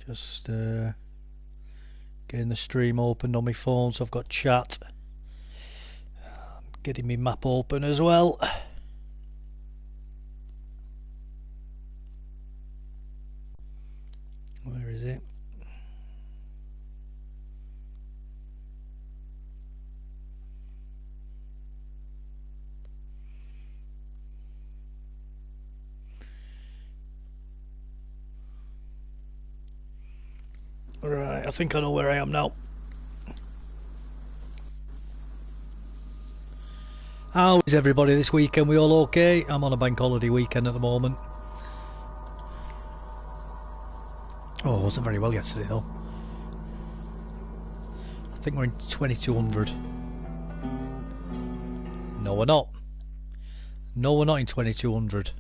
Just getting the stream opened on my phone, so I've got chat. Getting my map open as well. Where is it? Right, I think I know where I am now. How is everybody this weekend? We all okay? I'm on a bank holiday weekend at the moment. Oh, it wasn't very well yesterday though. I think we're in 2200. No, we're not. No, we're not in 2200.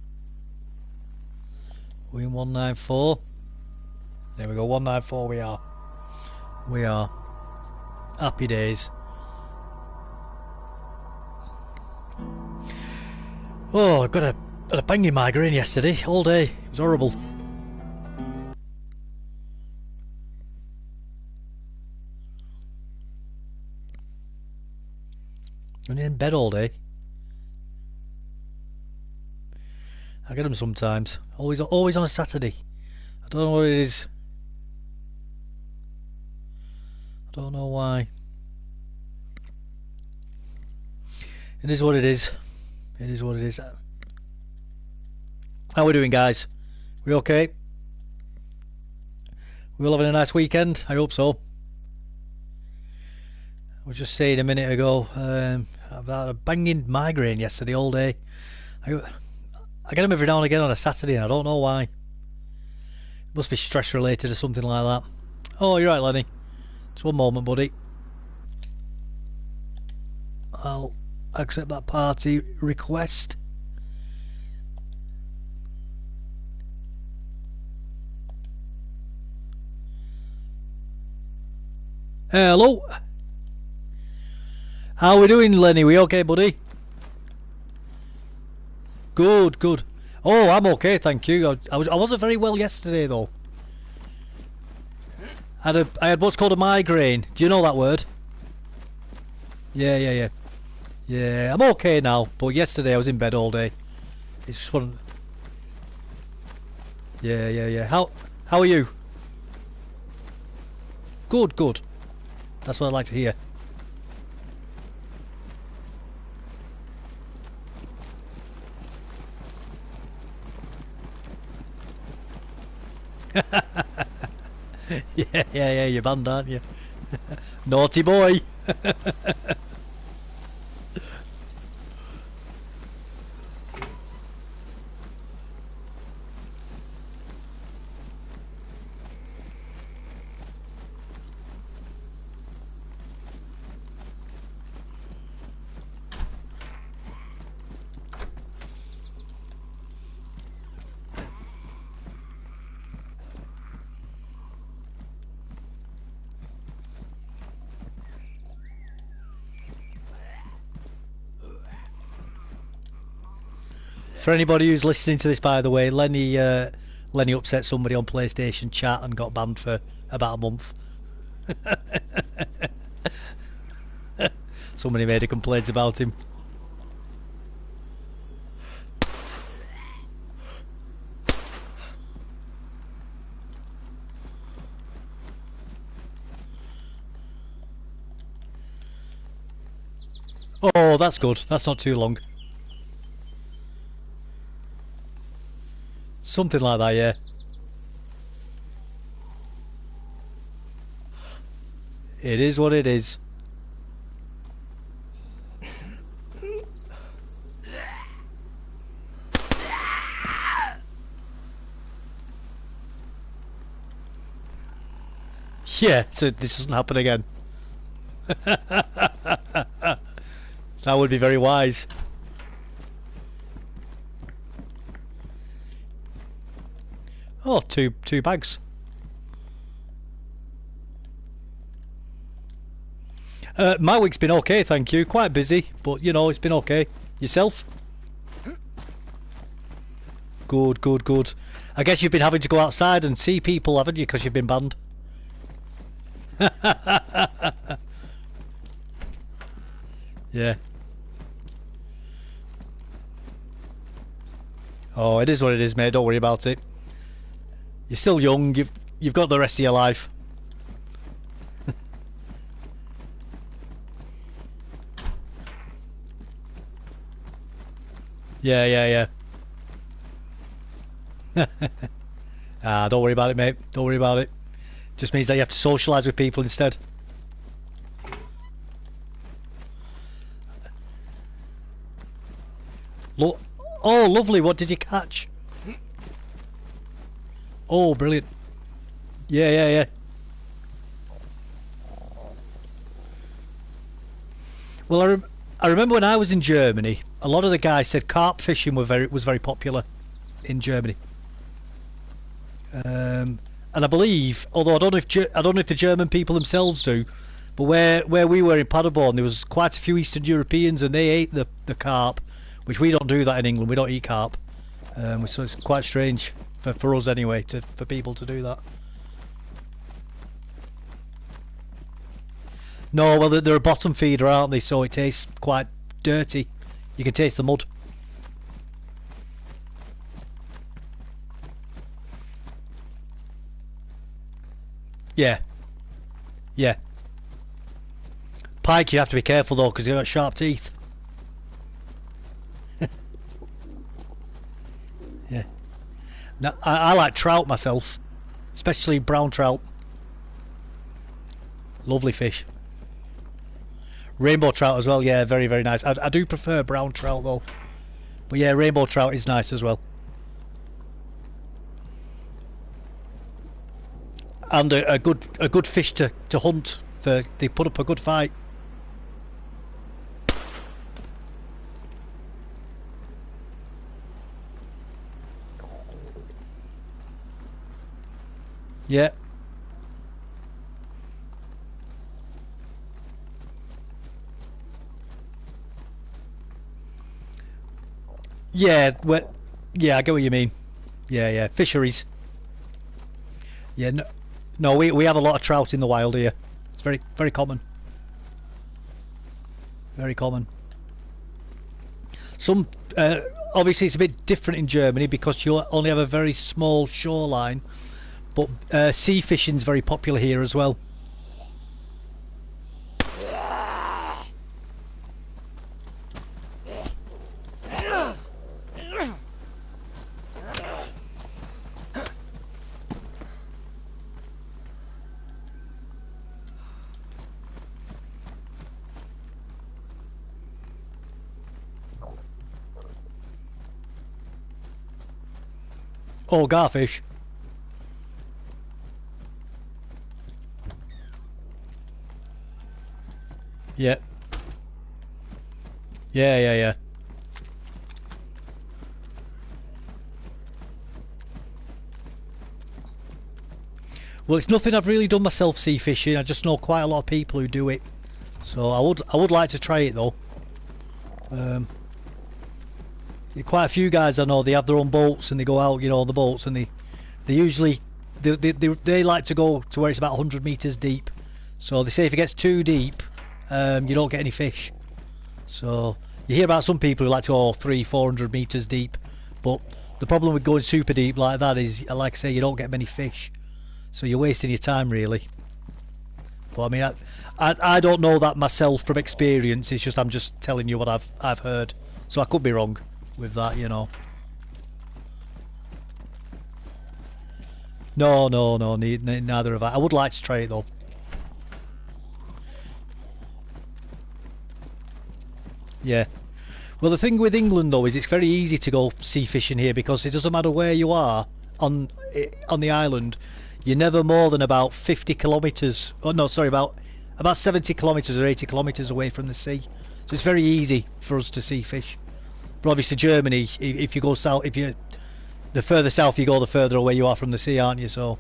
We're in 194. There we go, 194 we are. We are. Happy days. Oh, I got a banging migraine yesterday, all day. It was horrible. I'm in bed all day. I get them sometimes. Always on a Saturday. I don't know what it is. I don't know why. It is what it is. It is what it is. How we doing, guys? We okay? We all having a nice weekend? I hope so. I was just saying a minute ago, I've had a banging migraine yesterday all day. I get them every now and again on a Saturday and I don't know why. It must be stress related or something like that. Oh, you're right, Lenny. Just one moment, buddy. I'll accept that party request. Hello. How we doing, Lenny? We okay, buddy? Good, good. Oh, I'm okay, thank you. I wasn't very well yesterday though. I had what's called a migraine. Do you know that word? Yeah. Yeah, I'm okay now, but yesterday I was in bed all day. It's just one. Yeah. How are you? Good. That's what I'd like to hear. Yeah, you're banned, aren't you? Naughty boy. For anybody who's listening to this, by the way, Lenny upset somebody on PlayStation chat and got banned for about a month. Somebody made a complaint about him. Oh, that's good. That's not too long. Something like that, yeah. It is what it is. Yeah, so this doesn't happen again. That would be very wise. Oh, two bags. My week's been okay, thank you. Quite busy, but you know, it's been okay. Yourself? Good, good, good. I guess you've been having to go outside and see people, haven't you, because you've been banned? Yeah. Oh, it is what it is, mate. Don't worry about it. You're still young. You've got the rest of your life. Yeah, yeah, yeah. Ah, don't worry about it, mate. Don't worry about it. Just means that you have to socialise with people instead. Look. Oh, lovely. What did you catch? Oh, brilliant. Yeah, yeah, yeah. Well, I remember when I was in Germany, a lot of the guys said carp fishing was very popular in Germany. And I believe, although I don't know if the German people themselves do, but where we were in Paderborn, there was quite a few Eastern Europeans, and they ate the carp, which we don't do that in England. We don't eat carp, so it's quite strange for us anyway, for people to do that. No, well, they're a bottom feeder, aren't they? So it tastes quite dirty. You can taste the mud. Yeah, yeah. Pike, you have to be careful though, because they've got sharp teeth. Yeah. Now, I like trout myself, especially brown trout. Lovely fish. Rainbow trout as well, yeah, very, very nice. I do prefer brown trout though. But yeah, rainbow trout is nice as well. And a good fish to hunt. They put up a good fight. Yeah. Yeah, yeah, I get what you mean. Yeah, yeah, fisheries. Yeah, no, no, we have a lot of trout in the wild here. It's very, very common. Very common. Some, obviously, it's a bit different in Germany because you only have a very small shoreline. But sea fishing's very popular here as well. Oh, garfish. Yeah. Yeah, yeah, yeah. Well, it's nothing I've really done myself, sea fishing. I just know quite a lot of people who do it. So I would like to try it though. Um, Quite a few guys I know, they have their own boats and they go out, on the boats, and they usually they like to go to where it's about 100 meters deep. So they say if it gets too deep, you don't get any fish. So you hear about some people who like to go 300-400 meters deep, but the problem with going super deep like that is, like I say, you don't get many fish. So you're wasting your time really. But I mean, I don't know that myself from experience. It's just I'm just telling you what I've heard. So I could be wrong with that, No, no, no, neither have I. I would like to try it though. Yeah. Well, the thing with England though is it's very easy to go sea fishing here because it doesn't matter where you are on the island. You're never more than about 50 kilometres. Oh no, sorry, about 70 kilometres or 80 kilometres away from the sea. So it's very easy for us to sea fish. But obviously Germany, if you go south, the further south you go, the further away you are from the sea, aren't you? So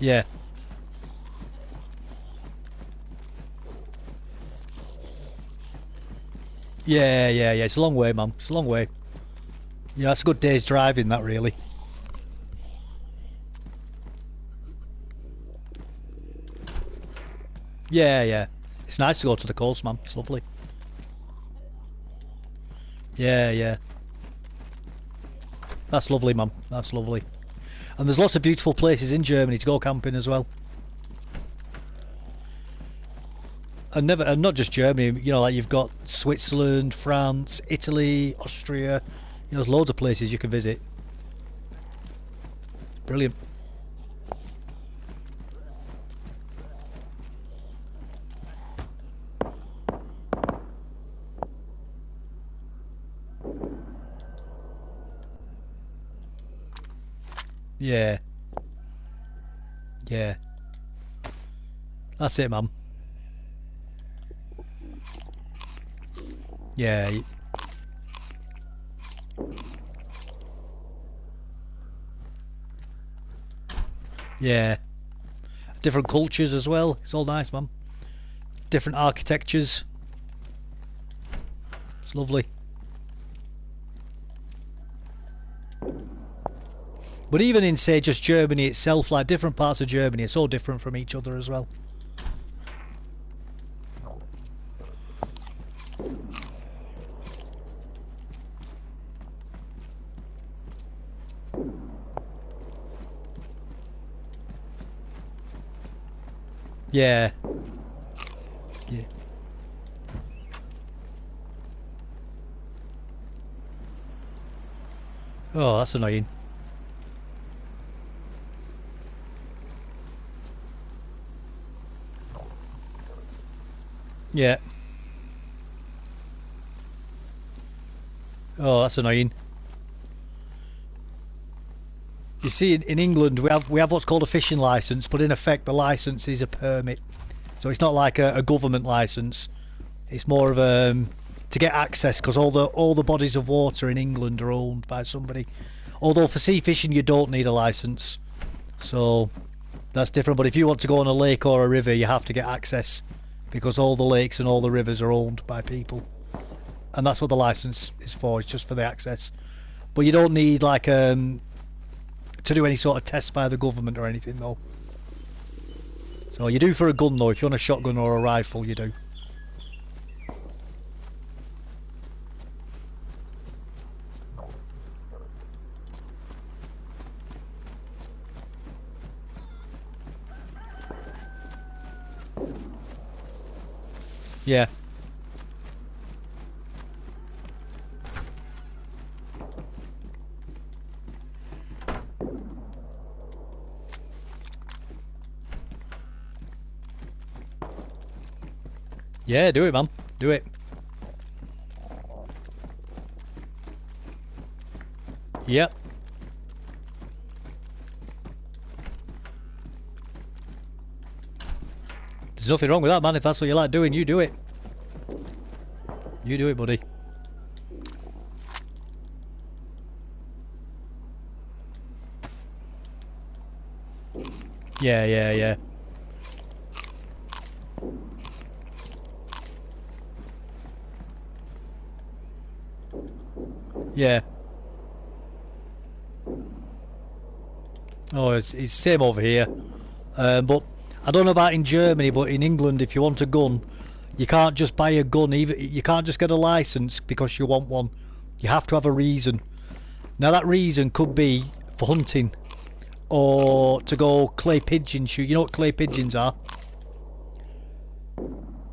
yeah, Yeah, yeah, yeah. It's a long way, man. It's a long way. You know, that's a good day's driving, that really. Yeah, yeah. It's nice to go to the coast, man. It's lovely. Yeah, yeah. That's lovely, man. That's lovely. And there's lots of beautiful places in Germany to go camping as well. And not just Germany. You know, like you've got Switzerland, France, Italy, Austria. You know, there's loads of places you can visit. Brilliant. Yeah, yeah. That's it, man. Yeah, yeah. Different cultures as well. It's all nice, man. Different architectures. It's lovely. But even in, say, just Germany itself, like different parts of Germany are so different from each other as well. Yeah. Yeah. Oh, that's annoying. Yeah. Oh, that's annoying. You see, in England, we have what's called a fishing license, but in effect, the license is a permit. So it's not like a government license. It's more of a to get access because all the bodies of water in England are owned by somebody. Although for sea fishing, you don't need a license. So that's different. But if you want to go on a lake or a river, you have to get access because all the lakes and all the rivers are owned by people, and that's what the license is for. It's just for the access. But you don't need like to do any sort of test by the government or anything though. So you do for a gun though. If you want a shotgun or a rifle, you do. Yeah. Yeah, do it, man. Do it. Yep. There's nothing wrong with that, man. If that's what you like doing, you do it. You do it, buddy. Yeah, yeah, yeah. Yeah. Oh, it's same over here. But I don't know about in Germany, but in England, if you want a gun, you can't just buy a gun. Even you can't just get a license because you want one. You have to have a reason. Now that reason could be for hunting or to go clay pigeon shoot. You know what clay pigeons are?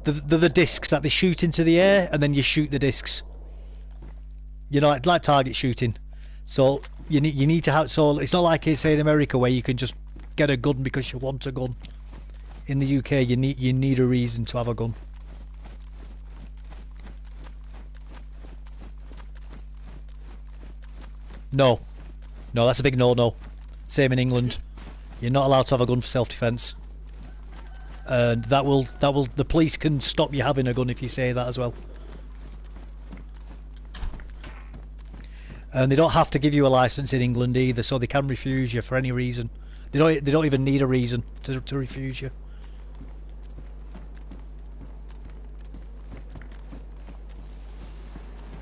They're the discs that they shoot into the air, and then you shoot the discs. You know, like target shooting. So you need to have. So it's not like it's say in America where you can just get a gun because you want a gun. In the UK, you need a reason to have a gun. No, no, that's a big no-no. Same in England. You're not allowed to have a gun for self-defense, and that will the police can stop you having a gun if you say that as well. And they don't have to give you a license in England either, so they can refuse you for any reason. They don't even need a reason to refuse you.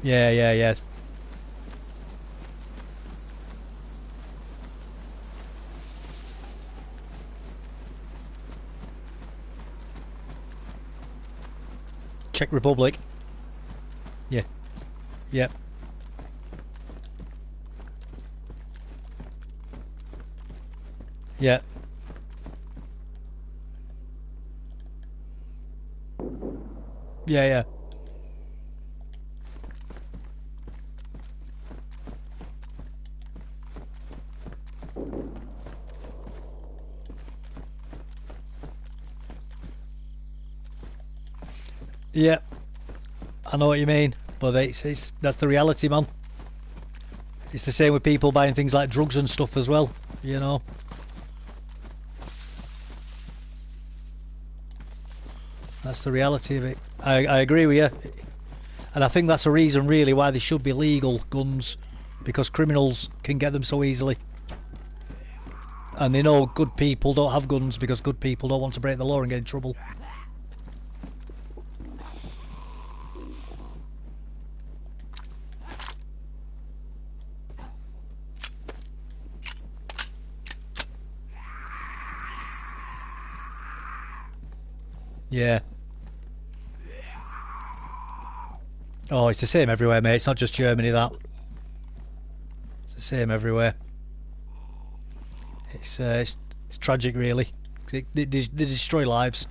Yeah, yeah, yeah. Czech Republic. Yeah, yeah, yeah, yeah, yeah. Yeah, I know what you mean, but it's that's the reality, man. It's the same with people buying things like drugs and stuff as well. You know, that's the reality of it. I agree with you, and I think that's a reason really why they should be legal guns, because criminals can get them so easily, and they know good people don't have guns because good people don't want to break the law and get in trouble. Yeah. Oh, it's the same everywhere, mate. It's not just Germany, that. It's the same everywhere. It's tragic, really. They destroy lives.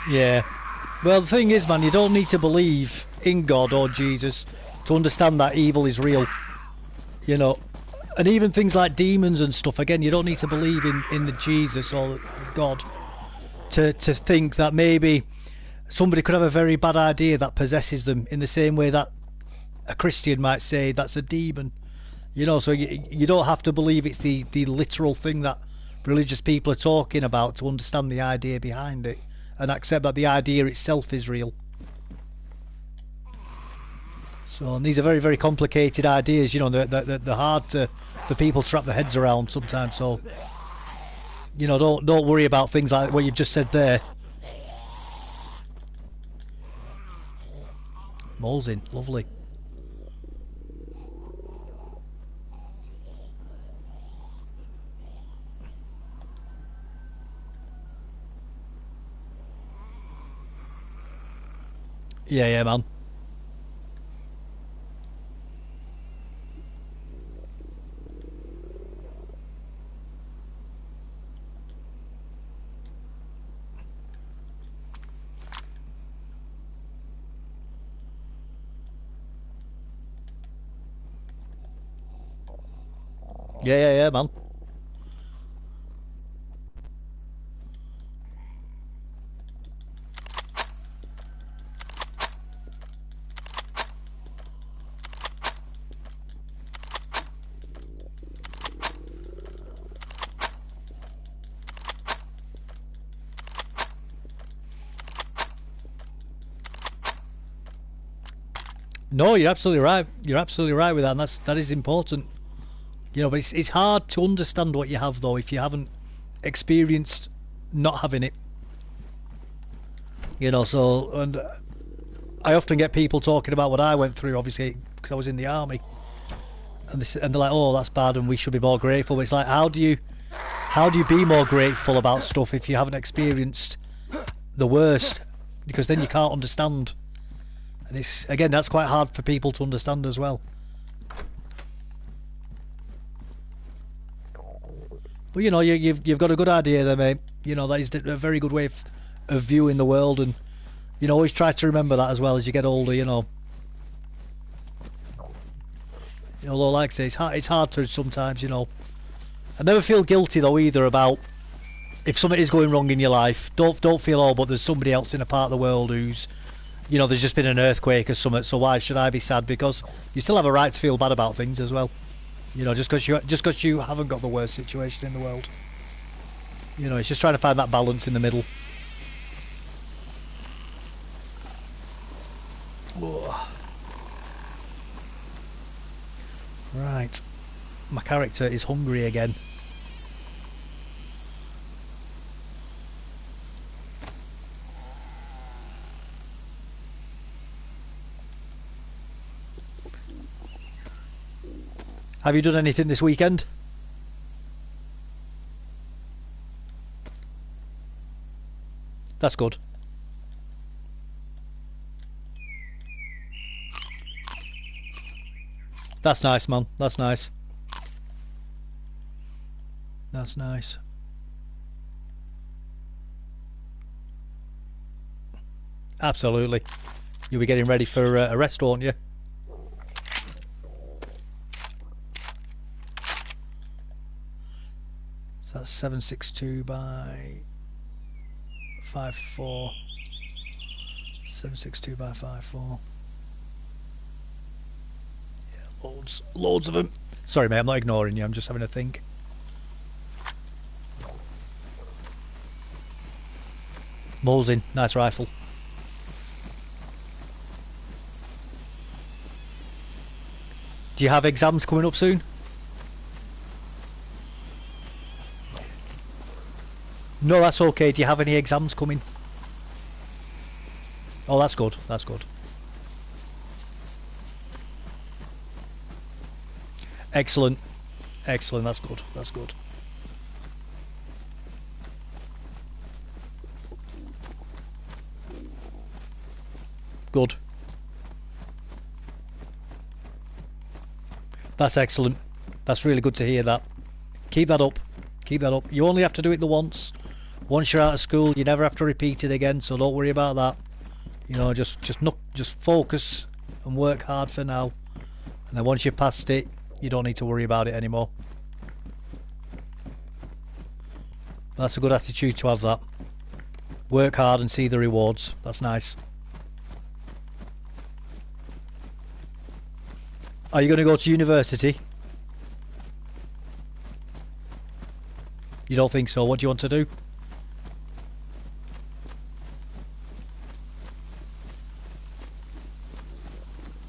Yeah. Well, the thing is, man, you don't need to believe in God or Jesus to understand that evil is real. You know, and even things like demons and stuff. Again, you don't need to believe in the Jesus or God to think that maybe somebody could have a very bad idea that possesses them. In the same way that a Christian might say that's a demon. You know, so you don't have to believe it's the literal thing that religious people are talking about to understand the idea behind it, and accept that the idea itself is real. So, and these are very, very complicated ideas. You know, they're hard for people to wrap their heads around sometimes. So, you know, don't worry about things like what you've just said there. Moles in, lovely. Yeah, yeah, man. Yeah, yeah, yeah, man. No, you're absolutely right. You're absolutely right with that, and that is important. You know, but it's hard to understand what you have though if you haven't experienced not having it. You know, so and I often get people talking about what I went through, obviously, because I was in the army, and they're like, "Oh, that's bad, and we should be more grateful." But it's like, how do you be more grateful about stuff if you haven't experienced the worst? Because then you can't understand, and it's again that's quite hard for people to understand as well. But you know, you've got a good idea there, mate. You know, that is a very good way of viewing the world, and you know, always try to remember that as well as you get older. You know, although like I say, it's hard to sometimes. You know, I never feel guilty though either about if something is going wrong in your life, don't feel oh, but there's somebody else in a part of the world who's, you know, there's just been an earthquake or something. So why should I be sad? Because you still have a right to feel bad about things as well. You know, just because you haven't got the worst situation in the world. You know, it's just trying to find that balance in the middle. Whoa. Right, my character is hungry again. Have you done anything this weekend? That's good. That's nice, man. That's nice. That's nice. Absolutely. You'll be getting ready for a rest, won't you? So that's 762 by 54. 762 by 54. Yeah, loads of them. Sorry, mate, I'm not ignoring you. I'm just having a think. Molesing, nice rifle. Do you have exams coming up soon? No, that's okay. Do you have any exams coming? Oh, that's good. That's good. Excellent. Excellent. That's good. That's good. Good. That's excellent. That's really good to hear that. Keep that up. Keep that up. You only have to do it the once. Once you're out of school, you never have to repeat it again, so don't worry about that. You know, just focus and work hard for now. And then once you're past it, you don't need to worry about it anymore. That's a good attitude to have, that. Work hard and see the rewards. That's nice. Are you going to go to university? You don't think so? What do you want to do?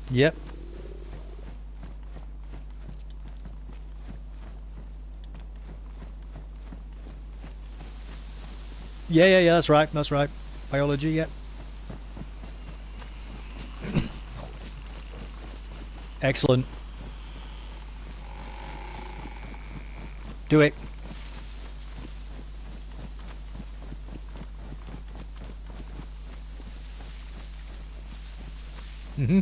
Yep. Yeah, that's right, that's right. Biology, yeah. Excellent. Do it. Mm-hmm.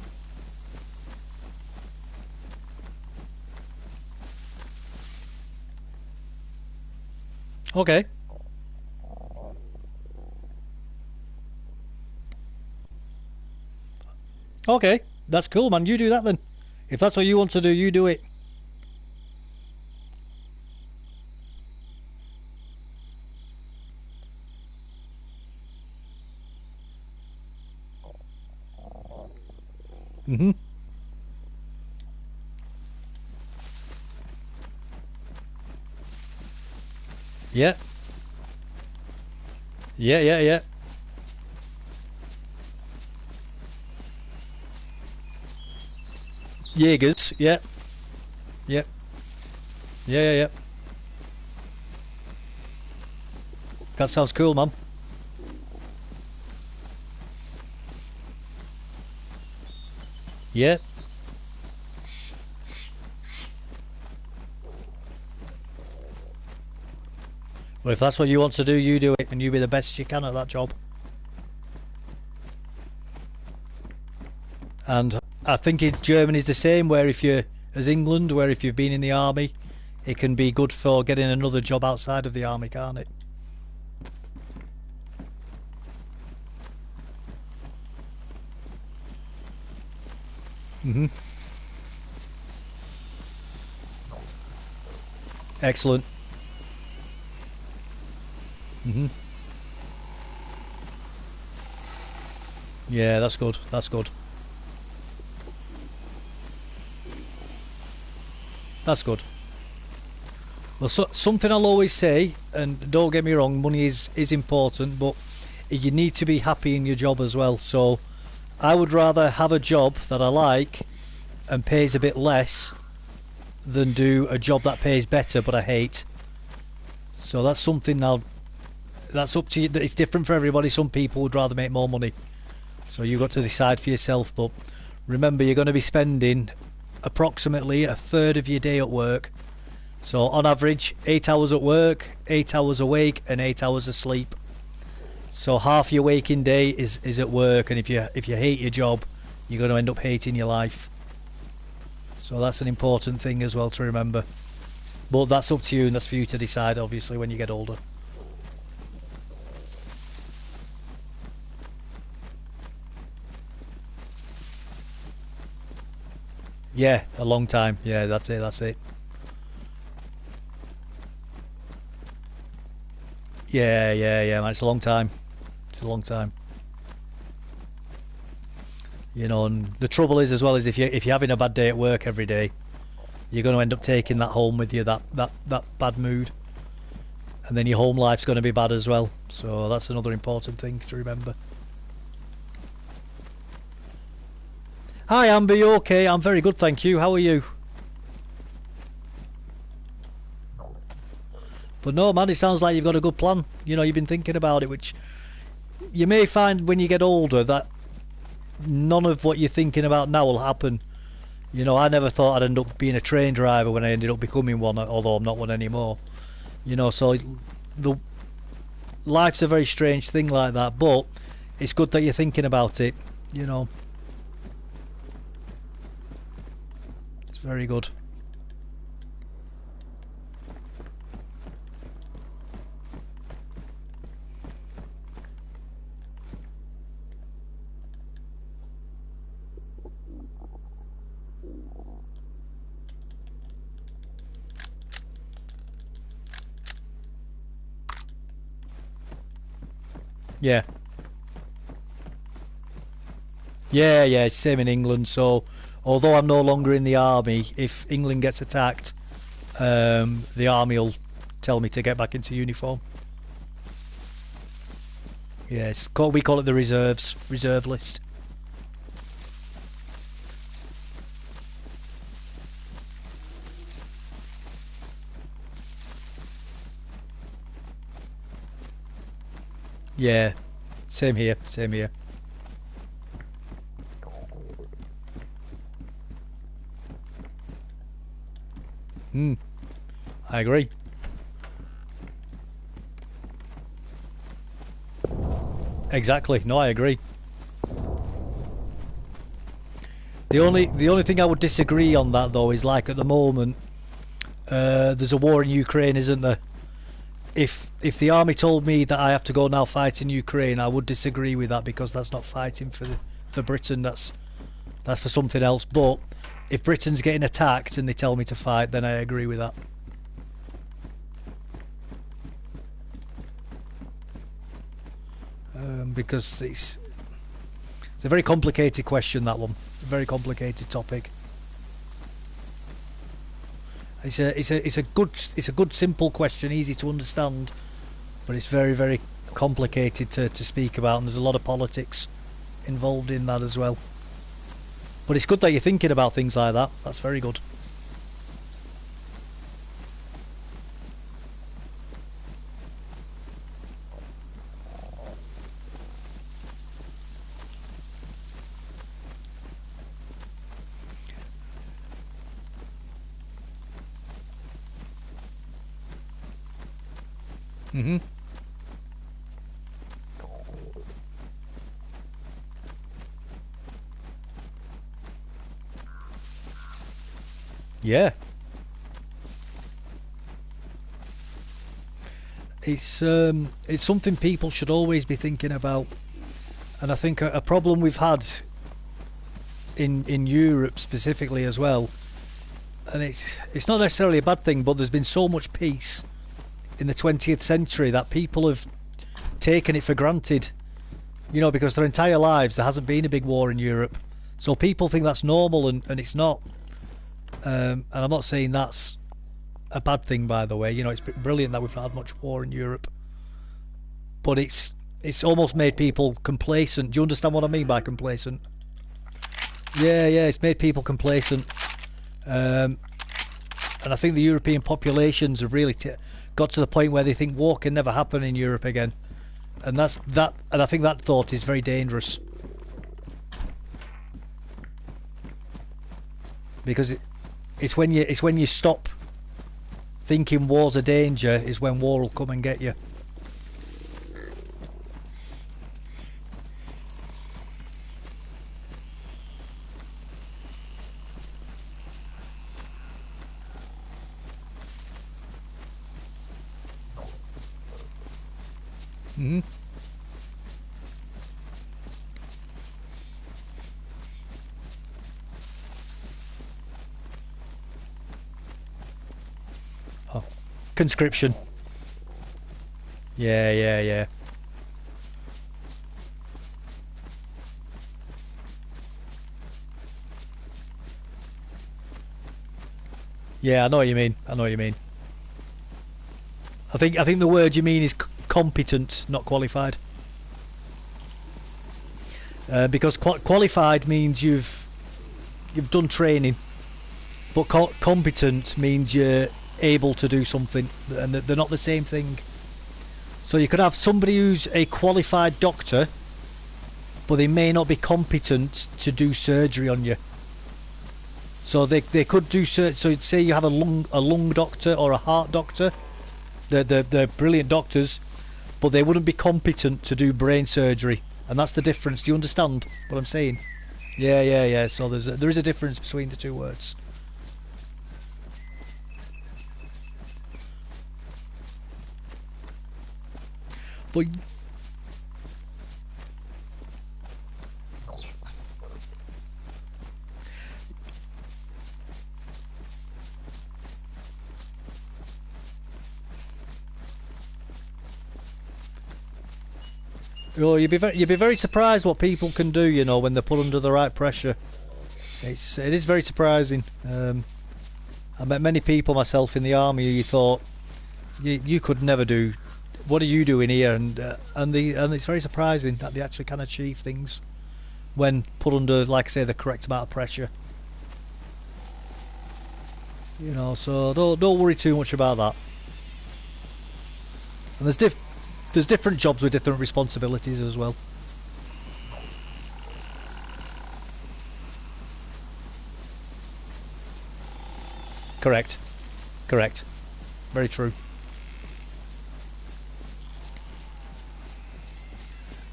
Okay. Okay, that's cool, man. You do that then. If that's what you want to do, you do it. Mm-hmm. Yeah. Yeah. Jaegers, yeah. Yep. Yeah. That sounds cool, man. Yeah. Well, if that's what you want to do, you do it, and you be the best you can at that job. And I think Germany's the same, where if you're, as England, where if you've been in the army, it can be good for getting another job outside of the army, can't it? Mm-hmm. Excellent. Mhm. Yeah, that's good. That's good. That's good. Well, something I'll always say, and don't get me wrong, money is important, but you need to be happy in your job as well. So I would rather have a job that I like and pays a bit less than do a job that pays better but I hate. So that's something that's up to you. It's different for everybody. Some people would rather make more money. So you've got to decide for yourself. But remember, you're going to be spending approximately a third of your day at work. So on average, 8 hours at work, 8 hours awake, and 8 hours asleep. So half your waking day is at work, and if you hate your job, you're going to end up hating your life. So that's an important thing as well to remember. But that's up to you, and that's for you to decide, obviously, when you get older. Yeah, a long time. Yeah, that's it. That's it. Yeah, yeah, yeah, man. It's a long time. It's a long time. You know, and the trouble is as well is if you're having a bad day at work every day, you're going to end up taking that home with you, that bad mood, and then your home life's going to be bad as well. So that's another important thing to remember. Hi, Amber. You okay? I'm very good, thank you. How are you? But no, man, it sounds like you've got a good plan. You know, you've been thinking about it, which you may find when you get older that none of what you're thinking about now will happen. You know, I never thought I'd end up being a train driver when I ended up becoming one, although I'm not one anymore. You know, so the life's a very strange thing like that, but it's good that you're thinking about it. You know, it's very good. Yeah. Yeah, yeah, it's same in England. So, although I'm no longer in the army, if England gets attacked, the army will tell me to get back into uniform. Yeah, we call it the reserve list. Yeah, same here, same here. Hmm, I agree. Exactly. No, I agree. The only thing I would disagree on that though is like at the moment, there's a war in Ukraine, isn't there? If the army told me that I have to go now fight in Ukraine, I would disagree with that because that's not fighting for Britain. That's for something else. But if Britain's getting attacked and they tell me to fight, then I agree with that. Because it's a very complicated question, that one. A very complicated topic. It's a good simple question, easy to understand, but it's very very complicated to speak about, and there's a lot of politics involved in that as well. But it's good that you're thinking about things like that. That's very good. Mhm. Yeah. It's something people should always be thinking about, and I think a problem we've had in Europe specifically as well, and it's not necessarily a bad thing, but there's been so much peace in the 20th century that people have taken it for granted, you know, because their entire lives there hasn't been a big war in Europe. So people think that's normal, and it's not. And I'm not saying that's a bad thing, by the way. You know, it's brilliant that we've not had much war in Europe, but it's almost made people complacent. Do you understand what I mean by complacent? Yeah, it's made people complacent. And I think the European populations have really got to the point where they think war can never happen in Europe again, and and I think that thought is very dangerous, because it's when you stop thinking war's a danger is when war will come and get you. Mm-hmm. Oh, conscription. Yeah. Yeah, I know what you mean. I think the word you mean is competent, not qualified. Because qualified means you've done training, but competent means you're able to do something, and they're not the same thing. So you could have somebody who's a qualified doctor, but they may not be competent to do surgery on you. So they could do so say you have a lung doctor or a heart doctor. They're brilliant doctors, but they wouldn't be competent to do brain surgery, and that's the difference. Do you understand what I'm saying? Yeah. So there is a difference between the two words. But oh, you'd be very surprised what people can do, you know, when they're put under the right pressure. It is very surprising. I met many people myself in the army who you thought you could never do. What are you doing here? And it's very surprising that they actually can achieve things when put under, like I say, the correct amount of pressure. You know, so don't worry too much about that. And there's different jobs with different responsibilities as well. Correct. Very true.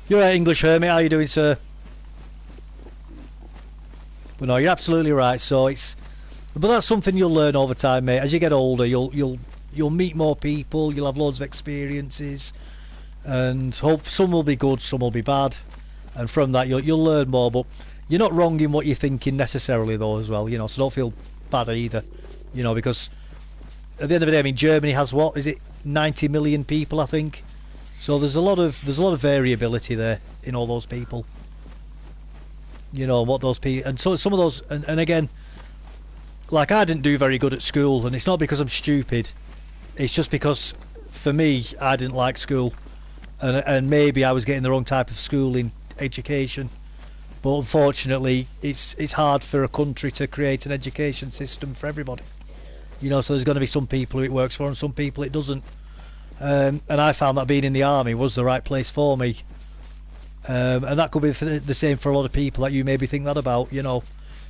You're right, English Hermit. How you doing, sir? Well, no, you're absolutely right. But that's something you'll learn over time, mate. As you get older, you'll meet more people. You'll have loads of experiences, and hope some will be good, some will be bad, and from that you'll learn more. But you're not wrong in what you're thinking necessarily, though, as well. You know, so don't feel bad either. You know, because at the end of the day, I mean, Germany has what is it, 90 million people, I think. So there's a lot of variability there in all those people. You know what those people, and so some of those, and again, like I didn't do very good at school, and it's not because I'm stupid. It's just because for me, I didn't like school, and maybe I was getting the wrong type of schooling education. But unfortunately, it's hard for a country to create an education system for everybody. You know, so there's going to be some people who it works for and some people it doesn't. And I found that being in the army was the right place for me. And that could be the same for a lot of people that you maybe think that about. You know,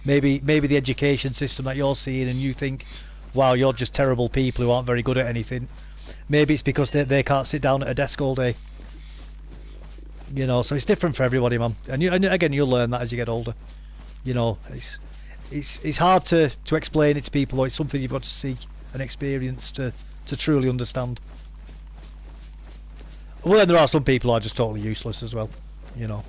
maybe the education system that you're seeing and you think, wow, you're just terrible people who aren't very good at anything. Maybe it's because they can't sit down at a desk all day. You know, so it's different for everybody, man. And again, you'll learn that as you get older. You know, it's hard to explain it to people, though. It's something you've got to see and experience to truly understand. Well, then there are some people who are just totally useless as well. You know.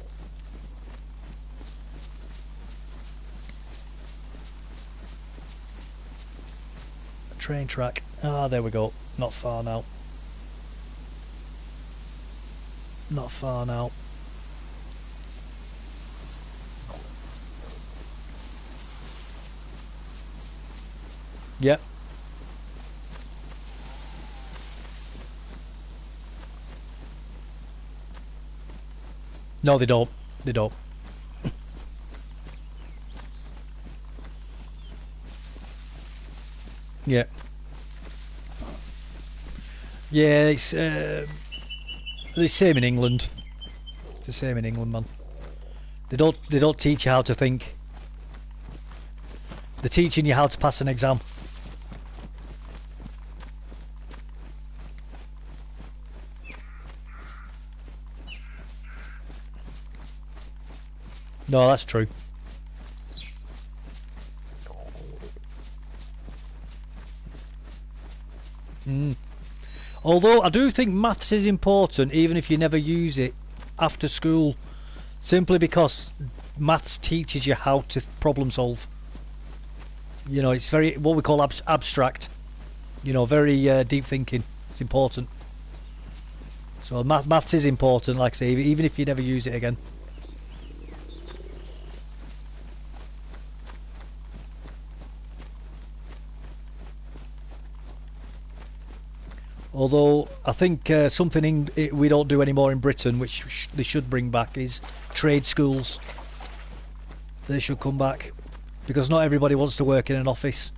Train track. Ah, there we go. Not far now. Not far now. Yep. No, they don't. They don't. Yeah. Yeah, it's the same in England. It's the same in England, man. They don't teach you how to think. They're teaching you how to pass an exam. No, that's true. Although I do think maths is important, even if you never use it after school, simply because maths teaches you how to problem solve. You know, it's very what we call abstract. You know, very deep thinking. It's important. So maths is important, like I say, even if you never use it again. Although I think something we don't do anymore in Britain, which they should bring back, is trade schools. They should come back, because not everybody wants to work in an office.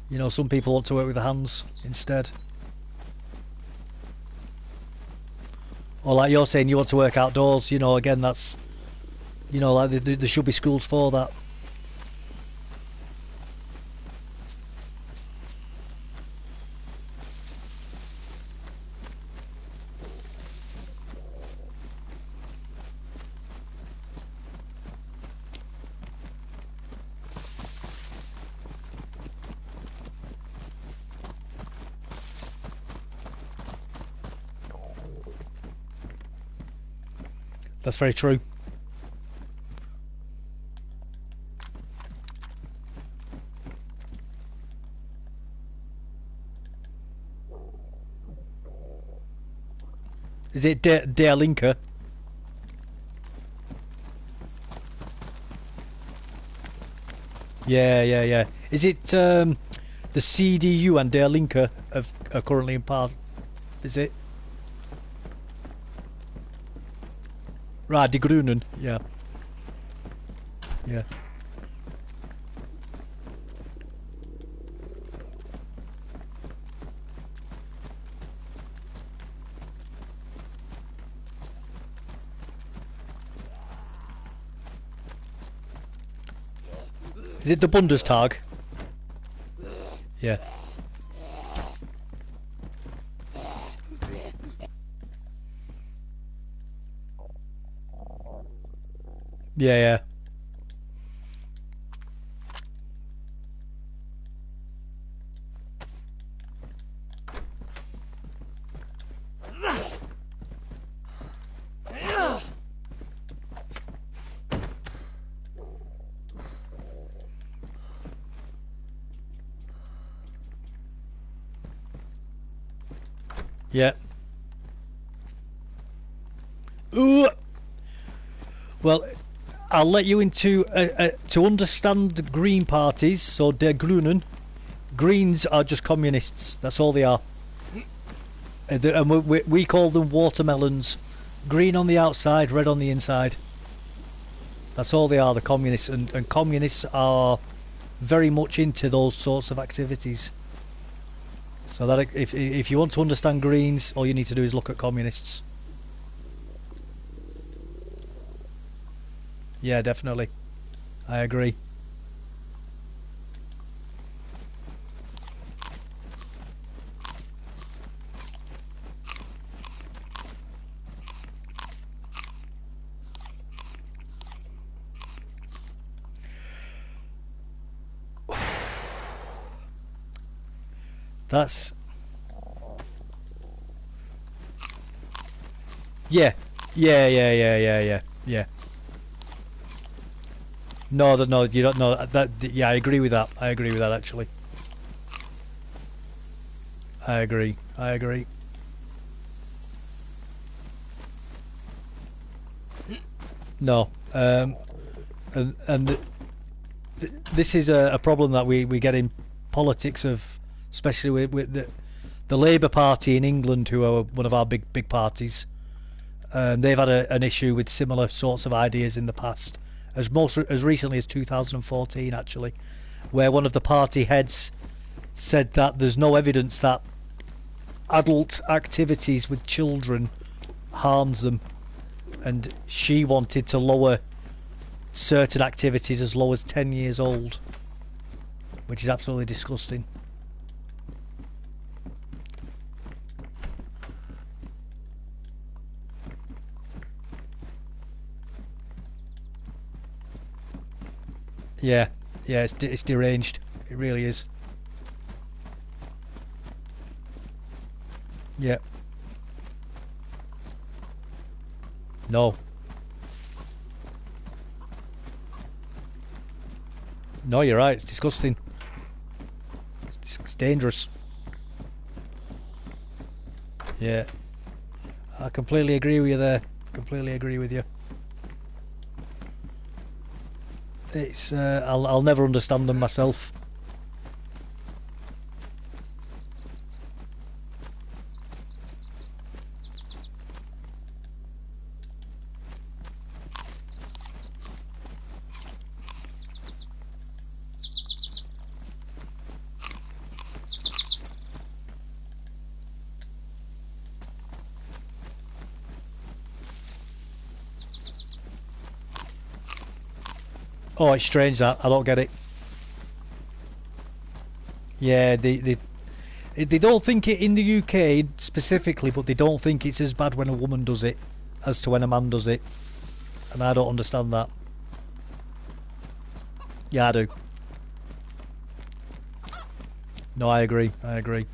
You know, some people want to work with their hands instead. Or like you're saying, you want to work outdoors. You know, again, that's, you know, like there should be schools for that. That's very true. Is it Der Linke? Yeah. Is it the CDU and Der Linke are currently in part? Is it? Right, Die Grünen. Yeah. Yeah. Is it the Bundestag? Yeah. Yeah. Yeah. Ooh. Well, I'll let you into to understand the Green parties. So Der Grünen, Greens are just communists. That's all they are. And we call them watermelons. Green on the outside, red on the inside. That's all they are. The communists, and communists are very much into those sorts of activities. So that if you want to understand Greens, all you need to do is look at communists. Yeah, definitely. I agree. That's... Yeah. No, you don't know that. Yeah, I agree with that. I agree with that, actually. I agree. No. And this is a problem that we get in politics of, especially with the Labour Party in England, who are one of our big parties. They've had an issue with similar sorts of ideas in the past, as recently as 2014 actually, where one of the party heads said that there's no evidence that adult activities with children harms them, and she wanted to lower certain activities as low as 10 years old, which is absolutely disgusting. Yeah, yeah, it's deranged. It really is. Yeah. No. No, you're right. It's disgusting. It's dangerous. Yeah. I completely agree with you there. Completely agree with you. It's I'll never understand them myself. Oh, it's strange that I don't get it. Yeah, they don't think it in the UK specifically, but they don't think it's as bad when a woman does it as to when a man does it, and I don't understand that. Yeah, I do. No, I agree. I agree.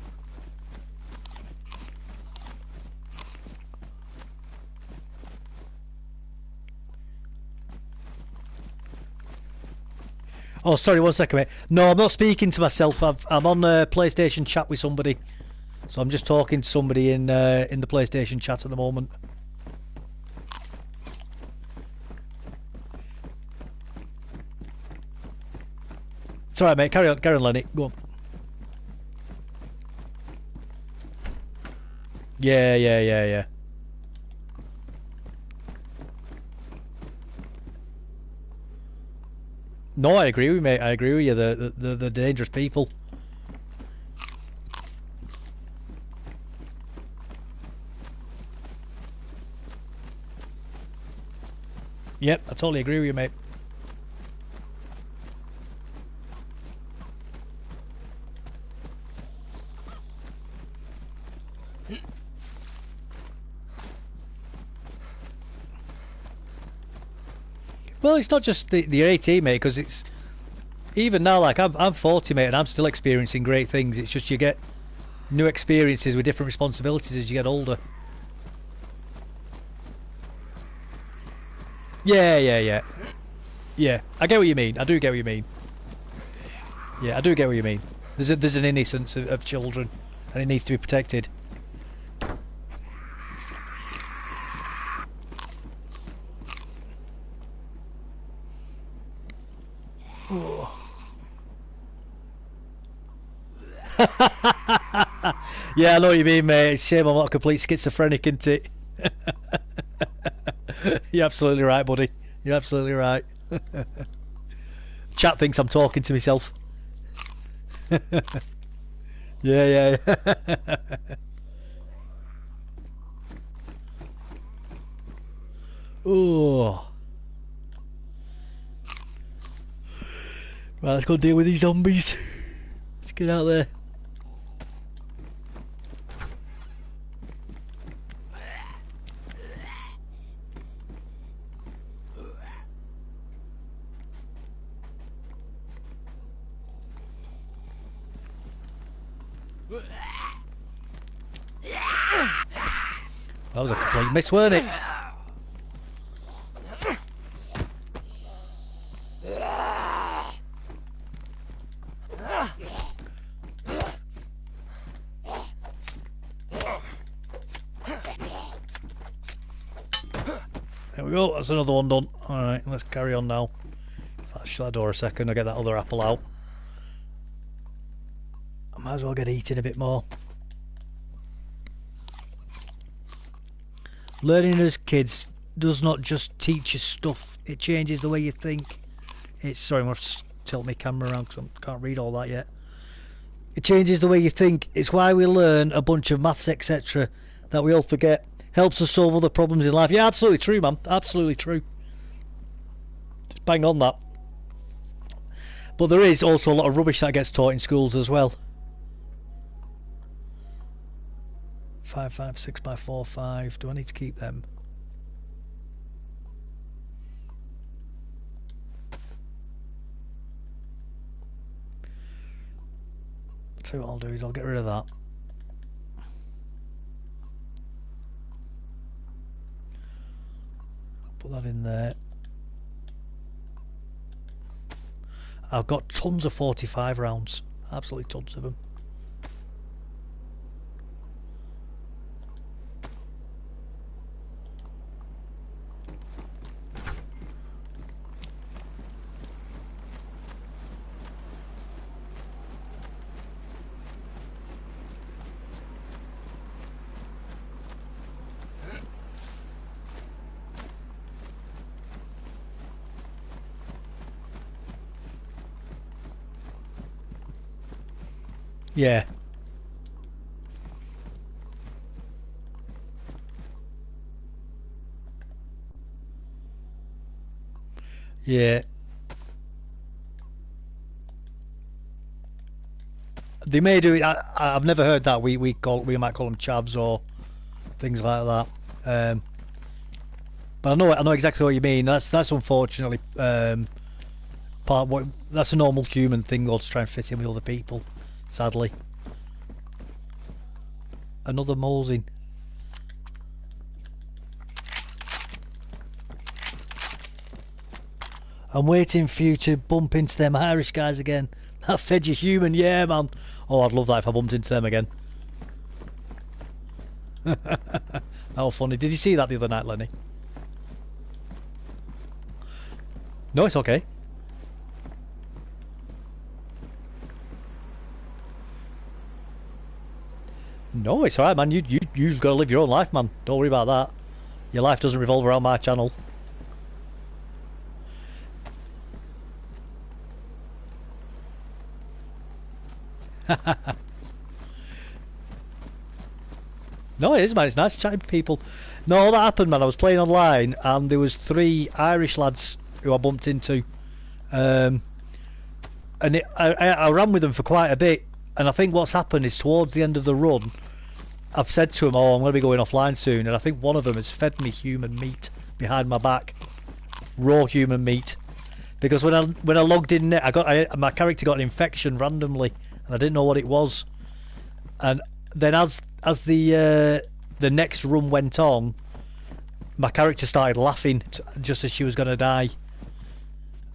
Oh, sorry, one second, mate. No, I'm not speaking to myself. I'm on a PlayStation chat with somebody, so I'm just talking to somebody in the PlayStation chat at the moment. It's alright, mate. Carry on, Lenny. Go on. Yeah, yeah, yeah, yeah. No, I agree with you, mate. I agree with you. The dangerous people. Yep, I totally agree with you, mate. Well, it's not just the 18, mate, because it's even now. Like I'm 40, mate, and I'm still experiencing great things. It's just you get new experiences with different responsibilities as you get older. Yeah, yeah, yeah, yeah. I get what you mean. I do get what you mean. Yeah, I do get what you mean. There's an innocence of children, and it needs to be protected. Oh. Yeah, I know what you mean, mate. It's a shame I'm not complete schizophrenic, isn't it? You're absolutely right, buddy. You're absolutely right. Chat thinks I'm talking to myself. Yeah, yeah. Oh. Right, let's go deal with these zombies. Let's get out there. That was a complete miss, weren't it? we go, that's another one done. Alright, let's carry on now. If I shut that door a second, I'll get that other apple out. I might as well get eating a bit more. Learning as kids does not just teach you stuff, it changes the way you think. Sorry, I'm going to tilt my camera around because I can't read all that yet. It changes the way you think. It's why we learn a bunch of maths, etc. that we all forget. Helps us solve other problems in life. Yeah, absolutely true, man. Absolutely true. Just bang on that. But there is also a lot of rubbish that gets taught in schools as well. 5, 5, 6 by 4, 5. Do I need to keep them? So what I'll do is I'll get rid of that. Put that in there. I've got tons of 45 rounds. Absolutely tons of them. Yeah. Yeah. They may do it. I've never heard that. We might call them chavs or things like that. But I know exactly what you mean. That's unfortunately that's a normal human thing, though, to try and fit in with other people. Sadly. Another mosing. I'm waiting for you to bump into them Irish guys again. That fed you human, yeah, man. Oh, I'd love that if I bumped into them again. How funny. Did you see that the other night, Lenny? No, it's okay. No, it's alright, man. You've got to live your own life, man. Don't worry about that. Your life doesn't revolve around my channel. No, it is, man. It's nice chatting to people. No, all that happened, man. I was playing online and there was 3 Irish lads who I bumped into. And I ran with them for quite a bit. And I think what's happened is towards the end of the run, I've said to him, oh, I'm going to be going offline soon. And I think one of them has fed me human meat behind my back. Raw human meat. Because when I logged in, my character got an infection randomly. And I didn't know what it was. And then as the next run went on, my character started laughing just as she was going to die.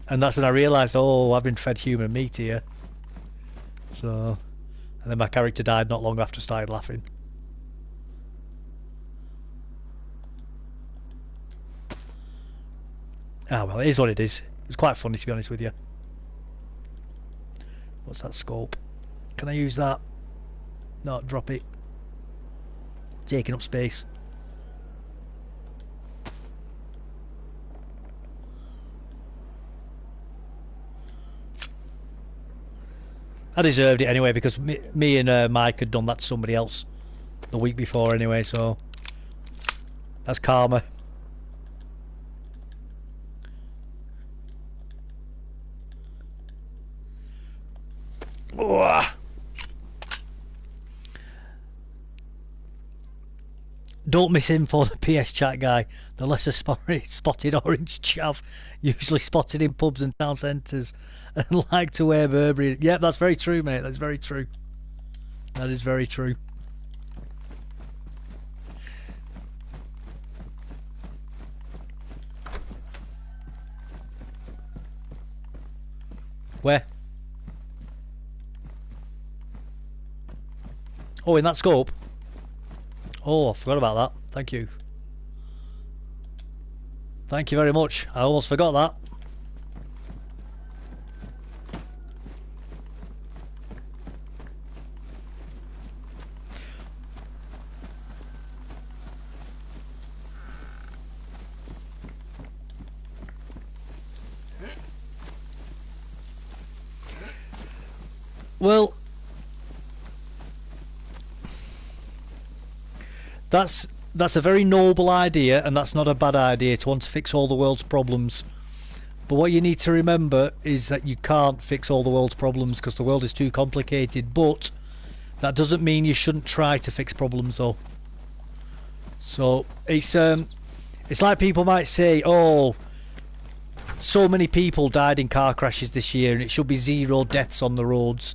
And that's when I realised, oh, I've been fed human meat here. So, and then my character died not long after I started laughing. Ah, well, it is what it is. It was quite funny, to be honest with you. What's that scope? Can I use that? No, drop it. Taking up space. I deserved it anyway because me and Mike had done that to somebody else the week before anyway, so that's karma. Oh. Don't miss him for the PS chat guy, the lesser spotted orange chav, usually spotted in pubs and town centres, and like to wear Burberry. Yep, that's very true, mate. That's very true. That is very true. Where? Oh, in that scope? Oh, I forgot about that. Thank you. Thank you very much. I almost forgot that. Well, that's a very noble idea, and that's not a bad idea to want to fix all the world's problems. But what you need to remember is that you can't fix all the world's problems because the world is too complicated. But that doesn't mean you shouldn't try to fix problems, though. So it's like people might say, "Oh, so many people died in car crashes this year, and it should be 0 deaths on the roads."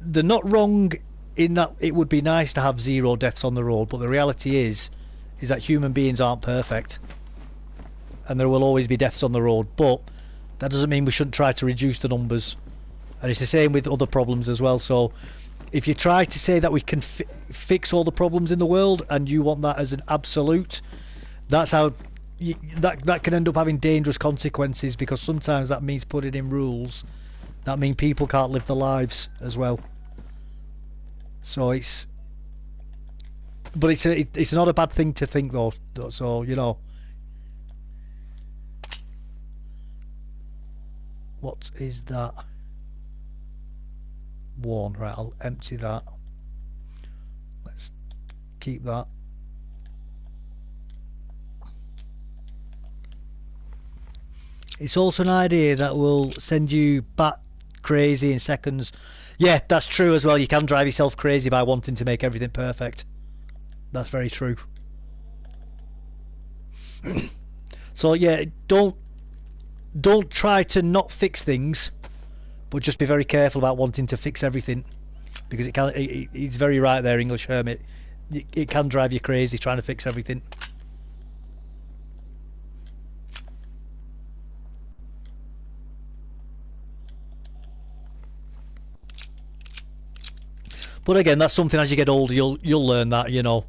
They're not wrong in that it would be nice to have 0 deaths on the road, but the reality is that human beings aren't perfect, and there will always be deaths on the road. But that doesn't mean we shouldn't try to reduce the numbers, and it's the same with other problems as well. So if you try to say that we can fix all the problems in the world and you want that as an absolute, that's how that can end up having dangerous consequences, because sometimes that means putting in rules that mean people can't live their lives as well. So it's not a bad thing to think, though. So, you know, what is that? 1. Right, I'll empty that. Let's keep that. It's also an idea that will send you bat crazy in seconds. Yeah, that's true as well. You can drive yourself crazy by wanting to make everything perfect. That's very true. So yeah, don't try to not fix things, but just be very careful about wanting to fix everything, because he's very right there, English Hermit. It can drive you crazy trying to fix everything. But again, that's something, as you get older, you'll learn that, you know.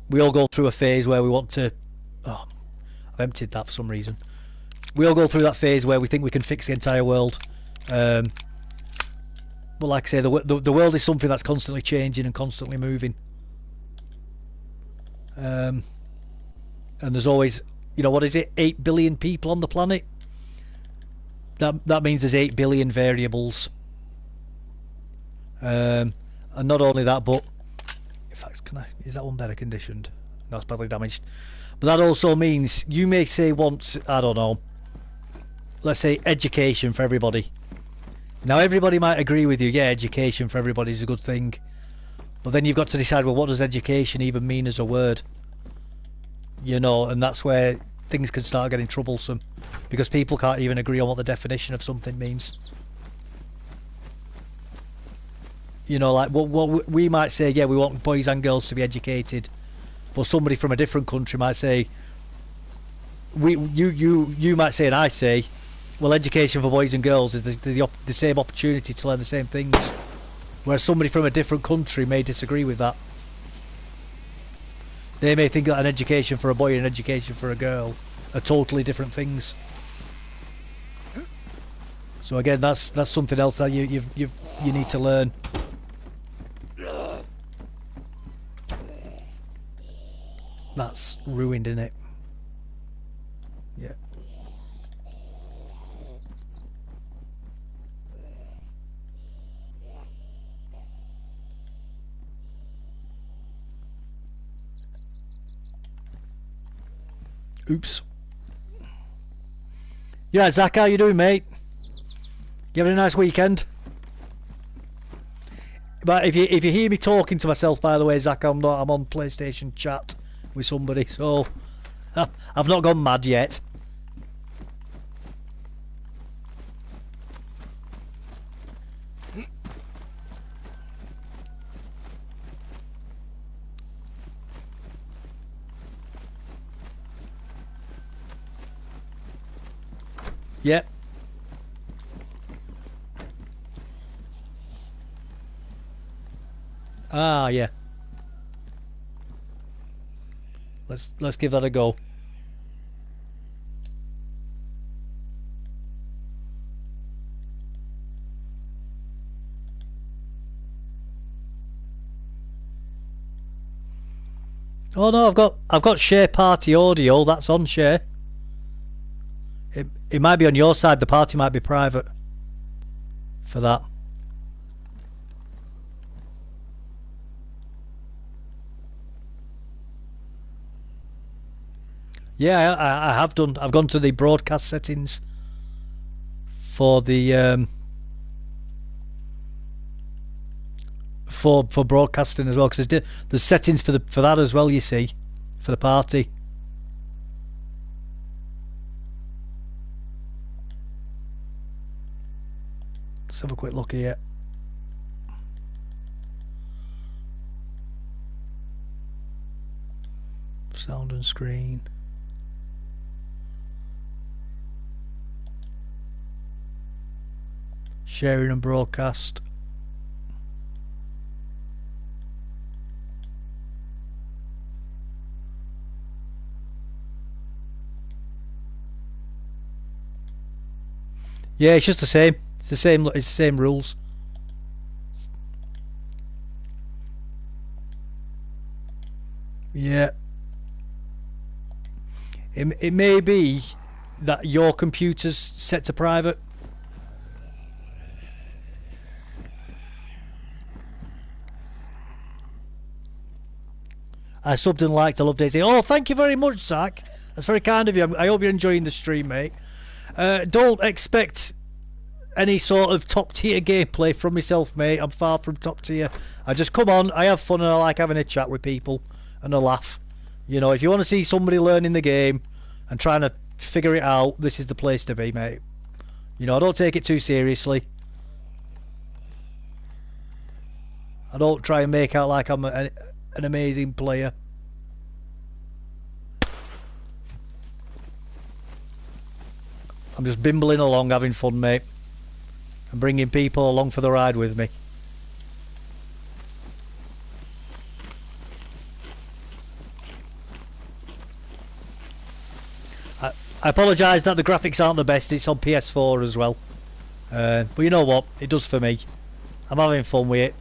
We all go through a phase where we want to... Oh, I've emptied that for some reason. We all go through that phase where we think we can fix the entire world. But like I say, the world is something that's constantly changing and constantly moving. And there's always, you know, what is it? 8 billion people on the planet? That means there's 8 billion variables. And not only that, but in fact, is that one better conditioned? No, it's badly damaged. But that also means you may say once, I don't know, let's say education for everybody. Now everybody might agree with you, yeah, education for everybody is a good thing. But then you've got to decide, well, what does education even mean as a word? You know, and that's where things can start getting troublesome, because people can't even agree on what the definition of something means. You know, like what we might say, yeah, we want boys and girls to be educated, but somebody from a different country might say, you might say, and I say, well, education for boys and girls is the same opportunity to learn the same things, whereas somebody from a different country may disagree with that. They may think that an education for a boy and an education for a girl are totally different things. So again, that's something else that you need to learn. That's ruined, isn't it? Yeah. Oops. Yeah, Zach, how you doing, mate? You having a nice weekend? But if you hear me talking to myself, by the way, Zach, I'm on PlayStation chat with somebody, so I've not gone mad yet. Yep. Ah, yeah. Let's give that a go. Oh no, I've got share party audio. That's on share. It might be on your side. The party might be private for that. Yeah, I have done. I've gone to the broadcast settings for the for broadcasting as well, because there's settings for that as well. You see, for the party. Let's have a quick look here. Sound and screen. Sharing and broadcast. Yeah, it's just the same. It's the same. It's the same rules. Yeah. It may be that your computer's set to private. I subbed and liked. I love DayZ. Oh, thank you very much, Zach. That's very kind of you. I hope you're enjoying the stream, mate. Don't expect any sort of top tier gameplay from myself, mate. I'm far from top tier. I just come on, I have fun, and I like having a chat with people and a laugh. You know, if you want to see somebody learning the game and trying to figure it out, this is the place to be, mate. You know, I don't take it too seriously. I don't try and make out like I'm an amazing player. I'm just bimbling along, having fun, mate, and bringing people along for the ride with me. I apologise that the graphics aren't the best. It's on PS4 as well, but you know what? It does for me. I'm having fun with it.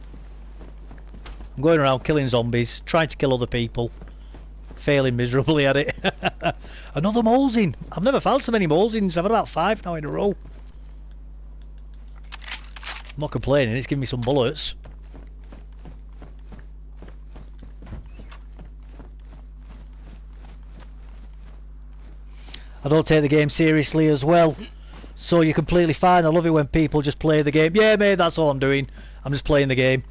I'm going around killing zombies, trying to kill other people, failing miserably at it. Another Molesing. I've never found so many Molesings. I've had about 5 now in a row. I'm not complaining, it's giving me some bullets. I don't take the game seriously as well, so you're completely fine. I love it when people just play the game. Yeah, mate, that's all I'm doing. I'm just playing the game.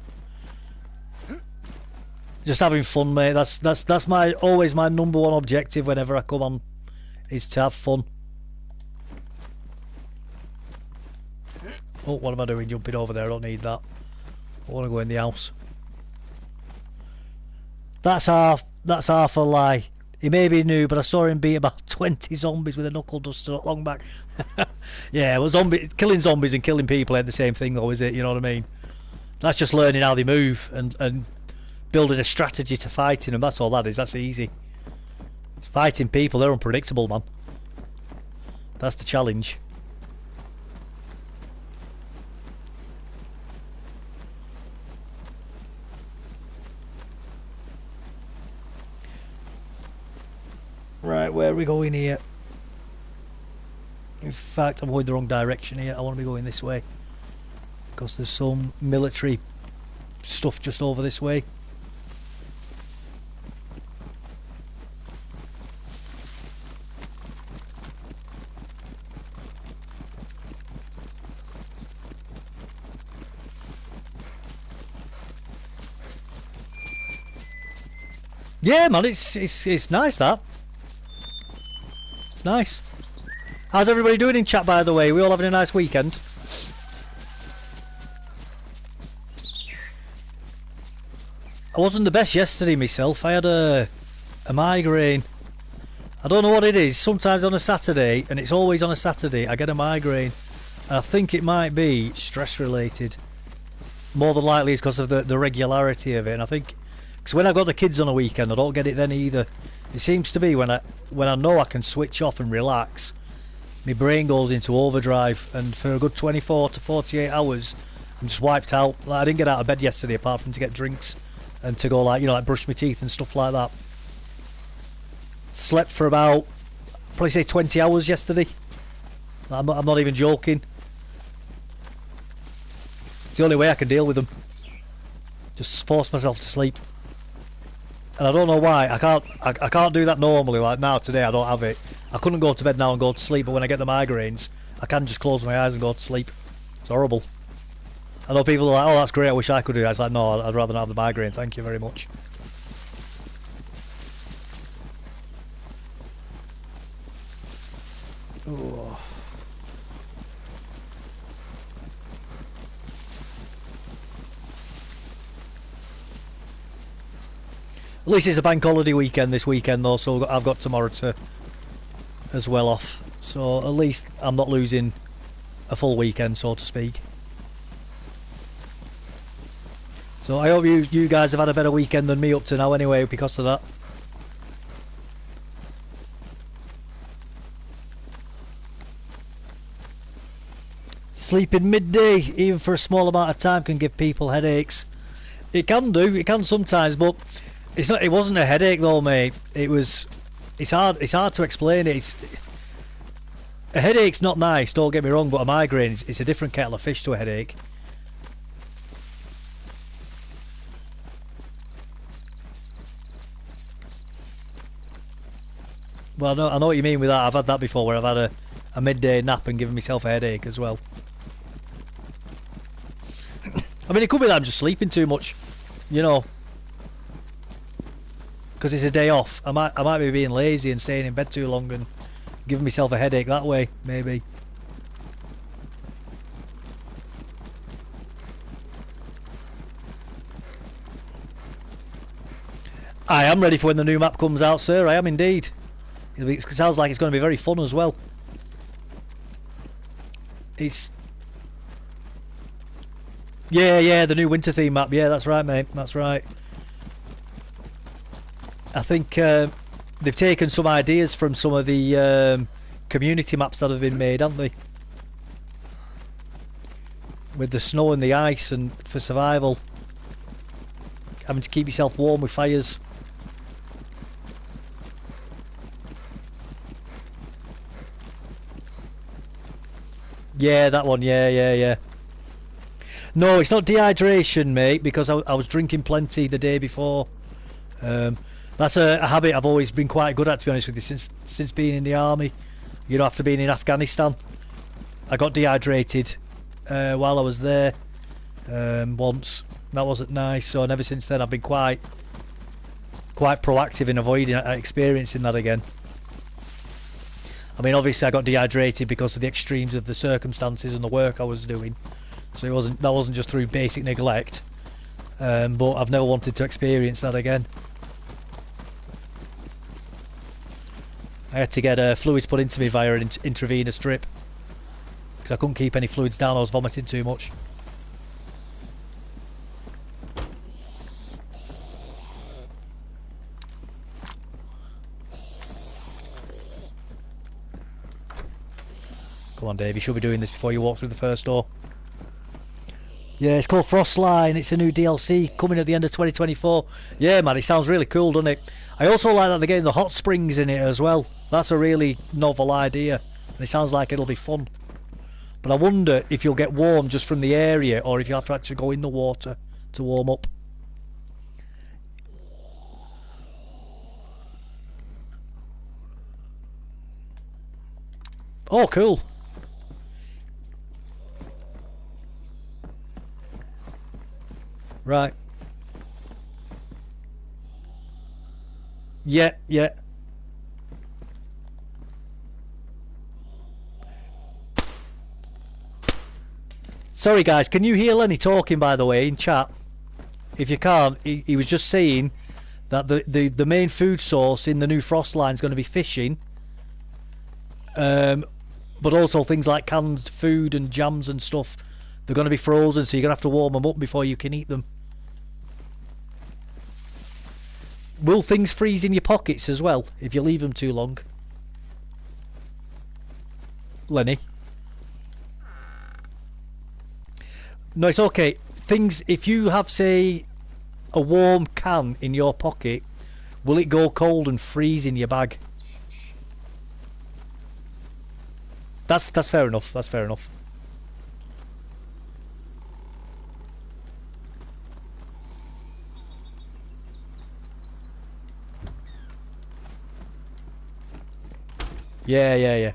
Just having fun, mate. That's always my number one objective whenever I come on, is to have fun. Oh, what am I doing jumping over there? I don't need that. I want to go in the house. That's half a lie. He may be new, but I saw him beat about 20 zombies with a knuckle duster not long back. Yeah, well, killing zombies and killing people ain't the same thing though, is it? You know what I mean? That's just learning how they move and building a strategy to fighting them. That's all that is. That's easy. Fighting people, they're unpredictable, man. That's the challenge. Right, where are we going here? In fact, I'm going the wrong direction here. I want to be going this way, because there's some military stuff just over this way. Yeah, man, it's nice, that. It's nice. How's everybody doing in chat, by the way? We all having a nice weekend? I wasn't the best yesterday myself. I had a migraine. I don't know what it is. Sometimes on a Saturday, and it's always on a Saturday, I get a migraine. And I think it might be stress related. More than likely it's because of the regularity of it. And I think, because when I've got the kids on a weekend, I don't get it then either. It seems to be when I know I can switch off and relax, my brain goes into overdrive, and for a good 24 to 48 hours, I'm just wiped out. Like, I didn't get out of bed yesterday apart from to get drinks and to go, like, you know, like brush my teeth and stuff like that. Slept for about, probably say 20 hours yesterday. I'm not even joking. It's the only way I can deal with them. Just force myself to sleep. And I don't know why. I can't do that normally. Like now, today, I don't have it. I couldn't go to bed now and go to sleep, but when I get the migraines, I can just close my eyes and go to sleep. It's horrible. I know people are like, oh, that's great, I wish I could do that. It's like, no, I'd rather not have the migraine, thank you very much. Ooh. At least it's a bank holiday weekend this weekend though, so I've got tomorrow to as well off. So at least I'm not losing a full weekend, so to speak. So I hope you guys have had a better weekend than me up to now anyway because of that. Sleeping midday, even for a small amount of time, can give people headaches. It can do, it can sometimes, but it's not. It wasn't a headache though, mate. It was. It's hard. It's hard to explain it. A headache's not nice. Don't get me wrong, but a migraine, it's a different kettle of fish to a headache. Well, I know what you mean with that. I've had that before, where I've had a midday nap and given myself a headache as well. I mean, it could be that I'm just sleeping too much, you know. Because it's a day off. I might be being lazy and staying in bed too long and giving myself a headache that way, maybe. I am ready for when the new map comes out, sir. I am indeed. It sounds like it's going to be very fun as well. It's... Yeah, the new winter theme map. Yeah, that's right, mate. That's right. I think they've taken some ideas from some of the community maps that have been made, haven't they? With the snow and the ice and for survival. Having to keep yourself warm with fires. Yeah, that one, yeah. No, it's not dehydration, mate, because I was drinking plenty the day before. That's a habit I've always been quite good at, to be honest with you, since being in the army. You know, after being in Afghanistan, I got dehydrated while I was there once. That wasn't nice, so ever since then I've been quite proactive in avoiding experiencing that again. I mean, obviously I got dehydrated because of the extremes of the circumstances and the work I was doing, so that wasn't just through basic neglect. But I've never wanted to experience that again. I had to get fluids put into me via an intravenous drip because I couldn't keep any fluids down. I was vomiting too much. Come on, Dave, you should be doing this before you walk through the first door. Yeah, it's called Frostline. It's a new DLC coming at the end of 2024. Yeah, man, it sounds really cool, doesn't it? I also like that they're getting the hot springs in it as well. That's a really novel idea, and it sounds like it'll be fun. But I wonder if you'll get warm just from the area, or if you have to actually go in the water to warm up. Oh, cool. Right. Yeah. Sorry guys, can you hear Lenny talking, by the way, in chat? If you can't, he was just saying that the main food source in the new Frostline is going to be fishing. But also things like canned food and jams and stuff. They're going to be frozen, so you're going to have to warm them up before you can eat them. Will things freeze in your pockets as well if you leave them too long? Lenny? No, it's okay. Things, if you have, say, a warm can in your pocket, Will it go cold and freeze in your bag? That's fair enough. That's fair enough. Yeah, yeah,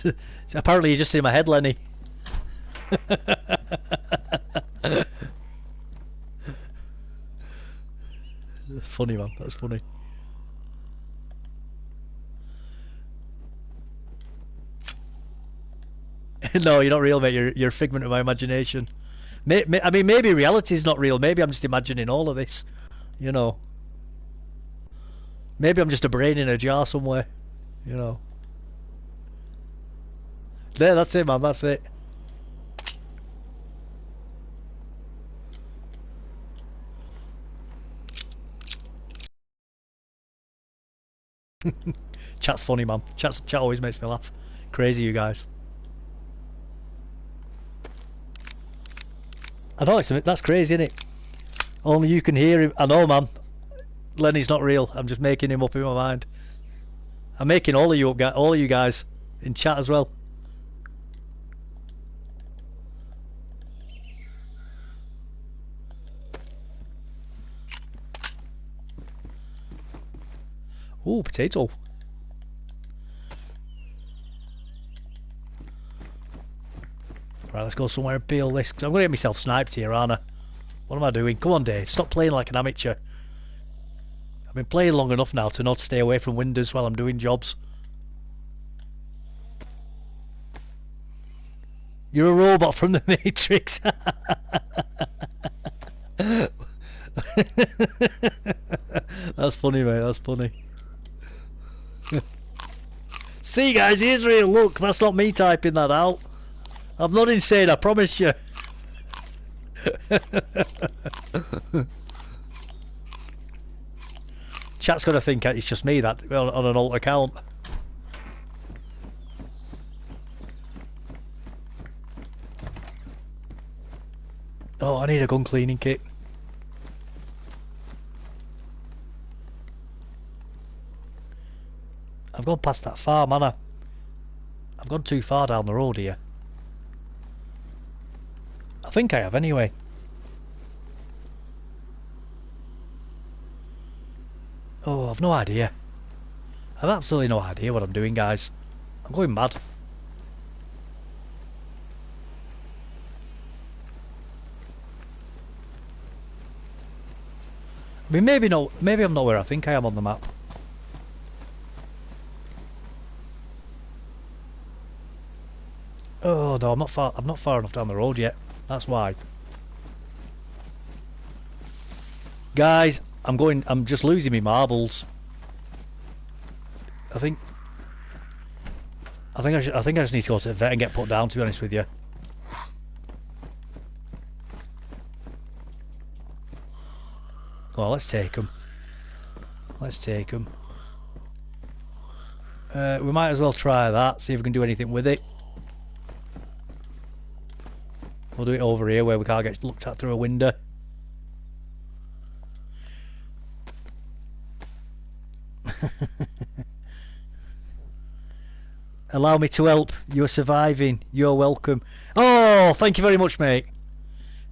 yeah. Apparently you're just in my head, Lenny. Funny, man. That's funny. No, you're not real, mate. You're a figment of my imagination. I mean, maybe reality is not real. Maybe I'm just imagining all of this. You know. Maybe I'm just a brain in a jar somewhere. You know. There, that's it, man. That's it. Chat's funny, man. Chat always makes me laugh. Crazy, you guys. I know that's crazy, isn't it? Only you can hear him. I know, man. Lenny's not real. I'm just making him up in my mind. I'm making all of you up, all of you guys in chat as well. Ooh, potato. Right, let's go somewhere and peel this, because I'm going to get myself sniped here, aren't I? What am I doing? Come on, Dave. Stop playing like an amateur. I've been playing long enough now to not stay away from windows while I'm doing jobs. You're a robot from the Matrix. That's funny, mate. That's funny. See, guys, here's real. Look, that's not me typing that out. I'm not insane, I promise you. Chat's gonna think it's just me that on an alt account. Oh, I need a gun cleaning kit. I've gone past that farm, haven't I? I've gone too far down the road here. I think I have anyway. Oh, I've no idea. I've absolutely no idea what I'm doing, guys. I'm going mad. I mean, maybe I'm not where I think I am on the map. Oh no, I'm not far enough down the road yet. That's why. Guys, I'm just losing me marbles. I think I just need to go to the vet and get put down, to be honest with you. Go on, let's take them. Let's take them. We might as well try that, see if we can do anything with it. We'll do it over here where we can't get looked at through a window. Allow me to help. You're surviving. You're welcome. Oh, thank you very much, mate.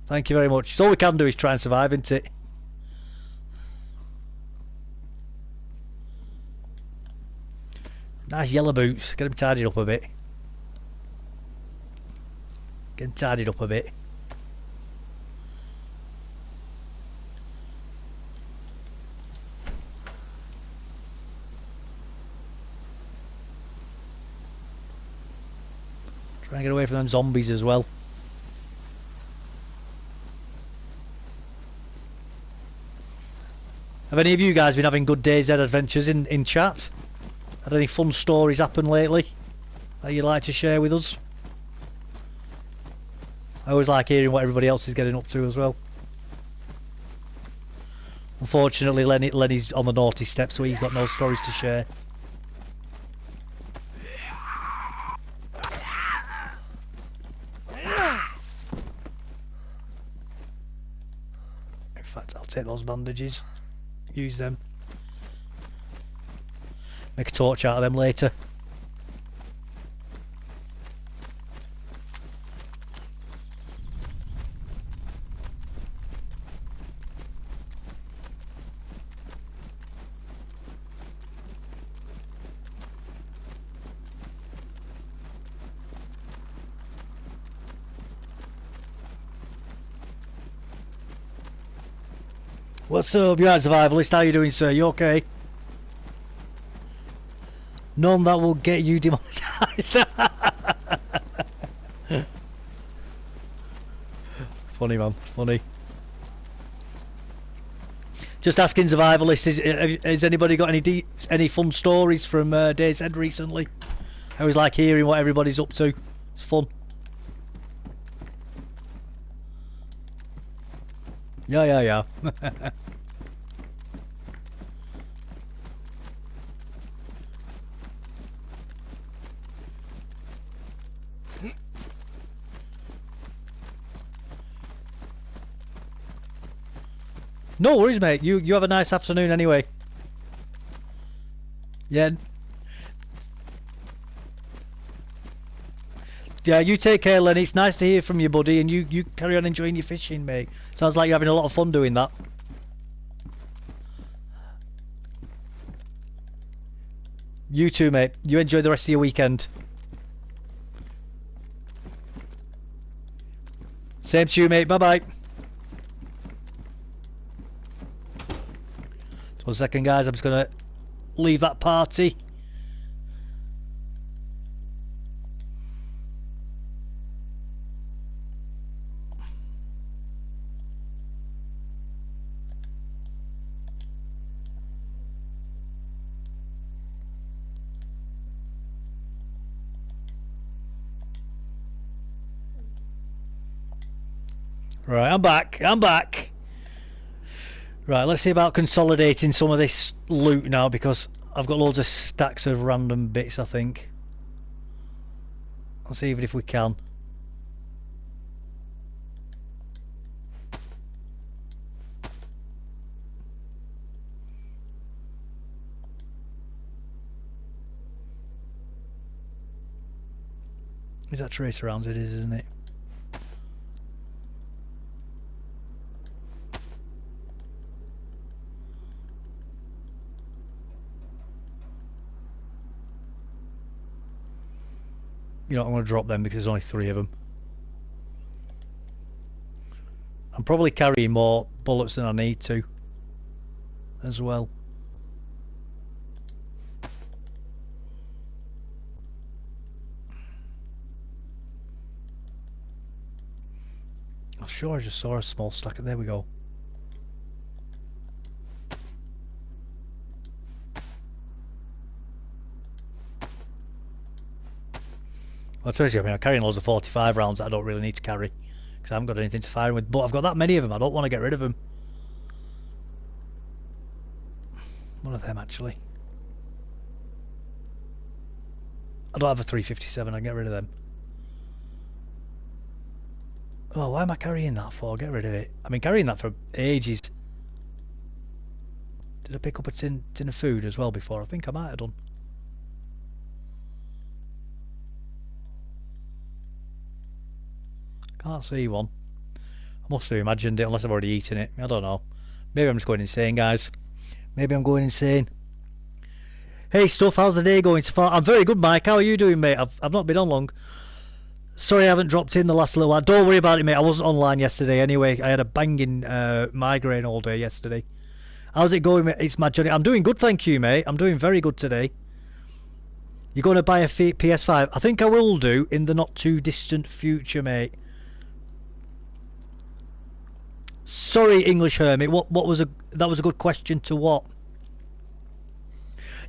Thank you very much. So all we can do is try and survive, isn't it? Nice yellow boots. Get them tidied up a bit. Get them tidied up a bit. Try and get away from them zombies as well. Have any of you guys been having good DayZ adventures in chat? Had any fun stories happen lately that you'd like to share with us? I always like hearing what everybody else is getting up to as well. Unfortunately, Lenny's on the naughty step, so he's got no stories to share. take those bandages. Use them. Make a torch out of them later. What's up, you right, survivalist? How you doing, sir? You okay? None that will get you demonetized. Funny, man. Funny. Just asking survivalist, has anybody got any fun stories from DayZ recently? I always like hearing what everybody's up to. It's fun. Yeah. No worries, mate. You have a nice afternoon anyway. Yeah. Yeah, you take care, Lenny. It's nice to hear from you, buddy, and you carry on enjoying your fishing, mate. Sounds like you're having a lot of fun doing that. You too, mate. You enjoy the rest of your weekend. Same to you, mate. Bye-bye. 1 second, guys. I'm just going to leave that party. Right, I'm back. Right, let's see about consolidating some of this loot now, because I've got loads of stacks of random bits, I think. Let's see even if we can. Is that trace around? It is, isn't it? You know, I'm going to drop them because there's only 3 of them. I'm probably carrying more bullets than I need to as well. I'm sure I just saw a small stack. There we go. Well, to be honest, I mean, I'm carrying loads of 45 rounds that I don't really need to carry because I haven't got anything to fire with. But I've got that many of them. I don't want to get rid of them. One of them, actually. I don't have a 357. I can get rid of them. Oh, why am I carrying that for? Get rid of it. I've been carrying that for ages. Did I pick up a tin of food as well before? I think I might have done. Can't see one. I must have imagined it unless I've already eaten it. I don't know. Maybe I'm just going insane, guys. Maybe I'm going insane. Hey, Stuff, how's the day going so far? I'm very good, Mike. How are you doing, mate? I've not been on long. Sorry I haven't dropped in the last little while. Don't worry about it, mate. I wasn't online yesterday anyway. I had a banging migraine all day yesterday. How's it going, mate? It's my journey. I'm doing good, thank you, mate. I'm doing very good today. You're going to buy a PS5? I think I will do in the not too distant future, mate. Sorry, English Hermit. That was a good question to what?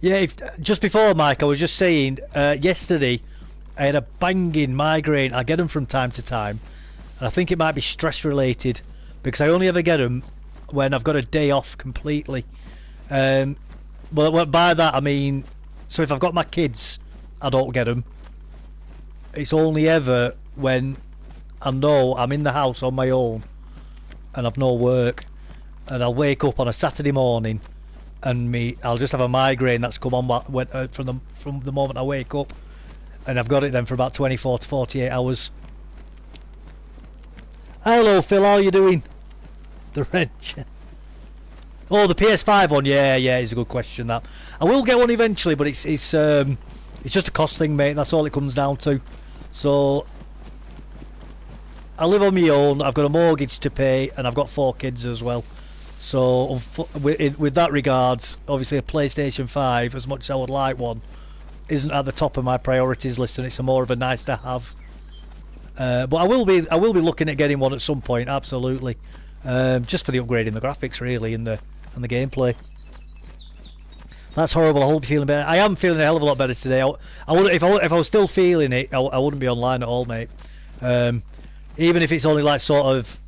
Yeah, just before, Mike, I was just saying, yesterday I had a banging migraine. I get them from time to time, and I think it might be stress related because I only ever get them when I've got a day off completely. But by that I mean, so if I've got my kids, I don't get them. It's only ever when I know I'm in the house on my own and I've no work, and I'll wake up on a Saturday morning, and I'll just have a migraine that's come on from the moment I wake up, and I've got it then for about 24 to 48 hours. Hello Phil, how are you doing? The wrench. Oh, the PS5 one, yeah, it's a good question. That I will get one eventually, but it's just a cost thing, mate. That's all it comes down to. So I live on my own. I've got a mortgage to pay, and I've got 4 kids as well. So with that regards, obviously a PlayStation 5, as much as I would like one, isn't at the top of my priorities list, and it's more of a nice to have. But I will be looking at getting one at some point, absolutely. Just for the upgrading the graphics, really, and the gameplay. That's horrible. I hope you're feeling better. I am feeling a hell of a lot better today. I would, if I was still feeling it, I wouldn't be online at all, mate. Even if it's only like sort of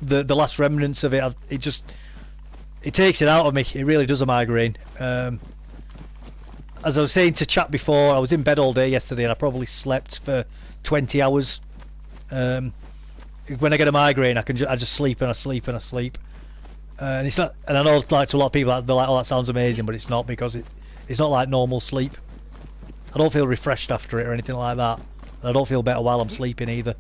the last remnants of it, it takes it out of me. It really does a migraine. As I was saying to chat before, I was in bed all day yesterday, and I probably slept for 20 hours. When I get a migraine, I just sleep and I sleep and I sleep. And it's not. And I know, like, to a lot of people, they're like, "Oh, that sounds amazing," but it's not, because it's not like normal sleep. I don't feel refreshed after it or anything like that. And I don't feel better while I'm sleeping either.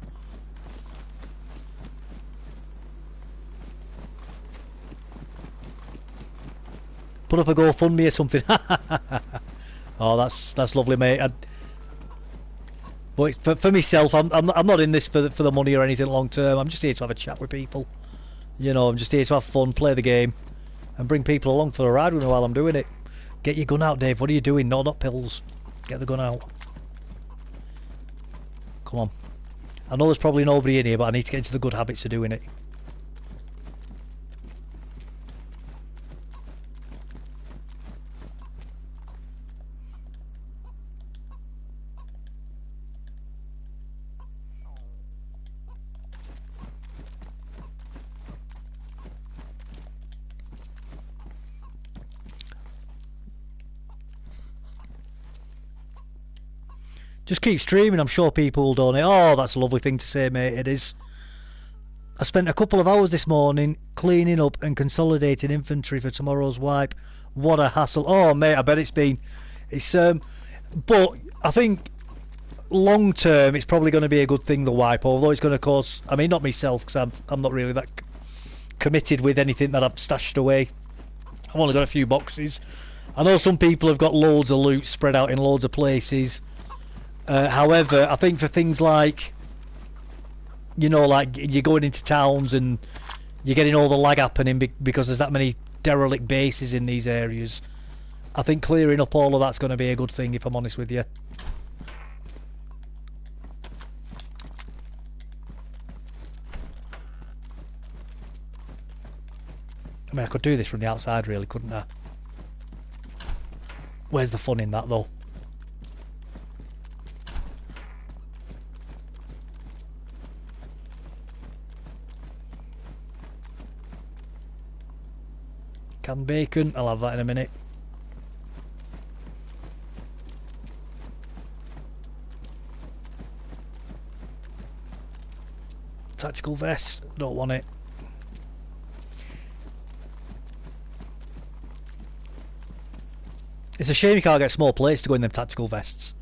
Put up a GoFundMe or something. Oh, that's lovely, mate. But for myself, I'm not in this for the money or anything long term. I'm just here to have a chat with people. You know, I'm just here to have fun, play the game, and bring people along for a ride with me while I'm doing it. Get your gun out, Dave. What are you doing? No, not pills. Get the gun out. Come on. I know there's probably nobody in here, but I need to get into the good habits of doing it. Just keep streaming, I'm sure people will donate. Oh, that's a lovely thing to say, mate, it is. I spent a couple of hours this morning cleaning up and consolidating inventory for tomorrow's wipe. What a hassle. Oh, mate, I bet it's been... But I think long term it's probably going to be a good thing, the wipe, although it's going to cause... I mean, not myself, because I'm not really that committed with anything that I've stashed away. I've only got a few boxes. I know some people have got loads of loot spread out in loads of places. However, I think for things like, you know, like you're going into towns and you're getting all the lag happening because there's that many derelict bases in these areas, I think clearing up all of that's going to be a good thing, if I'm honest with you. I mean, I could do this from the outside, really, couldn't I? Where's the fun in that, though? Canned bacon, I'll have that in a minute. Tactical vest, don't want it. It's a shame you can't get small plates to go in them tactical vests.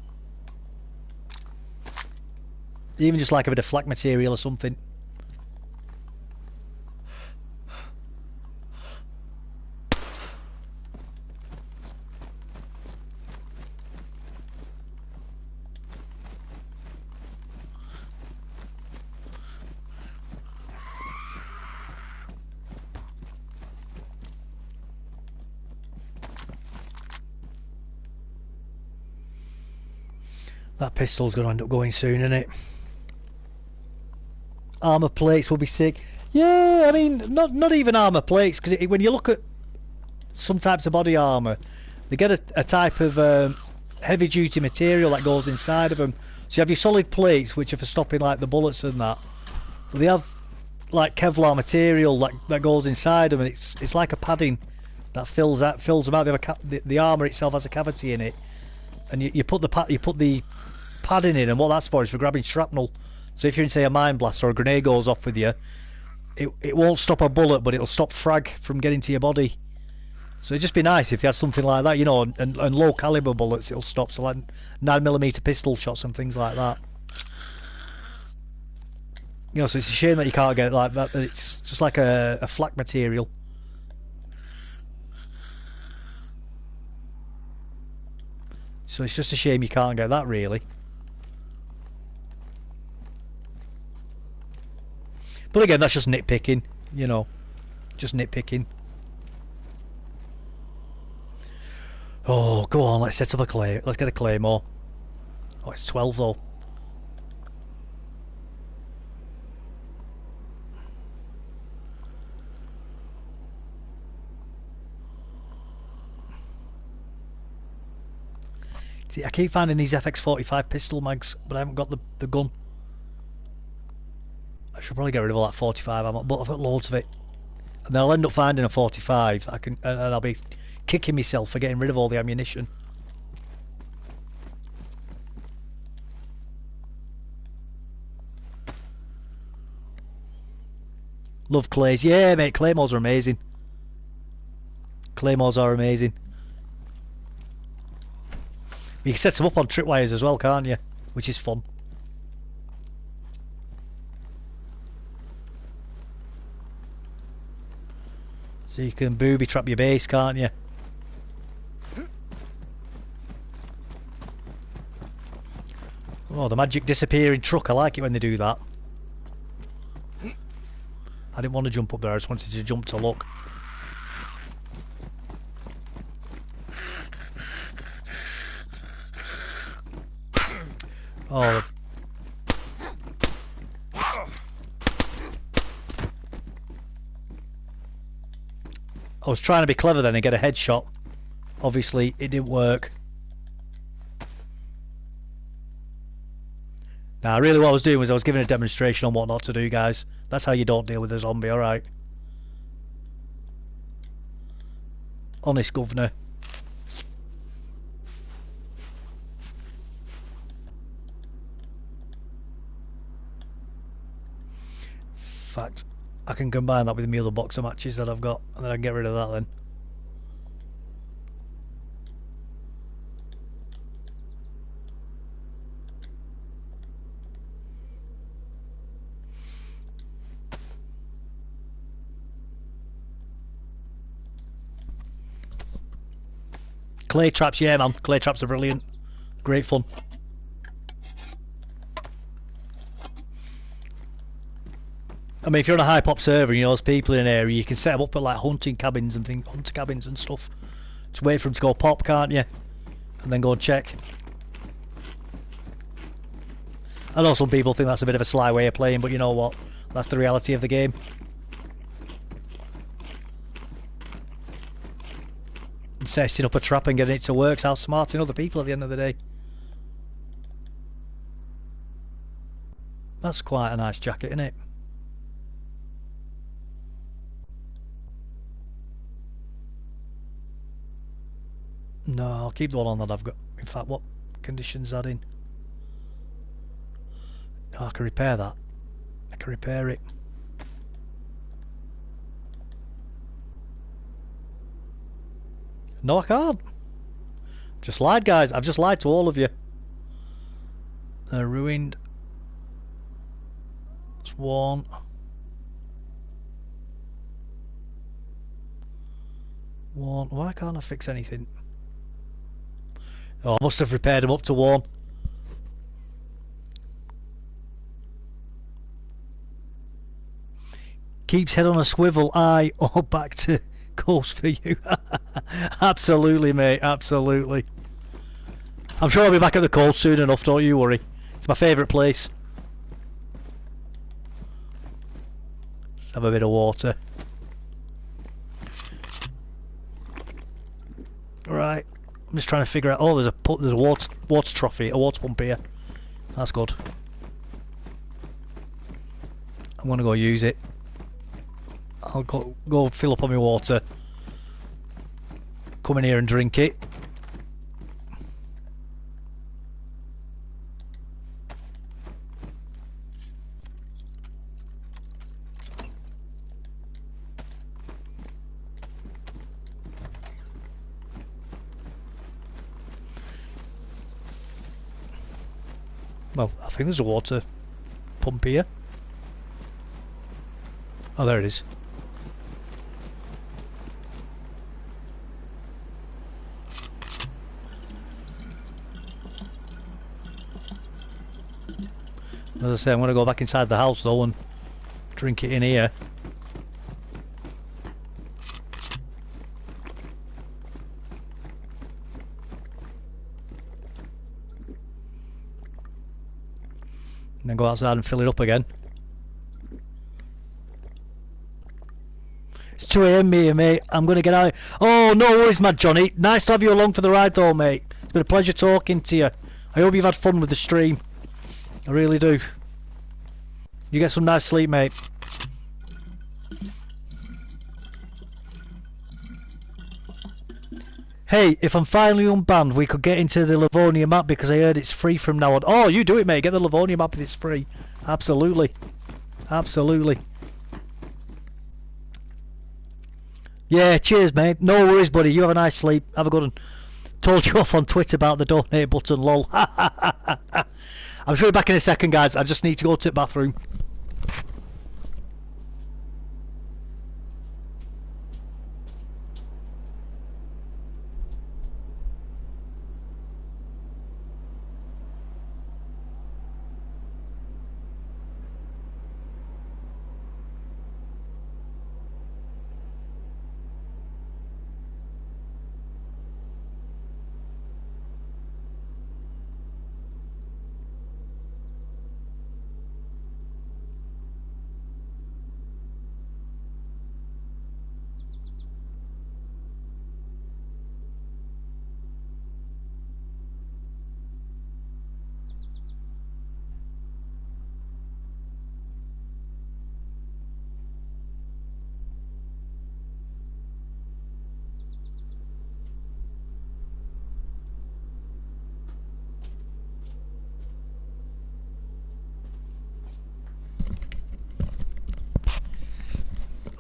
Even just like a bit of flak material or something. That pistol's going to end up going soon, isn't it? Armour plates will be sick. Yeah, I mean, not even armour plates, because when you look at some types of body armour, they get a type of heavy duty material that goes inside of them. So you have your solid plates, which are for stopping like the bullets and that, but they have like Kevlar material that goes inside them, and it's like a padding that fills them out. The armour itself has a cavity in it, and you put the padding in, and what that's for is for grabbing shrapnel. So if you're in, say, a mine blast or a grenade goes off with you, it won't stop a bullet, but it'll stop frag from getting to your body. So it'd just be nice if you had something like that, you know, and low caliber bullets it'll stop, so like 9mm pistol shots and things like that. You know, so it's a shame that you can't get it like that, it's just like a flak material. So it's just a shame you can't get that, really. But again, that's just nitpicking, you know, just nitpicking. Oh, go on, let's set up a clay. Let's get a claymore. Oh, it's 12 though. See, I keep finding these FX45 pistol mags, but I haven't got the gun. I should probably get rid of all that 45 ammo, but I've got loads of it. And then I'll end up finding a 45. And I'll be kicking myself for getting rid of all the ammunition. Love clays. Yeah, mate, claymores are amazing. Claymores are amazing. You can set them up on tripwires as well, can't you? Which is fun. So you can booby trap your base, can't you? Oh, the magic disappearing truck. I like it when they do that. I didn't want to jump up there, I just wanted to jump to look. Oh. I was trying to be clever then and get a headshot. Obviously, it didn't work. Now, really what I was doing was I was giving a demonstration on what not to do, guys. That's how you don't deal with a zombie, alright? Honest governor. In fact, I can combine that with my other box of matches that I've got, and then I can get rid of that then. Clay traps, yeah man, clay traps are brilliant. Great fun. I mean, if you're on a high pop server and you know there's people in an area, you can set them up at like hunting cabins and things, hunter cabins and stuff. Just wait for them to go pop, can't you? And then go and check. I know some people think that's a bit of a sly way of playing, but you know what? That's the reality of the game. And setting up a trap and getting it to work, how smarting other people at the end of the day. That's quite a nice jacket, isn't it? No, I'll keep the one on that I've got. In fact, what condition's that in? No, I can repair that. I can repair it. No, I can't. Just lied, guys. I've just lied to all of you. Ruined. That's one. One. Why can't I fix anything? Oh, I must have repaired them up to one. Keeps head on a swivel. Aye. Oh, back to coast for you. Absolutely, mate. Absolutely. I'm sure I'll be back at the coast soon enough. Don't you worry. It's my favourite place. Let's have a bit of water. Right. I'm just trying to figure out. Oh, there's a water trophy, a water pump here. That's good. I'm gonna go use it. I'll go fill up on my water. Come in here and drink it. Well, I think there's a water pump here. Oh, there it is. As I say, I'm going to go back inside the house though and drink it in here. And then go outside and fill it up again. It's 2 AM here, mate. I'm going to get out. Oh, no worries, Mad Johnny. Nice to have you along for the ride though, mate. It's been a pleasure talking to you. I hope you've had fun with the stream. I really do. You get some nice sleep, mate. Hey, if I'm finally unbanned, we could get into the Livonia map because I heard it's free from now on. Oh, you do it, mate. Get the Livonia map and it's free. Absolutely. Absolutely. Yeah, cheers, mate. No worries, buddy. You have a nice sleep. Have a good one. Told you off on Twitter about the donate button, lol. I'm just going to be back in a second, guys. I just need to go to the bathroom.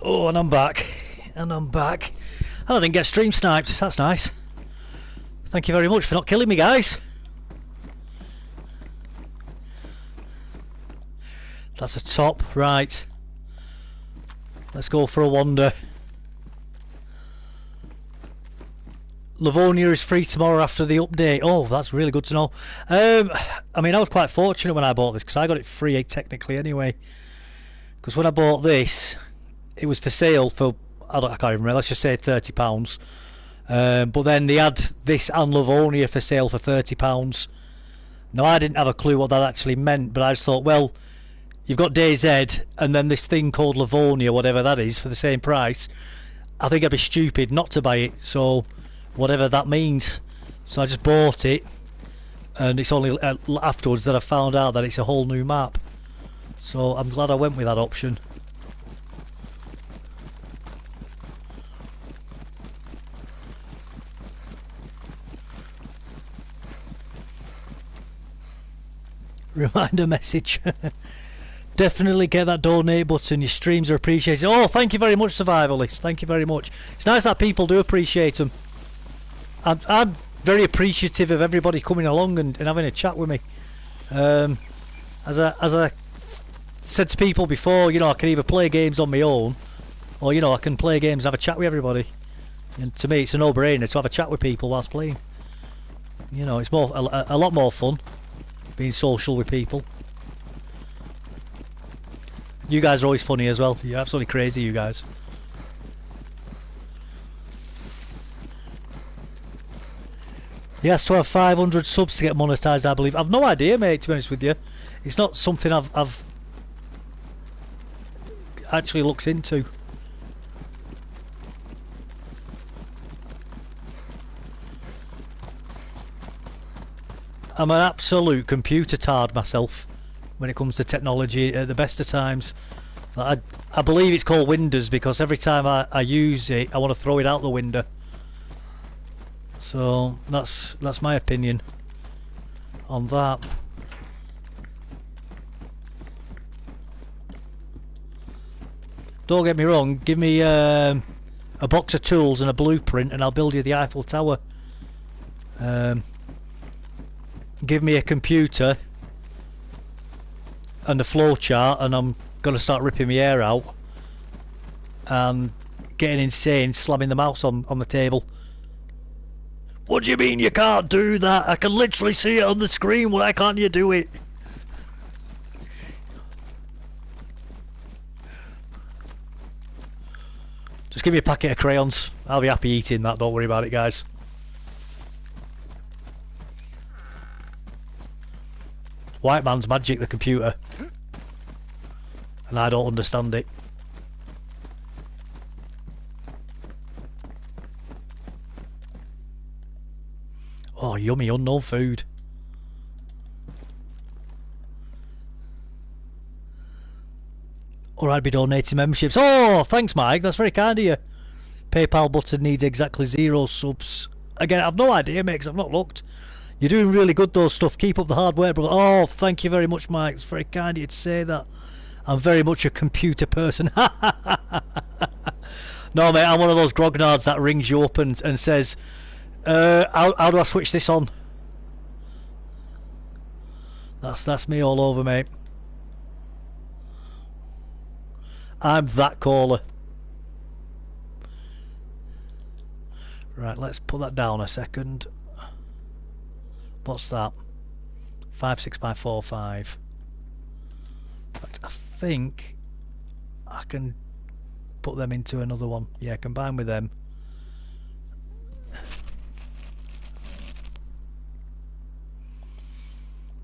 Oh, and I'm back. And I'm back. And I didn't get stream sniped. That's nice. Thank you very much for not killing me, guys. That's a top. Right. Let's go for a wander. Livonia is free tomorrow after the update. Oh, that's really good to know. I mean, I was quite fortunate when I bought this because I got it free technically anyway. Because when I bought this, it was for sale for, I can't even remember, let's just say £30. But then they had this and Livonia for sale for £30. Now, I didn't have a clue what that actually meant, but I just thought, well, you've got DayZ and then this thing called Livonia, whatever that is, for the same price. I think I'd be stupid not to buy it, so whatever that means. So I just bought it, and it's only afterwards that I found out that it's a whole new map. So I'm glad I went with that option. Reminder message. Definitely get that donate button. Your streams are appreciated. Oh, thank you very much, Survivalist. Thank you very much. It's nice that people do appreciate them. I'm very appreciative of everybody coming along and having a chat with me. As I said to people before, you know, I can either play games on my own, or you know, I can play games and have a chat with everybody. And to me, it's a no-brainer to have a chat with people whilst playing. You know, it's more a lot more fun being social with people. You guys are always funny as well. You're absolutely crazy, you guys. He has to have 500 subs to get monetized, I believe. I've no idea, mate, to be honest with you. It's not something I've actually looked into. I'm an absolute computer tard myself when it comes to technology at the best of times. I believe it's called Windows because every time I use it I want to throw it out the window. So that's my opinion on that. Don't get me wrong, give me a box of tools and a blueprint and I'll build you the Eiffel Tower. Give me a computer and the flow chart, and I'm going to start ripping my hair out and getting insane, slamming the mouse on the table. What do you mean you can't do that? I can literally see it on the screen. Why can't you do it? Just give me a packet of crayons. I'll be happy eating that. Don't worry about it, guys. White man's magic, the computer. And I don't understand it. Oh, yummy unknown food. Alright, be donating memberships. Oh, thanks, Mike. That's very kind of you. PayPal button needs exactly 0 subs. Again, I've no idea, mate, 'cause I've not looked. You're doing really good, though, stuff. Keep up the hard work, brother. Oh, thank you very much, Mike. It's very kind of you to say that. I'm very much a computer person. No, mate, I'm one of those grognards that rings you up and says, how do I switch this on? That's me all over, mate. I'm that caller. Right, let's put that down a second. What's that? 5 by 4 5. But I think I can put them into another one. Yeah, combine with them.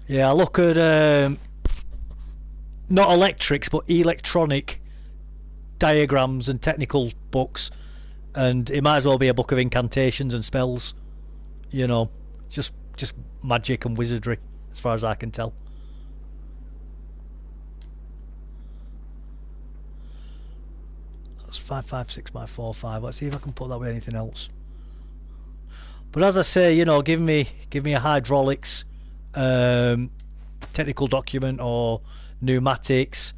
Yeah, I look at not electrics but electronic diagrams and technical books, and it might as well be a book of incantations and spells. You know, just magic and wizardry, as far as I can tell. That's 5 by 4 5. Let's see if I can put that with anything else. But as I say, you know, give me a hydraulics technical document or pneumatics.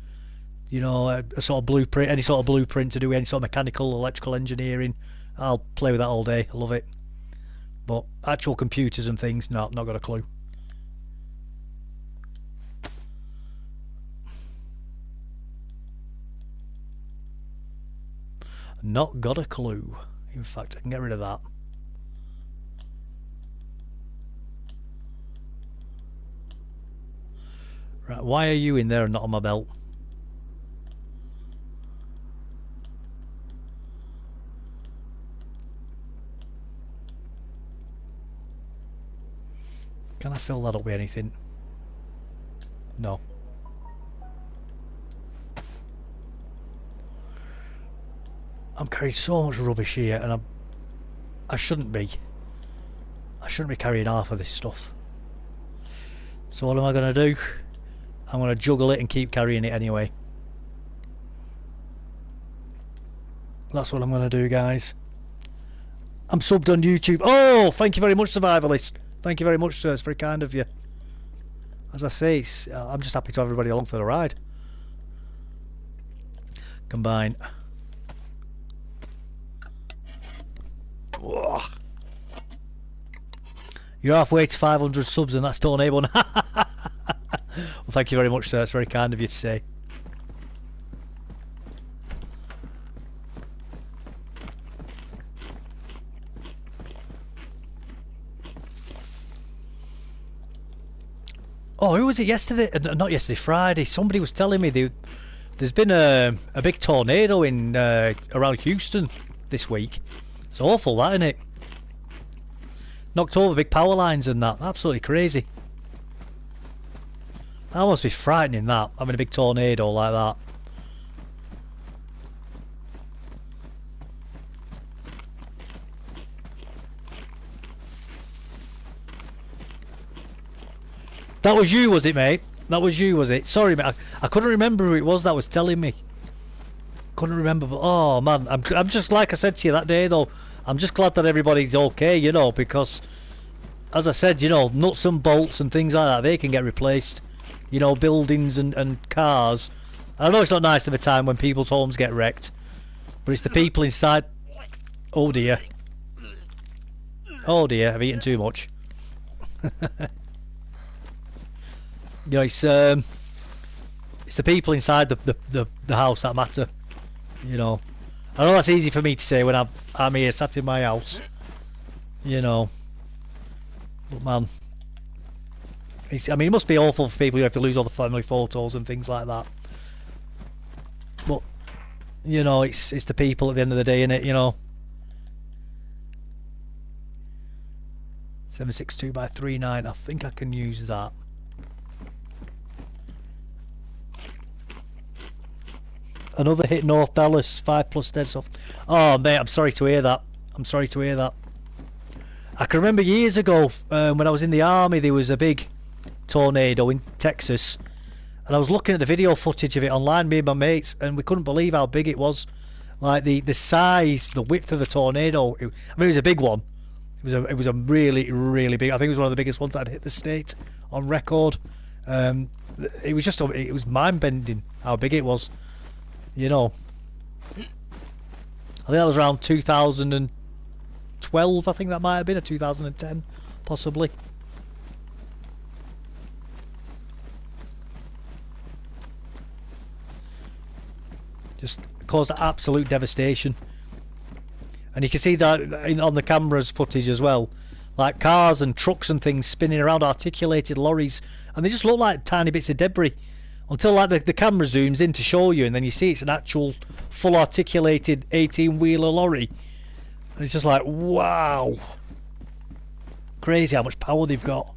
You know, a sort of blueprint, any sort of blueprint to do any sort of mechanical, electrical engineering. I'll play with that all day. I love it. But actual computers and things, no, not got a clue. Not got a clue. In fact, I can get rid of that. Right, why are you in there and not on my belt? Can I fill that up with anything? No. I'm carrying so much rubbish here, and I shouldn't be. I shouldn't be carrying half of this stuff. So what am I going to do? I'm going to juggle it and keep carrying it anyway. That's what I'm going to do, guys. I'm subbed on YouTube. Oh, thank you very much, Survivalist. Thank you very much, sir. It's very kind of you. As I say, I'm just happy to have everybody along for the ride. Combine. Whoa. You're halfway to 500 subs and that's torn A1. Well, thank you very much, sir. It's very kind of you to say. Oh, who was it yesterday? Not yesterday, Friday. Somebody was telling me there's been a big tornado in around Houston this week. It's awful, that, isn't it? Knocked over big power lines and that. Absolutely crazy. That must be frightening, that, having a big tornado like that. That was you, was it, mate? That was you, was it? Sorry, mate. I couldn't remember who it was that was telling me. Couldn't remember. But, oh, man. I'm just, like I said to you that day, though, I'm just glad that everybody's okay, you know, because, as I said, you know, nuts and bolts and things like that, they can get replaced. You know, buildings and cars. I know it's not nice of a time when people's homes get wrecked, but it's the people inside. Oh, dear. Oh, dear. I've eaten too much. You know, it's the people inside the house that matter. You know, I know that's easy for me to say when I'm here sat in my house. You know, but man, I mean, it must be awful for people who have to lose all the family photos and things like that. But you know, it's the people at the end of the day, innit? You know. 762 by 39. I think I can use that. Another hit North Bellis, 5+ dead soft. Oh mate, I'm sorry to hear that. I'm sorry to hear that. I can remember years ago when I was in the army, there was a big tornado in Texas, and I was looking at the video footage of it online, me and my mates, and we couldn't believe how big it was. Like the size, the width of the tornado. I mean, it was a big one. It was a really, really big. I think it was one of the biggest ones that had hit the state on record. It was mind bending how big it was. You know, I think that was around 2012. I think that might have been, or 2010, possibly. Just caused absolute devastation. And you can see that on the camera's footage as well. Like cars and trucks and things spinning around, articulated lorries. And they just look like tiny bits of debris. Until like the camera zooms in to show you, and then you see it's an actual full articulated 18-wheeler lorry. And it's just like, wow. Crazy how much power they've got.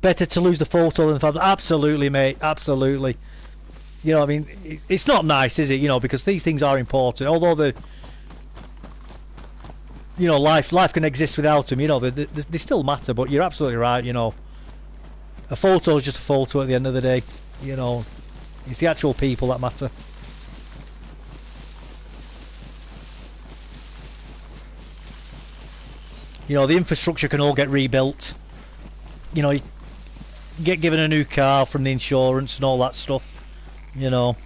Better to lose the photo than the family. Absolutely, mate. Absolutely. You know, I mean, it's not nice, is it? You know, because these things are important. Although you know, life can exist without them. You know, they still matter. But you're absolutely right. You know, a photo is just a photo at the end of the day. You know, it's the actual people that matter. You know, the infrastructure can all get rebuilt. You know, you get given a new car from the insurance and all that stuff. You know,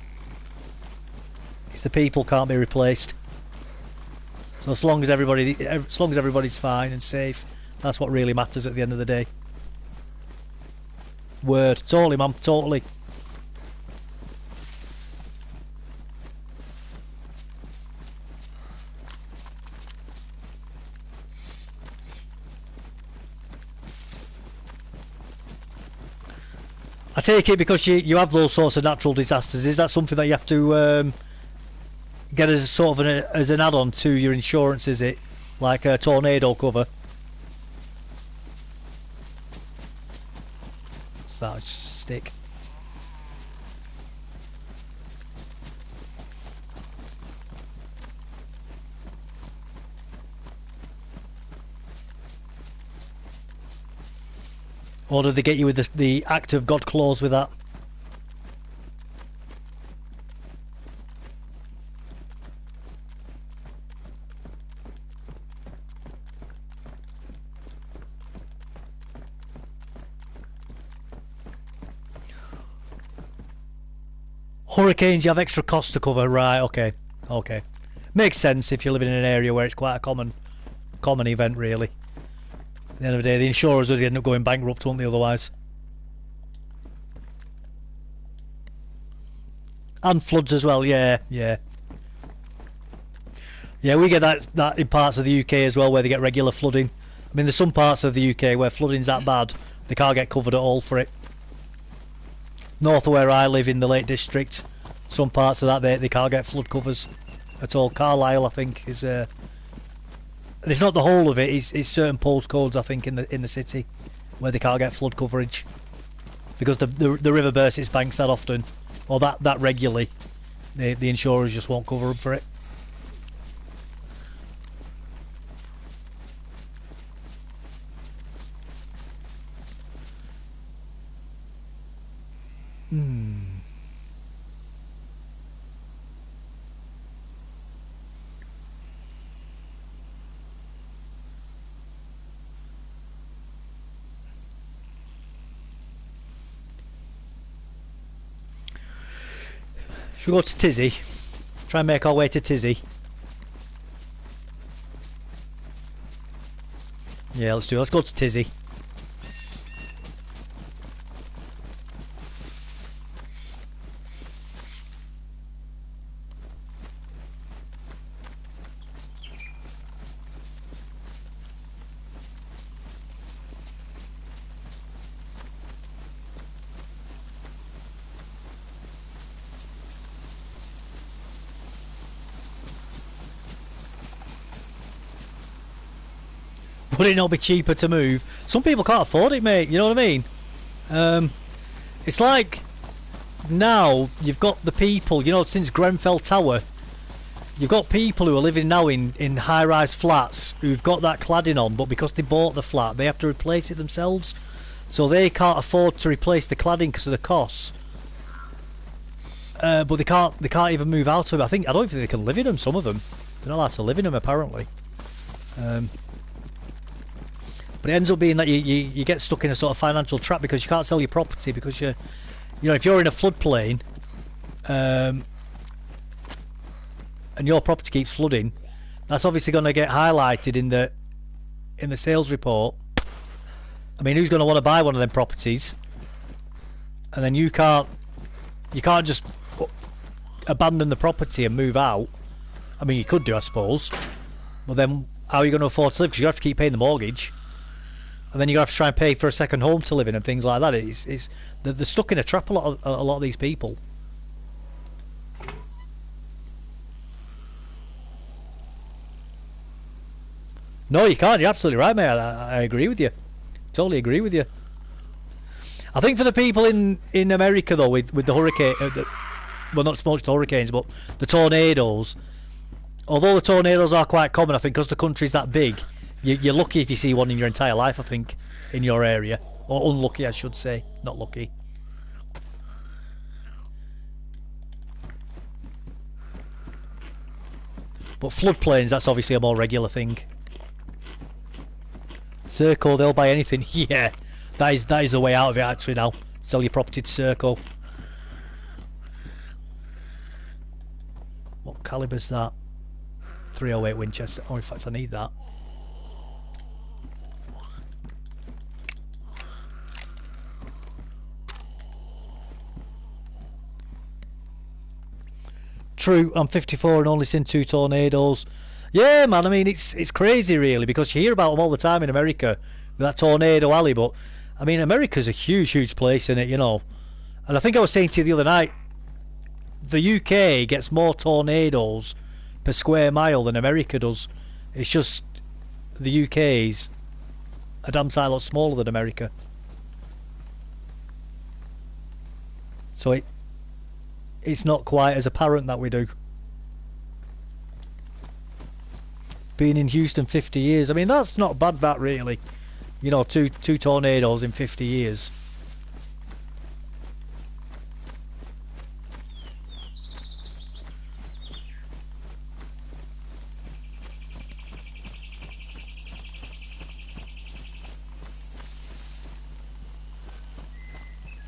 it's the people can't be replaced. So as long as everybody's fine and safe, that's what really matters at the end of the day. Word, totally, man, totally. I take it because you have those sorts of natural disasters. Is that something that you have to get as sort of as an add-on to your insurance? Is it like a tornado cover? So that stick. Or did they get you with the act of God clause with that? Hurricanes, you have extra costs to cover, right? Okay, okay, makes sense if you're living in an area where it's quite a common event, really. At the end of the day, the insurers would end up going bankrupt, won't they, otherwise? And floods as well, yeah. Yeah, we get that in parts of the UK as well, where they get regular flooding. I mean, there's some parts of the UK where flooding's that bad, they can't get covered at all for it. North of where I live in the Lake District, some parts of that they can't get flood covers at all. Carlisle, I think, is and it's not the whole of it. It's certain postcodes, I think, in the city where they can't get flood coverage because the river bursts its banks that often or that regularly. The insurers just won't cover up for it. Should we go to Tizzy? Try and make our way to Tizzy. Yeah, let's do it. Let's go to Tizzy. Would it not be cheaper to move? Some people can't afford it, mate. You know what I mean? It's like now you've got the people, you know, since Grenfell Tower, you've got people who are living now in high-rise flats who've got that cladding on, but because they bought the flat, they have to replace it themselves. So they can't afford to replace the cladding because of the costs. But they can't even move out of it. I don't think they can live in them. Some of them, they're not allowed to live in them apparently. But it ends up being that you get stuck in a sort of financial trap because you can't sell your property because you know, if you're in a floodplain and your property keeps flooding, that's obviously going to get highlighted in the sales report. I mean, who's going to want to buy one of them properties? And then you can't just abandon the property and move out. I mean, you could do, I suppose, but then how are you going to afford to live? Because you have to keep paying the mortgage, and then you have to try and pay for a second home to live in and things like that. They're stuck in a trap, a lot of these people. No, you can't. You're absolutely right, mate. I agree with you. Totally agree with you. I think for the people in America though, with the hurricane, well, not so much the hurricanes, but the tornadoes. Although the tornadoes are quite common, I think because the country's that big, you're lucky if you see one in your entire life. I think in your area, or unlucky, I should say, not lucky. But floodplains, that's obviously a more regular thing. Serco, they'll buy anything. Yeah, that is the way out of it actually now. Sell your property to Serco. What caliber's that? 308 Winchester. Oh, in fact, I need that. True, I'm 54 and only seen 2 tornadoes. Yeah, man, I mean, it's crazy, really, because you hear about them all the time in America, with that Tornado Alley, but, I mean, America's a huge, huge place, in it, you know. And I think I was saying to you the other night, the UK gets more tornadoes per square mile than America does. It's just the UK's a damn sight lot smaller than America. So it's not quite as apparent that we do. Being in Houston 50 years, I mean, that's not bad, that really. You know, two tornadoes in 50 years.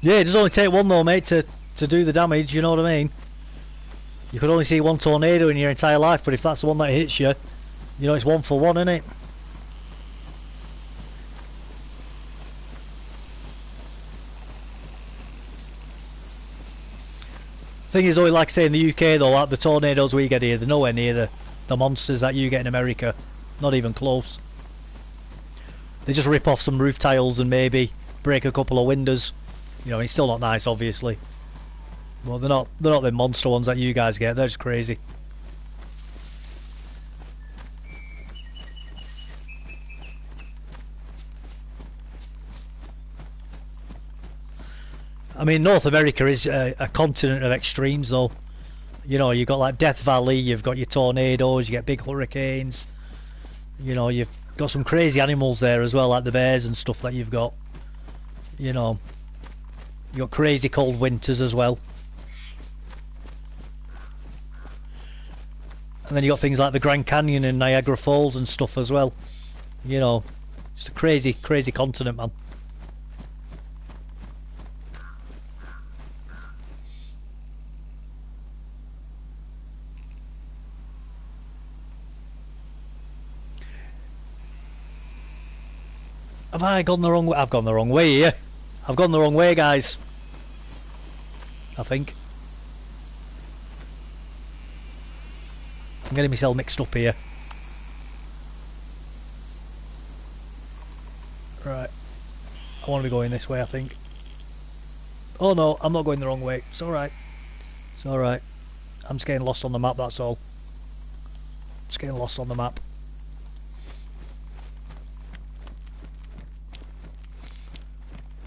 Yeah, it does only take one though, mate, to do the damage, you know what I mean? You could only see one tornado in your entire life, but if that's the one that hits you, you know, it's 1 for 1, isn't it? Thing is, though, like I say, in the UK, though, like the tornadoes we get here, they're nowhere near the monsters that you get in America. Not even close. They just rip off some roof tiles and maybe break a couple of windows. You know, it's still not nice, obviously. Well, they're not the monster ones that you guys get. They're just crazy. I mean, North America is a continent of extremes, though. You know, you've got like Death Valley, you've got your tornadoes, you get big hurricanes. You know, you've got some crazy animals there as well, like the bears and stuff that you've got. You know, you've got crazy cold winters as well. And then you got things like the Grand Canyon and Niagara Falls and stuff as well. You know, it's a crazy, crazy continent, man. Have I gone the wrong way? I've gone the wrong way here. I've gone the wrong way, guys. I think. I'm getting myself mixed up here. Right. I want to be going this way, I think. Oh no, I'm not going the wrong way. It's alright. It's alright. I'm just getting lost on the map, that's all. Just getting lost on the map.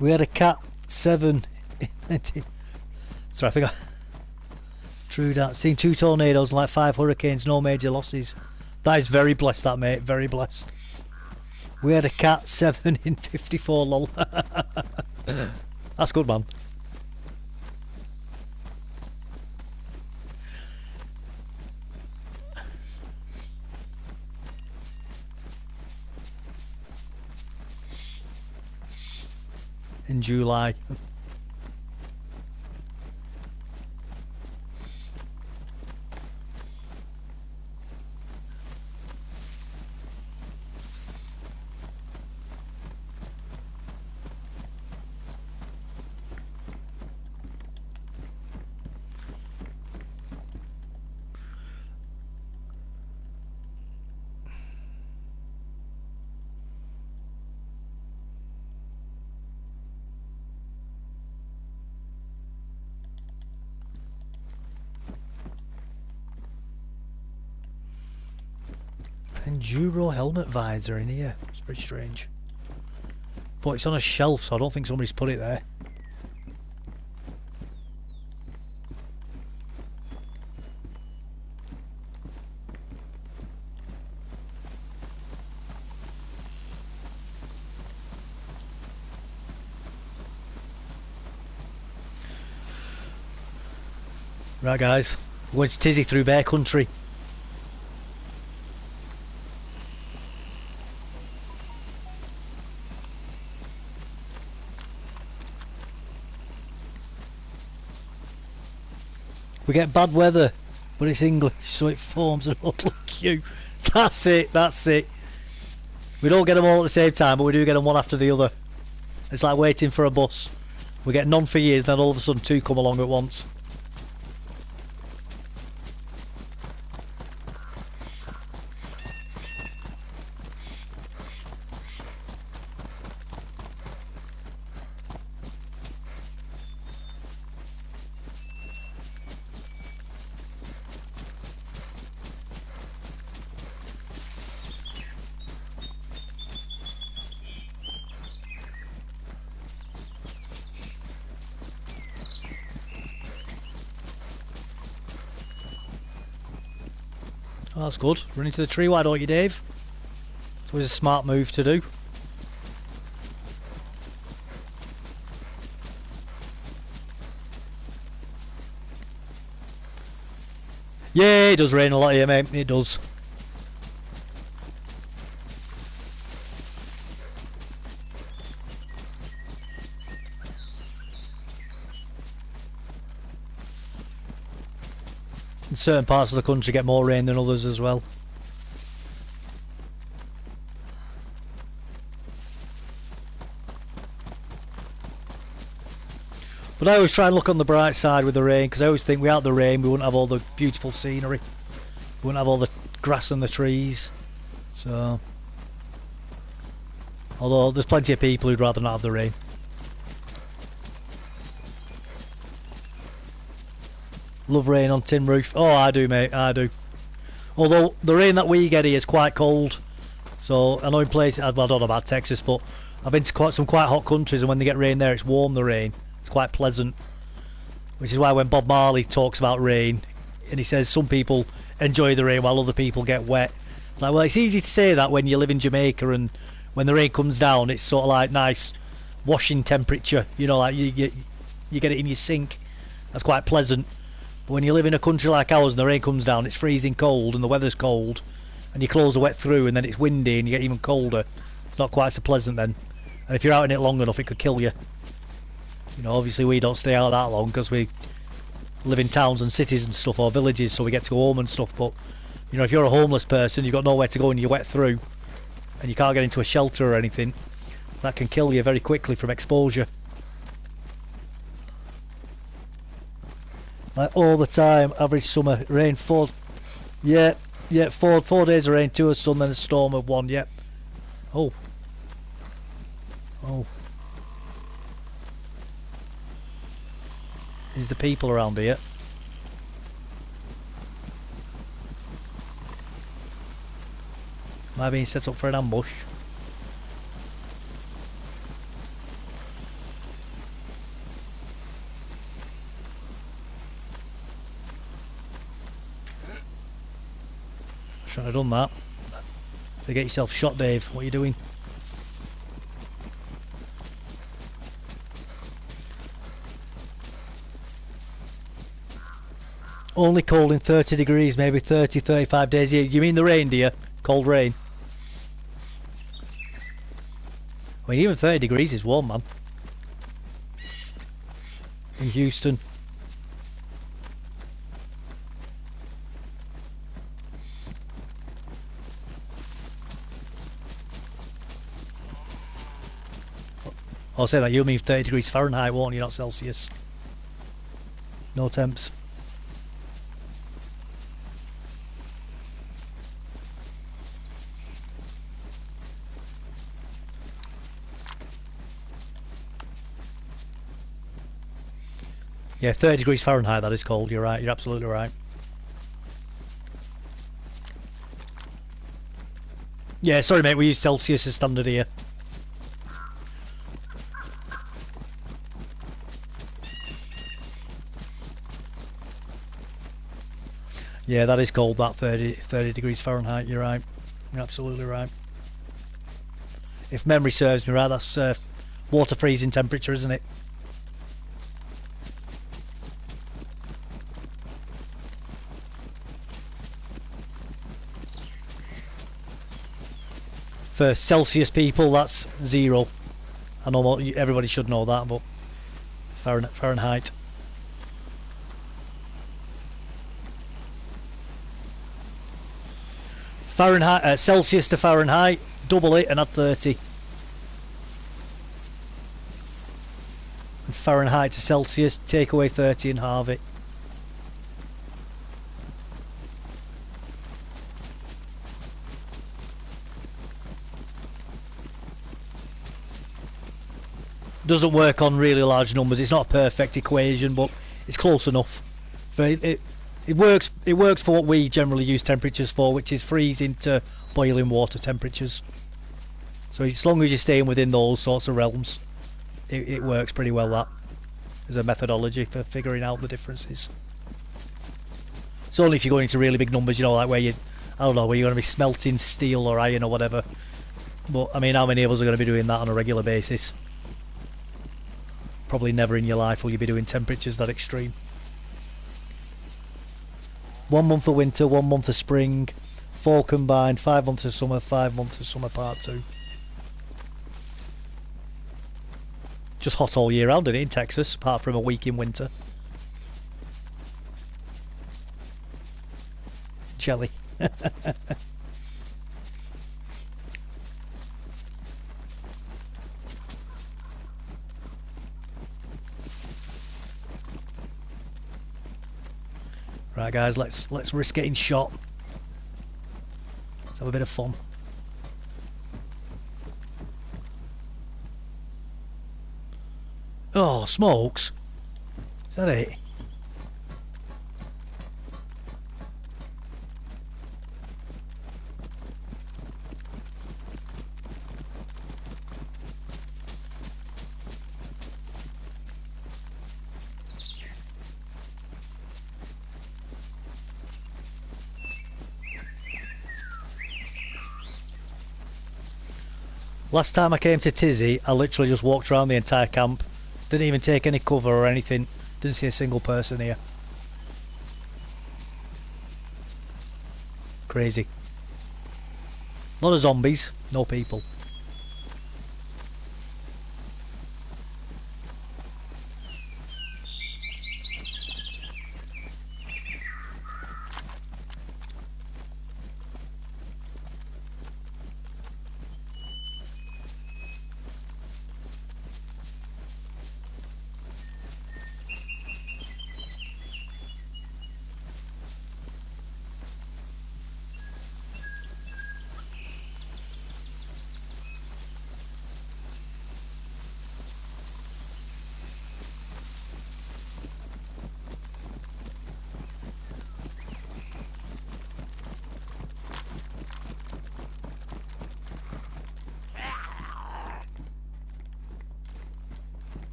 We had a Cat 7 in 19... Sorry, I think I... True that. Seen 2 tornadoes and like 5 hurricanes, no major losses. That is very blessed, that mate. Very blessed. We had a Cat 7 in 54, lol. That's good, man. In July. Enduro helmet visor in here. It's pretty strange. But it's on a shelf, so I don't think somebody's put it there. Right guys, we're going to tizzy through bear country. We get bad weather, but it's English, so it forms an ugly queue. That's it, that's it. We don't get them all at the same time, but we do get them one after the other. It's like waiting for a bus. We get none for years, then all of a sudden 2 come along at once. Oh, that's good. Run into the tree, why don't you, Dave? It's always a smart move to do. Yeah, it does rain a lot here, mate. It does. In certain parts of the country get more rain than others as well. But I always try and look on the bright side with the rain, because I always think without the rain we wouldn't have all the beautiful scenery. We wouldn't have all the grass and the trees. So, although there's plenty of people who'd rather not have the rain. Love rain on tin roof. Oh, I do, mate, I do. Although the rain that we get here is quite cold. So I know in places, well, I don't know about Texas, but I've been to some quite hot countries, and when they get rain there, it's warm, the rain. It's quite pleasant. Which is why when Bob Marley talks about rain, and he says some people enjoy the rain while other people get wet. It's like, well, it's easy to say that when you live in Jamaica, and when the rain comes down, it's sort of like nice washing temperature. You know, like you get it in your sink. That's quite pleasant. But when you live in a country like ours and the rain comes down, it's freezing cold and the weather's cold, and your clothes are wet through, and then it's windy and you get even colder. It's not quite so pleasant then. And if you're out in it long enough, it could kill you. You know, obviously we don't stay out that long because we live in towns and cities and stuff, or villages, so we get to go home and stuff. But you know, if you're a homeless person, you've got nowhere to go and you're wet through, and you can't get into a shelter or anything, that can kill you very quickly from exposure. Like all the time, average summer rain, 4 days of rain, 2 of sun, then a storm of 1. Yep. Oh. Is the people around here? Am I being set up for an ambush? Shouldn't have done that. To get yourself shot, Dave. What are you doing? Only cold in 30 degrees, maybe 30, 35 days a year. You mean the rain, dear? Cold rain? I mean, even 30 degrees is warm, man. In Houston. I'll say that, you'll mean 30 degrees Fahrenheit, won't you? Not Celsius. No temps. Yeah, 30 degrees Fahrenheit, that is cold. You're right, you're absolutely right. Yeah, sorry mate, we use Celsius as standard here. Yeah, that is cold, that 30 degrees Fahrenheit, you're right. You're absolutely right. If memory serves me right, that's water freezing temperature, isn't it? For Celsius people, that's 0. I know everybody should know that, but Fahrenheit. Fahrenheit, Celsius to Fahrenheit, double it and add 30. And Fahrenheit to Celsius, take away 30 and halve it. Doesn't work on really large numbers. It's not a perfect equation, but it's close enough. It works. It works for what we generally use temperatures for, which is freezing to boiling water temperatures. So as long as you're staying within those sorts of realms, it works pretty well. That as a methodology for figuring out the differences. It's only if you're going into really big numbers, you know, like where you, I don't know, where you're going to be smelting steel or iron or whatever. But I mean, how many of us are going to be doing that on a regular basis? Probably never in your life will you be doing temperatures that extreme. 1 month of winter, 1 month of spring, 4 combined, 5 months of summer, 5 months of summer part 2. Just hot all year round, isn't it, in Texas, apart from a week in winter. Jelly. Right guys, let's risk getting shot. Let's have a bit of fun. Oh, smokes. Is that it? Last time I came to Tizzy, I literally just walked around the entire camp. Didn't even take any cover or anything. Didn't see a single person here. Crazy. A lot of zombies, no people.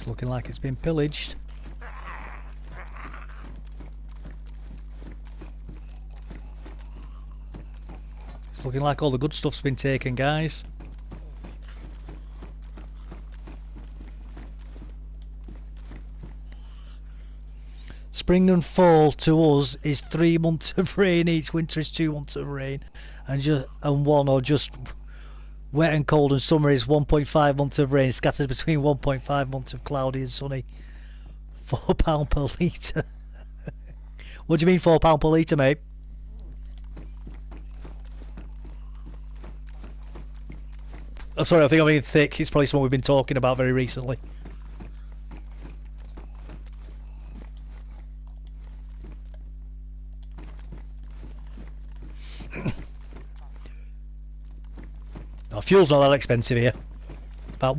It's looking like it's been pillaged. It's looking like all the good stuff's been taken, guys. Spring and fall to us is 3 months of rain each. Winter is 2 months of rain, and one or just wet and cold, and summer is 1.5 months of rain scattered between 1.5 months of cloudy and sunny. £4 per litre. What do you mean £4 per litre, mate? Oh, sorry, I think I'm being thick. It's probably something we've been talking about very recently. No, fuel's not that expensive here. I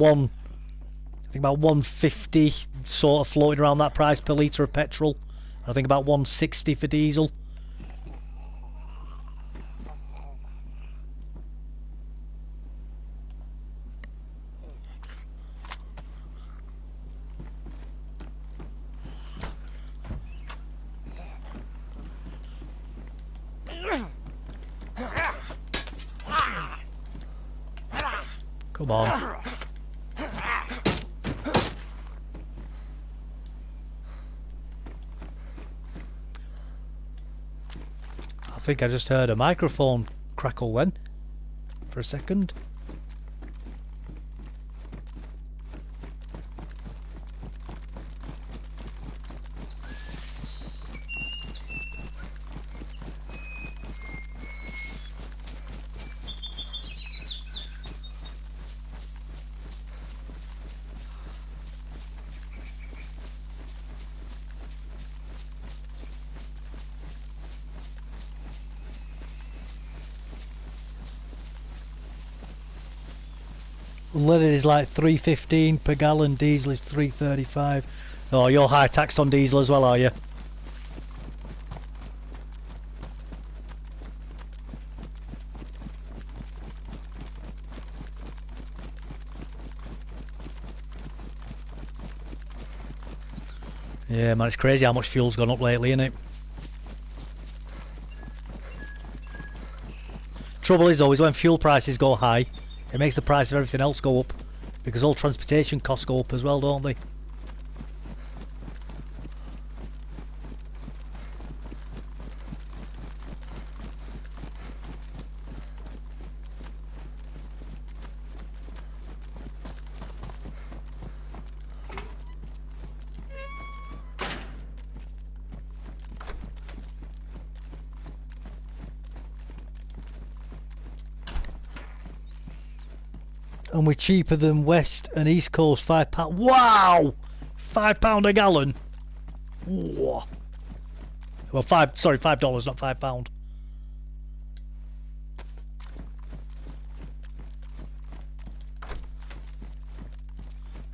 think about 150, sort of floating around that price per litre of petrol. I think about 160 for diesel. Come on. I think I just heard a microphone crackle then, for a second. Leaded is like 3.15 per gallon, diesel is 3.35. Oh, you're high taxed on diesel as well, are you? Yeah, man, it's crazy how much fuel's gone up lately, isn't it? Trouble is, though, is when fuel prices go high, it makes the price of everything else go up, because all transportation costs go up as well, don't they? And we're cheaper than West and East Coast. £5. Wow! £5 a gallon. Whoa. Well, $5, not £5.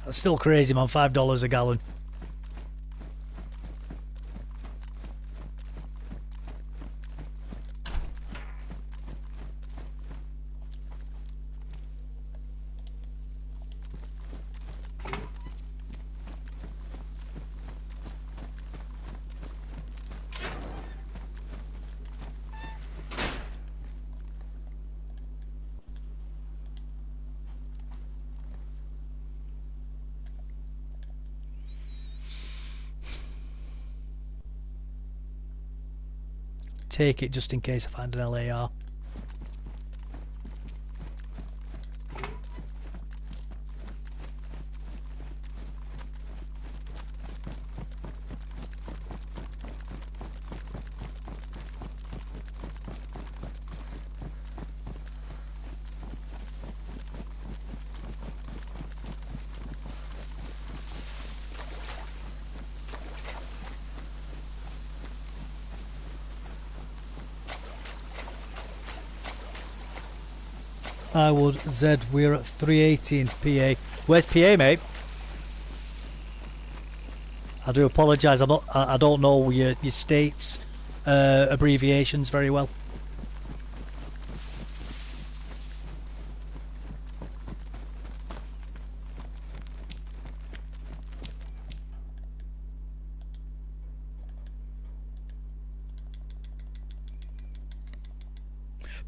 That's still crazy, man. $5 a gallon. Take it just in case I find an LAR. I would Z, we're at 380 in PA. Where's PA, mate? I do apologise. I don't know your state's abbreviations very well.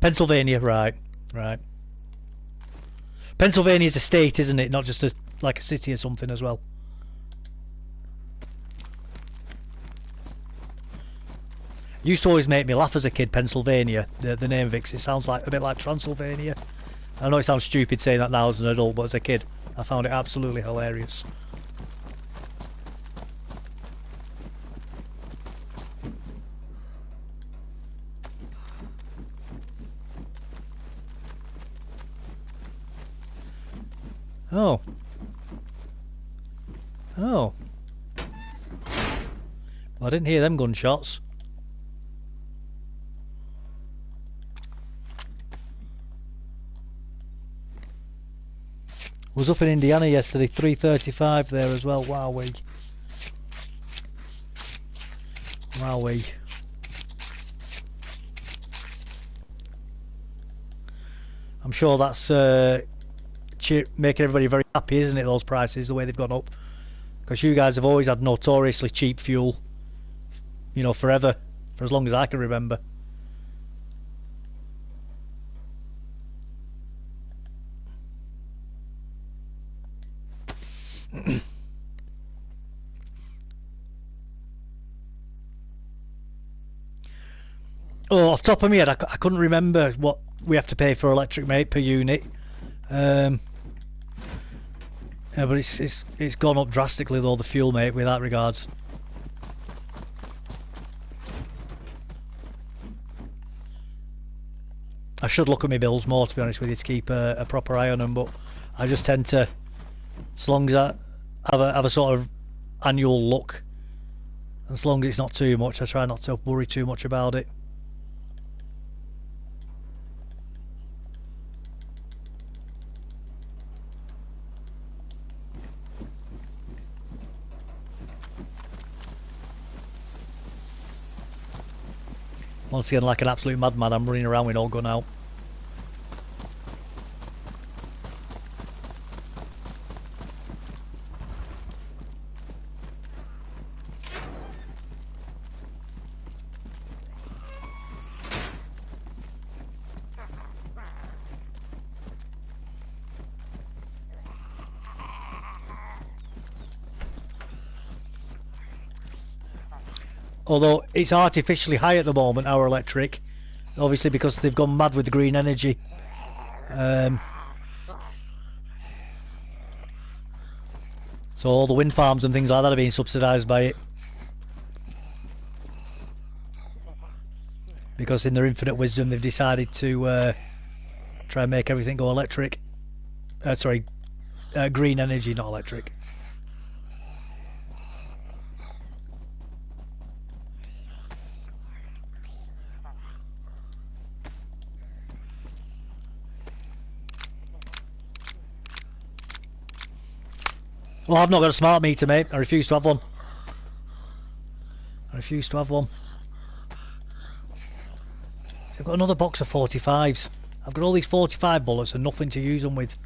Pennsylvania, right, right. Pennsylvania's a state, isn't it? Not just like a city or something as well. Used to always make me laugh as a kid, Pennsylvania, the name of it, 'cause it sounds like a bit like Transylvania. I know it sounds stupid saying that now as an adult, but as a kid, I found it absolutely hilarious. Oh. Oh. Well, I didn't hear them gunshots. Was up in Indiana yesterday, 3:35 there as well. Wowee. Wowee. I'm sure that's making everybody very happy, isn't it, those prices, the way they've gone up? Because you guys have always had notoriously cheap fuel, you know, forever, for as long as I can remember. Oh, off the top of my head, I couldn't remember what we have to pay for electric, mate, per unit. Yeah, but it's gone up drastically though, the fuel, mate, with that regards. I should look at my bills more, to be honest with you, to keep a proper eye on them, but I just tend to, as long as I have a sort of annual look, as long as it's not too much, I try not to worry too much about it. Once again, like an absolute madman, I'm running around with no gun out. Although it's artificially high at the moment, our electric, obviously because they've gone mad with the green energy. So all the wind farms and things like that are being subsidised by it. Because in their infinite wisdom they've decided to try and make everything go electric. Sorry, green energy, not electric. Well, I've not got a smart meter, mate. I refuse to have one. I refuse to have one. I've got another box of 45s. I've got all these 45 bullets and nothing to use them with.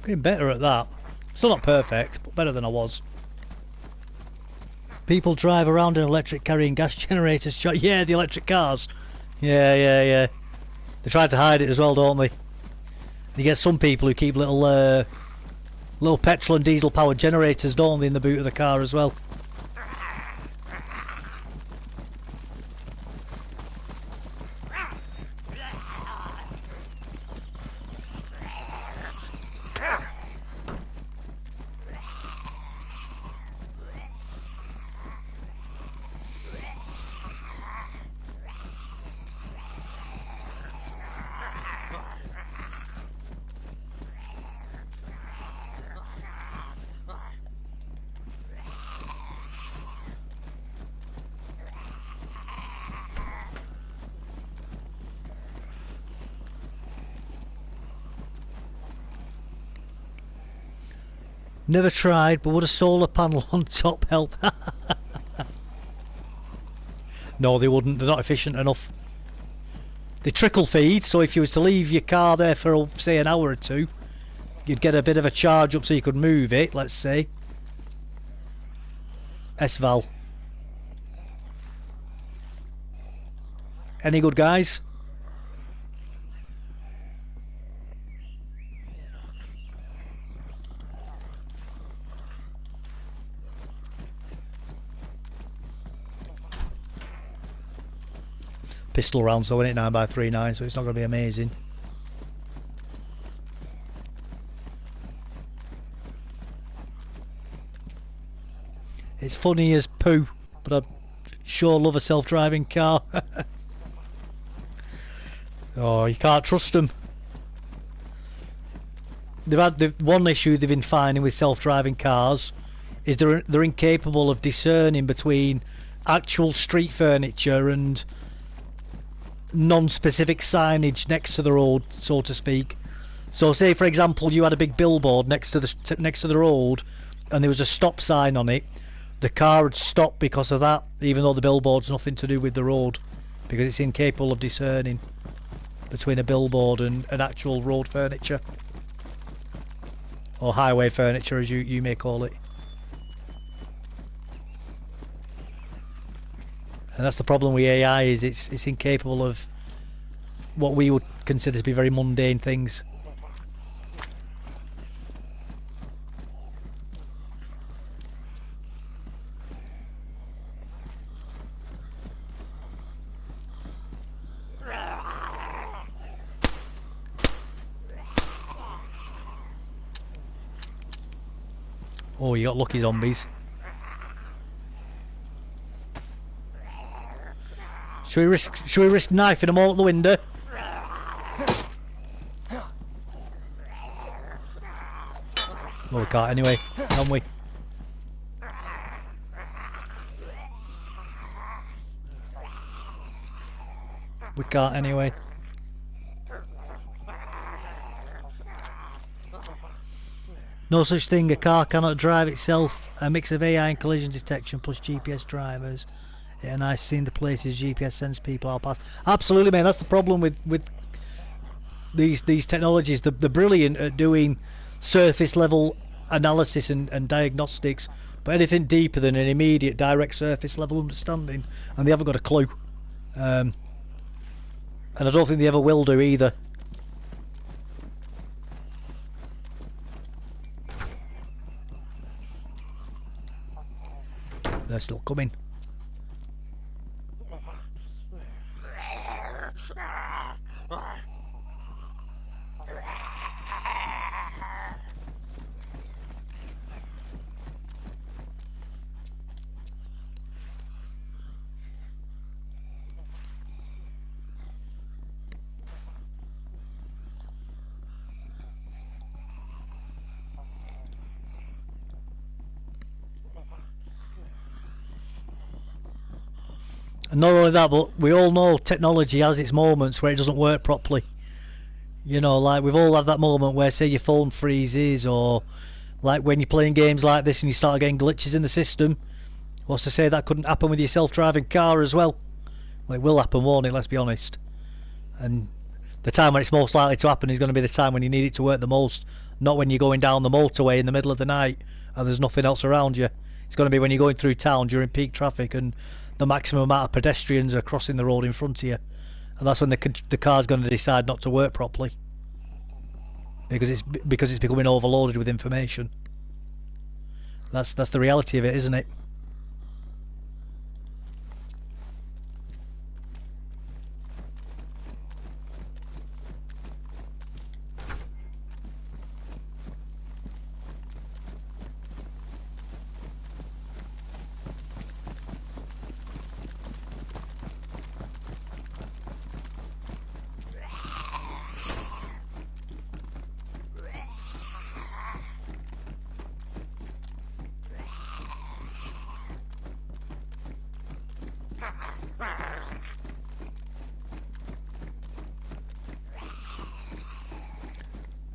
Getting better at that. Still not perfect, but better than I was. People drive around in electric carrying gas generators. Yeah, the electric cars. Yeah. They try to hide it as well, don't they? You get some people who keep little petrol and diesel powered generators, don't they, in the boot of the car as well. Never tried, but would a solar panel on top help? No, they wouldn't. They're not efficient enough. They trickle feed, so if you was to leave your car there for, say, an hour or two, you'd get a bit of a charge up so you could move it, let's say. S-Val. Any good, guys? Pistol rounds though, isn't it? 9x39, so it's not going to be amazing. It's funny as poo, but I'd sure love a self-driving car. Oh, you can't trust them. They've had the one issue they've been finding with self-driving cars is they're incapable of discerning between actual street furniture and non-specific signage next to the road, so to speak. So, say for example, you had a big billboard next to the road, and there was a stop sign on it. The car would stop because of that, even though the billboard's nothing to do with the road, because it's incapable of discerning between a billboard and actual road furniture, or highway furniture, as you may call it. And that's the problem with AI, is it's incapable of what we would consider to be very mundane things. Oh, you got lucky zombies. Should we risk knifing them all at the window? Well, we can't anyway, can we? We can't anyway. No such thing, a car cannot drive itself. A mix of AI and collision detection plus GPS drivers. Yeah, nice seeing the places GPS sends people out past. Absolutely, man. That's the problem with these technologies. They're brilliant at doing surface level analysis and diagnostics, but anything deeper than an immediate direct surface level understanding, and they haven't got a clue. And I don't think they ever will do either. They're still coming. And not only that, but we all know technology has its moments where it doesn't work properly. You know, like we've all had that moment where, say, your phone freezes, or like when you're playing games like this and you start getting glitches in the system. What's to say that couldn't happen with your self-driving car as well? Well, it will happen, won't it? Let's be honest. And the time when it's most likely to happen is going to be the time when you need it to work the most, not when you're going down the motorway in the middle of the night and there's nothing else around you. It's going to be when you're going through town during peak traffic and the maximum amount of pedestrians are crossing the road in front of you, and that's when the car's going to decide not to work properly, because it's becoming overloaded with information. That's the reality of it, isn't it?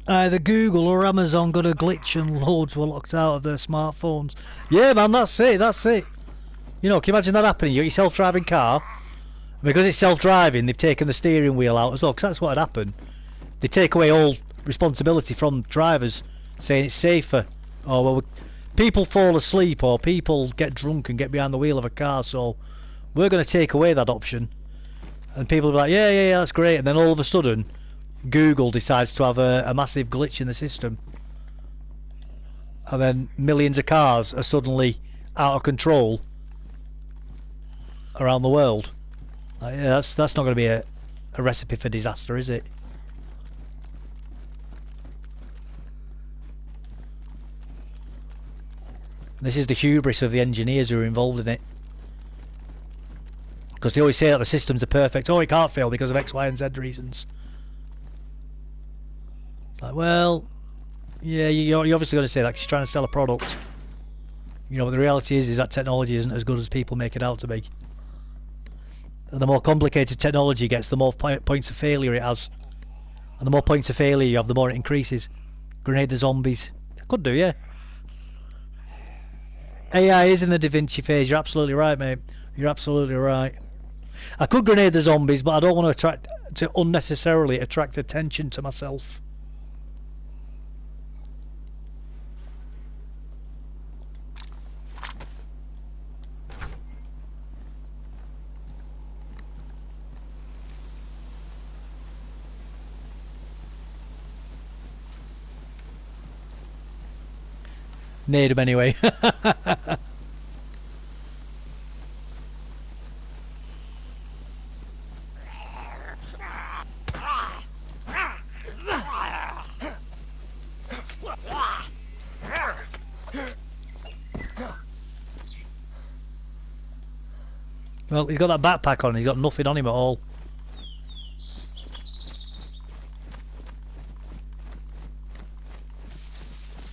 Either Google or Amazon got a glitch and loads were locked out of their smartphones. Yeah, man, that's it, that's it. You know, can you imagine that happening? You got your self-driving car. Because it's self-driving, they've taken the steering wheel out as well, because that's what had happened. They take away all responsibility from drivers, saying it's safer. Or, well, people fall asleep or people get drunk and get behind the wheel of a car, so we're going to take away that option. And people will be like, yeah, yeah, yeah, that's great. And then all of a sudden, Google decides to have a massive glitch in the system. And then millions of cars are suddenly out of control around the world. Yeah, that's not going to be a recipe for disaster, is it? This is the hubris of the engineers who are involved in it. Because they always say that the systems are perfect. Oh, it can't fail because of X, Y, and Z reasons. It's like, well, yeah, you're obviously going to say that because you're trying to sell a product. You know, but the reality is that technology isn't as good as people make it out to be. And the more complicated technology gets, the more points of failure it has. And the more points of failure you have, the more it increases. Grenade the zombies. I could do, yeah. AI is in the Da Vinci phase. You're absolutely right, mate. You're absolutely right. I could grenade the zombies, but I don't want to unnecessarily attract attention to myself. Nade him anyway. Well, he's got that backpack on, he's got nothing on him at all.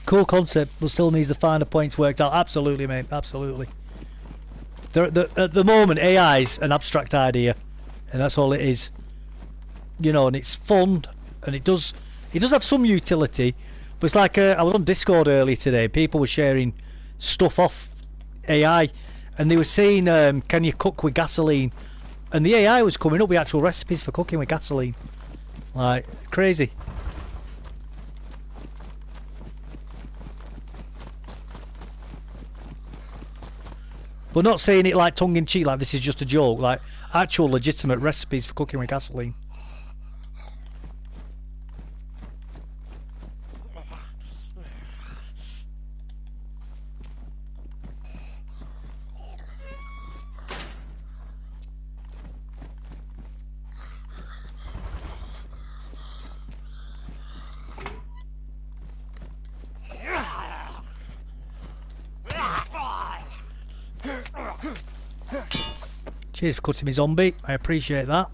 Cool concept, but still needs the finer points worked out. Absolutely, mate, absolutely. At the moment, AI's an abstract idea, and that's all it is. You know, and it's fun, and it does have some utility, but it's like I was on Discord earlier today, people were sharing stuff off AI, and they were saying, can you cook with gasoline? And the AI was coming up with actual recipes for cooking with gasoline. Like, crazy. But not saying it like tongue-in-cheek, like this is just a joke, like actual legitimate recipes for cooking with gasoline. Cheers for cutting me, zombie. I appreciate that.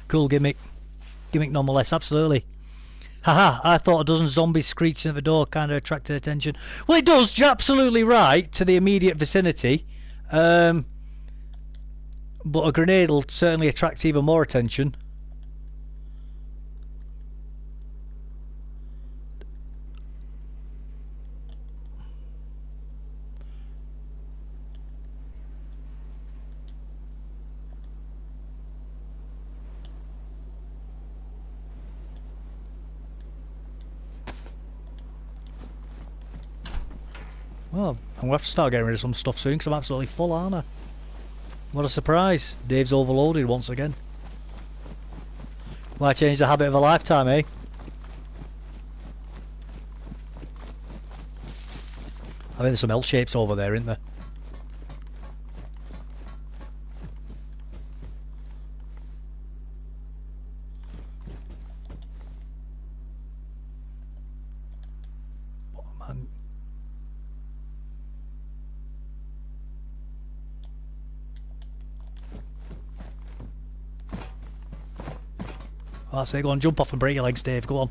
Cool gimmick. Gimmick nonetheless, absolutely. Haha, I thought a dozen zombies screeching at the door kind of attracted attention. Well, it does, you're absolutely right, to the immediate vicinity. But a grenade will certainly attract even more attention. Well, I'm going to have to start getting rid of some stuff soon because I'm absolutely full, aren't I? What a surprise. Dave's overloaded once again. Why change the habit of a lifetime, eh? I think there's some L-shapes over there, isn't there? Oh, man. Oh, I say, go on, jump off and break your legs, Dave. Go on.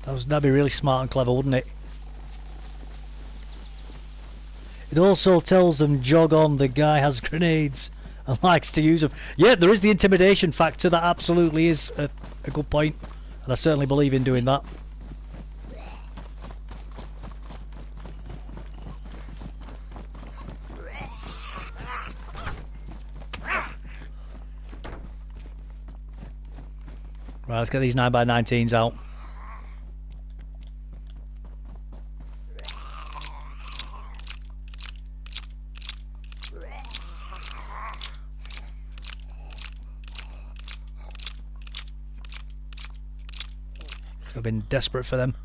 That'd be really smart and clever, wouldn't it? It also tells them, jog on, the guy has grenades and likes to use them. Yeah, there is the intimidation factor. That absolutely is a good point. And I certainly believe in doing that. Right, let's get these 9x19s out. I've been desperate for them.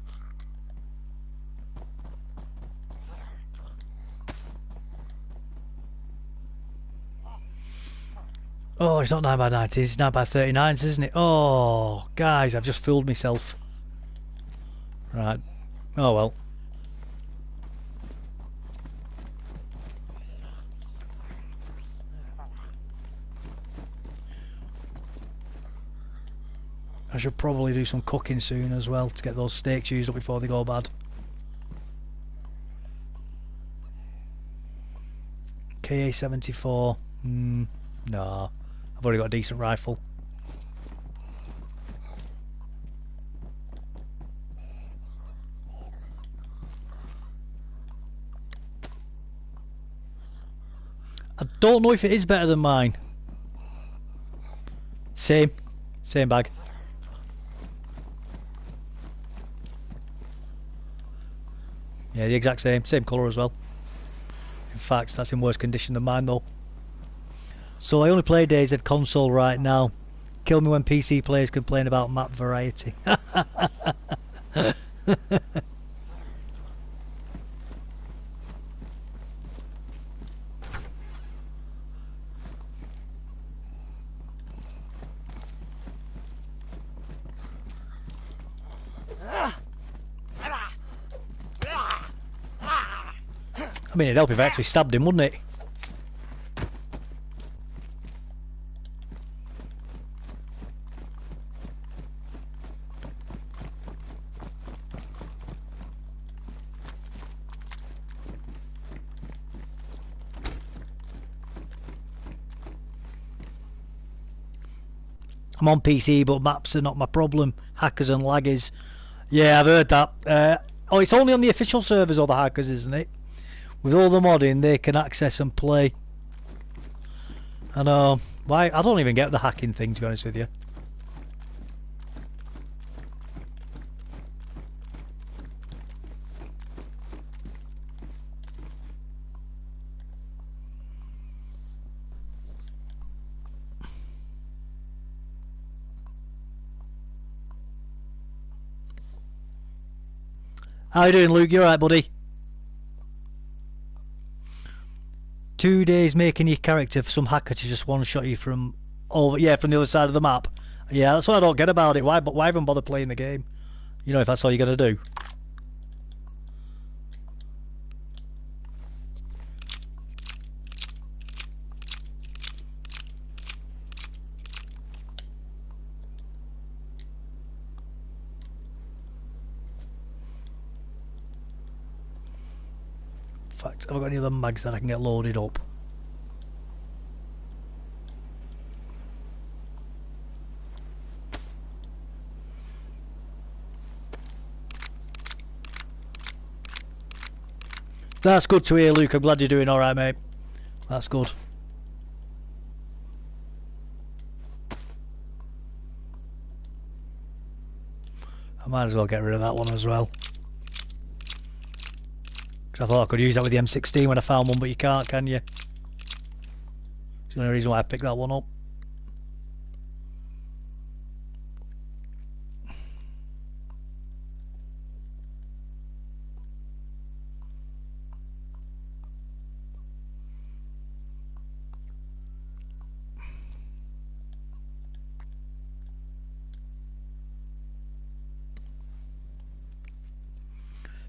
Oh, it's not 9x19s, it's 9x39s, isn't it? Oh, guys, I've just fooled myself. Right. Oh well. I should probably do some cooking soon as well to get those steaks used up before they go bad. KA-74. No. I've already got a decent rifle. I don't know if it is better than mine. Same bag. Yeah, the exact same colour as well. In fact, that's in worse condition than mine though. So I only play DayZ console right now. Kill me when PC players complain about map variety. I mean, it'd help if I actually stabbed him, wouldn't it? I'm on PC, but maps are not my problem. Hackers and laggers. Yeah, I've heard that. Oh, it's only on the official servers or the hackers, isn't it? With all the modding, they can access and play. I know. Why? I don't even get the hacking thing, to be honest with you. How you doing, Luke? You alright, buddy? 2 days making your character for some hacker to just one-shot you from over, yeah, from the other side of the map. Yeah, that's what I don't get about it. Why even bother playing the game? You know, if that's all you're gonna do. In fact, have I got any other mags that I can get loaded up? That's good to hear, Luke. I'm glad you're doing alright, mate. That's good. I might as well get rid of that one as well. I thought I could use that with the M16 when I found one, but you can't, can you? It's the only reason why I picked that one up.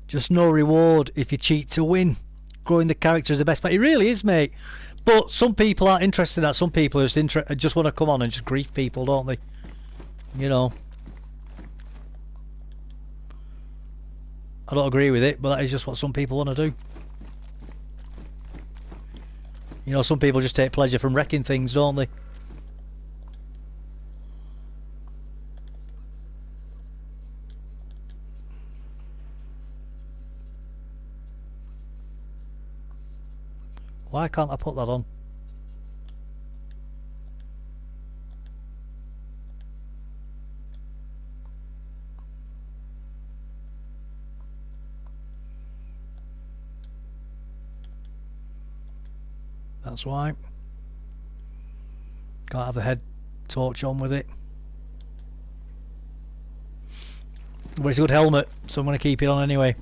Just no reward if you cheat to win. Growing the character is the best part. It really is, mate. But some people aren't interested in that. Some people just want to come on and just grief people, don't they? You know, I don't agree with it, but that is just what some people want to do. You know, some people just take pleasure from wrecking things, don't they? Why can't I put that on? That's why. Can't have the head torch on with it. But it's a good helmet, so I'm going to keep it on anyway.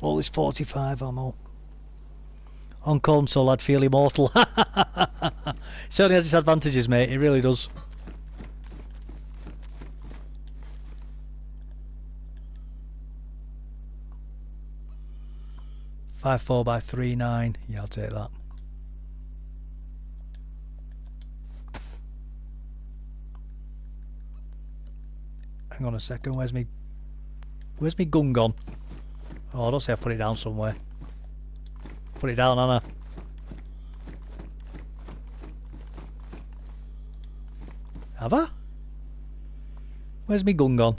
All this 45 ammo. On console, I'd feel immortal. Certainly has its advantages, mate. It really does. Five 4x39. Yeah, I'll take that. Hang on a second. Where's me gun gone? Oh, don't say I put it down somewhere. Put it down, Anna. Have I? Where's me gun gone?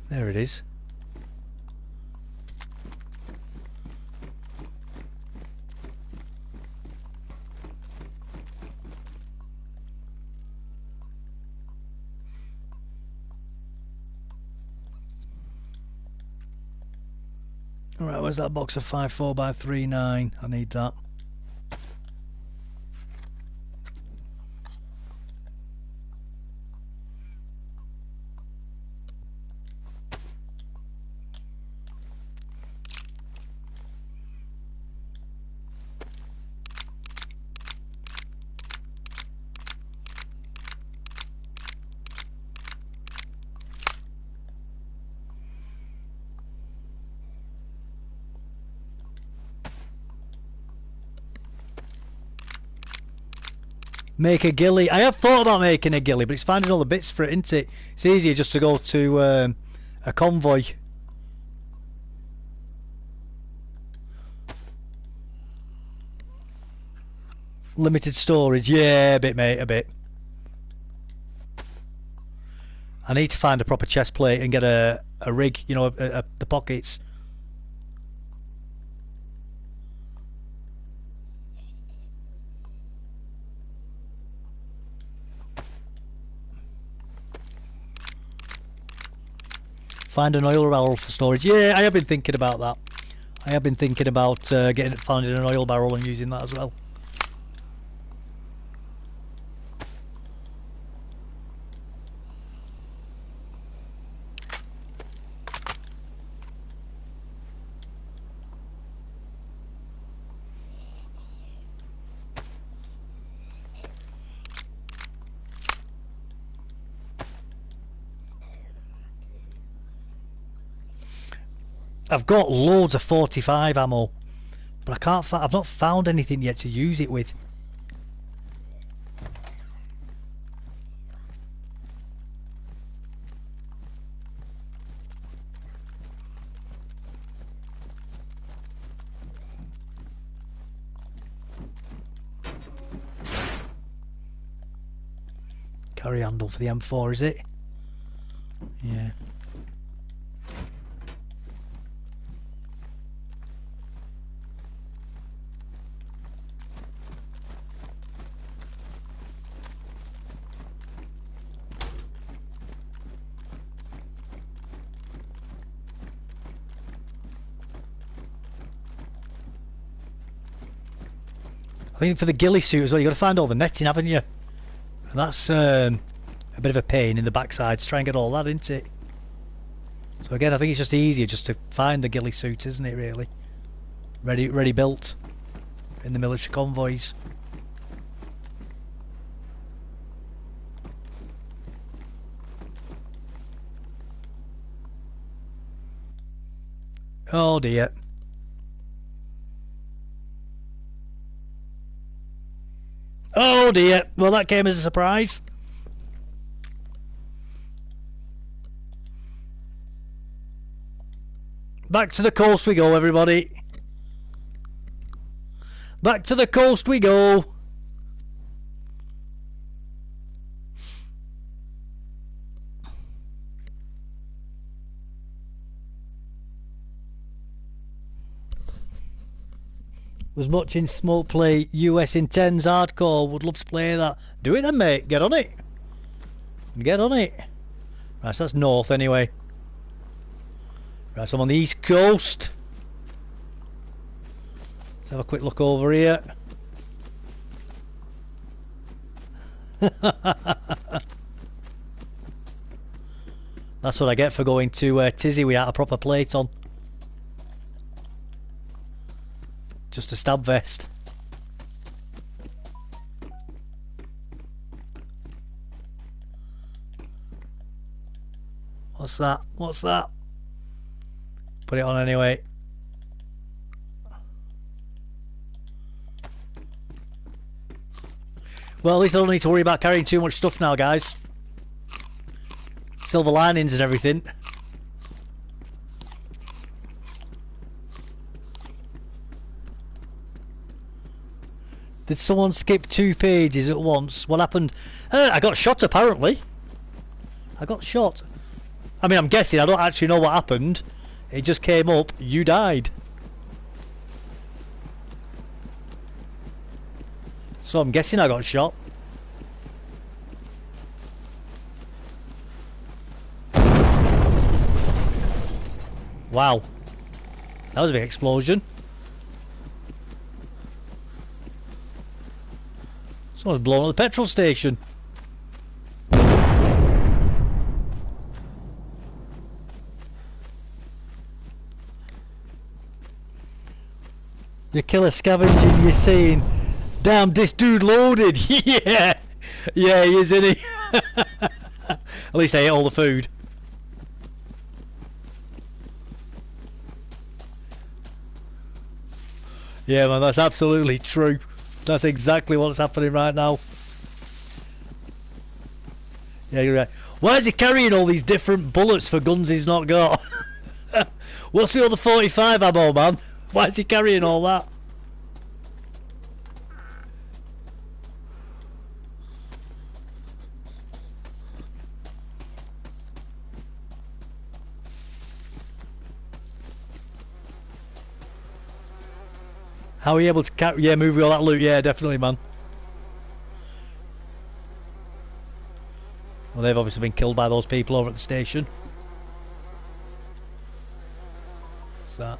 There it is. Alright, where's that box of 5 4x39? I need that. Make a ghillie. I have thought about making a ghillie, but it's finding all the bits for it, isn't it? It's easier just to go to a convoy. Limited storage. Yeah, a bit, mate, a bit. I need to find a proper chest plate and get a rig, you know, the pockets. Find an oil barrel for storage. Yeah, I have been thinking about that. I have been thinking about finding an oil barrel and using that as well. I've got loads of 45 ammo, but I can't. I've not found anything yet to use it with. Carry handle for the M4, is it? Yeah. I think for the ghillie suit as well, you've got to find all the netting, haven't you? And that's a bit of a pain in the backside to try and get all that, isn't it? So again, I think it's just easier just to find the ghillie suit, isn't it, really? Ready built in the military convoys. Oh dear. Oh dear. Well, that came as a surprise. Back to the coast we go, everybody. Back to the coast we go. Was watching Smoke play US Intense Hardcore. Would love to play that. Do it then, mate. Get on it. Get on it. Right, so that's north anyway. Right, so I'm on the east coast. Let's have a quick look over here. That's what I get for going to Tizzy without a proper plate on. Just a stab vest. What's that? What's that? Put it on anyway. Well, at least I don't need to worry about carrying too much stuff now, guys. Silver linings and everything. Did someone skip 2 pages at once? What happened? I got shot, apparently. I got shot. I mean, I'm guessing. I don't actually know what happened. It just came up. You died. So I'm guessing I got shot. Wow. That was a big explosion. Someone's blown up the petrol station. You kill a scavenging, you're saying, damn, this dude loaded. Yeah. Yeah, he is, isn't he? At least I ate all the food. Yeah, man, that's absolutely true. That's exactly what's happening right now. Yeah, you're right. Why is he carrying all these different bullets for guns he's not got? What's the other 45 ammo, man? Why is he carrying all that? How are you able to carry? Yeah, move all that loot. Yeah, definitely, man. Well, they've obviously been killed by those people over at the station. What's that?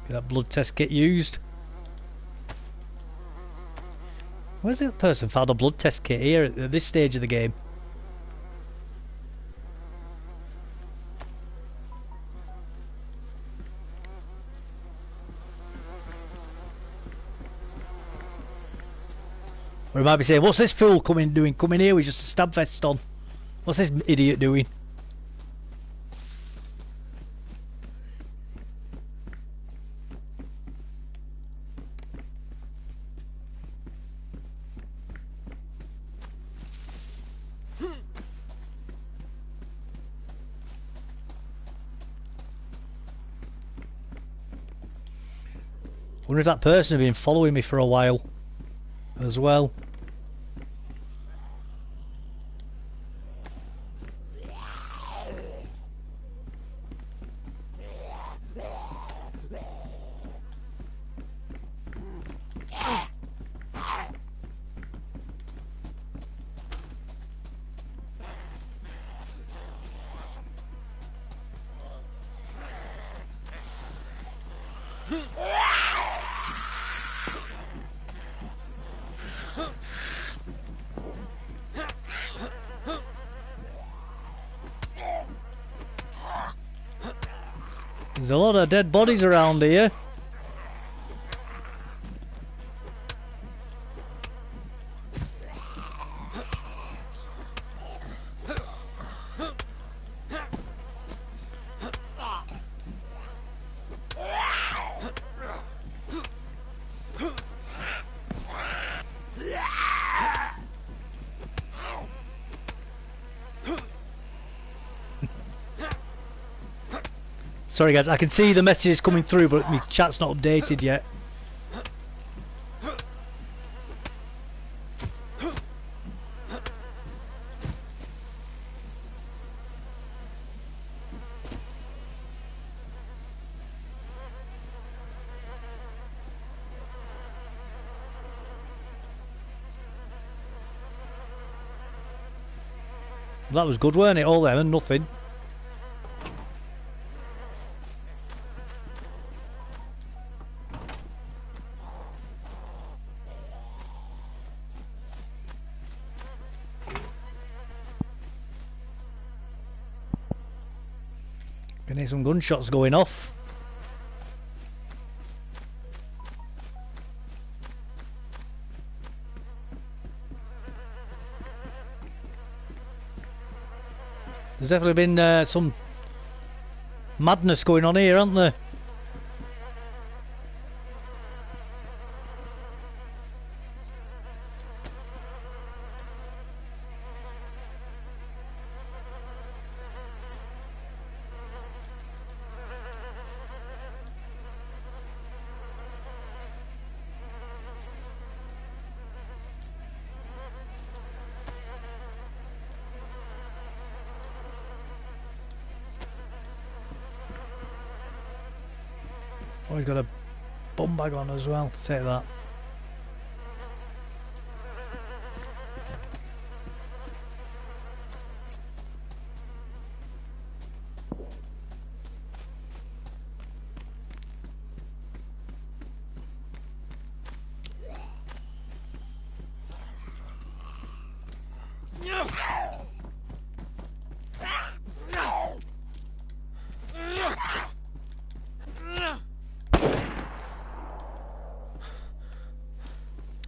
Did that blood test get used? Where's the person found a blood test kit here at this stage of the game? Or he might be saying, what's this fool coming here with just a stab vest on? What's this idiot doing? I wonder if that person had been following me for a while as well. There's a lot of dead bodies around here. Sorry guys, I can see the messages coming through, but my chat's not updated yet. That was good, weren't it? All them and nothing. Can hear some gunshots going off. There's definitely been some madness going on here, hasn't there? Oh, he's got a bum bag on as well. Take that.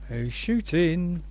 Who's shooting?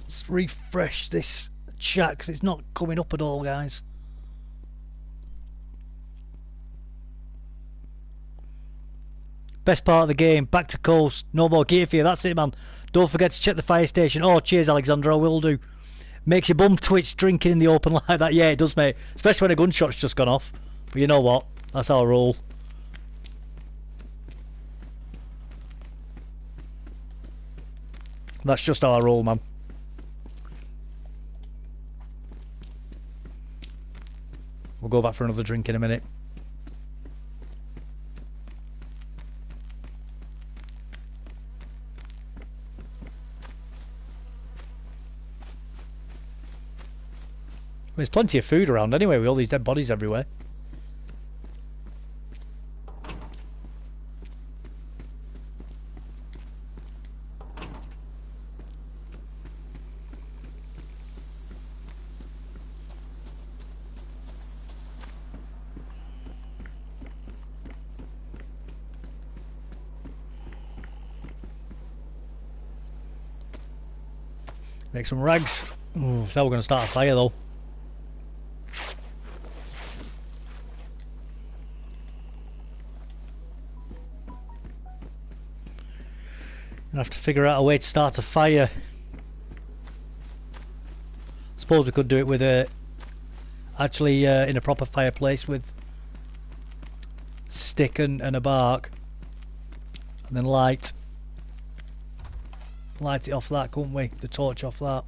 Let's refresh this chat because it's not coming up at all, guys. Best part of the game, back to coast, no more gear for you, that's it man. Don't forget to check the fire station. Oh cheers Alexander, I will do. Makes your bum twitch drinking in the open like that. Yeah it does mate, especially when a gunshot's just gone off. But you know what, that's our rule. That's just our rule man. We'll go back for another drink in a minute. There's plenty of food around anyway with all these dead bodies everywhere. Make some rags. Ooh, so we're going to start a fire though. I have to figure out a way to start a fire. I suppose we could do it with a actually in a proper fireplace with stick and a bark, and then light it off that, couldn't we? The torch off that.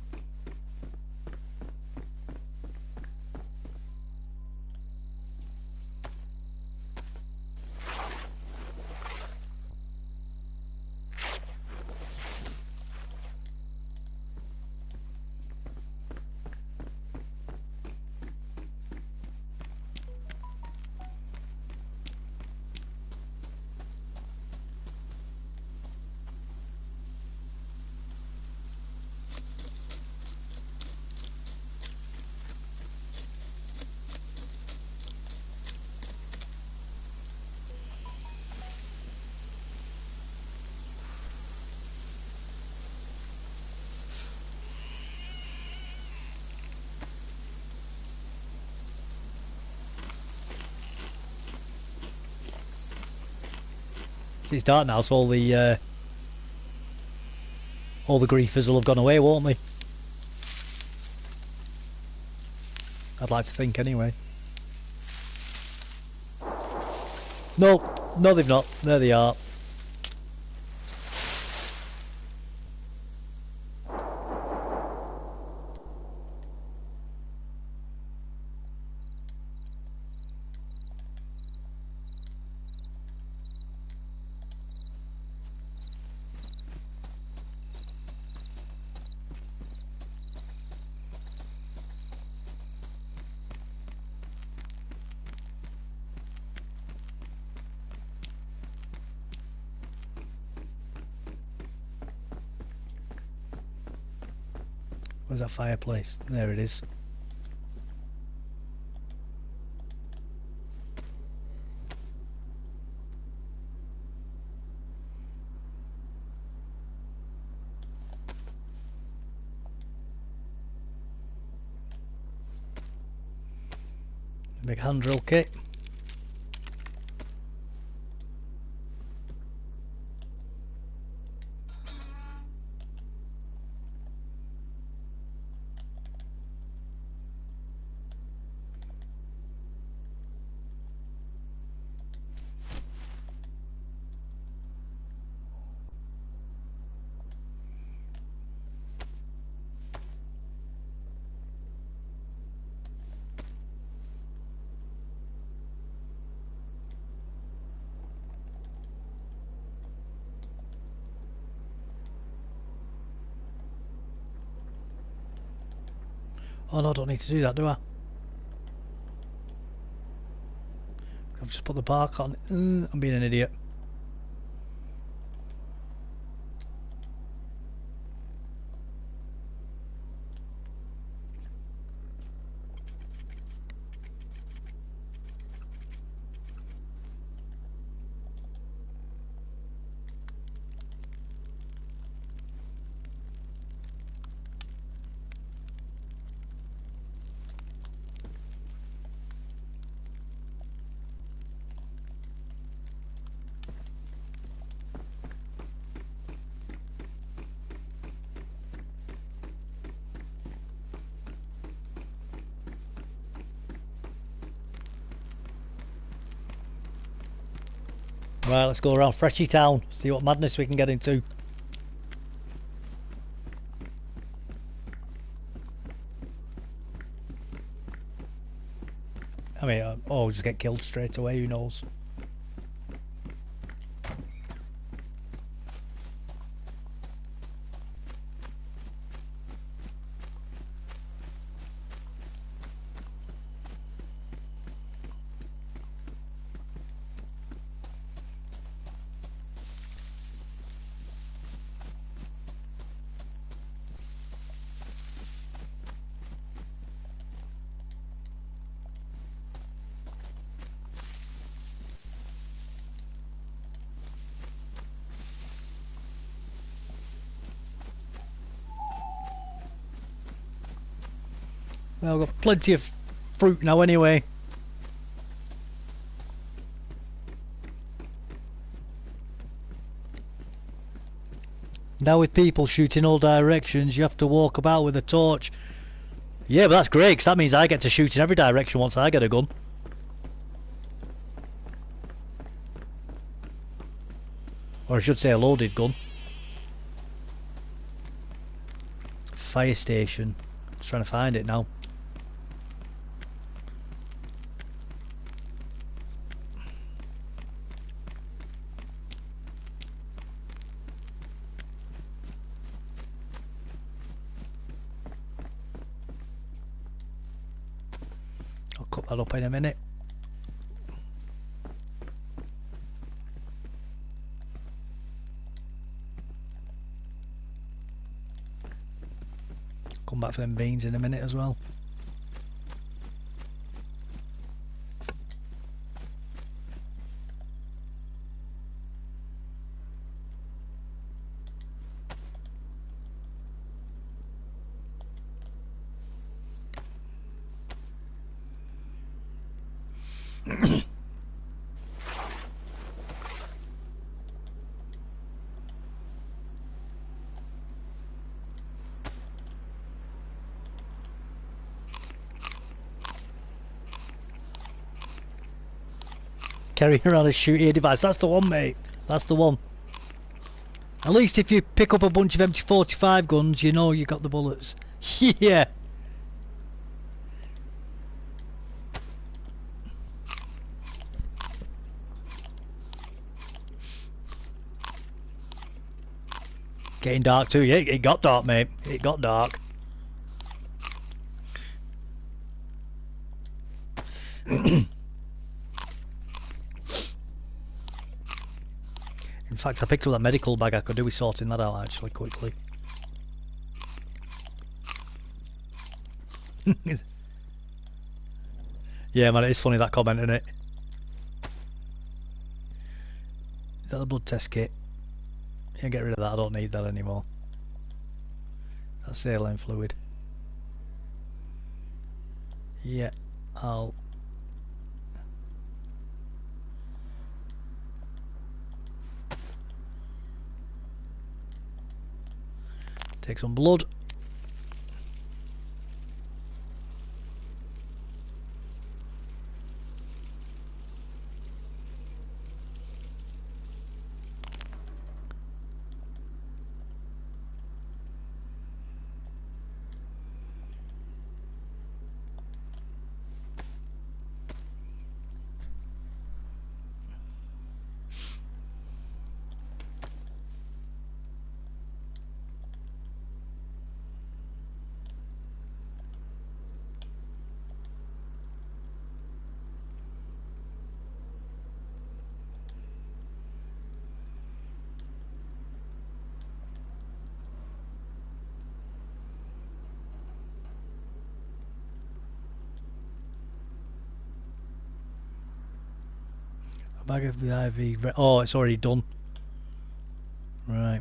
It's dark now, so all the griefers will have gone away, won't they? I'd like to think, anyway. No, they've not. There they are. Where's that fireplace? There it is. Big hand drill kit. Oh no, I don't need to do that, do I? I've just put the bark on. I'm being an idiot. Right, let's go around Freshy Town, see what madness we can get into. I mean, oh, just get killed straight away, who knows? Well, I've got plenty of fruit now anyway. Now with people shooting all directions, you have to walk about with a torch. Yeah, but that's great, because that means I get to shoot in every direction once I get a gun. Or I should say a loaded gun. Fire station. Just trying to find it now. I'll cut that up in a minute. Come back for them beans in a minute as well. Carrying around a shooting device. That's the one, mate. That's the one. At least if you pick up a bunch of MT45 guns, you know you got the bullets. Yeah. Getting dark too. Yeah, it got dark, mate. It got dark. In fact, I picked up that medical bag. I could do with sorting that out actually quickly. Yeah, man, it is funny that comment, isn't it? Is that the blood test kit? Yeah, get rid of that. I don't need that anymore. That's saline fluid. Yeah, I'll... take some blood. Bag of the IV. Oh, it's already done. Right.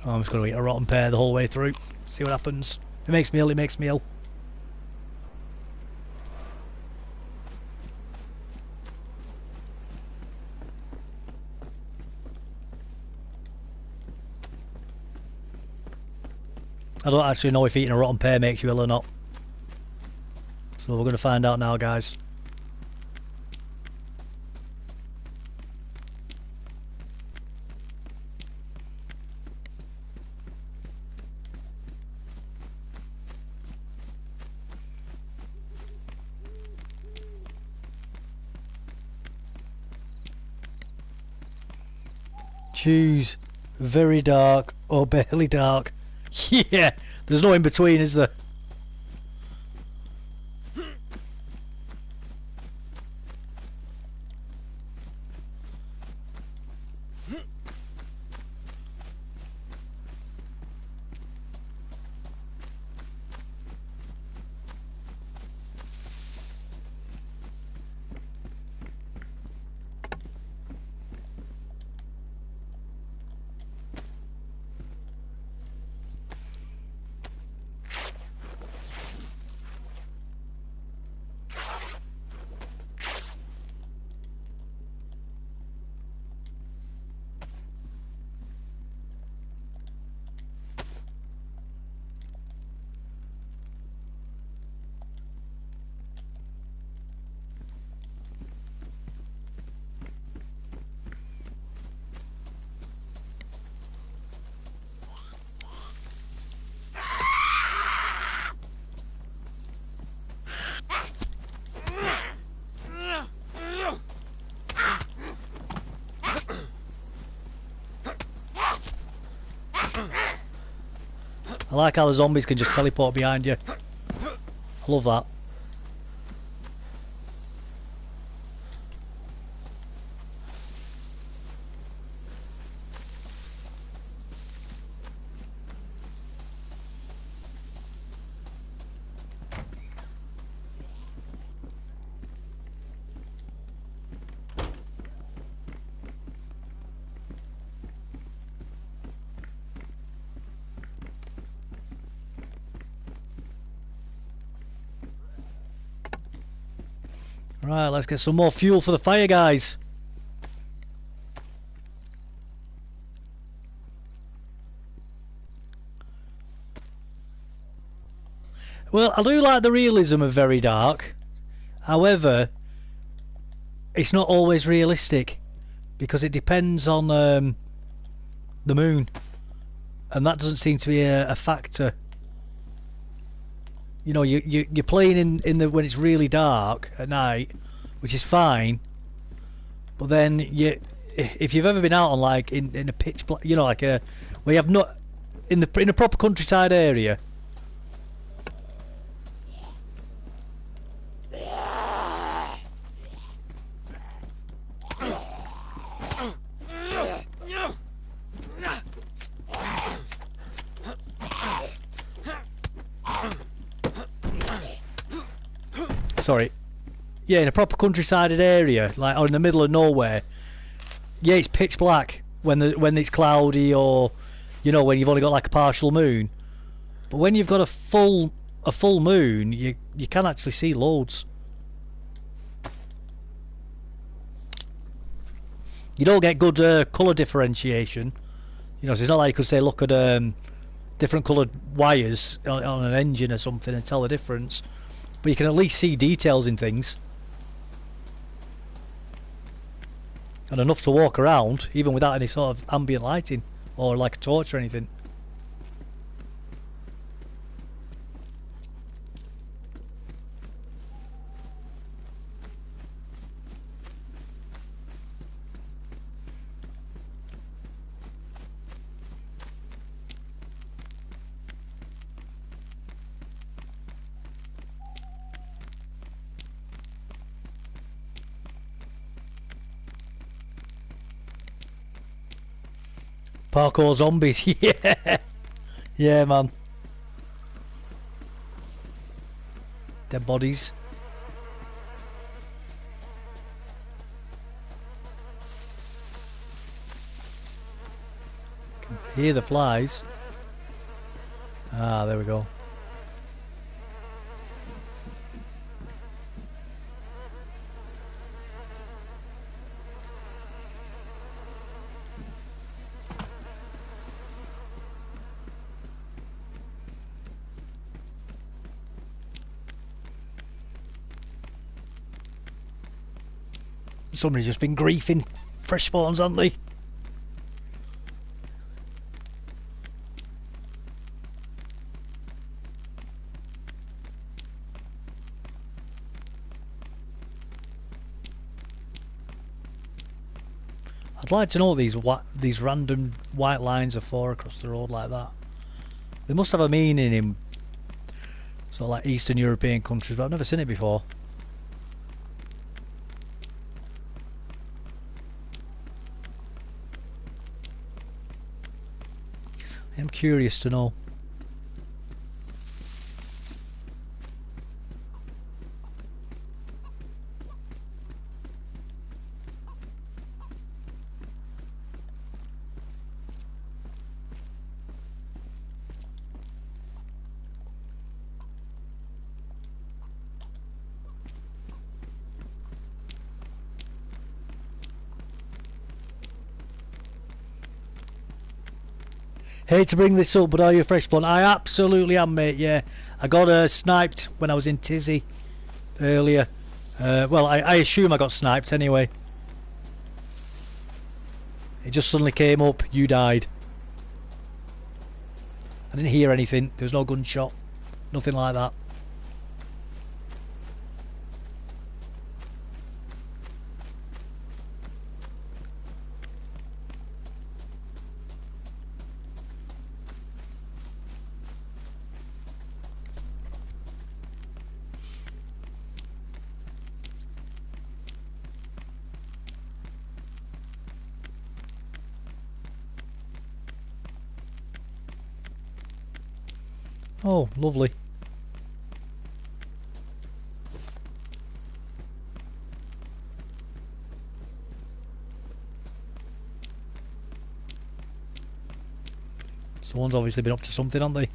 Oh, I'm just going to eat a rotten pear the whole way through. See what happens. It makes me ill, it makes me ill. I don't actually know if eating a rotten pear makes you ill or not. So we're going to find out now, guys. Choose very dark or barely dark. Yeah, there's no in between, is there? I like how the zombies can just teleport behind you. I love that. Right, let's get some more fuel for the fire, guys. Well, I do like the realism of Very Dark. However, it's not always realistic because it depends on the moon, and that doesn't seem to be a factor. You know, you're playing in the when it's really dark at night, which is fine. But then if you've ever been out on like in a pitch black, you know, like where you have not in a proper countryside area. Sorry. Yeah, in a proper countryside area, like or in the middle of nowhere. Yeah, it's pitch black when it's cloudy, or you know, when you've only got like a partial moon. But when you've got a full moon, you can actually see loads. You don't get good colour differentiation. You know, so it's not like you could say look at different coloured wires on an engine or something and tell the difference. But you can at least see details in things. And enough to walk around, even without any sort of ambient lighting or like a torch or anything. Parkour zombies, yeah, yeah, man. Dead bodies. Can hear the flies. Ah, there we go. Somebody's just been griefing fresh spawns, haven't they? I'd like to know what these random white lines are for across the road like that. They must have a meaning in sort of like Eastern European countries, but I've never seen it before. I'm curious to know. Hate to bring this up, but are you a fresh spawn? I absolutely am, mate, yeah. I got sniped when I was in Tizzy earlier. Well, I assume I got sniped anyway. It just suddenly came up, you died. I didn't hear anything, there was no gunshot, nothing like that. Oh, lovely. Someone's obviously been up to something, haven't they?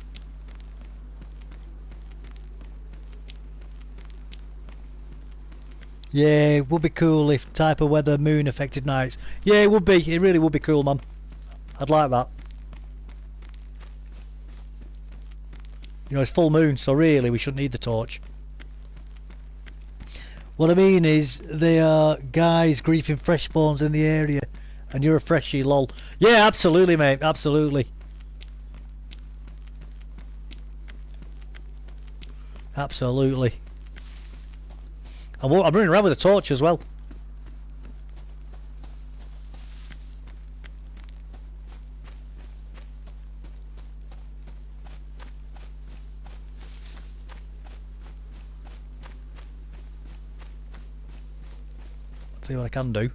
Yeah, it would be cool if type of weather moon affected nights. Yeah, it would be. It really would be cool, man. I'd like that. You know, it's full moon, so really we shouldn't need the torch. What I mean is, there are guys griefing fresh spawns in the area, and you're a freshie, lol. Yeah, absolutely, mate, absolutely. Absolutely. I'm running around with a torch as well. See what I can do.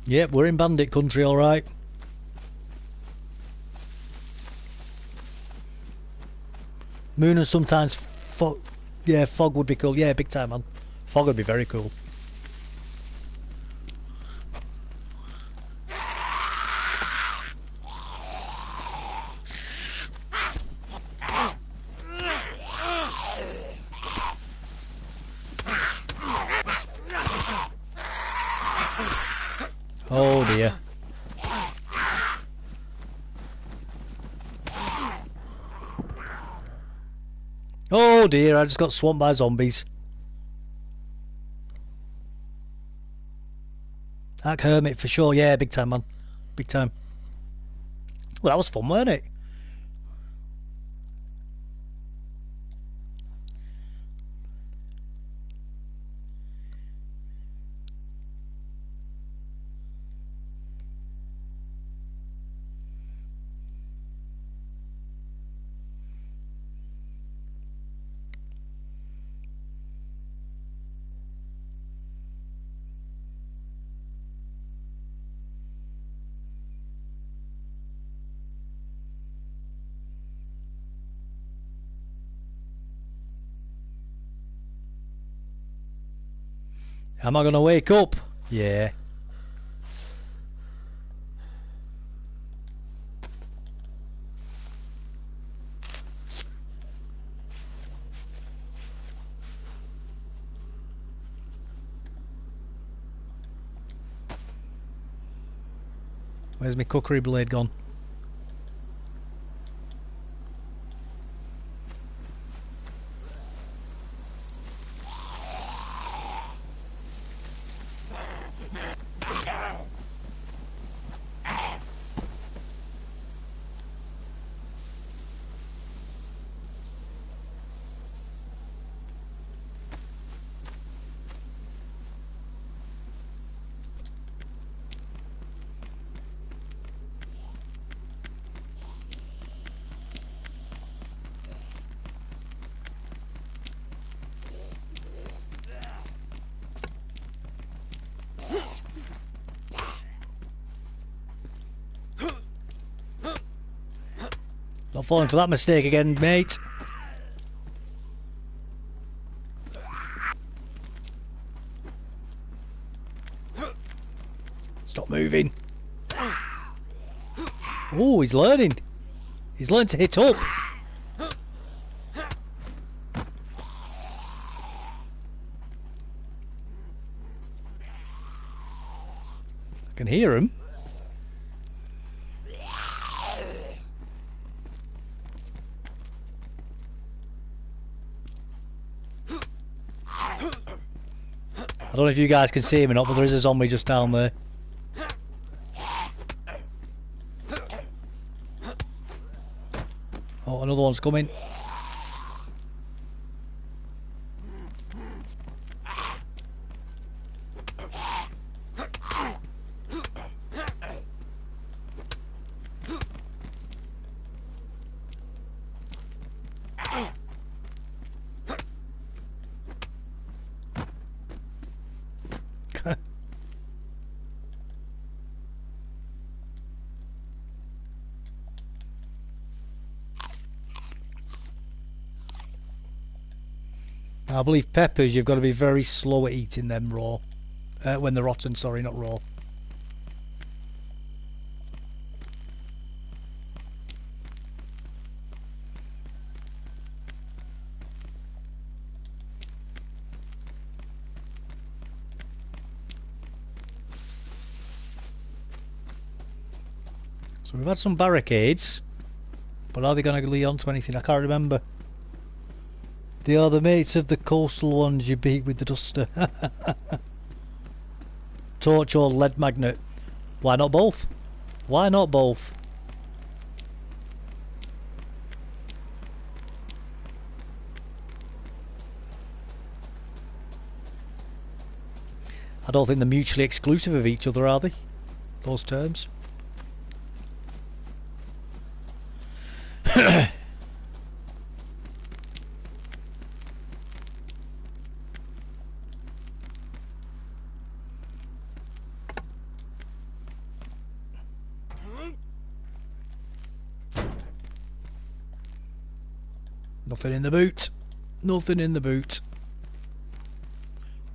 Yep, we're in bandit country, alright. Moon and sometimes fog. Yeah, fog would be cool. Yeah, big time, man. Fog would be very cool. Oh dear. Oh dear, I just got swamped by zombies. That hermit for sure, yeah, big time, man. Big time. Well, that was fun, weren't it? Am I gonna wake up? Yeah. Where's my cookery blade gone? Not falling for that mistake again, mate. Stop moving. Oh, he's learning. He's learned to hit up. I can hear him. I don't know if you guys can see him or not, but there is a zombie just down there. Oh, another one's coming. I believe peppers, you've got to be very slow at eating them raw. When they're rotten, sorry, not raw. So we've had some barricades, but are they going to lead on to anything? I can't remember. They are the mates of the coastal ones you beat with the duster. Torch or lead magnet. Why not both? Why not both? I don't think they're mutually exclusive of each other, are they? Those terms. Nothing in the boot. Nothing in the boot.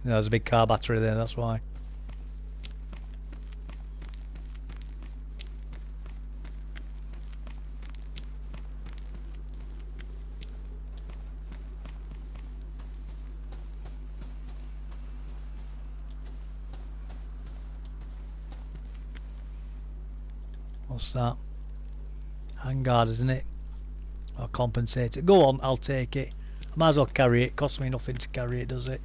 There's a big car battery there, that's why. What's that? Handguard, isn't it? Or compensator. Go on, I'll take it. I might as well carry it. Costs me nothing to carry it, does it?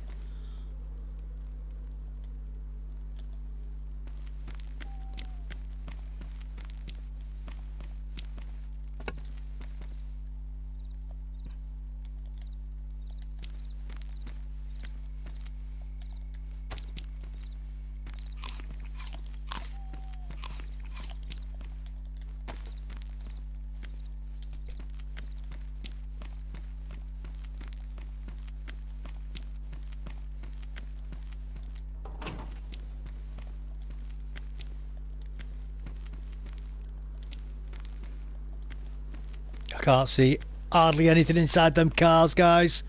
Can't see hardly anything inside them cars, guys.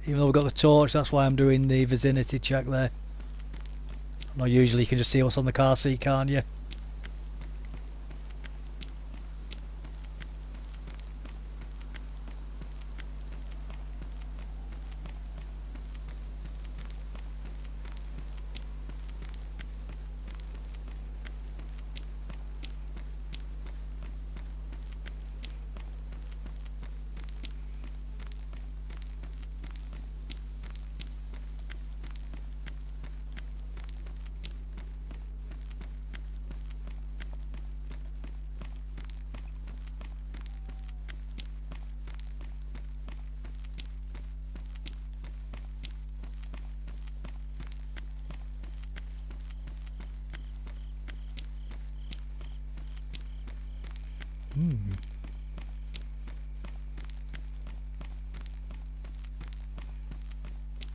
Even though we've got the torch, that's why I'm doing the vicinity check there. No, usually you can just see what's on the car seat, can't you?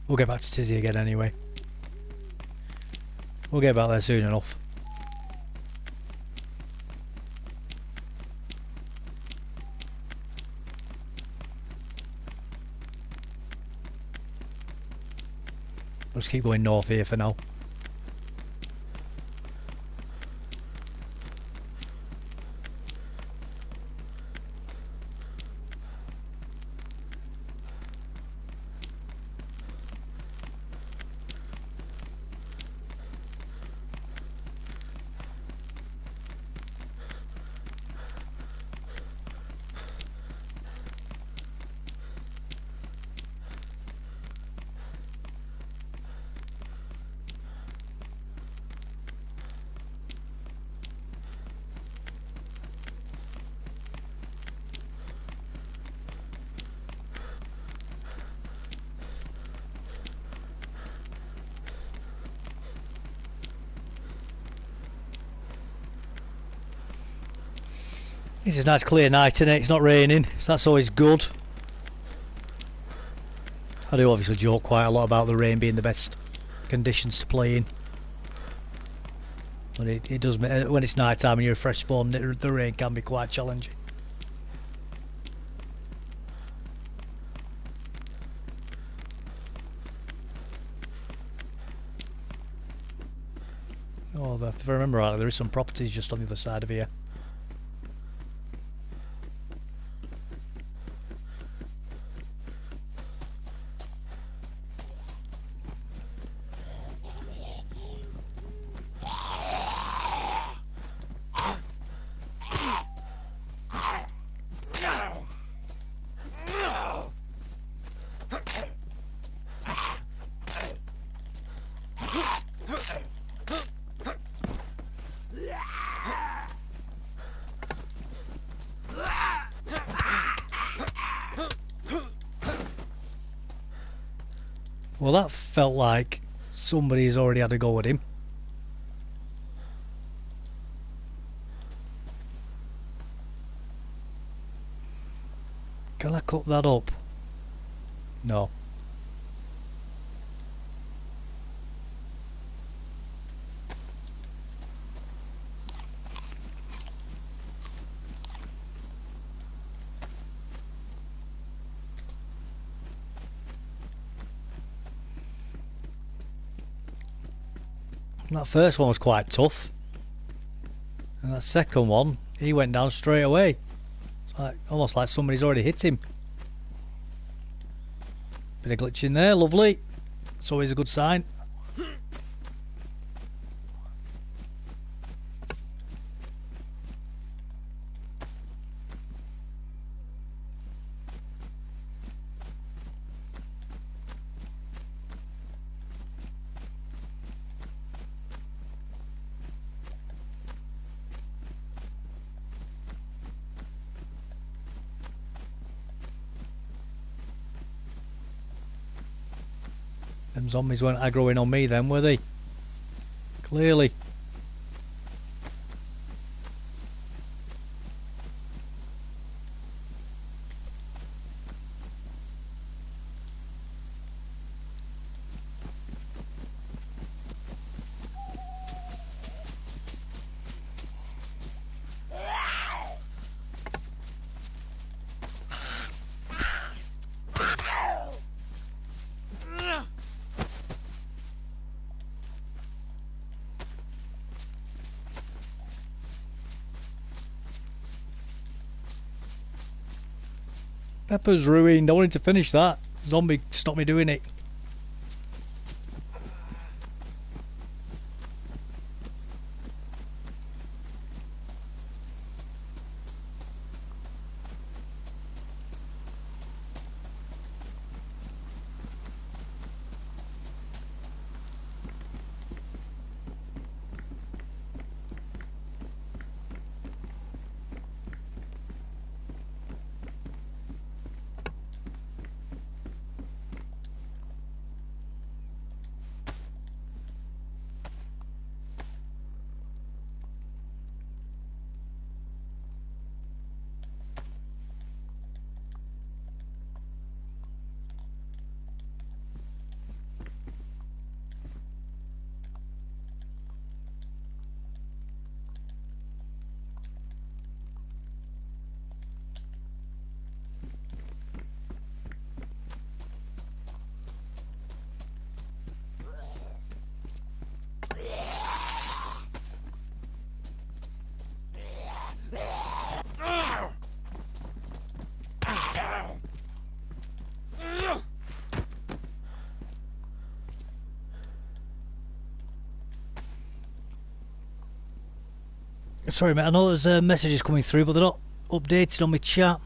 We'll get back to Tizzy again anyway. We'll get back there soon enough. Let's keep going north here for now. This is a nice clear night, isn't it? It's not raining, so that's always good. I do obviously joke quite a lot about the rain being the best conditions to play in. But it does, when it's night time and you're a fresh spawn, the rain can be quite challenging. Well, if I remember rightly, there is some properties just on the other side of here. Well, that felt like somebody's already had a go at him. Can I cut that up? No. That first one was quite tough. And that second one, he went down straight away. It's like, almost like somebody's already hit him. Bit of glitch in there, lovely. It's always a good sign. Them zombies weren't aggroing on me then, were they? Clearly. Pepper's ruined. I wanted to finish that. Zombie stopped me doing it. Sorry mate, I know there's messages coming through but they're not updated on my chat.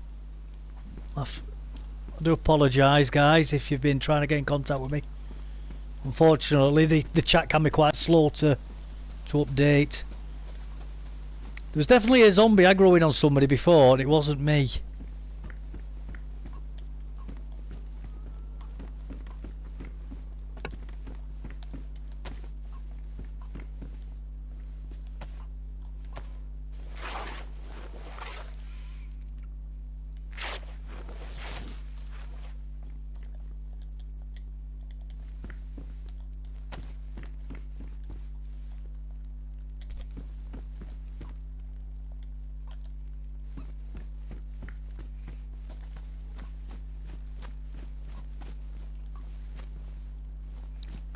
I do apologise guys if you've been trying to get in contact with me. Unfortunately the chat can be quite slow to update. There was definitely a zombie aggroing on somebody before and it wasn't me.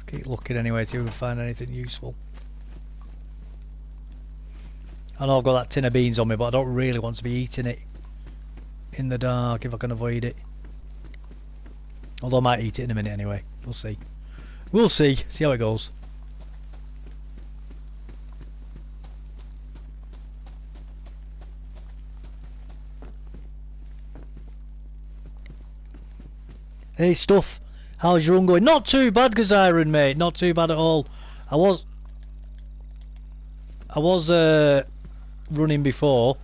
Keep looking anyway, see if we can find anything useful. I know I've got that tin of beans on me, but I don't really want to be eating it in the dark if I can avoid it. Although I might eat it in a minute anyway. We'll see. We'll see. See how it goes. Hey, Stuff. How's your run going? Not too bad, Gaziron, mate. Not too bad at all. I was running before.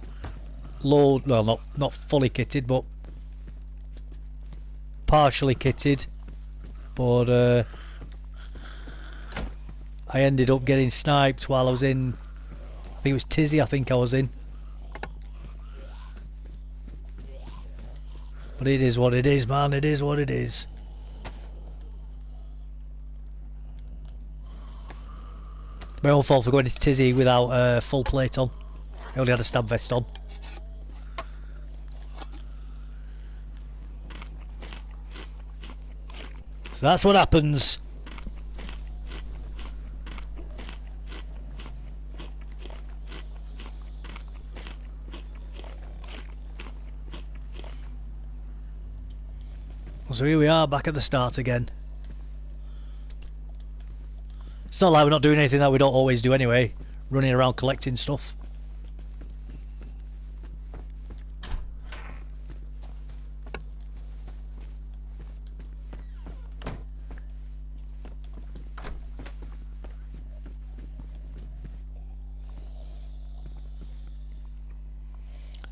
Low, well, not fully kitted, but partially kitted. But I ended up getting sniped while I was in. I think it was Tizzy. I think I was in. But it is what it is, man. It is what it is. My own fault for going into Tizzy without full plate on. I only had a stab vest on. So that's what happens. So here we are, back at the start again. It's not like we're not doing anything that we don't always do anyway. Running around collecting stuff.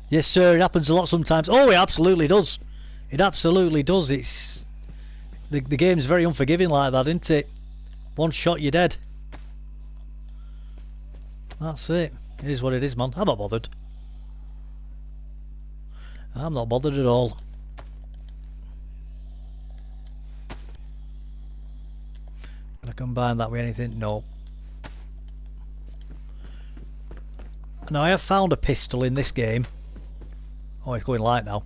Yes sir, it happens a lot sometimes. Oh, it absolutely does. It absolutely does. It's the game's very unforgiving like that, isn't it? One shot, you're dead. That's it. It is what it is, man. I'm not bothered. I'm not bothered at all. Can I combine that with anything? No. Now I have found a pistol in this game. Oh, it's going light now.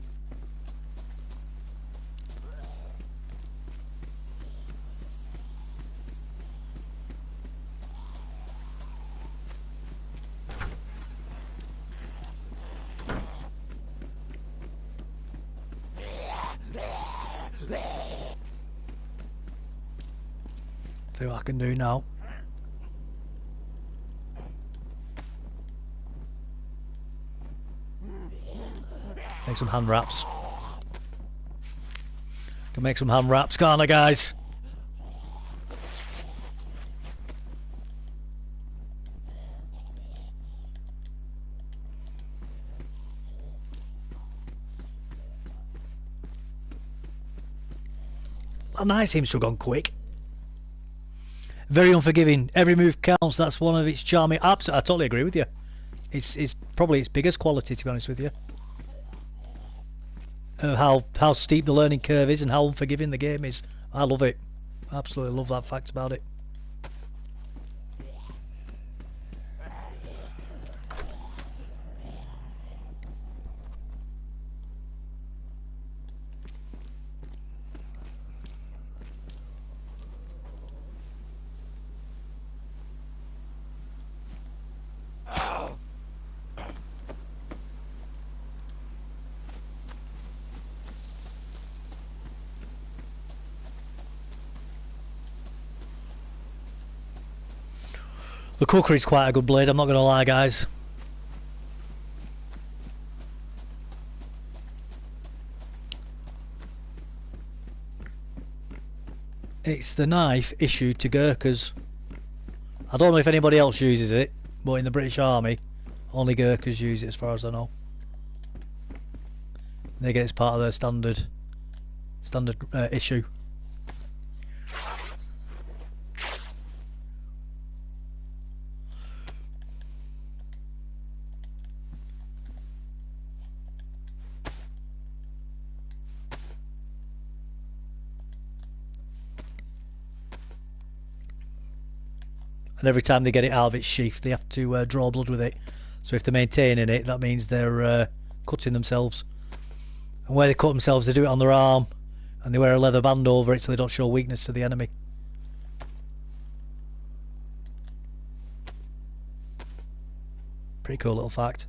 See what I can do now. Make some hand wraps. Can make some hand wraps, can't I, guys? That night seems to have gone quick. Very unforgiving. Every move counts. That's one of its charming. I totally agree with you. It's probably its biggest quality, to be honest with you. How steep the learning curve is and how unforgiving the game is. I love it. I absolutely love that fact about it. The cookery's quite a good blade, I'm not going to lie, guys. It's the knife issued to Gurkhas. I don't know if anybody else uses it, but in the British Army, only Gurkhas use it as far as I know. They get it as part of their standard issue. And every time they get it out of its sheath, they have to draw blood with it. So if they're maintaining it, that means they're cutting themselves. And where they cut themselves, they do it on their arm, and they wear a leather band over it so they don't show weakness to the enemy. Pretty cool little fact.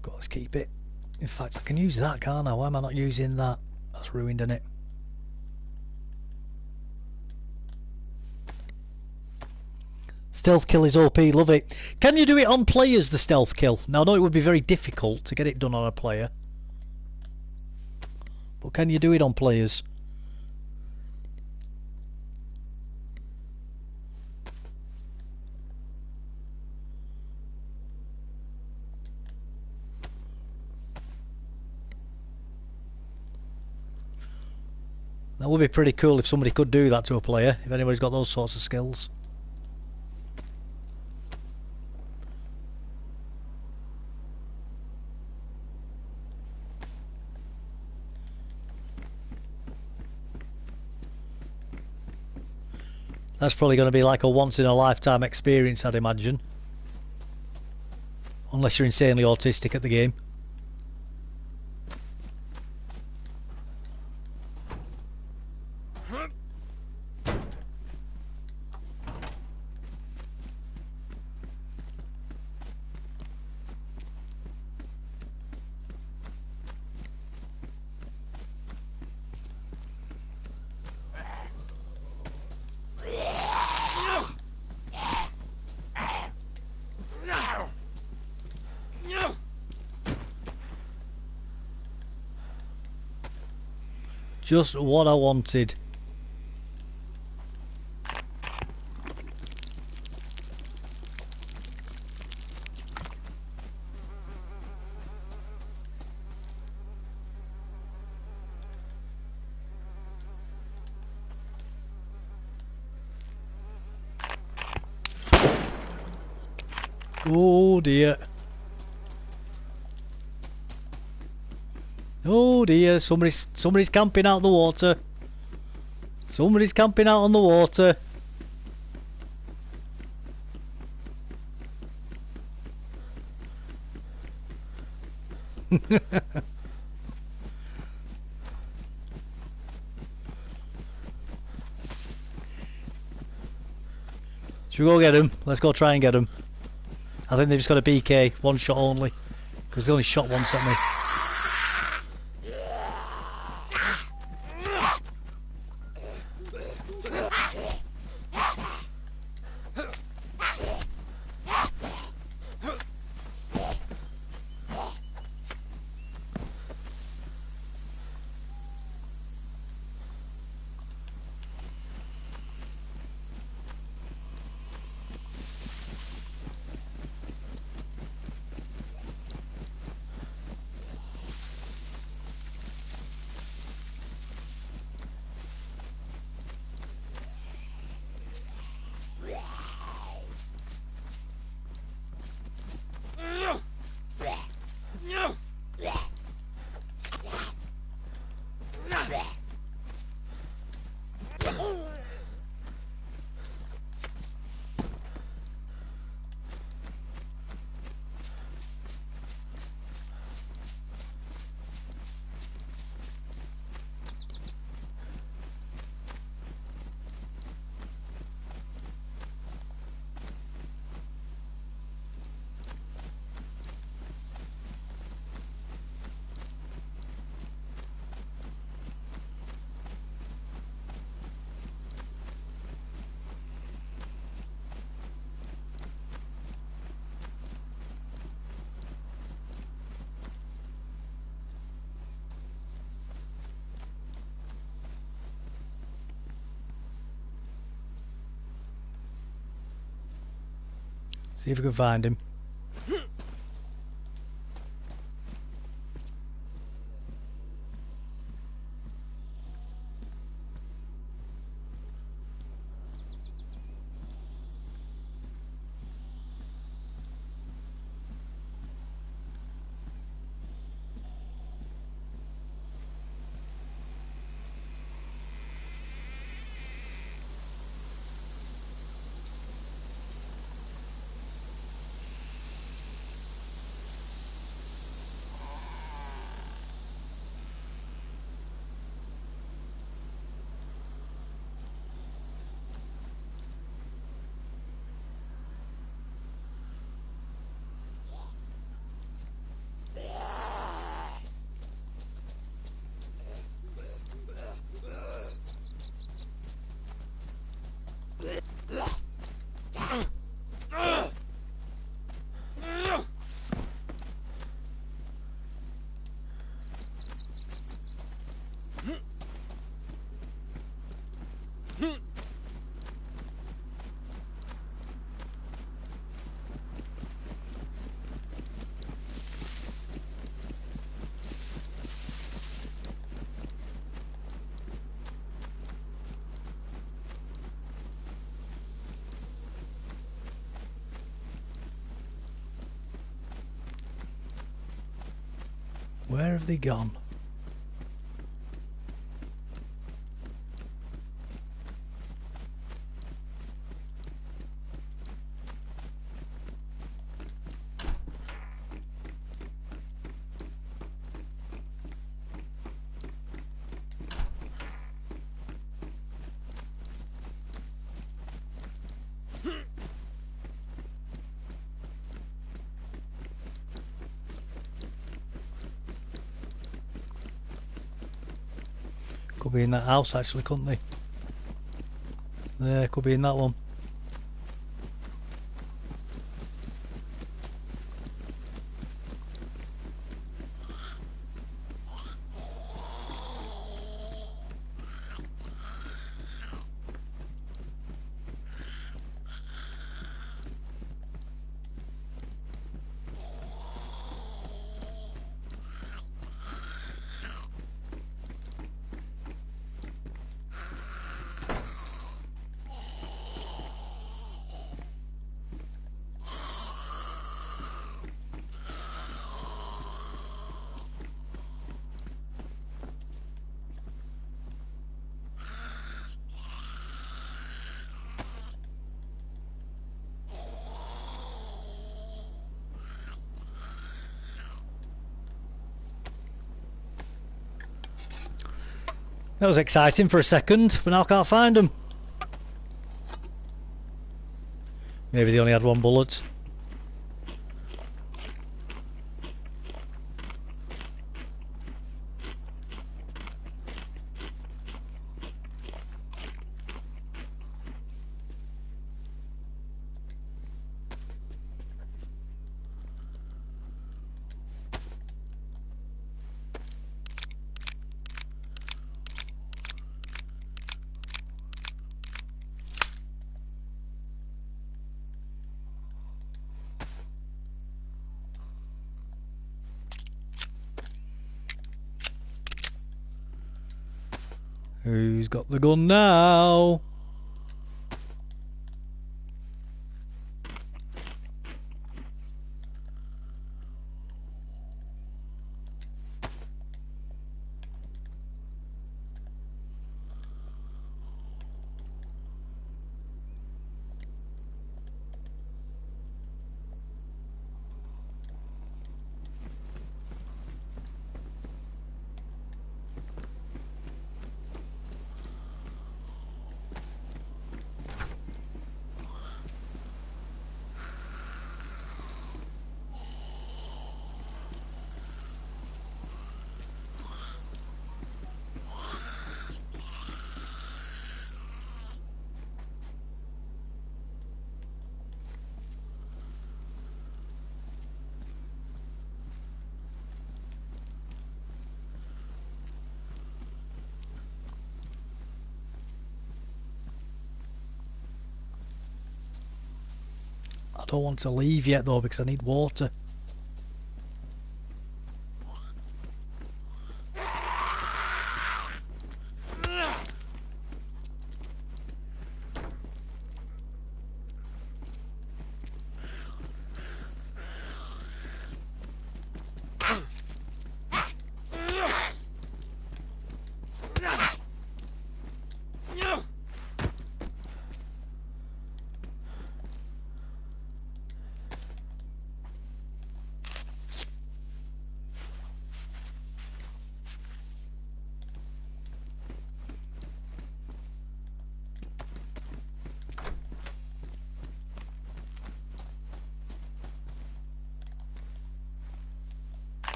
Go, let's keep it. In fact, I can use that, can't I? Why am I not using that? That's ruined, isn't it? Stealth kill is OP, love it. Can you do it on players, the stealth kill? Now, I know it would be very difficult to get it done on a player. But can you do it on players? That would be pretty cool if somebody could do that to a player, if anybody's got those sorts of skills. That's probably going to be like a once-in-a-lifetime experience, I'd imagine. Unless you're insanely autistic at the game. Just what I wanted. Oh dear. Oh dear, somebody's camping out the water. Somebody's camping out on the water. Should we go get him? Let's go try and get him. I think they've just got a BK, one shot only. Because they only shot once at me. See if we can find him. Where have they gone? Could be in that house actually, couldn't they? Yeah, could be in that one. That was exciting for a second, but now I can't find them. Maybe they only had one bullet. Who's got the gun now? I don't want to leave yet though because I need water.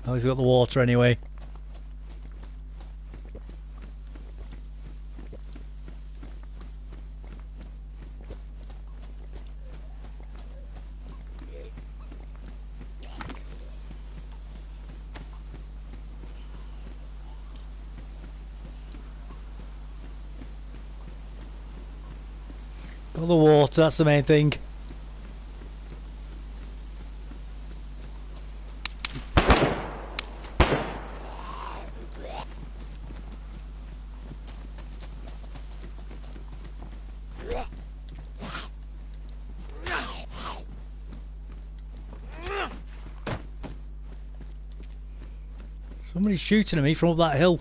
Oh, he's got the water anyway. Got the water, that's the main thing. Somebody's shooting at me from up that hill.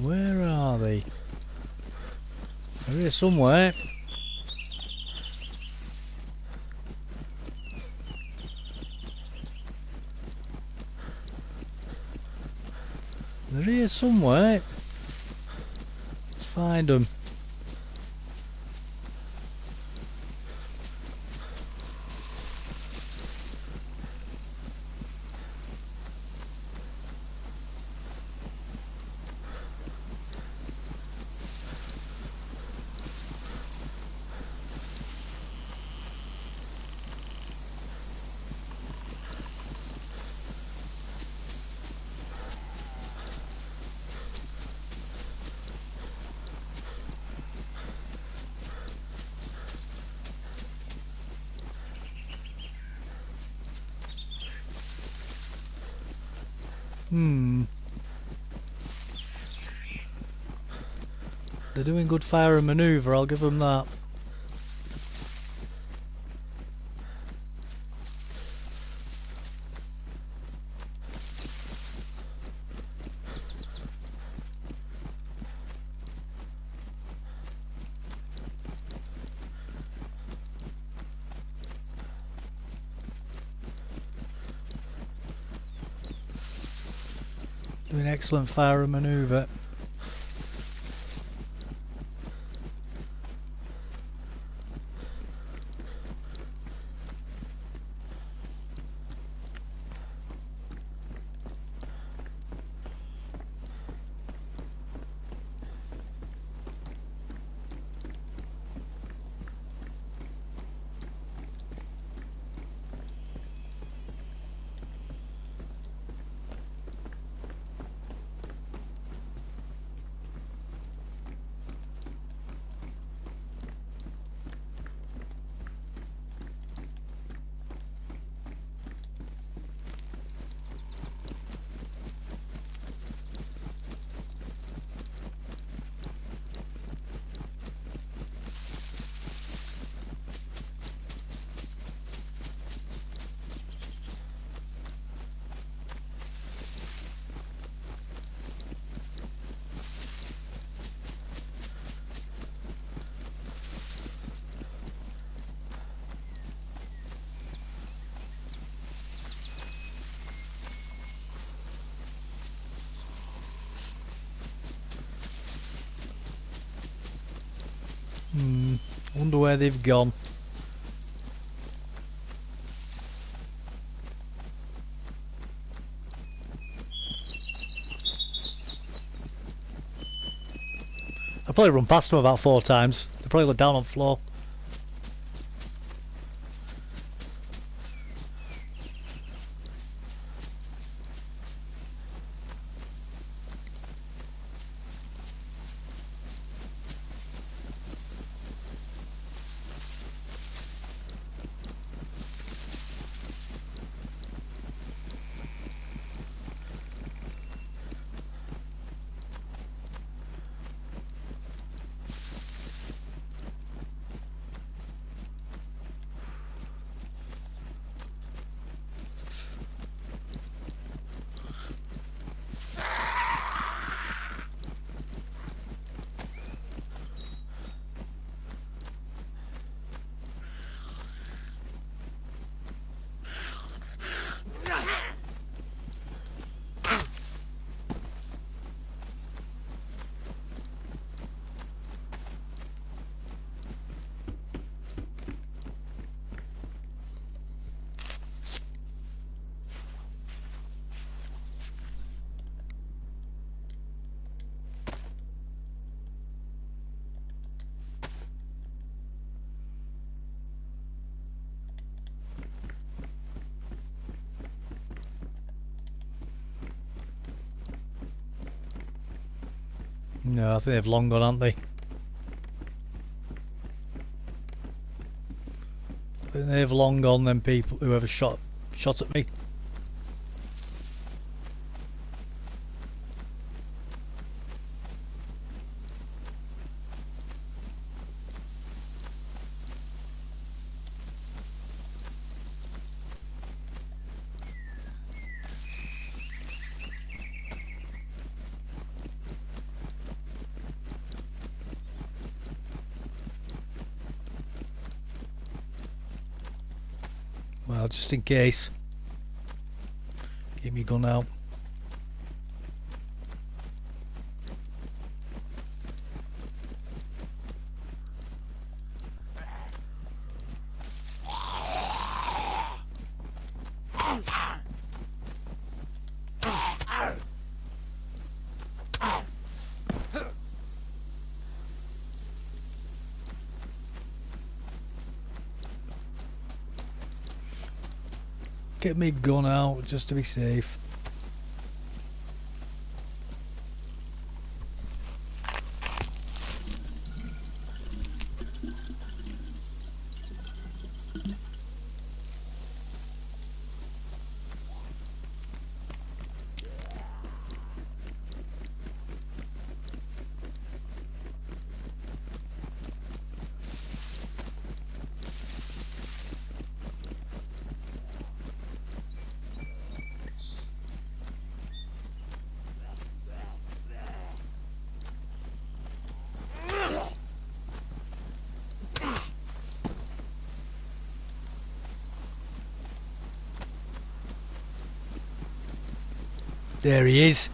Where are they? They're here somewhere. They're here somewhere. Let's find them. They're doing good fire and manoeuvre, I'll give them that. Doing excellent fire and manoeuvre. Wonder where they've gone. I probably run past them about 4 times. They probably look down on the floor. No, I think they've long gone, aren't they? I think they've long gone, them people, whoever shot at me. Well, just in case. Get me gun out. Get me gun out just to be safe. There he is.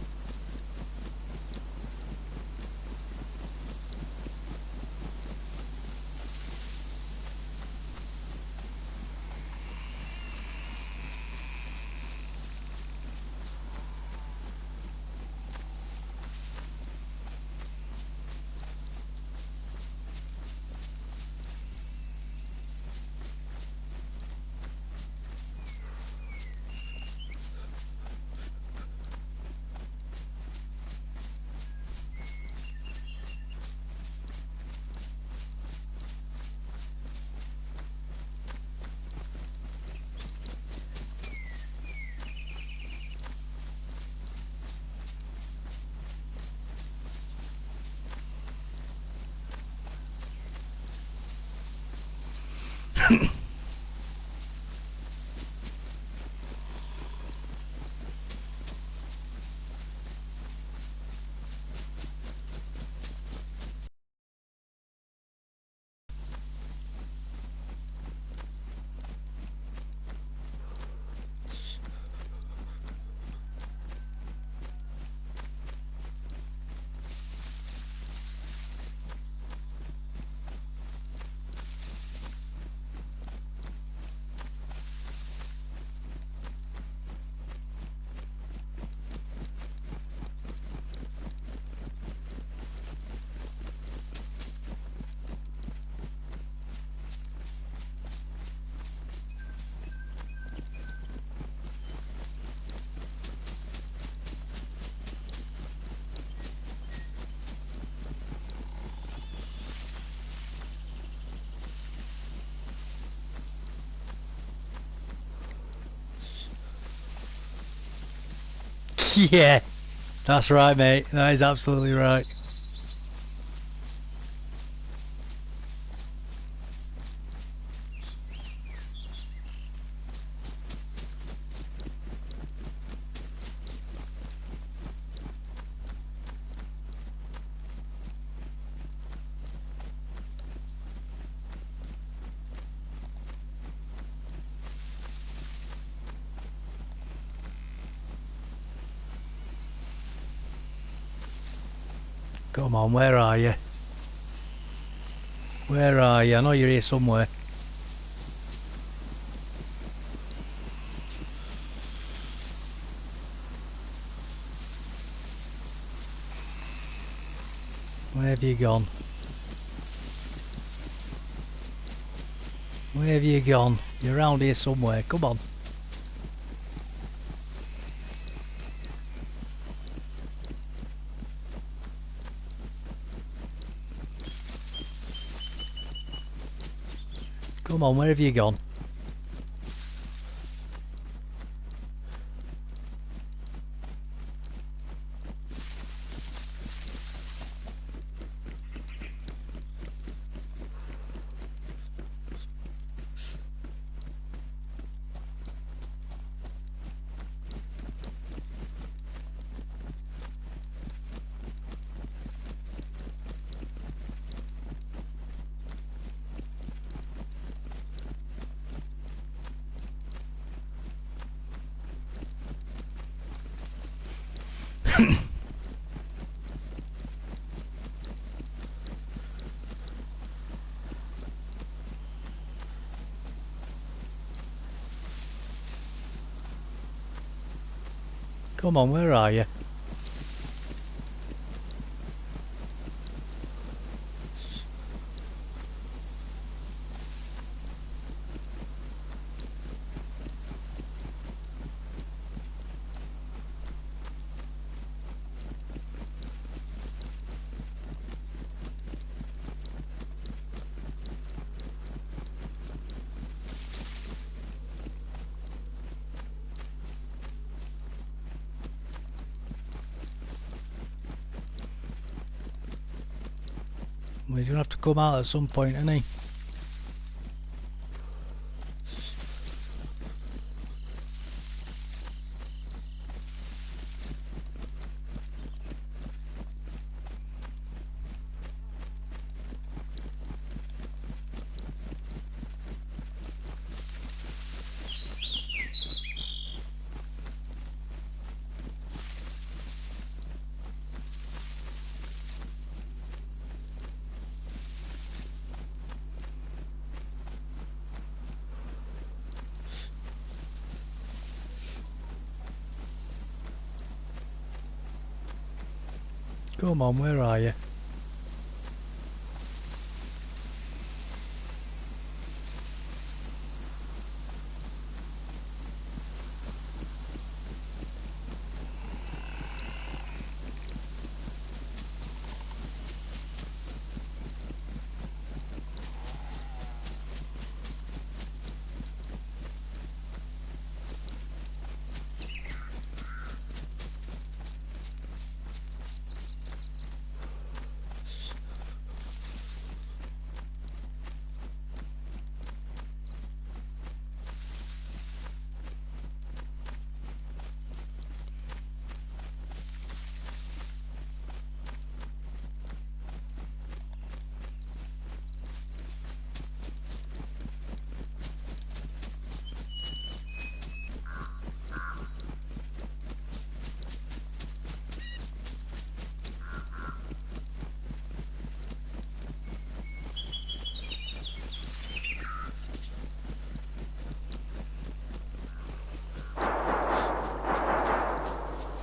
Yeah, that's right, mate. That is absolutely right. Come on, where are you? Where are you? I know you're here somewhere. Where have you gone? Where have you gone? You're around here somewhere. Come on. Come on, where have you gone? Come on, where are you? Well, he's going to have to come out at some point, isn't he? Come on, where are you?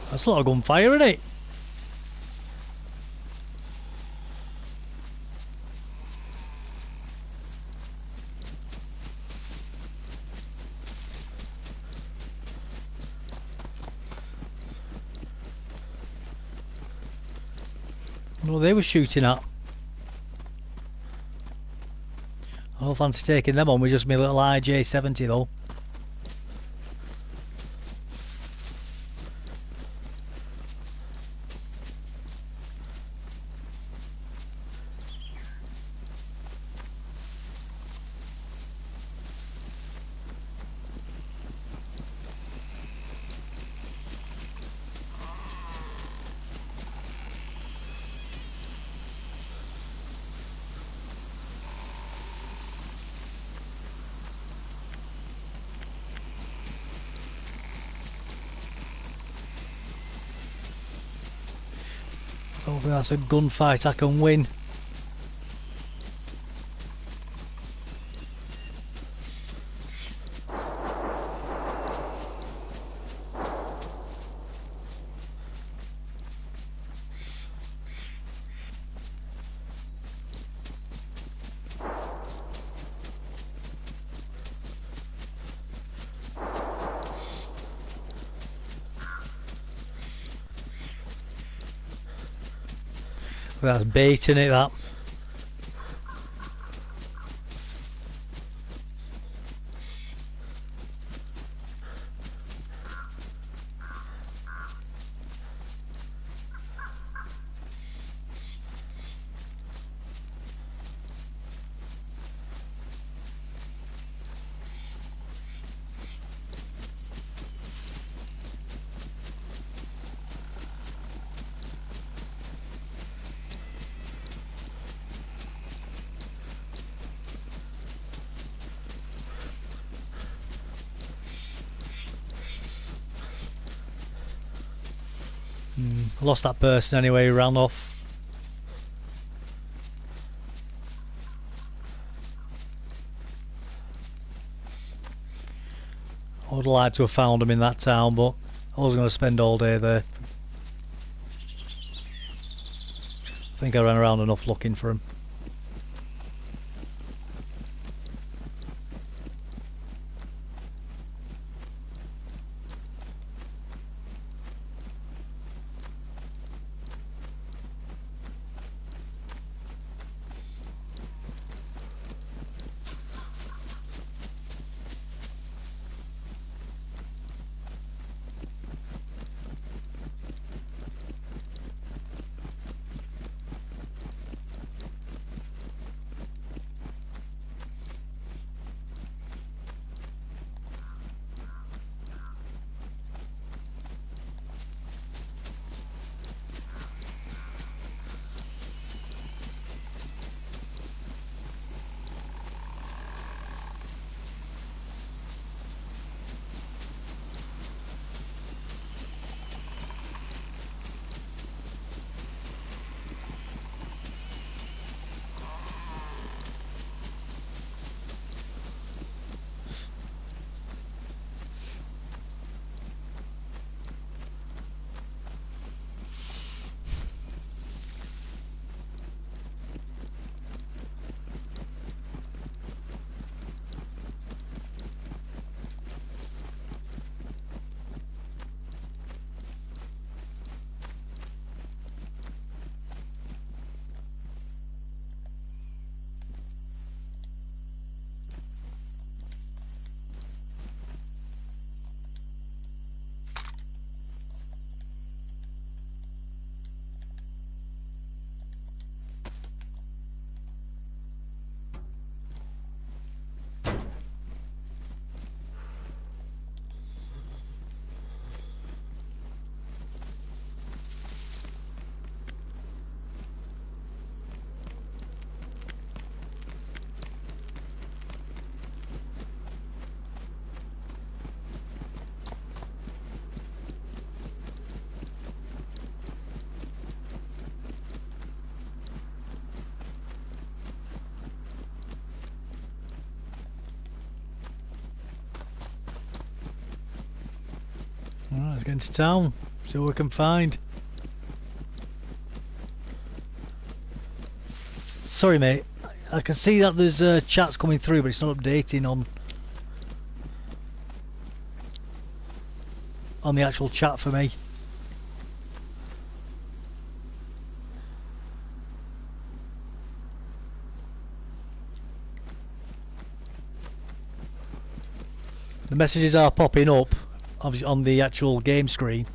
That's a lot of gunfire, isn't it? Well, they were shooting at. I don't fancy taking them on with just my little IJ-70 though. I don't think that's a gunfight I can win. That's baiting it, that. I lost that person anyway, who ran off. I would like to have found him in that town, but I was going to spend all day there. I think I ran around enough looking for him. Alright, let's get into town, see what we can find. Sorry mate, I can see that there's chats coming through, but it's not updating on the actual chat for me. The messages are popping up obviously on the actual game screen.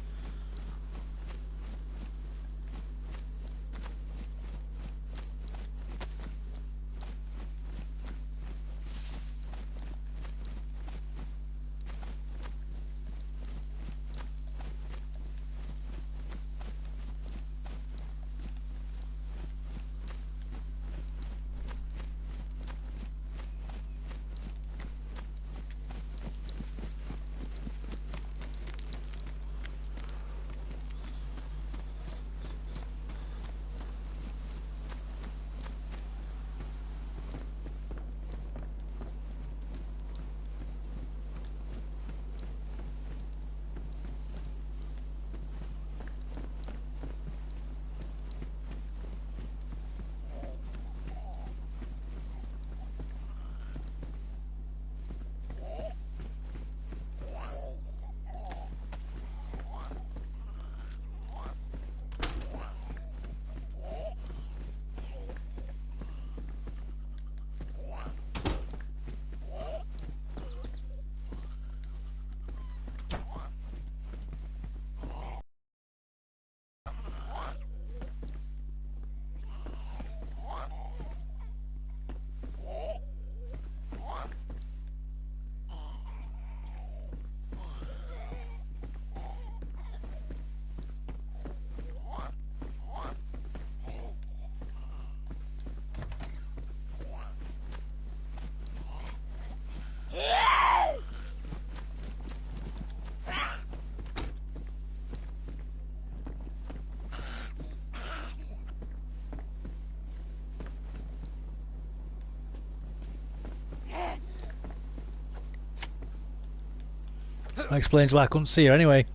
That explains why I couldn't see her anyway.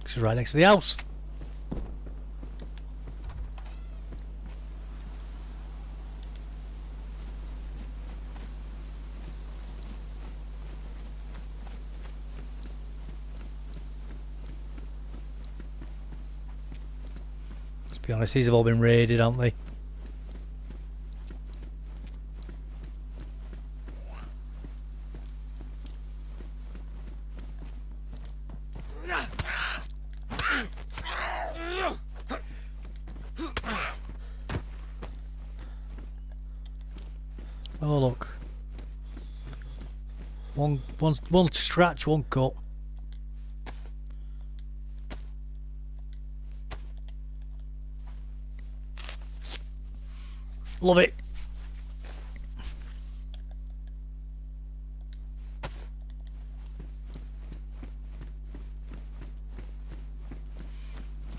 She's right next to the house. Let's be honest, these have all been raided, haven't they? Oh look. One scratch, one cut. Love it.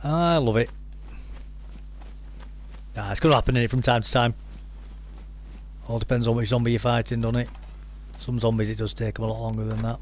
I love it. It's going to happen in it from time to time. All depends on which zombie you're fighting, doesn't it? Some zombies it does take them a lot longer than that.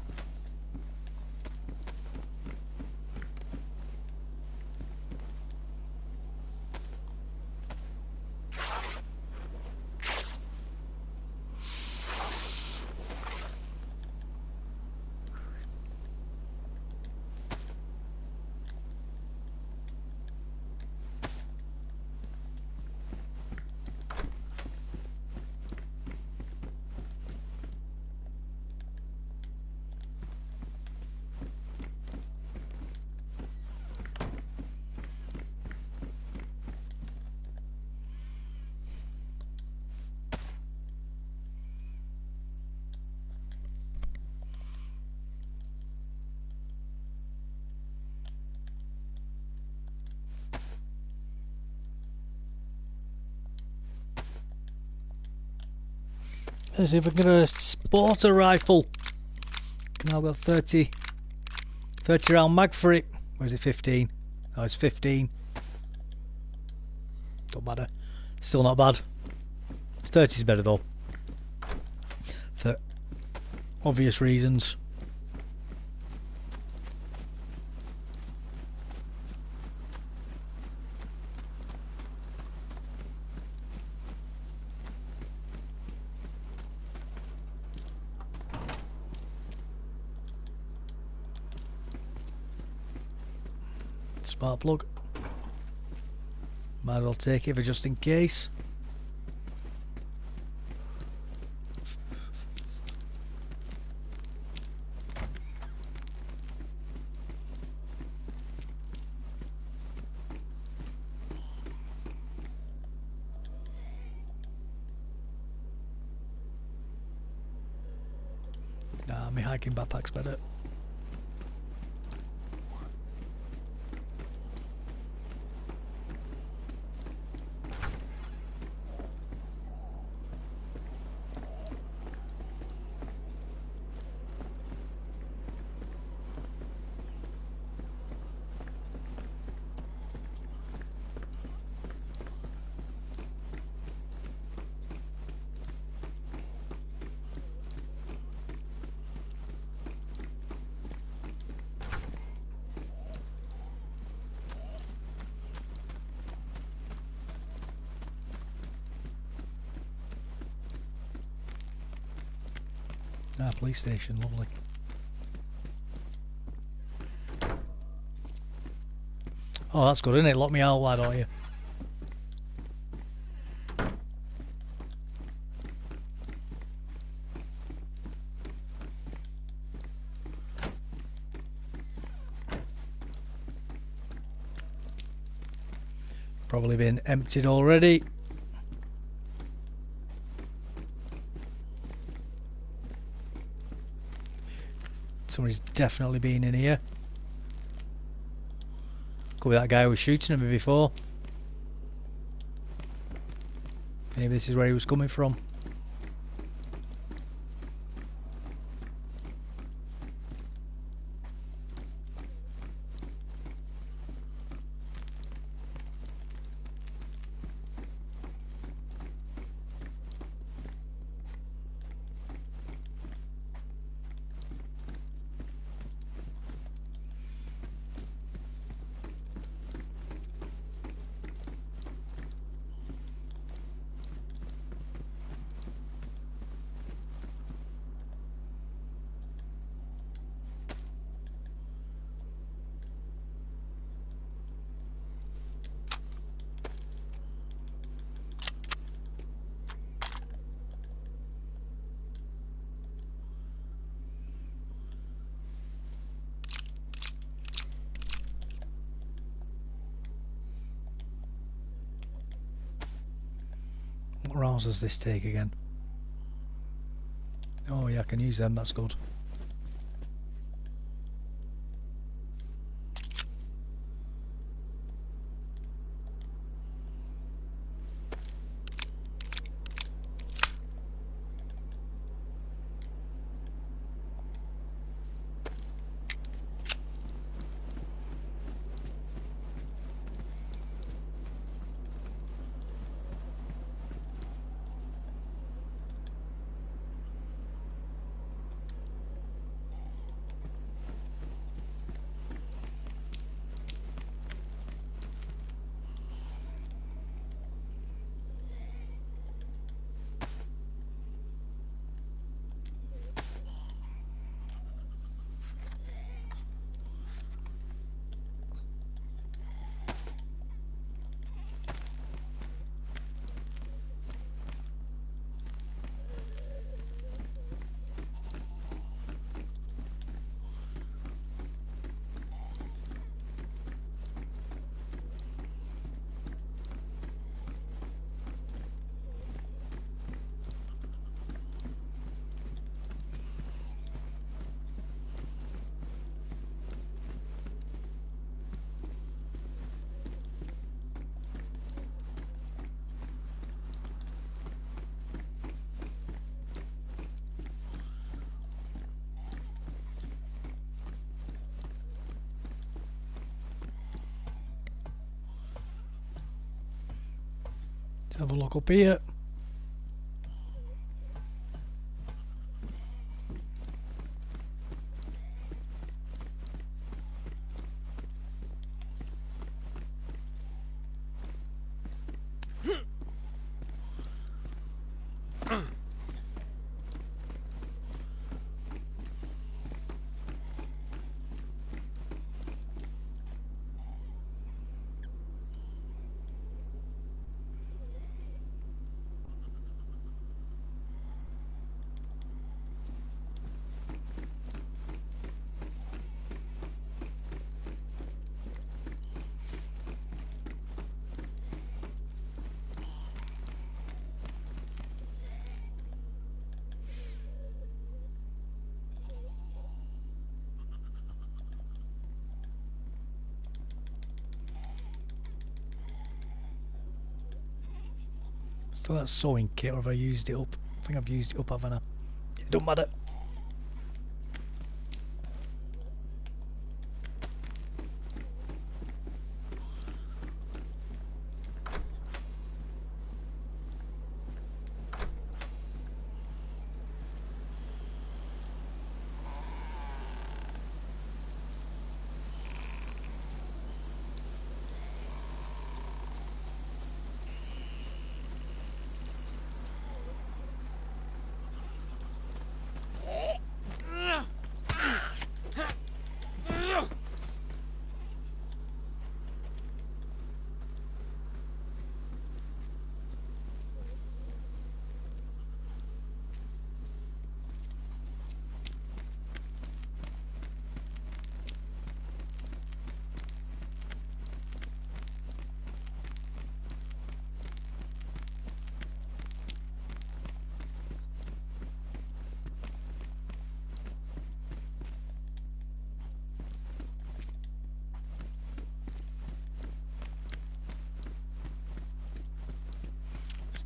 Let's see if I can get a sporter rifle. Now I've got 30 round mag for it. Where's it? 15? Oh, it's 15. Don't matter. Still not bad. 30 is better though. For obvious reasons. Spark plug. Might as well take it for just in case. Nah, my hiking backpack's better. Ah, police station, lovely. Oh, that's good, isn't it? Lock me out, why don't you? Probably been emptied already. Somebody's definitely been in here. Could be that guy who was shooting at me before. Maybe this is where he was coming from. rounds does this take again? Oh yeah, I can use them, that's good. Let's have a look up here. So that's sewing kit, or have I used it up? I think I've used it up, haven't I? It don't matter.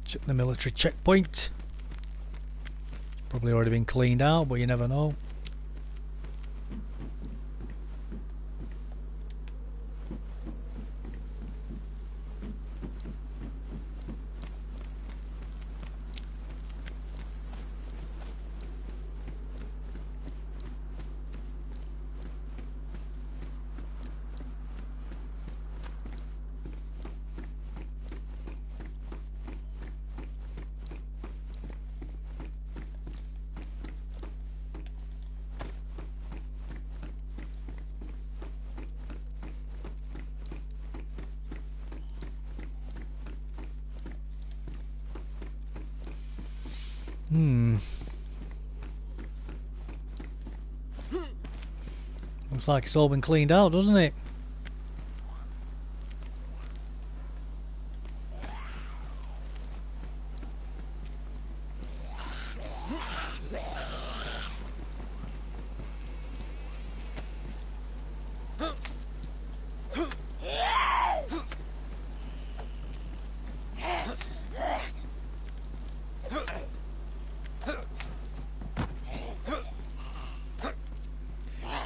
Check the military checkpoint. Probably already been cleaned out, but you never know. Looks like it's all been cleaned out, doesn't it?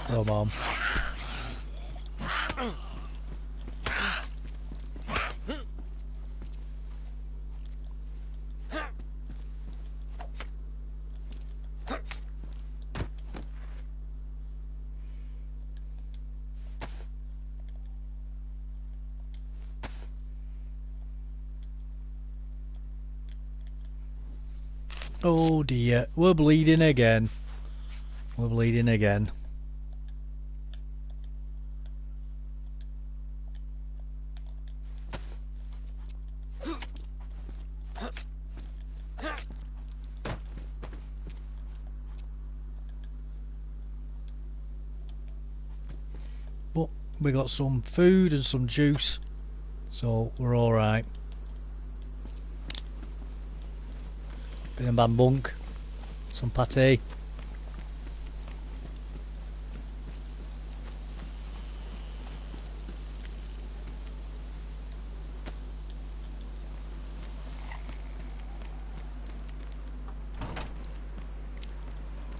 Come on. Oh dear, we're bleeding again. We're bleeding again. But we got some food and some juice, so we're alright. Bit of bambunk, some pate.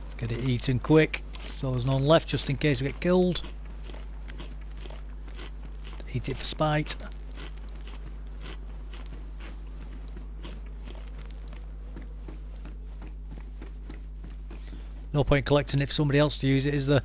Let's get it eaten quick, so there's none left just in case we get killed. Eat it for spite. No point collecting it for somebody else to use it, is there?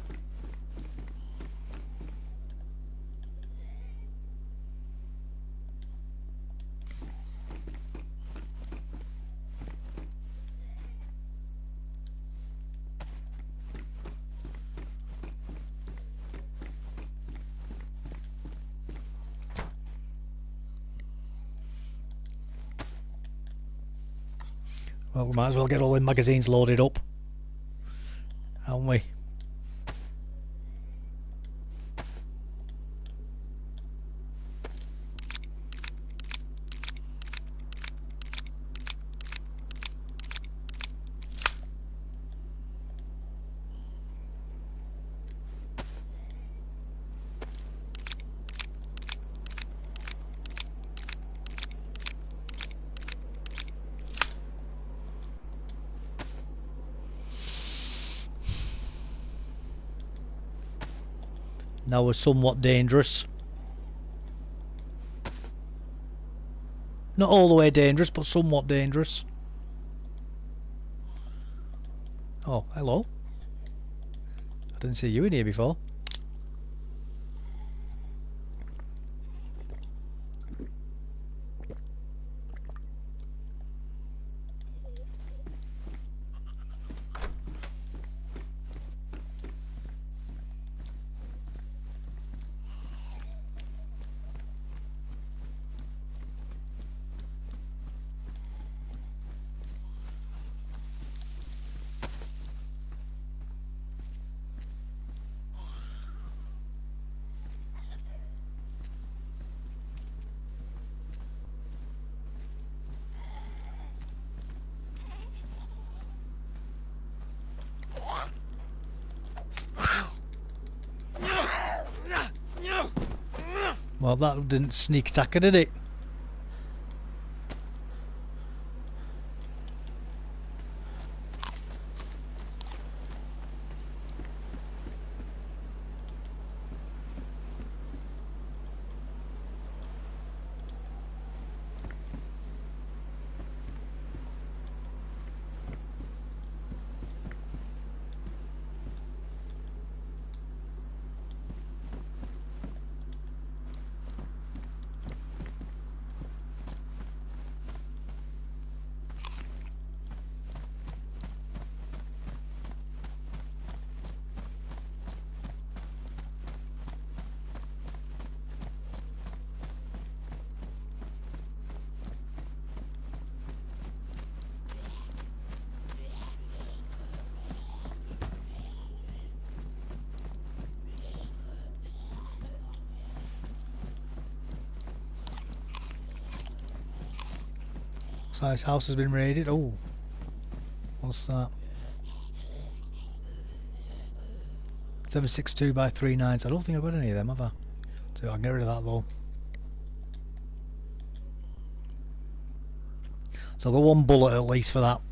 Well, we might as well get all the magazines loaded up, haven't we? Now we're somewhat dangerous. Not all the way dangerous, but somewhat dangerous. Oh, hello. I didn't see you in here before. Well, that didn't sneak attack her, did it? So his house has been raided. Oh, what's that? 762 by 39s. I don't think I've got any of them, have I? So I can get rid of that though. So I've got one bullet at least for that.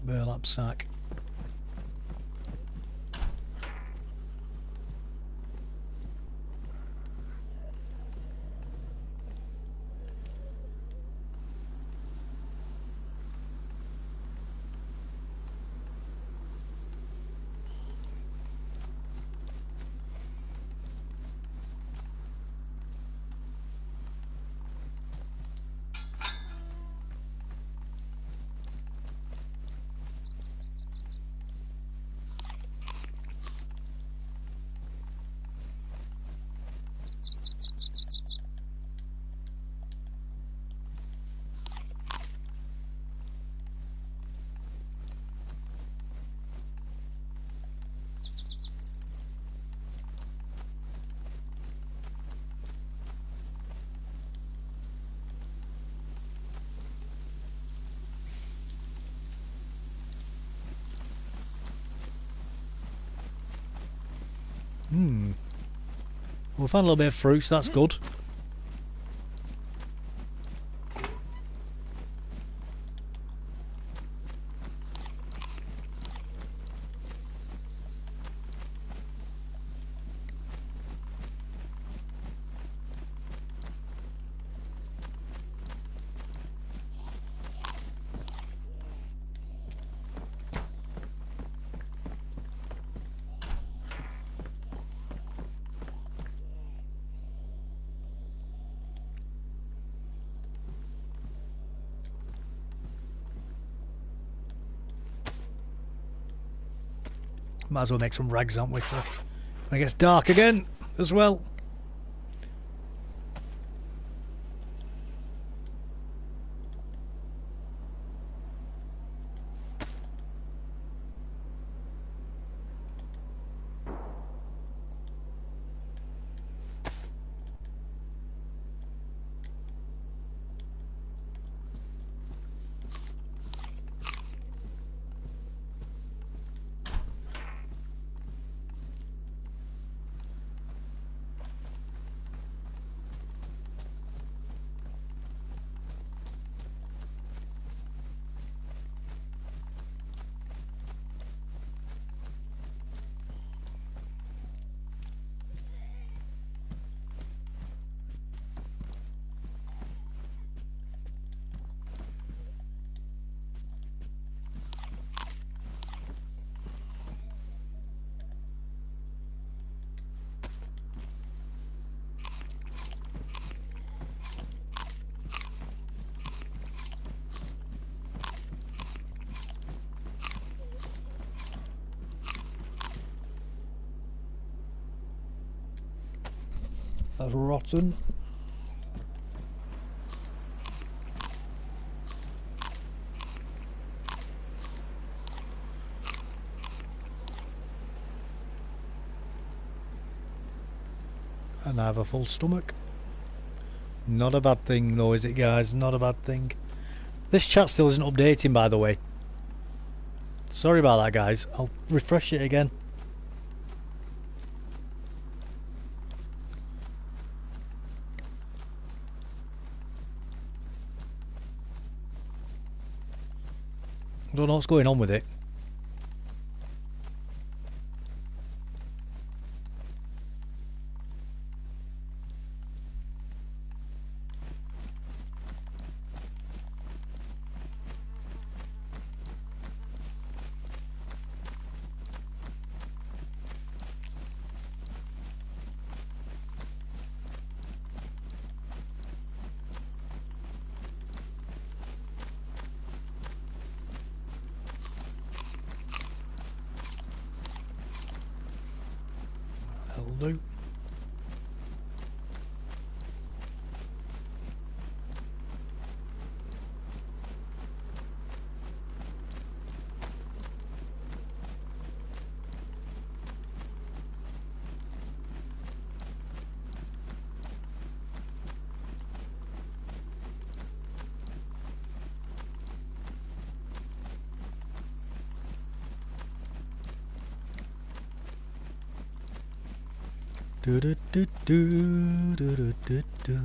burlap sack. We found a little bit of fruit, so that's good. Might as well make some rags, aren't we, for when it gets dark again as well. That's rotten. And I have a full stomach. Not a bad thing though, is it, guys? Not a bad thing. This chat still isn't updating, by the way. Sorry about that, guys. I'll refresh it again. I don't know what's going on with it. That'll do. Do do do do do do do do.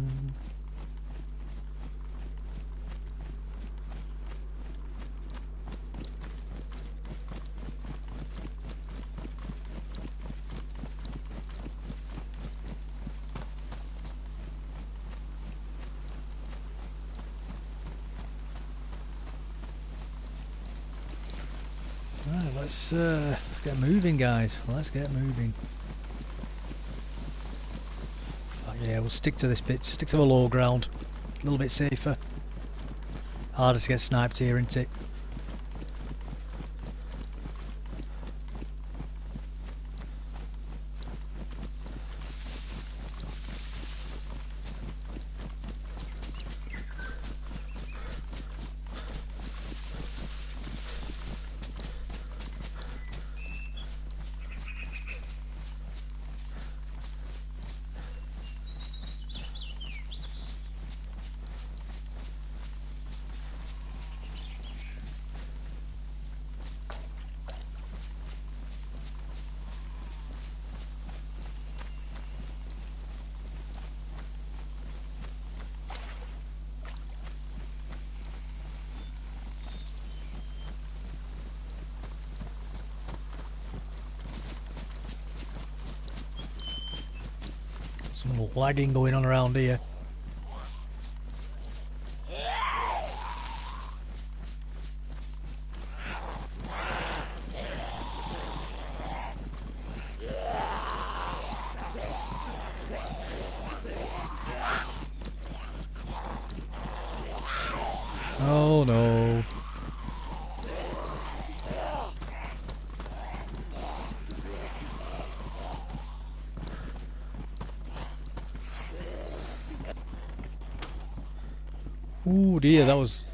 Let's get moving, guys. Let's get moving. Yeah, we'll stick to this bit. Stick to the low ground. A little bit safer. Harder to get sniped here, isn't it? Some lagging going on around here. Oh no. Ooh dear, that was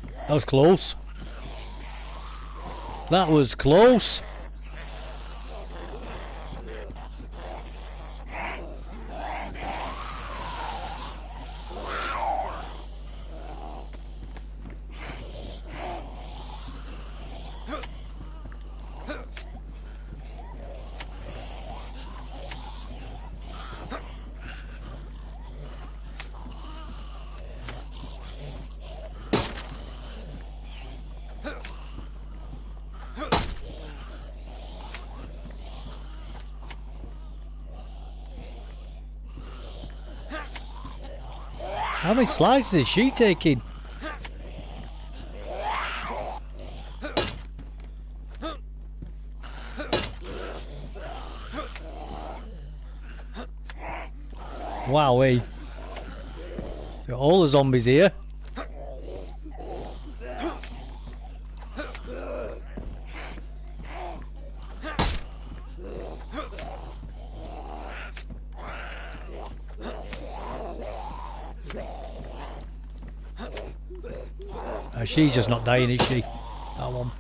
close. That was close. How many slices is she taking? Wowee. Got all the zombies here. She's just not dying, is she? That one.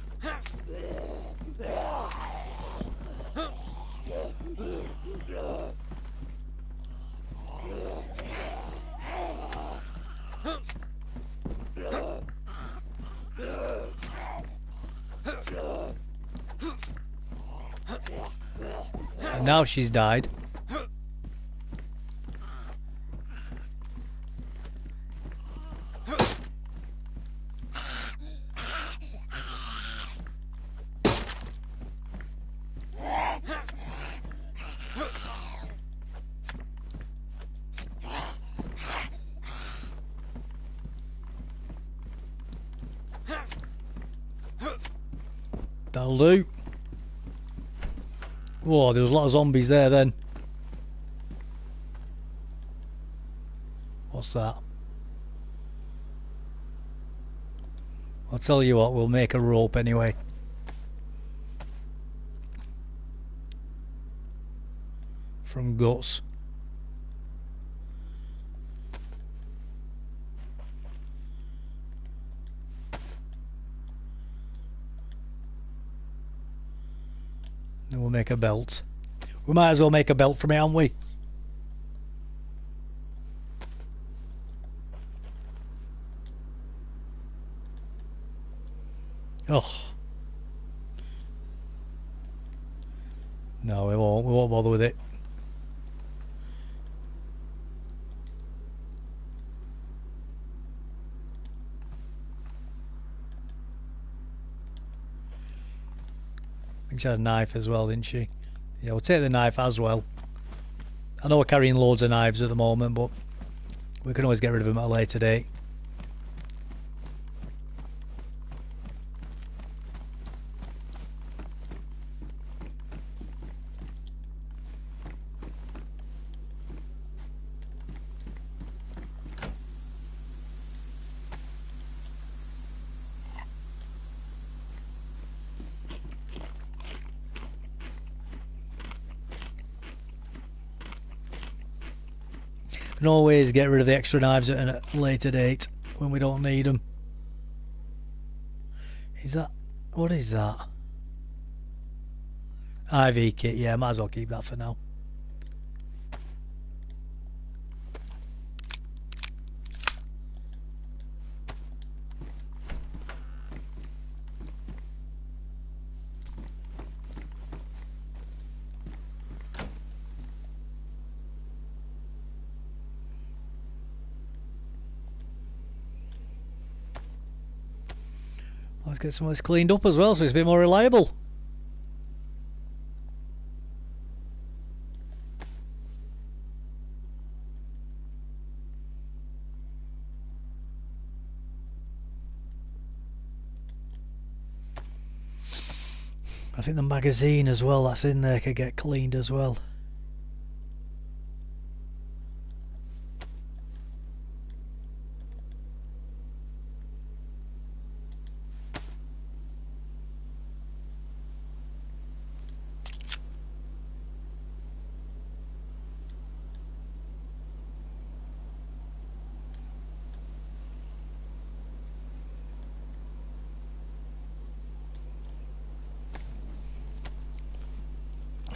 And now she's died. That'll do. Whoa, there was a lot of zombies there then. What's that? I'll tell you what, we'll make a rope anyway. From guts. Then we'll make a belt. We might as well make a belt from it, haven't we? Oh. No, we won't bother with it. I think she had a knife as well, didn't she? Yeah, we'll take the knife as well. I know we're carrying loads of knives at the moment, but we can always get rid of them at a later date. can always get rid of the extra knives at a later date when we don't need them. Is that... what is that? IV kit, yeah, might as well keep that for now. Let's get some of this cleaned up as well so it's a bit more reliable. I think the magazine as well that's in there could get cleaned as well.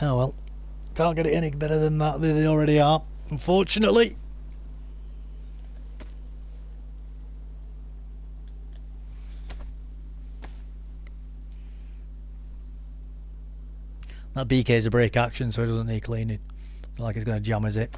Oh well, can't get it any better than that. They already are, unfortunately. That BK is a break action, so it doesn't need cleaning. It's not like it's going to jam, is it?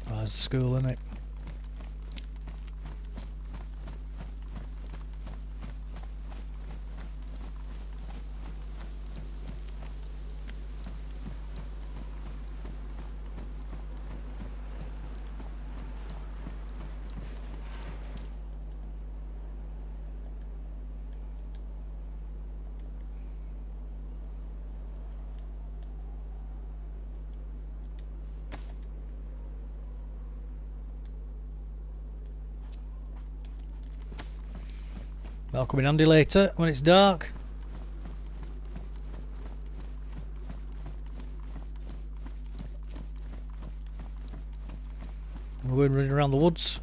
That's school, isn't it? That'll come in handy later when it's dark. We're running around the woods.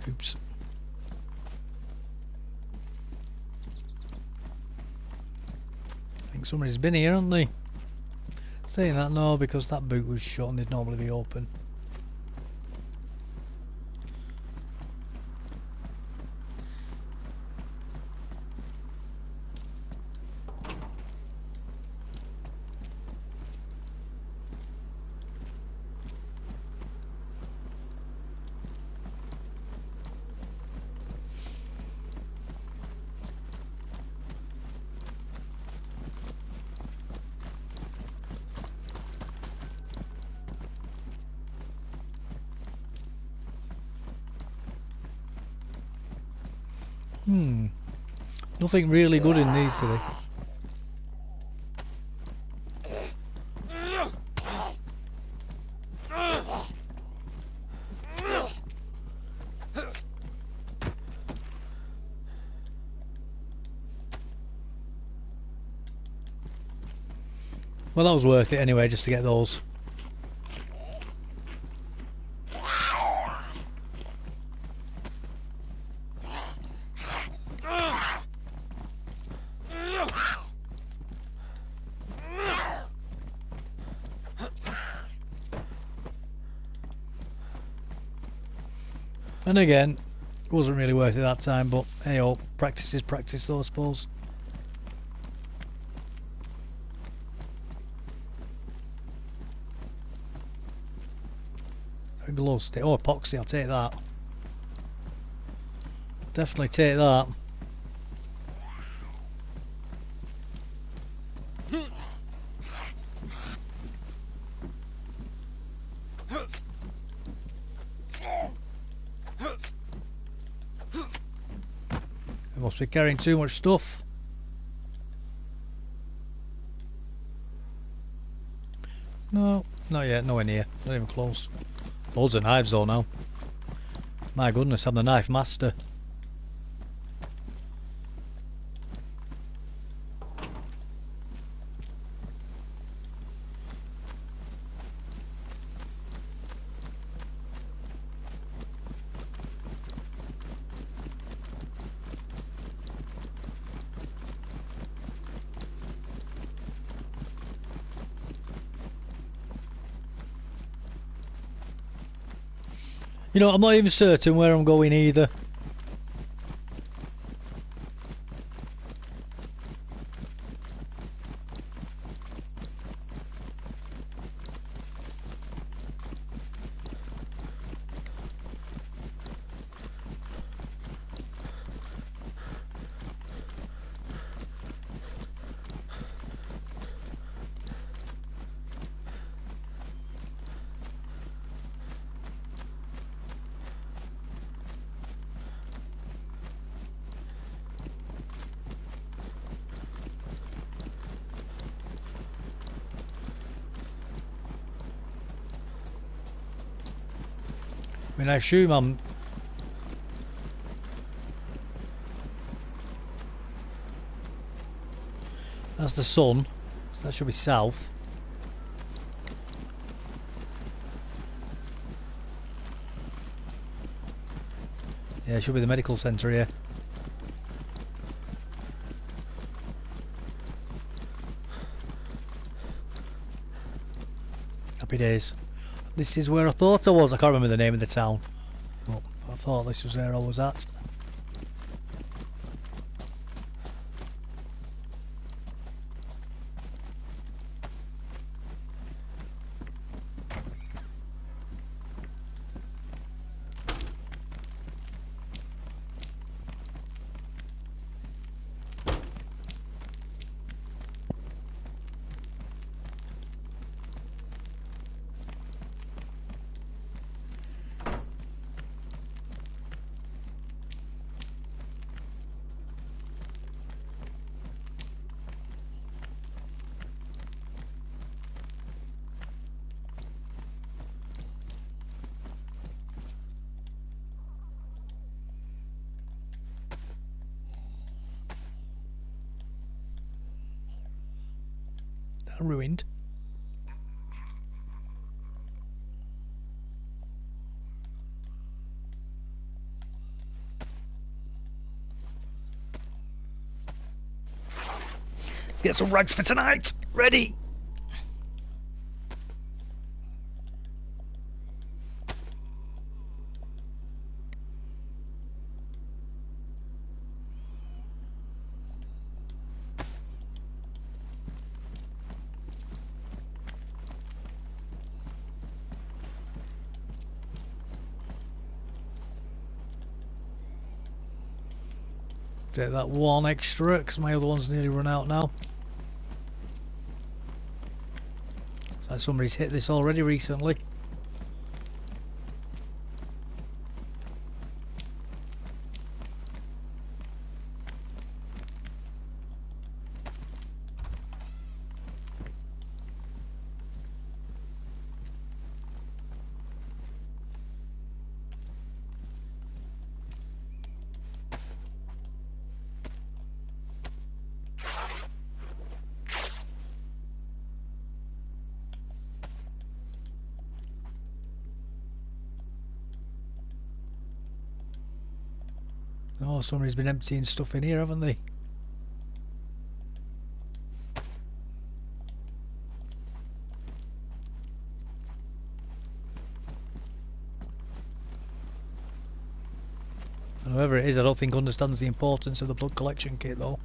Oops. I think somebody's been here, hasn't they? Saying that, no, because that boot was shut and they'd normally be open. Nothing really good in these today. Well, that was worth it anyway, just to get those. And again, it wasn't really worth it that time, but hey, oh, practice is practice, though, I suppose. A glow stick. Oh, epoxy, I'll take that. Definitely take that. I must be carrying too much stuff. No, not yet, nowhere near. Not even close. Loads of knives though now. My goodness, I'm the knife master. You know, I'm not even certain where I'm going either. I mean, I assume I'm... That's the sun, so that should be south. Yeah, it should be the medical centre here. Happy days. This is where I thought I was. I can't remember the name of the town, but I thought this was where I was at. Ruined. Let's get some rugs for tonight. Ready. Take that one extra because my other one's nearly run out now. It's like somebody's hit this already recently. Oh, somebody's been emptying stuff in here, haven't they? And whoever it is, I don't think understands the importance of the blood collection kit though.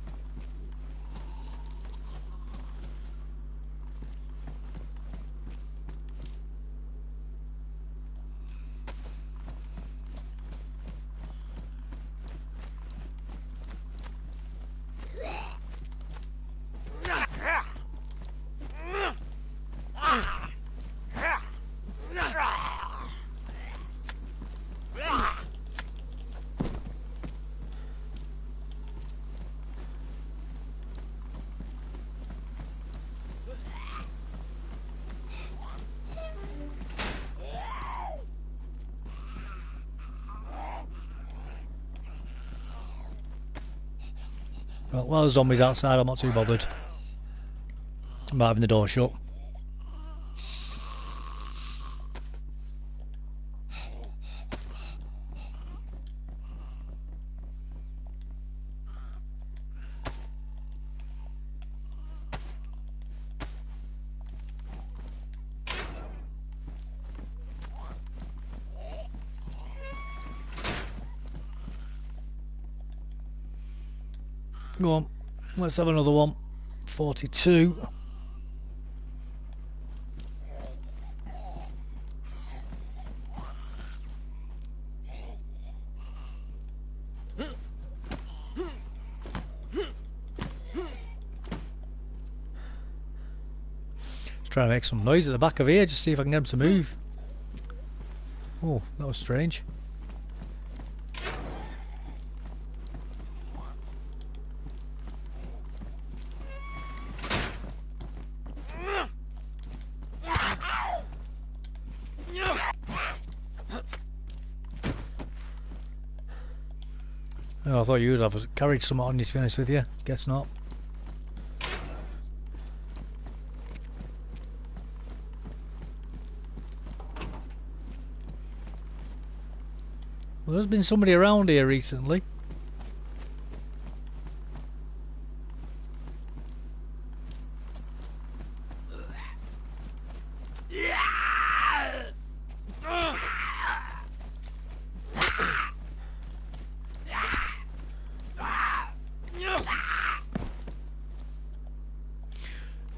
Well, while there's zombies outside, I'm not too bothered about having the door shut. Go on, let's have another one. 42. Just trying to make some noise at the back of here, just see if I can get them to move. Oh, that was strange. Oh, I thought you would have carried some on you, to be honest with you. Guess not. Well, there's been somebody around here recently.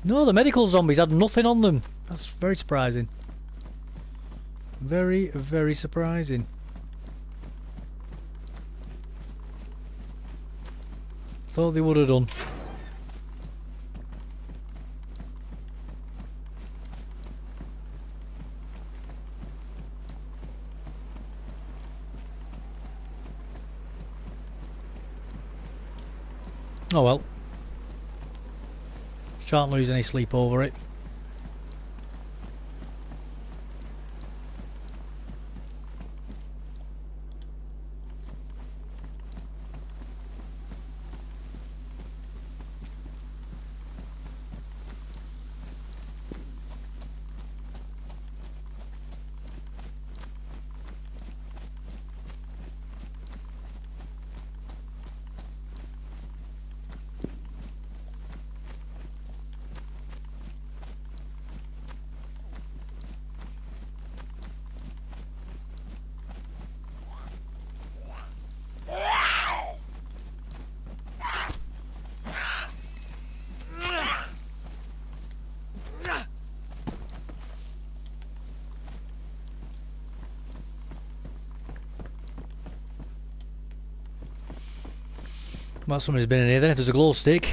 No, the medical zombies had nothing on them. That's very surprising. Very, very surprising. Thought they would have done. Oh well. Shan't lose any sleep over it. Well, somebody's been in here then, if there's a glow stick.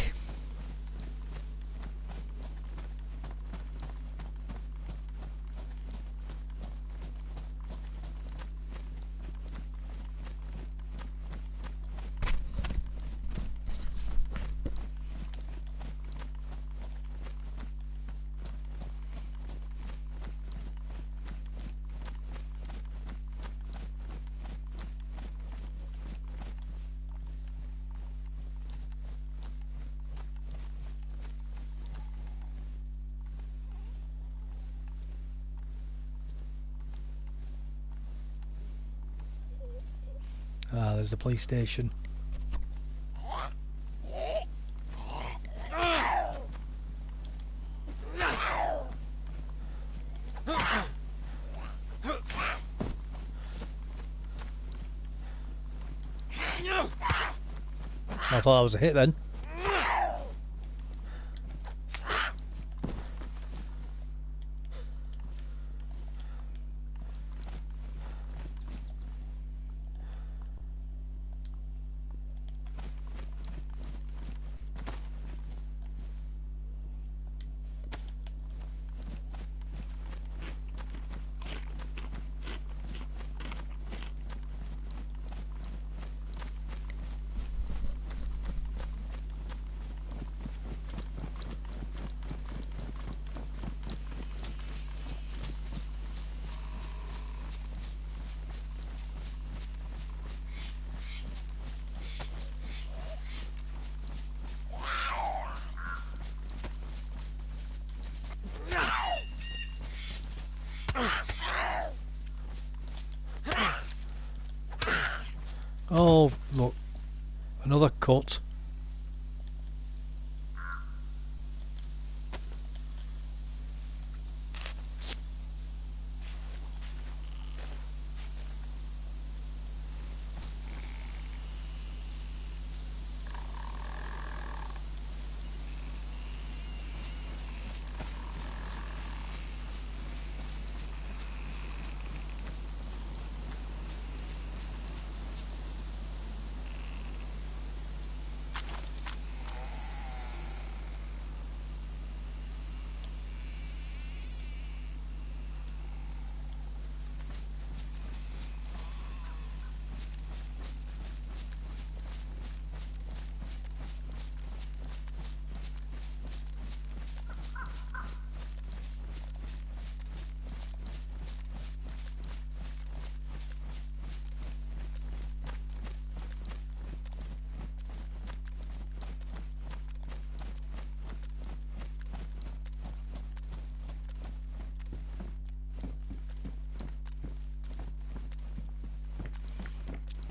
Ah, there's the police station. I thought that was a hit then. Oh, look. Another cut.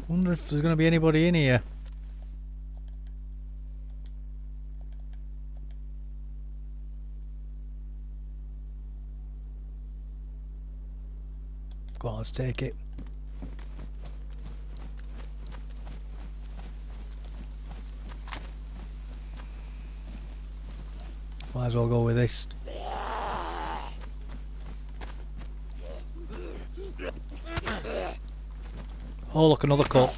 Wonder if there's going to be anybody in here. Go on, let's take it. Might as well go with this. Oh, look, another cut.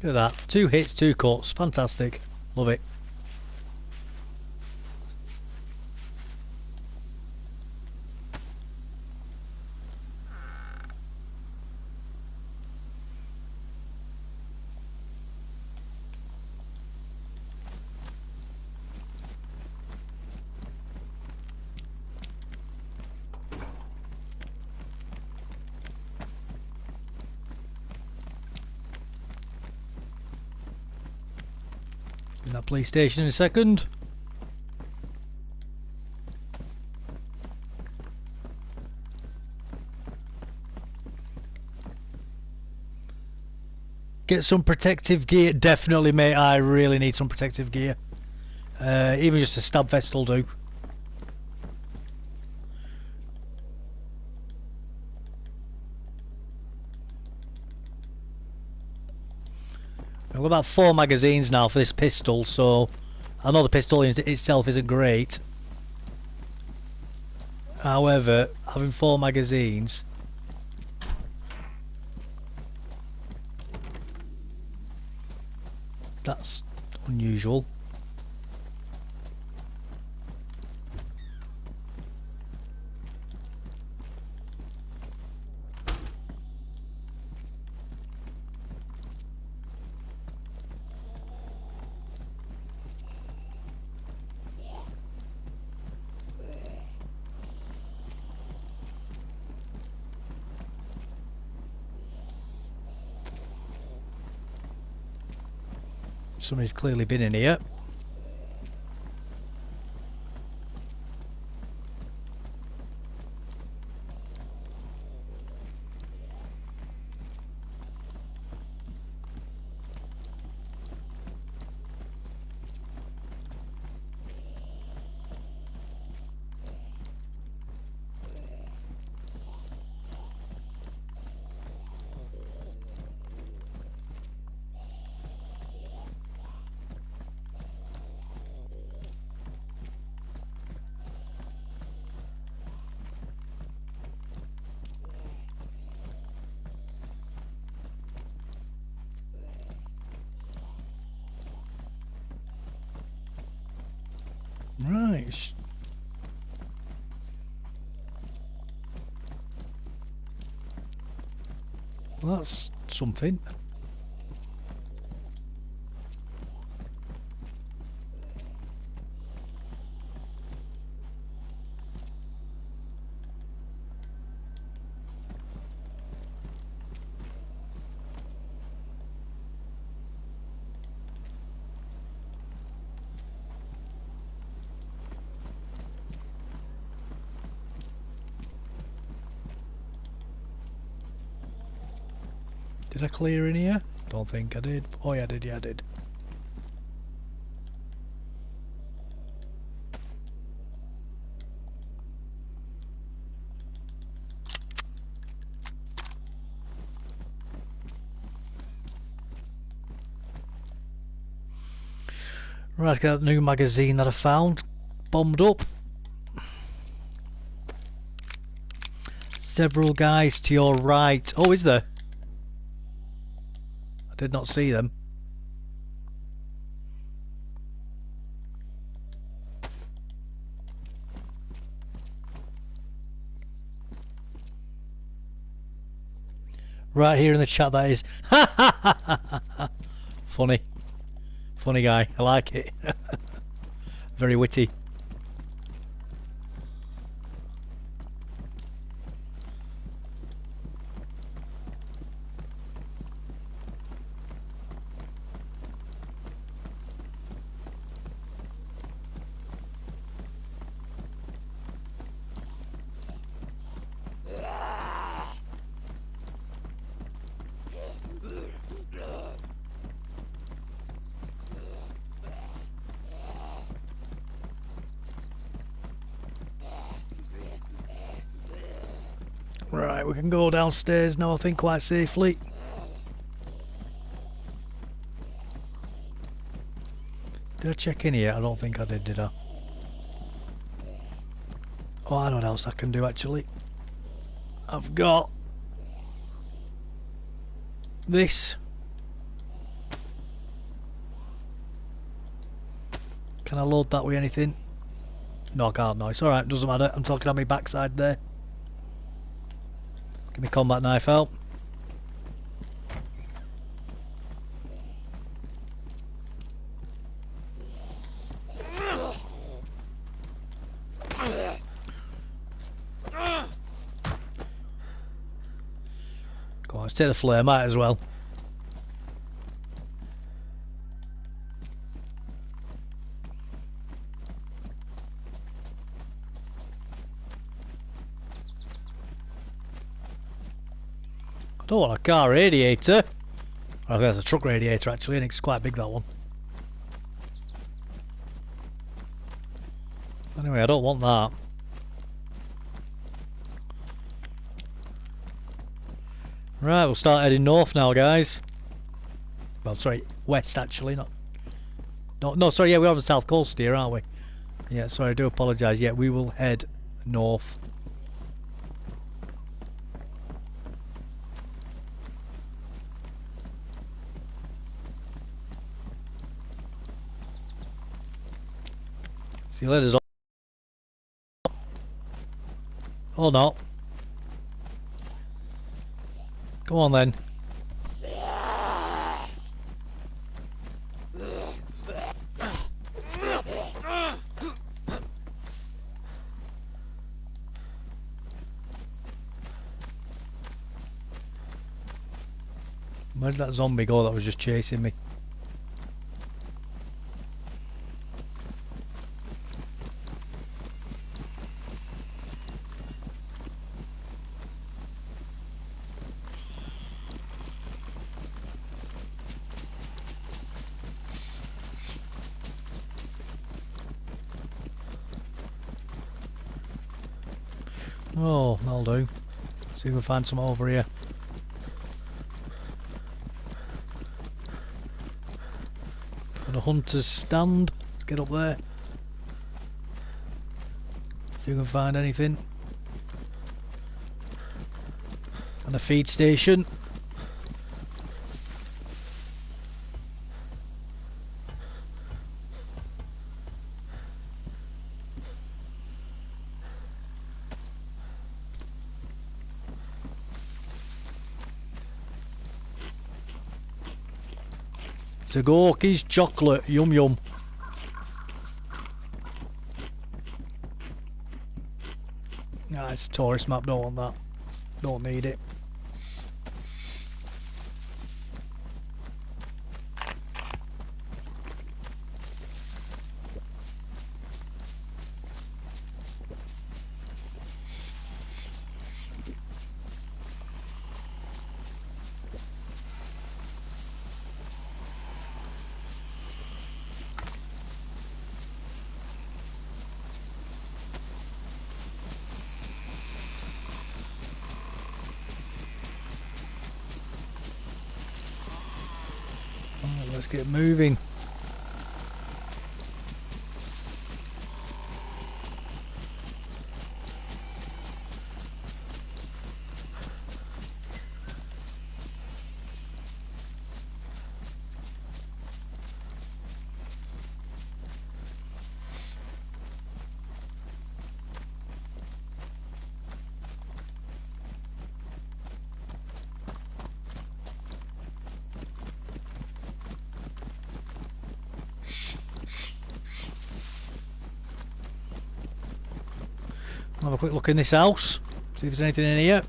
Look at that. 2 hits, 2 cuts. Fantastic. Love it. In that police station in a second. Get some protective gear. Definitely, mate. I really need some protective gear. Even just a stab vest will do. I've got about 4 magazines now for this pistol, so I know the pistol in itself isn't great. However, having 4 magazines, that's unusual. Somebody's clearly been in here. think it's... Well, that's something. Did I clear in here? Don't think I did. Oh yeah, I did. Yeah, I did. Right, got a new magazine that I found. Bombed up. Several guys to your right. Oh, is there? I did not see them. Right here in the chat, that is. Funny. Funny guy. I like it. Very witty. Right, we can go downstairs now, I think, quite safely. Did I check in here? I don't think I did I? Oh, I know what else I can do, actually. I've got this. Can I load that with anything? No, I can't, no. It's alright, doesn't matter. I'm talking on my backside there. Get my combat knife out. Go on, let's take the flare, might as well. I don't want a car radiator. I think that's a truck radiator actually, and it's quite big, that one. Anyway, I don't want that. Right, we'll start heading north now, guys. Well, sorry, west actually, not... No, sorry, yeah, we're on the south coast here, aren't we? Yeah, sorry, I do apologise. Yeah, we will head north. See you later. Oh no. Go on then. Where did that zombie go that was just chasing me? Oh, that'll do. See if we can find some over here. Got a hunter's stand. Let's get up there. See if we can find anything. And a feed station. To Gorky's chocolate. Yum yum. Nah, it's a tourist map. Don't want that. Don't need it. Let's get moving. Have a quick look in this house, see if there's anything in here.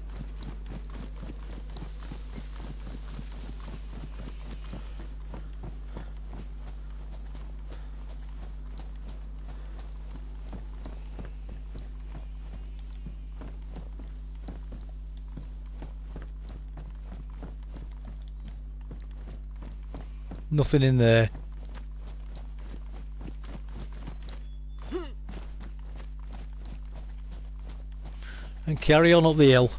Nothing in there. And carry on up the hill.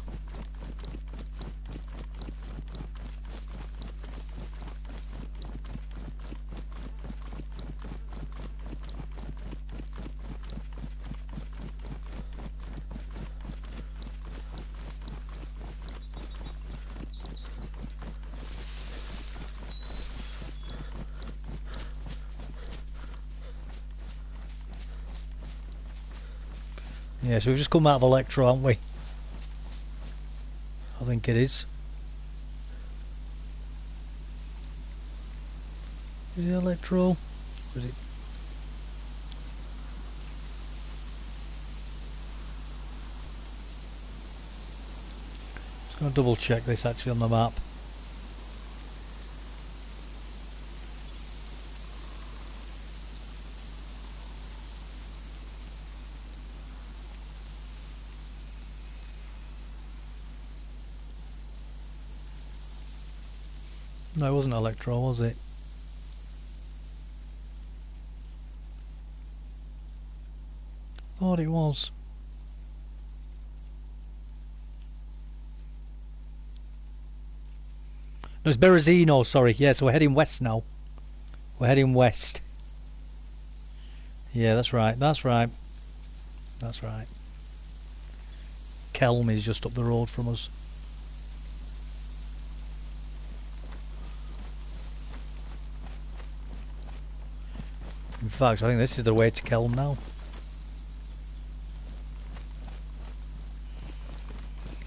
Yeah, so we've just come out of Electro, haven't we? I think it is. Is it Electro? Or is it? Just going to double check this actually on the map. No, it wasn't Electro, was it? Thought it was. No, it's Berezino, sorry. Yeah, so we're heading west now. We're heading west. Yeah, that's right, that's right. That's right. Kelm is just up the road from us. In fact, I think this is the way to Kelm now.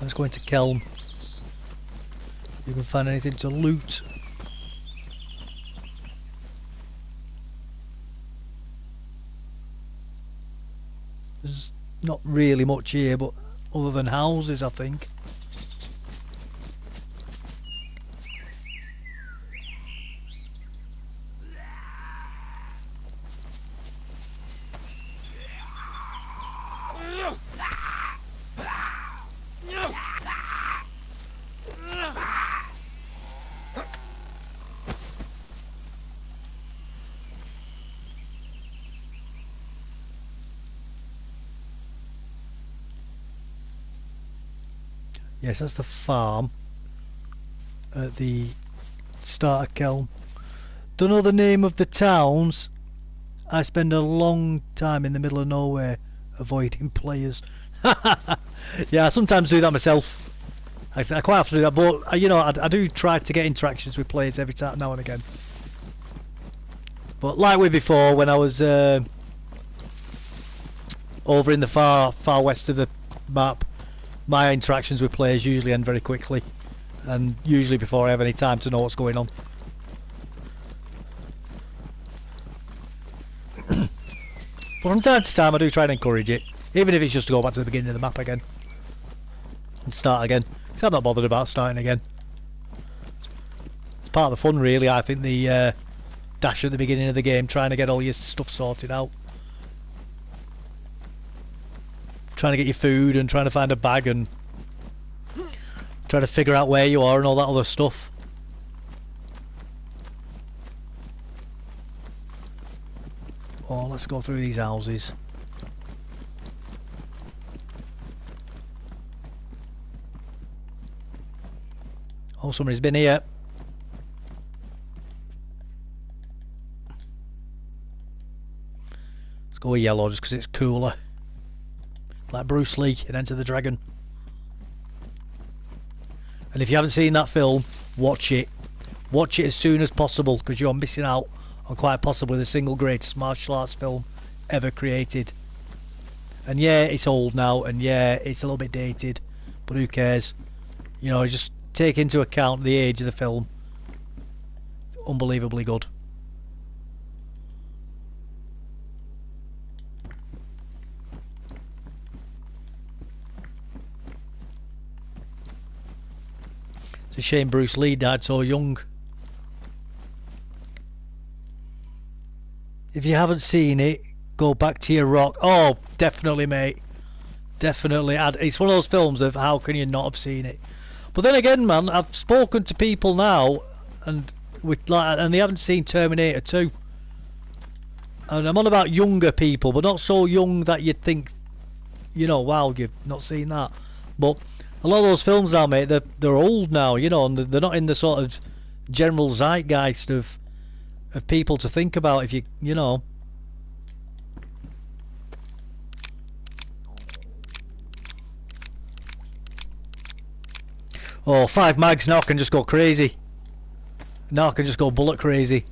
Let's go into Kelm. You can find anything to loot. There's not really much here, but other than houses, I think. Yes, that's the farm at the start of Kelm. Don't know the name of the towns. I spend a long time in the middle of nowhere avoiding players. Yeah, I sometimes do that myself. I quite often do that, but you know, I do try to get interactions with players every time, now and again. But like with before, when I was over in the far west of the map, my interactions with players usually end very quickly, and usually before I have any time to know what's going on. But from time to time I do try and encourage it, even if it's just to go back to the beginning of the map again and start again. So I'm not bothered about starting again. It's part of the fun really, I think, the dash at the beginning of the game, trying to get all your stuff sorted out. Trying to get your food and trying to find a bag and trying to figure out where you are and all that other stuff. Oh, let's go through these houses. Oh, somebody's been here. Let's go with yellow just because it's cooler. Like Bruce Lee in Enter the Dragon. And if you haven't seen that film, watch it. Watch it as soon as possible because you're missing out on quite possibly the single greatest martial arts film ever created. And yeah, it's old now, and yeah, it's a little bit dated, but who cares? You know, just take into account the age of the film. It's unbelievably good. It's a shame Bruce Lee died so young. If you haven't seen it, go back to your rock. Oh, definitely, mate. Definitely. It's one of those films of how can you not have seen it? But then again, man, I've spoken to people now, and they haven't seen Terminator 2. And I'm on about younger people, but not so young that you'd think, you know, wow, you've not seen that. But a lot of those films now, mate, they're old now, you know, and they're not in the sort of general zeitgeist of people to think about if you know. Oh, 5 mags, now I can just go crazy. Now I can just go bullet crazy.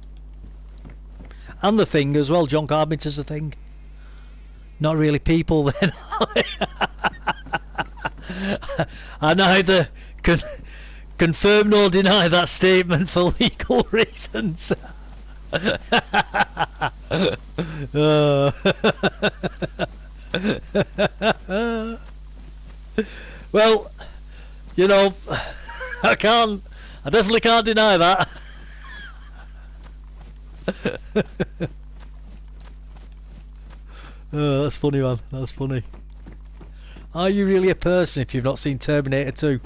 And The Thing as well, John Carpenter's The Thing. Not really people then. I neither confirm nor deny that statement for legal reasons. Well, you know, I definitely can't deny that. Oh, that's funny, man. That's funny. Are you really a person if you've not seen Terminator 2?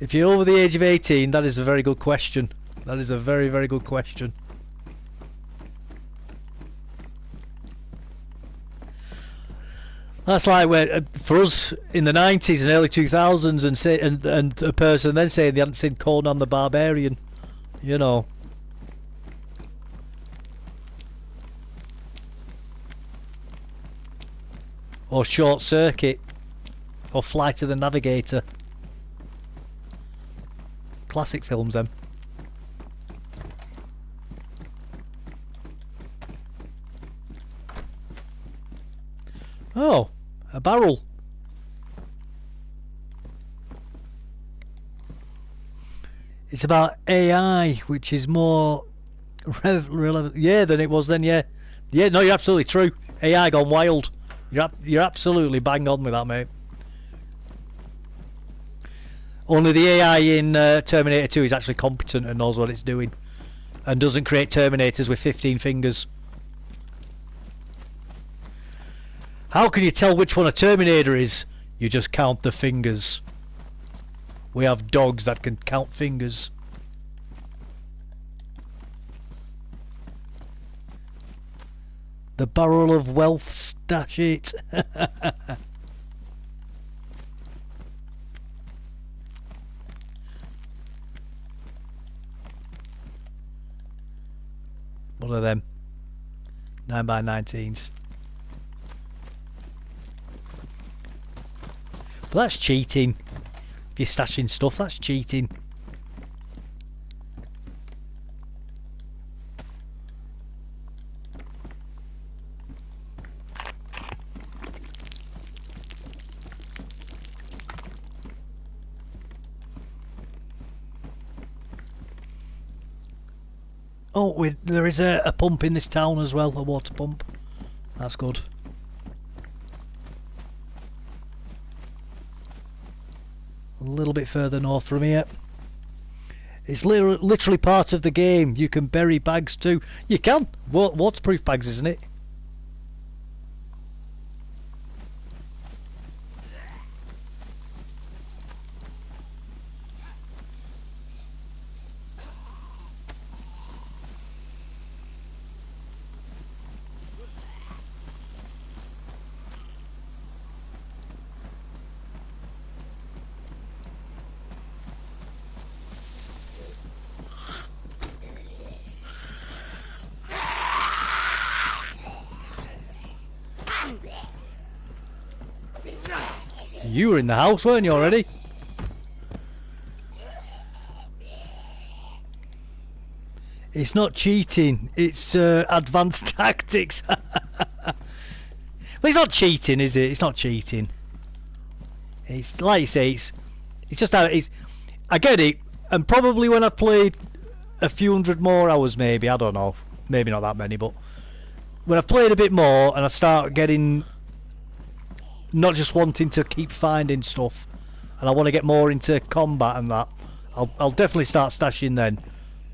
If you're over the age of 18, that is a very good question. That is a very, very good question. That's like where for us in the 90s and early 2000s, and a person then saying they hadn't seen Conan the Barbarian, you know. Or Short Circuit, or Flight of the Navigator. Classic films, them. Oh, a barrel. It's about AI, which is more relevant, yeah, than it was then. Yeah, yeah. No, you're absolutely true. AI gone wild. You're absolutely bang on with that, mate. Only the AI in Terminator 2 is actually competent and knows what it's doing, and doesn't create Terminators with 15 fingers. How can you tell which one a Terminator is? You just count the fingers. We have dogs that can count fingers. The barrel of wealth, stash it. What are them? 9x19s. But that's cheating. If you're stashing stuff, that's cheating. Oh, there is a pump in this town as well, a water pump. That's good. A little bit further north from here. It's literally part of the game. You can bury bags too. You can. Waterproof bags, isn't it? You were in the house, weren't you, already? It's not cheating, it's advanced tactics. Well, it's not cheating, is it? It's not cheating. It's like you say, it's just how it's. I get it, and probably when I've played a few hundred more hours, maybe, I don't know, maybe not that many, but when I've played a bit more and I start getting, not just wanting to keep finding stuff, and I want to get more into combat and that, I'll definitely start stashing then.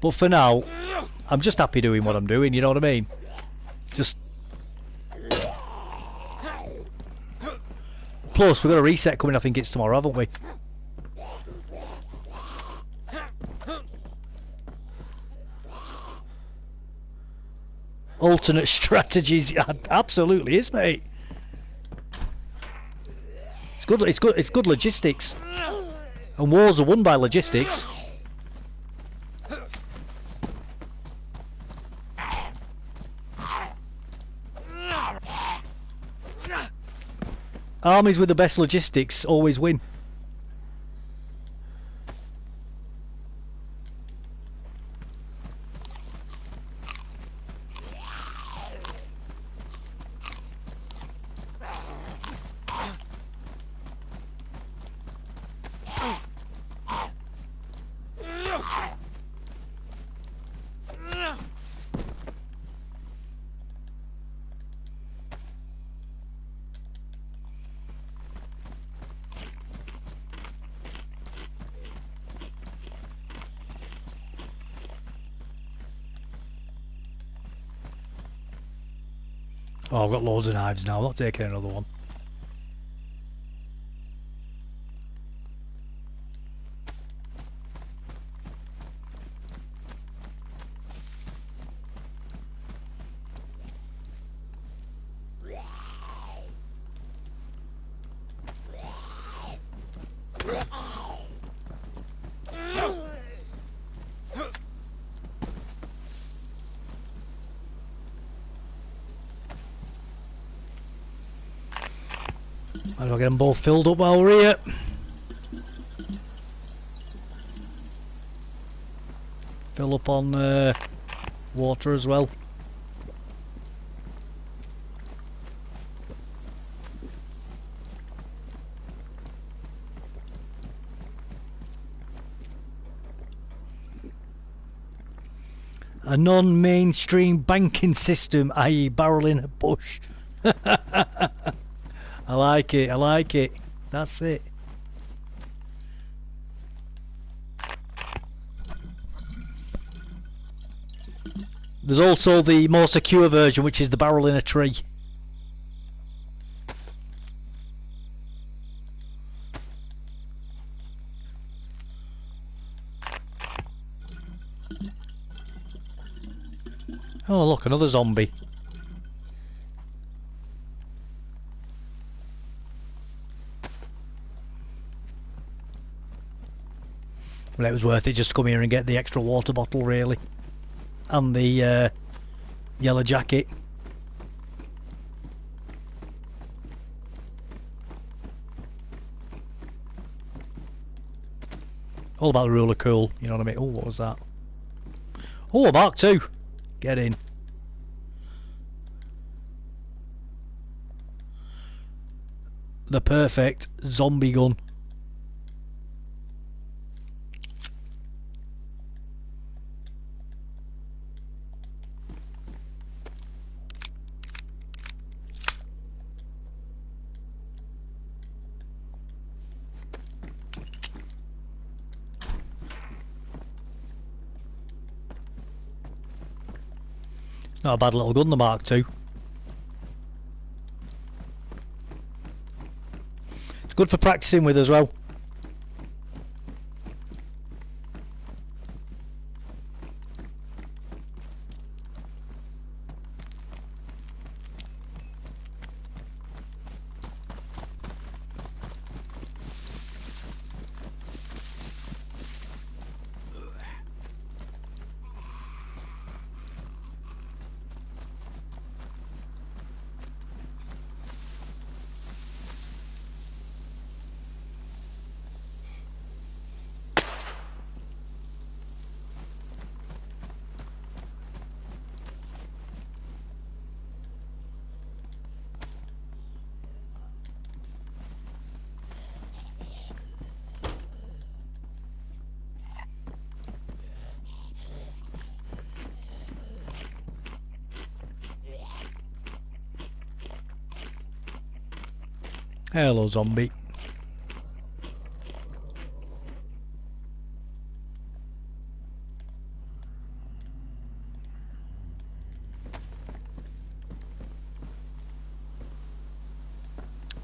But for now, I'm just happy doing what I'm doing, you know what I mean? Just... Plus, we've got a reset coming, I think it's tomorrow, haven't we? Alternate strategies, absolutely is, mate. It's good logistics. And wars are won by logistics. Armies with the best logistics always win. Oh, I've got loads of knives now, I'm not taking another one. How do I get them both filled up while we're here? Fill up on water as well. A non-mainstream banking system, i.e. barreling a bush. I like it, I like it. That's it. There's also the more secure version, which is the barrel in a tree. Oh look, another zombie. Well, it was worth it just to come here and get the extra water bottle, really. And the yellow jacket. All about the rule of cool, you know what I mean? Oh, what was that? Oh, a Mark II! Get in. The perfect zombie gun. Not a bad little gun, the Mark II. It's good for practicing with as well. Hello, zombie.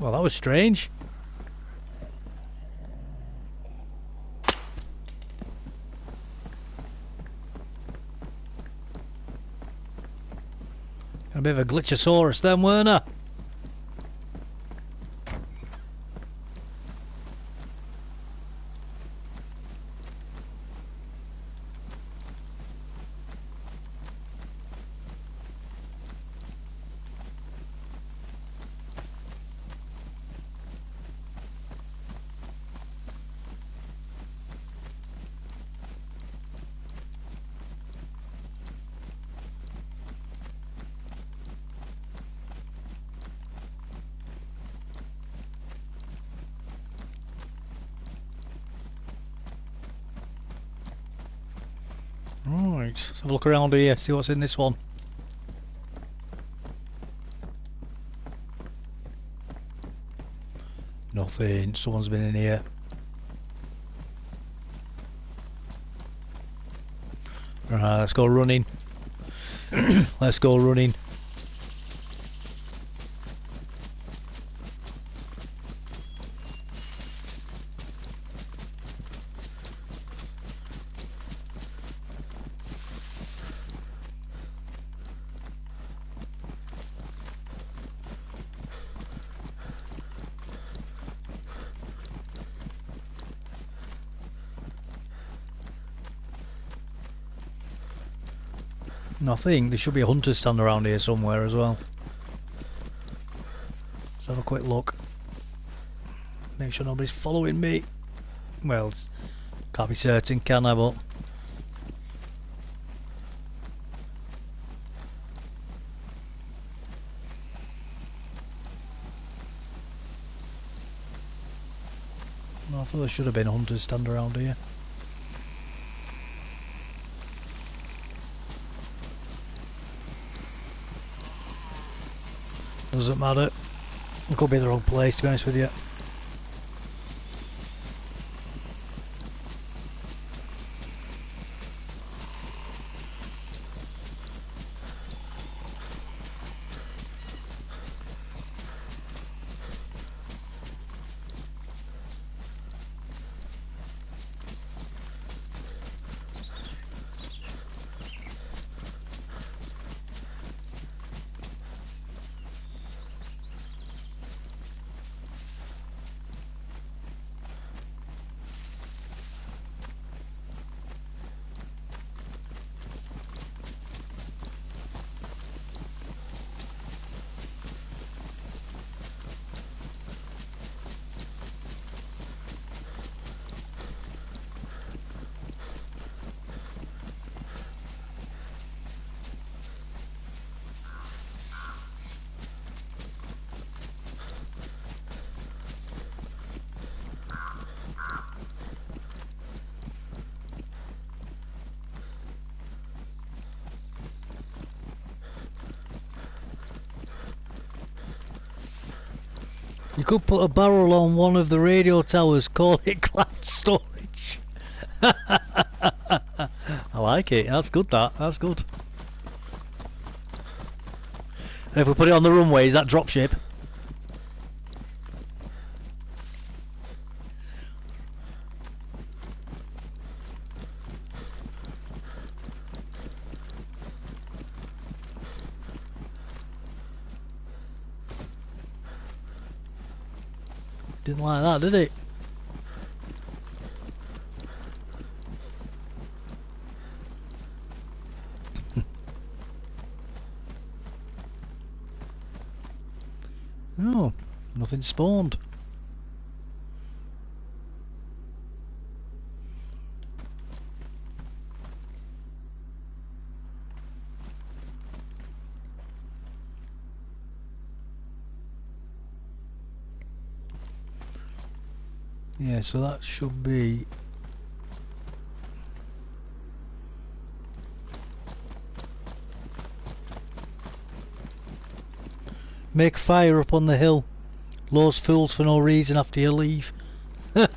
Well, that was strange. A bit of a glitchosaurus then, weren't I? Right, let's have a look around here, see what's in this one. Nothing, someone's been in here. Right, let's go running. Let's go running. Nothing. There should be a hunter stand around here somewhere as well. Let's have a quick look. Make sure nobody's following me. Well, can't be certain, can I? But I thought there should have been a hunter stand around here. Doesn't matter. It could be the wrong place, to be honest with you. You could put a barrel on one of the radio towers, call it cloud storage. I like it, that's good that, that's good. And if we put it on the runway, is that dropship? Didn't like that, did it? Oh, nothing spawned. Yeah, so that should be... Make fire up on the hill. Lures fools for no reason after you leave. That's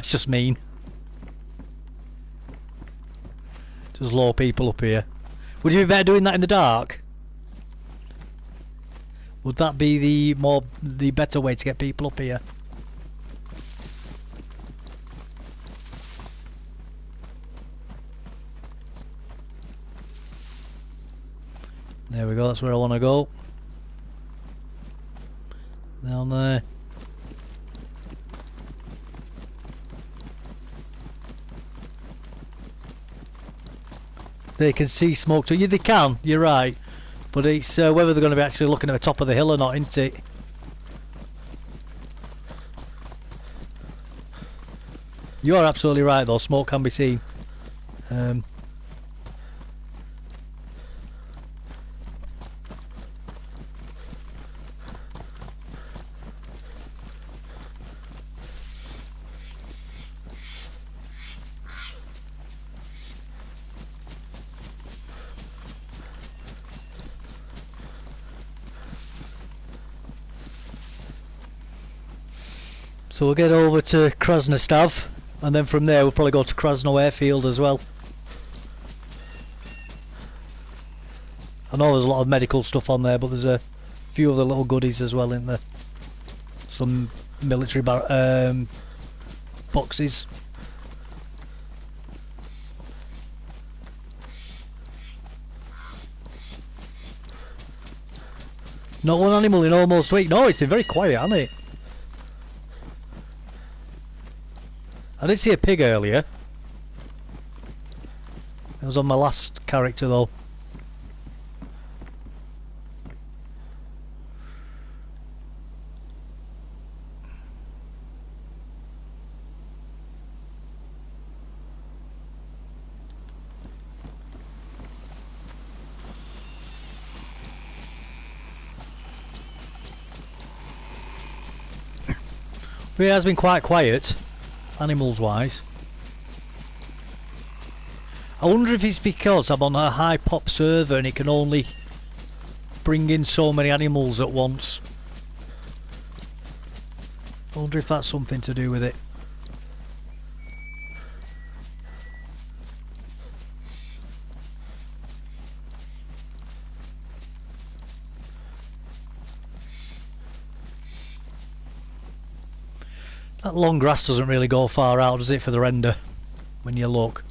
just mean. Just lure people up here. Would you be better doing that in the dark? Would that be the better way to get people up here? There we go, that's where I want to go. Down there. They can see smoke, so yeah, they can, you're right. But it's whether they're going to be actually looking at the top of the hill or not, isn't it? You are absolutely right though, smoke can be seen. So we'll get over to Krasnostav, and then from there we'll probably go to Krasno Airfield as well. I know there's a lot of medical stuff on there, but there's a few other little goodies as well in there. Some military boxes. Not one animal in almost a week. No, it's been very quiet, hasn't it? I did see a pig earlier. It was on my last character though. But it has been quite quiet, animals wise. I wonder if it's because I'm on a high pop server and it can only bring in so many animals at once. I wonder if that's something to do with it. That long grass doesn't really go far out, does it, for the render, when you look?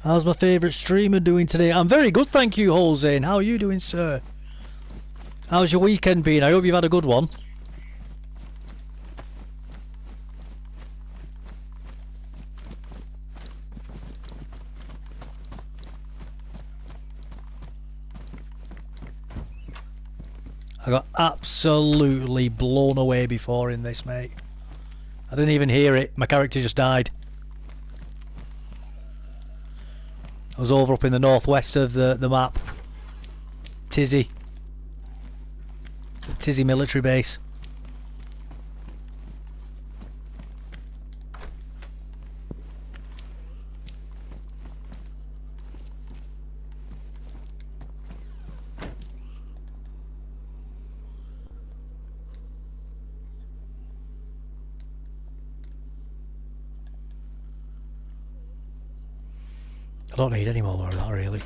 How's my favourite streamer doing today? I'm very good, thank you, Jose. And how are you doing, sir? How's your weekend been? I hope you've had a good one. I got absolutely blown away before in this, mate. I didn't even hear it. My character just died. I was over up in the northwest of the map. Tizzy. The Tizzy military base. don't need any more of that, really.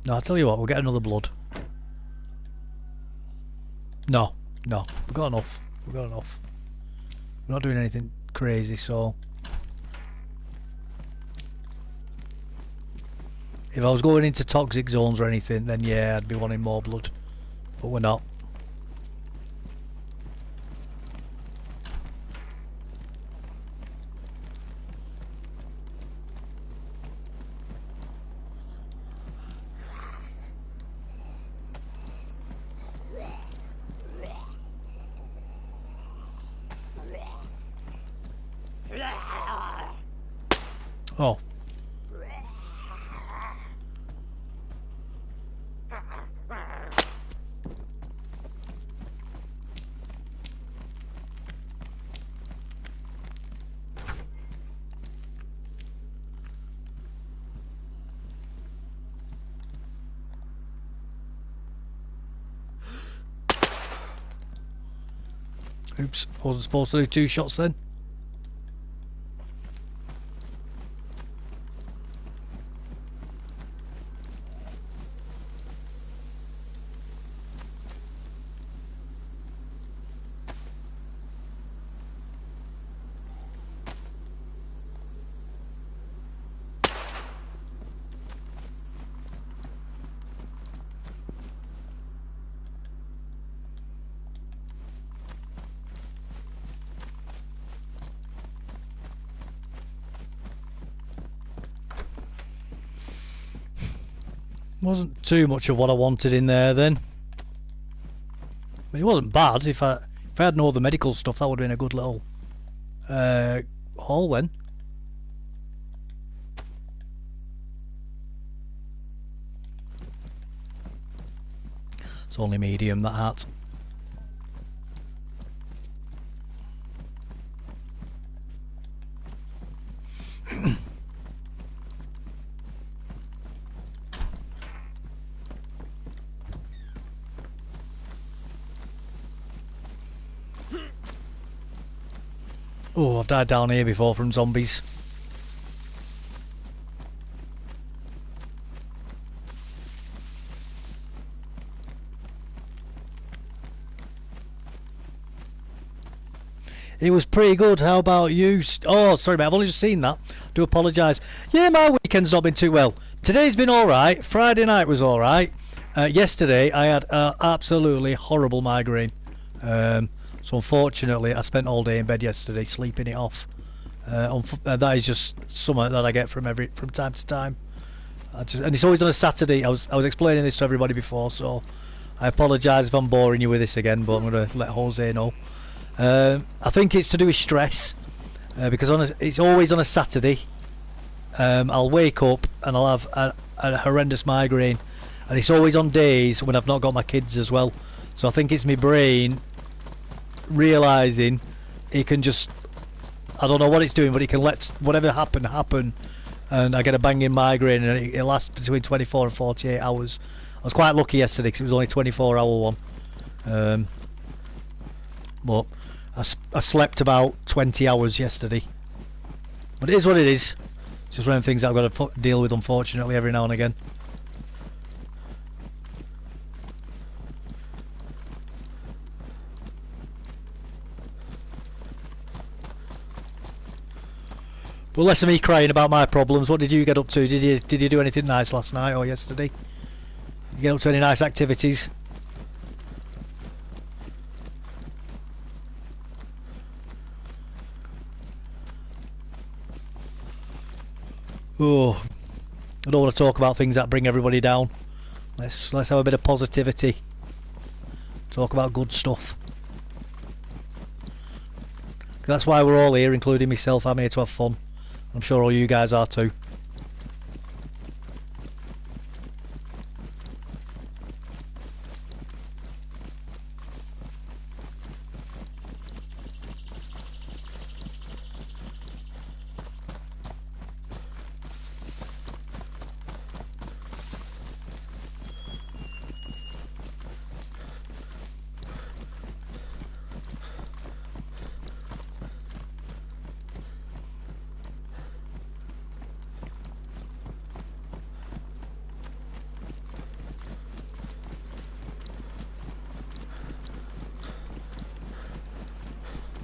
No, I'll tell you what, we'll get another blood. No, no, we've got enough. We've got enough. We're not doing anything crazy, so... If I was going into toxic zones or anything, then yeah, I'd be wanting more blood. But we're not. Oh. Oops, I wasn't supposed to do 2 shots then. Wasn't too much of what I wanted in there then. I mean, it wasn't bad. If I had no other medical stuff, that would have been a good little haul then. It's only medium, that hat. Oh, I've died down here before from zombies. It was pretty good. How about you? Oh, sorry, mate. I've only just seen that. Do apologise. Yeah, my weekend's not been too well. Today's been alright. Friday night was alright. Yesterday, I had an absolutely horrible migraine. So unfortunately, I spent all day in bed yesterday sleeping it off. That is just something that I get from time to time. And it's always on a Saturday. I was explaining this to everybody before, so I apologise if I'm boring you with this again, but I'm going to let Jose know. I think it's to do with stress, because it's always on a Saturday. I'll wake up and I'll have a horrendous migraine, and it's always on days when I've not got my kids as well. So I think it's my brain realising it can just, I don't know what it's doing, but it can let whatever happen, and I get a banging migraine, and it lasts between 24 and 48 hours. I was quite lucky yesterday because it was only a 24-hour one, but I slept about 20 hours yesterday. But it is what it is. It's just one of the things that I've got to deal with, unfortunately, every now and again. But less of me crying about my problems. What did you get up to? Did you do anything nice last night or yesterday? Did you get up to any nice activities? Oh, I don't want to talk about things that bring everybody down. Let's have a bit of positivity. Talk about good stuff. That's why we're all here, including myself. I'm here to have fun. I'm sure all you guys are too.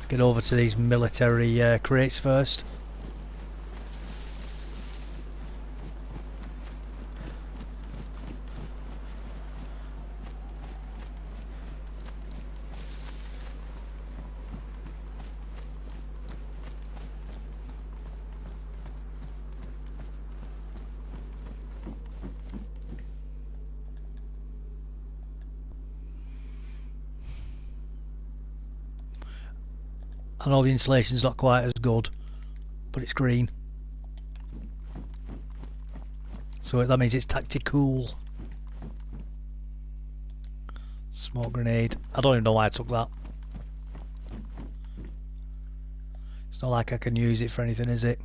Get over to these military crates first. I know the insulation's not quite as good, but it's green. So that means it's tactical. Smoke grenade. I don't even know why I took that. It's not like I can use it for anything, is it?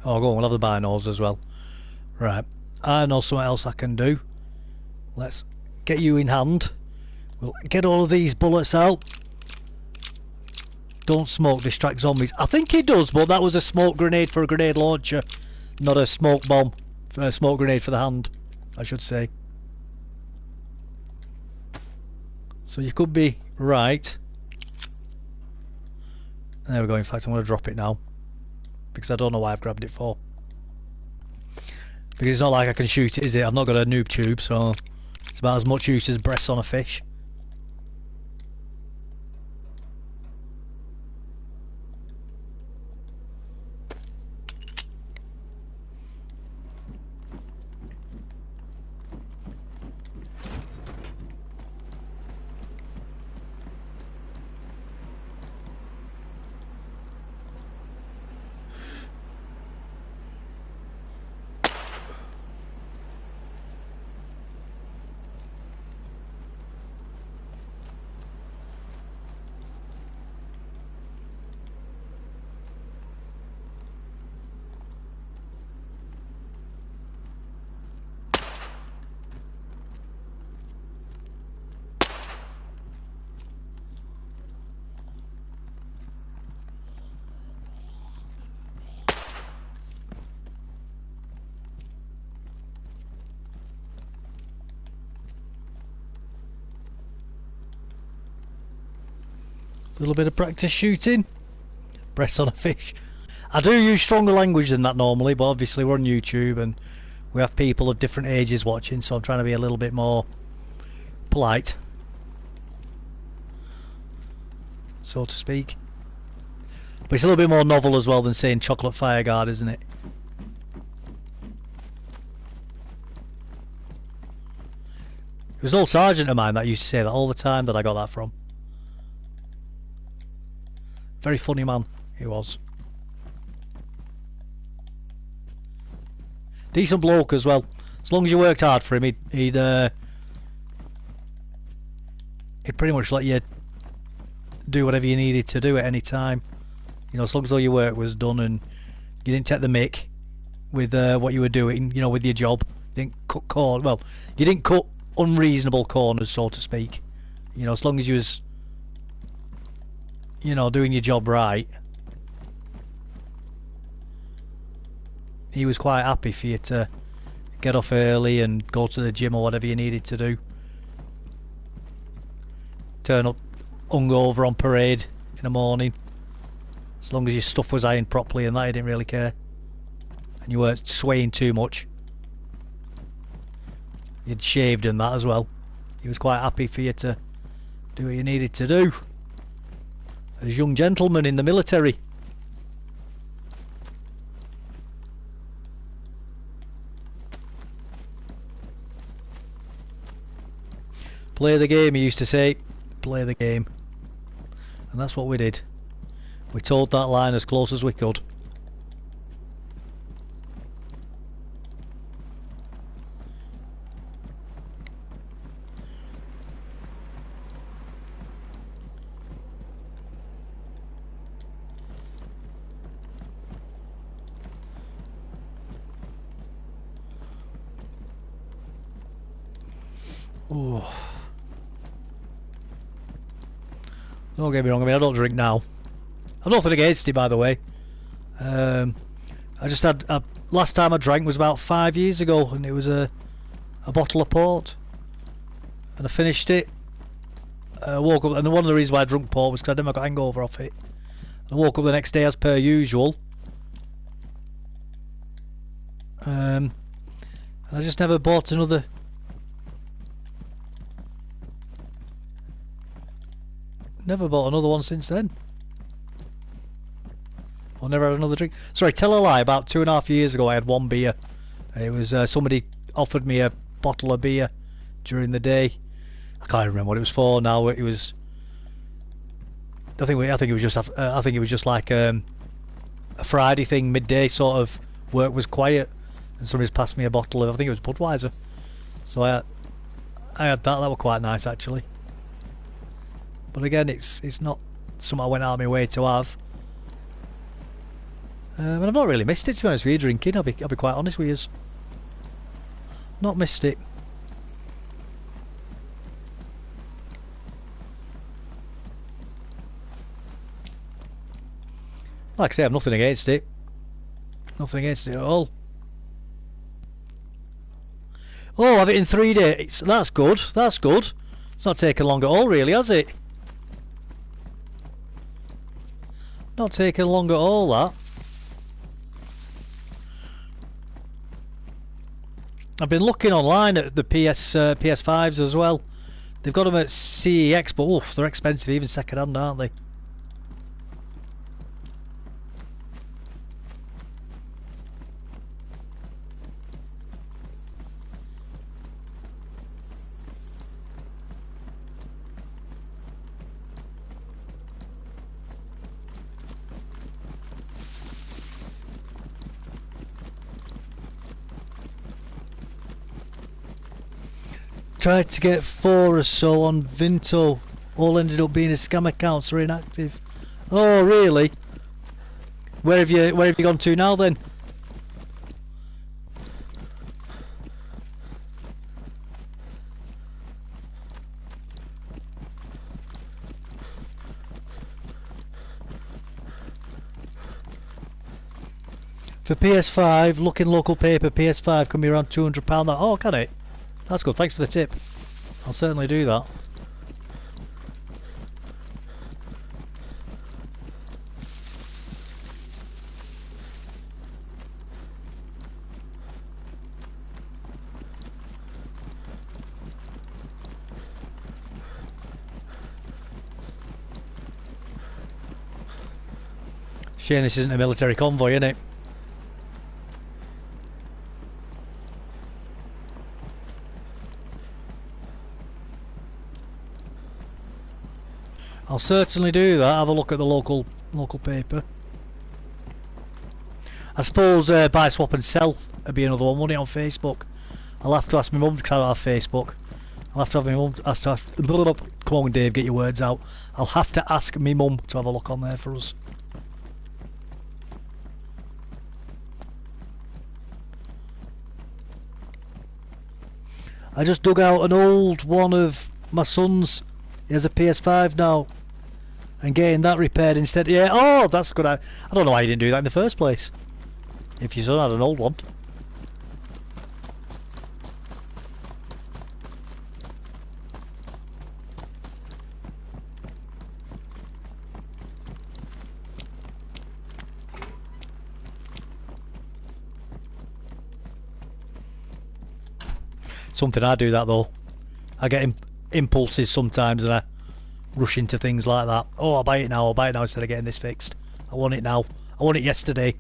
Oh, go on, we'll have the binos as well. Right, I know something else I can do. Let's get you in hand. We'll get all of these bullets out. Don't smoke, distract zombies. I think it does, but that was a smoke grenade for a grenade launcher, not a smoke bomb. A smoke grenade for the hand, I should say. So you could be right. There we go, in fact I'm going to drop it now. Because I don't know why I've grabbed it for. Because it's not like I can shoot it, is it? I've not got a noob tube, so it's about as much use as breasts on a fish. A little bit of practice shooting. Breasts on a fish. I do use stronger language than that normally, but obviously we're on YouTube and we have people of different ages watching, so I'm trying to be a little bit more polite, so to speak. But it's a little bit more novel as well than saying chocolate fireguard, isn't it? There was an old sergeant of mine that used to say that all the time, that I got that from. Very funny man, he was. Decent bloke as well. As long as you worked hard for him, he'd pretty much let you do whatever you needed to do at any time. You know, as long as all your work was done and you didn't take the mick with what you were doing, you know, with your job. You didn't cut corners. Well, you didn't cut unreasonable corners, so to speak. You know, as long as you was, you know, doing your job right, he was quite happy for you to get off early and go to the gym or whatever you needed to do. Turn up hungover on parade in the morning. As long as your stuff was ironed properly and that, he didn't really care. And you weren't swaying too much. You'd shaved and that as well. He was quite happy for you to do what you needed to do. As young gentlemen in the military. Play the game, he used to say. Play the game. And that's what we did. We told that line as close as we could. Ooh. Don't get me wrong, I mean, I don't drink now. I've nothing against it, by the way. I just had... last time I drank was about 5 years ago, and it was a bottle of port. And I finished it. I woke up, and one of the reasons why I drunk port was because I never got hangover off it. I woke up the next day as per usual. And I just never bought another... Never bought another one since then. Or never had another drink. Sorry, tell a lie. About 2.5 years ago I had one beer. It was somebody offered me a bottle of beer during the day. I can't remember what it was for now. It was... I think it was just... I think it was just like a Friday thing, midday sort of. Work was quiet. And somebody's passed me a bottle of... I think it was Budweiser. So I had that. That was quite nice actually. But again, it's not something I went out of my way to have. And I've not really missed it, to be honest with you, drinking. I'll be quite honest with you. Not missed it. Like I say, I've nothing against it. Nothing against it at all. Oh, have it in 3 days. That's good. That's good. It's not taken long at all, really, has it? Not taking long at all, that. I've been looking online at the PS5s as well. They've got them at CEX, but oof, they're expensive, even second hand, aren't they? Tried to get 4 or so on Vinto, all ended up being a scam accounts or inactive. Oh really? Where have you gone to now then? For PS5, looking local paper, PS5 can be around £200. Oh, can it? That's good, thanks for the tip. I'll certainly do that. Shame this isn't a military convoy, innit? I'll certainly do that. Have a look at the local paper. I suppose buy, swap and sell would be another one, wouldn't it, on Facebook? I'll have to ask my mum because I don't have Facebook. I'll have to have my mum ask to ask. Come on, Dave, get your words out. I'll have to ask my mum to have a look on there for us. I just dug out an old one of my son's. He has a PS5 now. And getting that repaired instead. Yeah, oh, that's good. I don't know why you didn't do that in the first place. If your son had an old one. Something I do that though. I get impulses sometimes and I rush into things like that. Oh, I'll buy it now instead of getting this fixed. I want it now. I want it yesterday.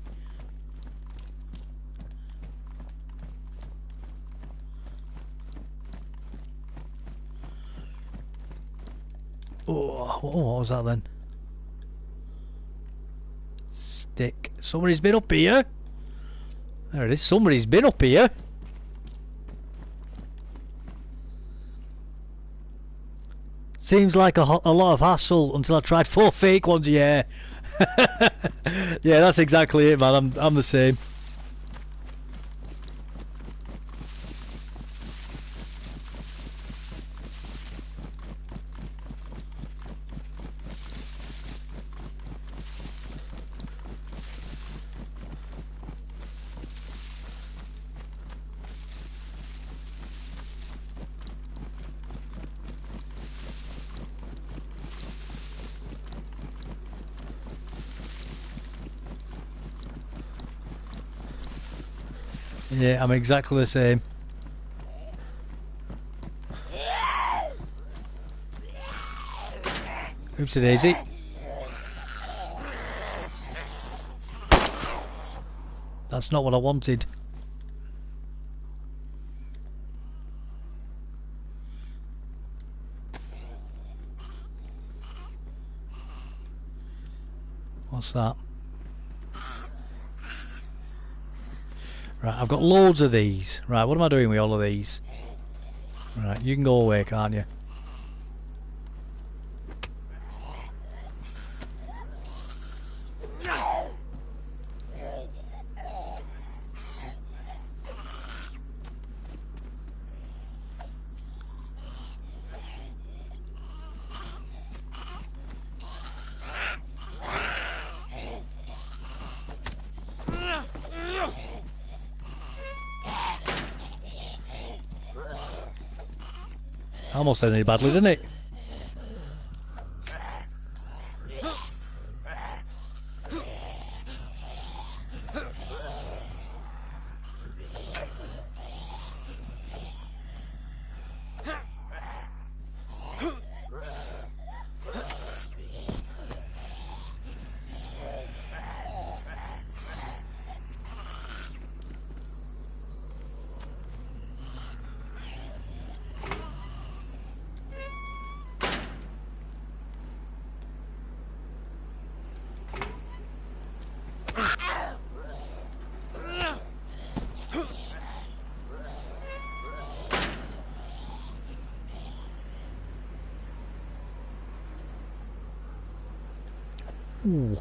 Oh, what was that then? Stick. Somebody's been up here. There it is. Somebody's been up here. Seems like a lot of hassle until I tried 4 fake ones. Yeah, yeah, that's exactly it, man. I'm the same. Yeah, I'm exactly the same. Oopsie daisy. That's not what I wanted. What's that? Right, I've got loads of these. Right, what am I doing with all of these? Right, you can go away, can't you? Almost ended badly, didn't it? Ooh.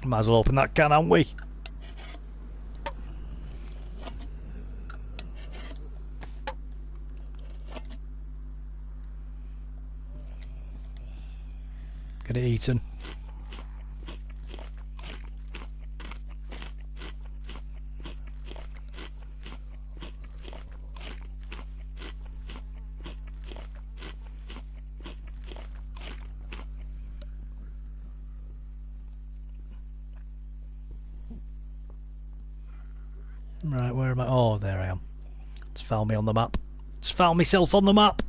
Might as well open that can, haven't we? Get it eaten. Right, where am I? Oh, there I am. Just found me on the map. Just found myself on the map.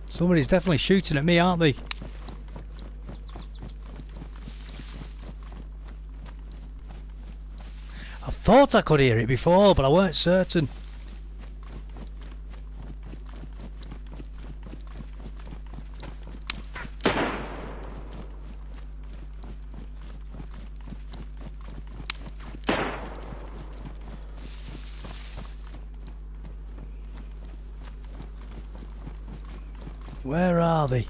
Somebody's definitely shooting at me, aren't they? I thought I could hear it before, but I weren't certain. Where are they?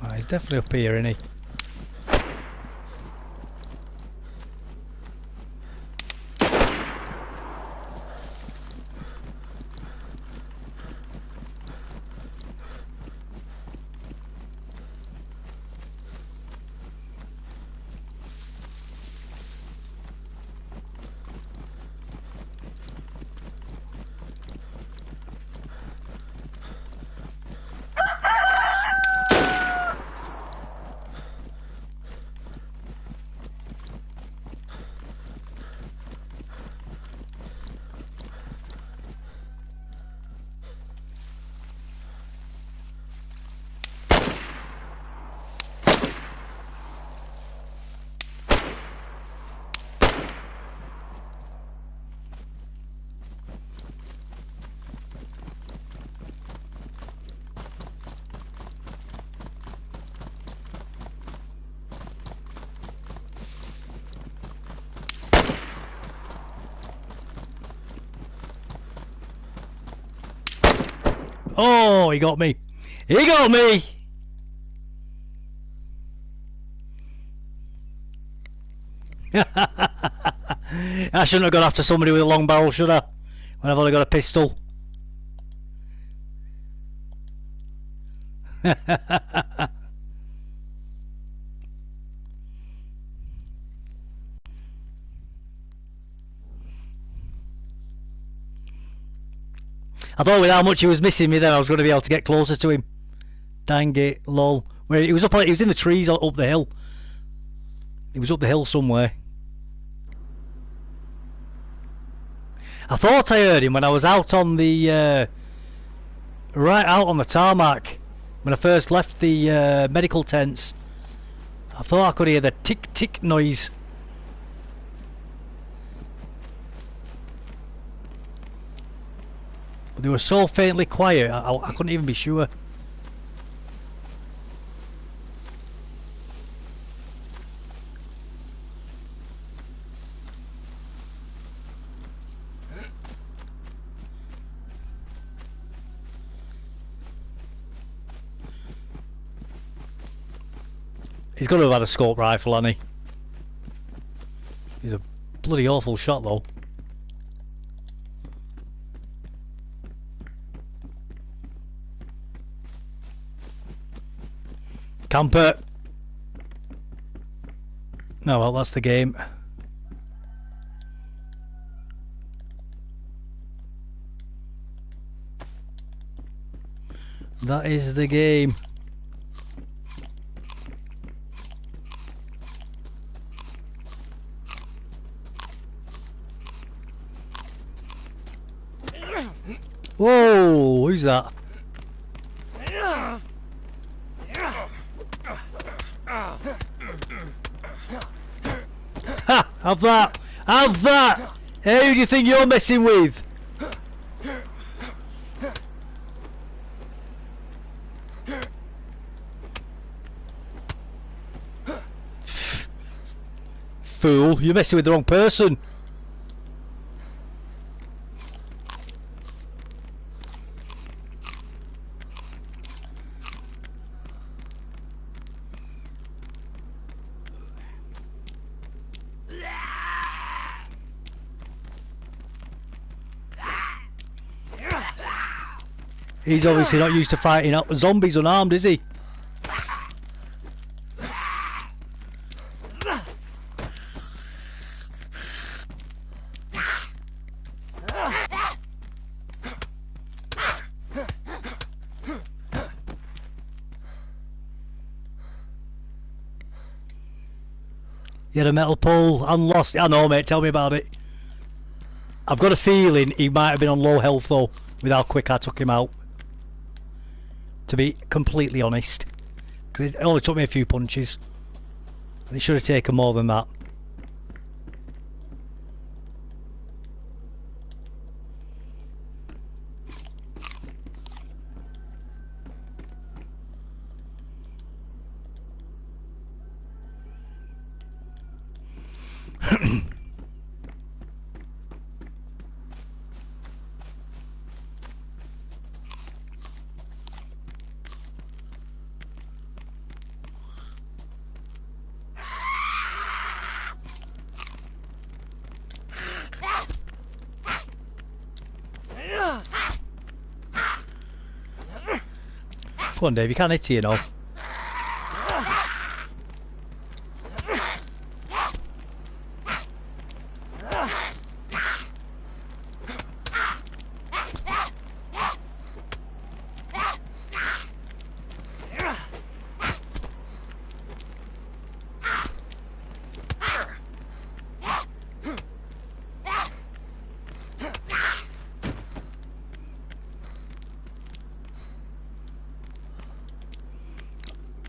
Oh, he's definitely up here, isn't he? Oh, he got me. He got me. I shouldn't have gone after somebody with a long barrel, should I? When I've only got a pistol. I thought with how much he was missing me then I was going to be able to get closer to him. Dang it, lol. Where he was he was in the trees up the hill. He was up the hill somewhere. I thought I heard him when I was out on the right out on the tarmac when I first left the medical tents. I thought I could hear the tick tick noise. But they were so faintly quiet, I couldn't even be sure. He's got to have had a scope rifle, hasn't he? He's a bloody awful shot, though. Camper! No, well, that's the game. That is the game. Whoa, who's that? Ha! Have that! Have that! Hey, who do you think you're messing with? Fool, you're messing with the wrong person. He's obviously not used to fighting up zombies unarmed, is he? He had a metal pole and lost it. I know, mate, tell me about it. I've got a feeling he might have been on low health, though, with how quick I took him out. To be completely honest. Because it only took me a few punches. And it should have taken more than that. Come on, Dave, you can't hit it, you know.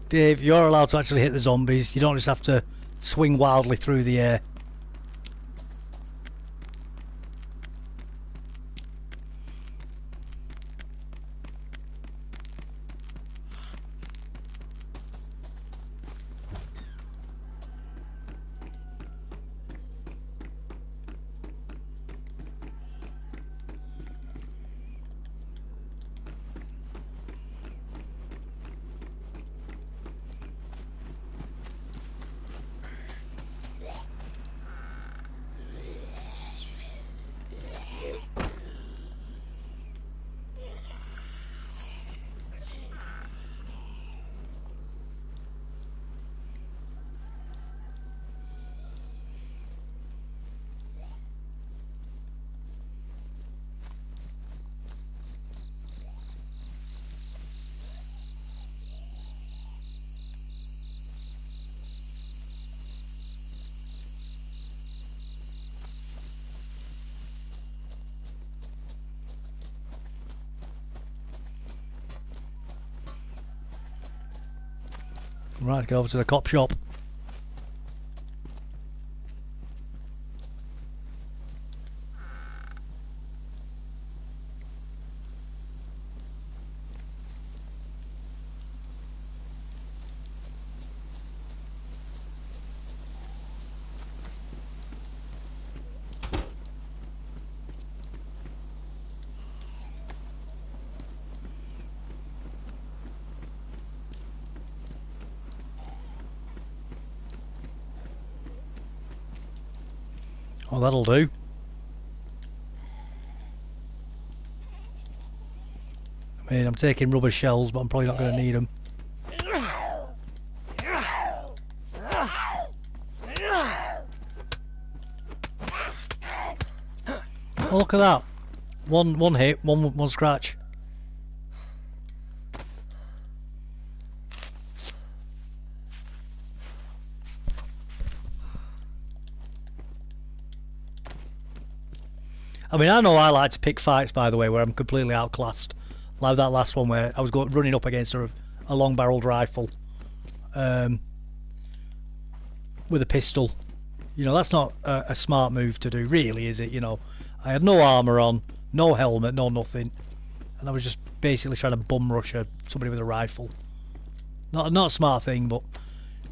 Dave, you're allowed to actually hit the zombies. You don't just have to swing wildly through the air. Right, go over to the cop shop. Oh, that'll do. I mean, I'm taking rubber shells, but I'm probably not going to need them. Oh, look at that. One hit, one scratch. I mean, I know I like to pick fights, by the way, where I'm completely outclassed. Like that last one where I was running up against a long-barreled rifle with a pistol. You know, that's not a smart move to do, really, is it? You know, I had no armour on, no helmet, no nothing, and I was just basically trying to bum rush somebody with a rifle. Not a smart thing, but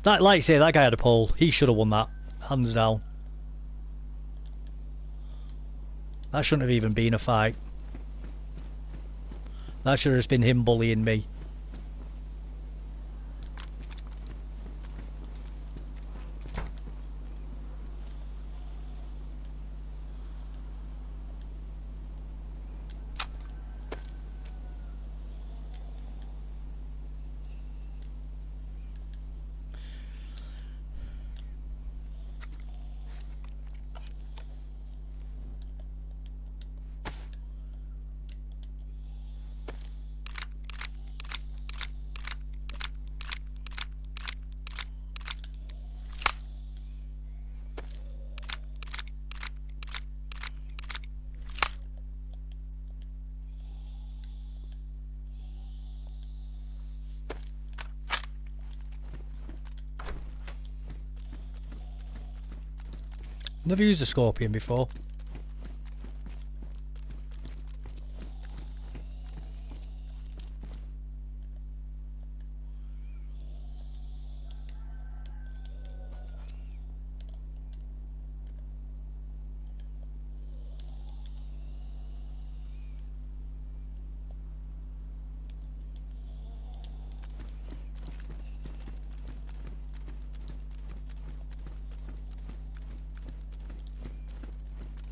that, like you say, that guy had a pole. He should have won that, hands down. That shouldn't have even been a fight. That should have just been him bullying me. Never used a scorpion before.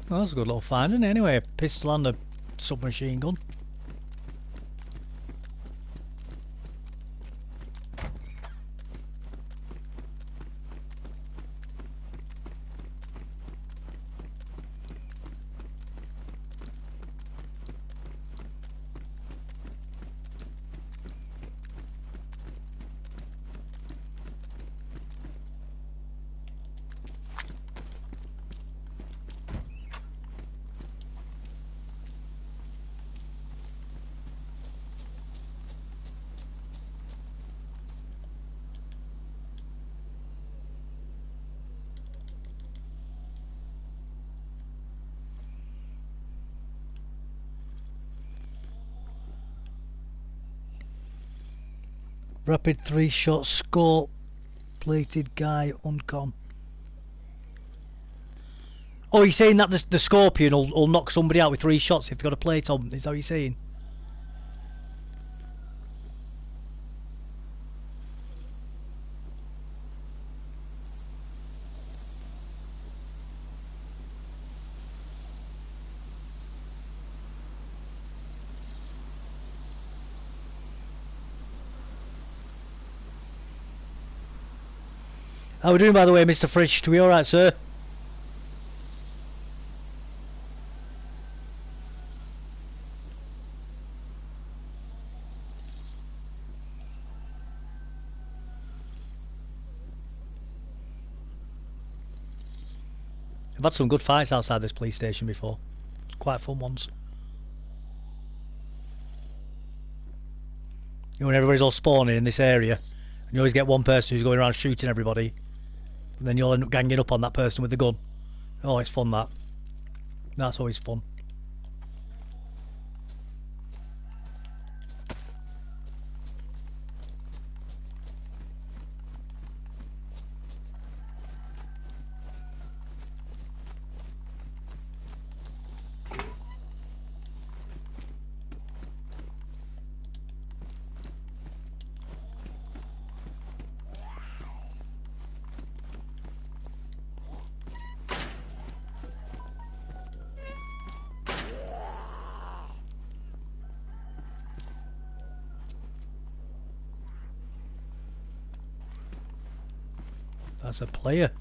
Well, that's a good little find, isn't it? Anyway, a pistol and a submachine gun. Rapid 3-shot scope. Plated guy, uncon. Oh, you're saying that the scorpion will knock somebody out with 3 shots if they've got a plate on? Is that what you're saying? How are we doing, by the way, Mr. Frisch? Are we alright, sir? I've had some good fights outside this police station before. Quite fun ones. You know, when everybody's all spawning in this area, And you always get one person who's going around shooting everybody, and then you'll end up ganging up on that person with the gun. Oh, it's fun, that. That's always fun. That's a player.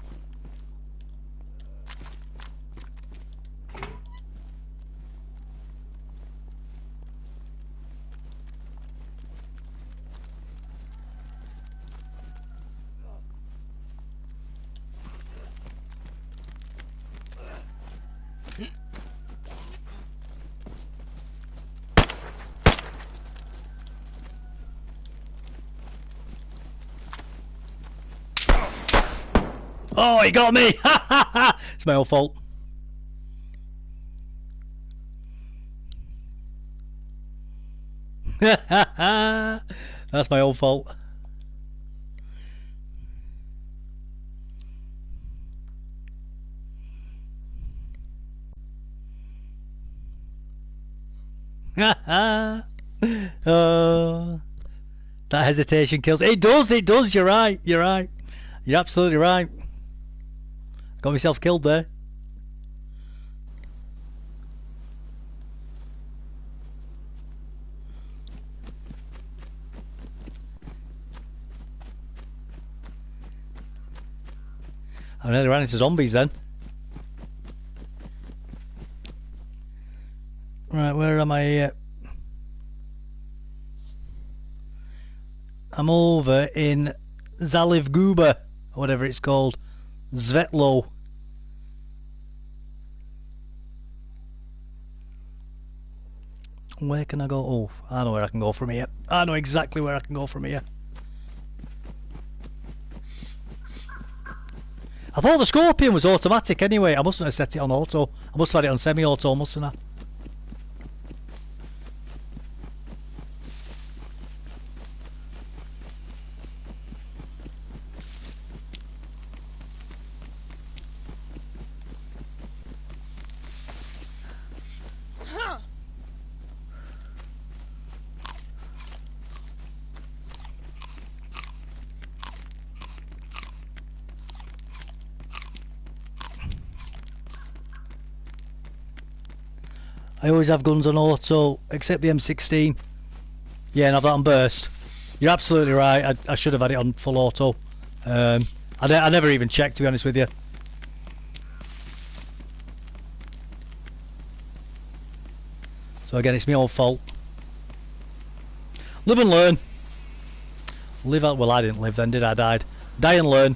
Oh, he got me! Ha ha ha! It's my own fault. That's my own fault. Oh, that hesitation kills. It does, it does. You're right, you're right. You're absolutely right. Got myself killed there. I nearly ran into zombies then. Right, where am I? I'm over in Zalivguba, or whatever it's called. Svetlo. Where can I go? Oh, I know where I can go from here. I know exactly where I can go from here. I thought the Scorpion was automatic anyway. I mustn't have set it on auto. I must have had it on semi-auto, mustn't I? I always have guns on auto, except the M16. Yeah, and I've that on burst. You're absolutely right. I should have had it on full auto. I never even checked, to be honest with you. So again, it's my own fault. Live and learn. Live out. Well, I didn't live then, did I? I died. Die and learn.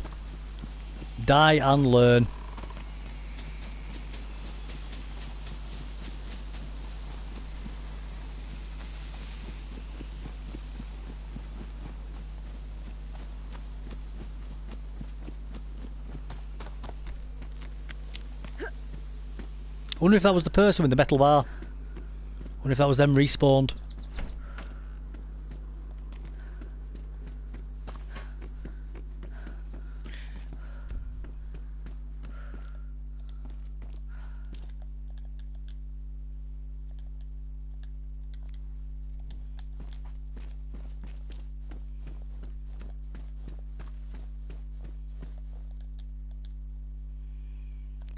Die and learn. I wonder if that was the person with the metal bar. I wonder if that was them respawned.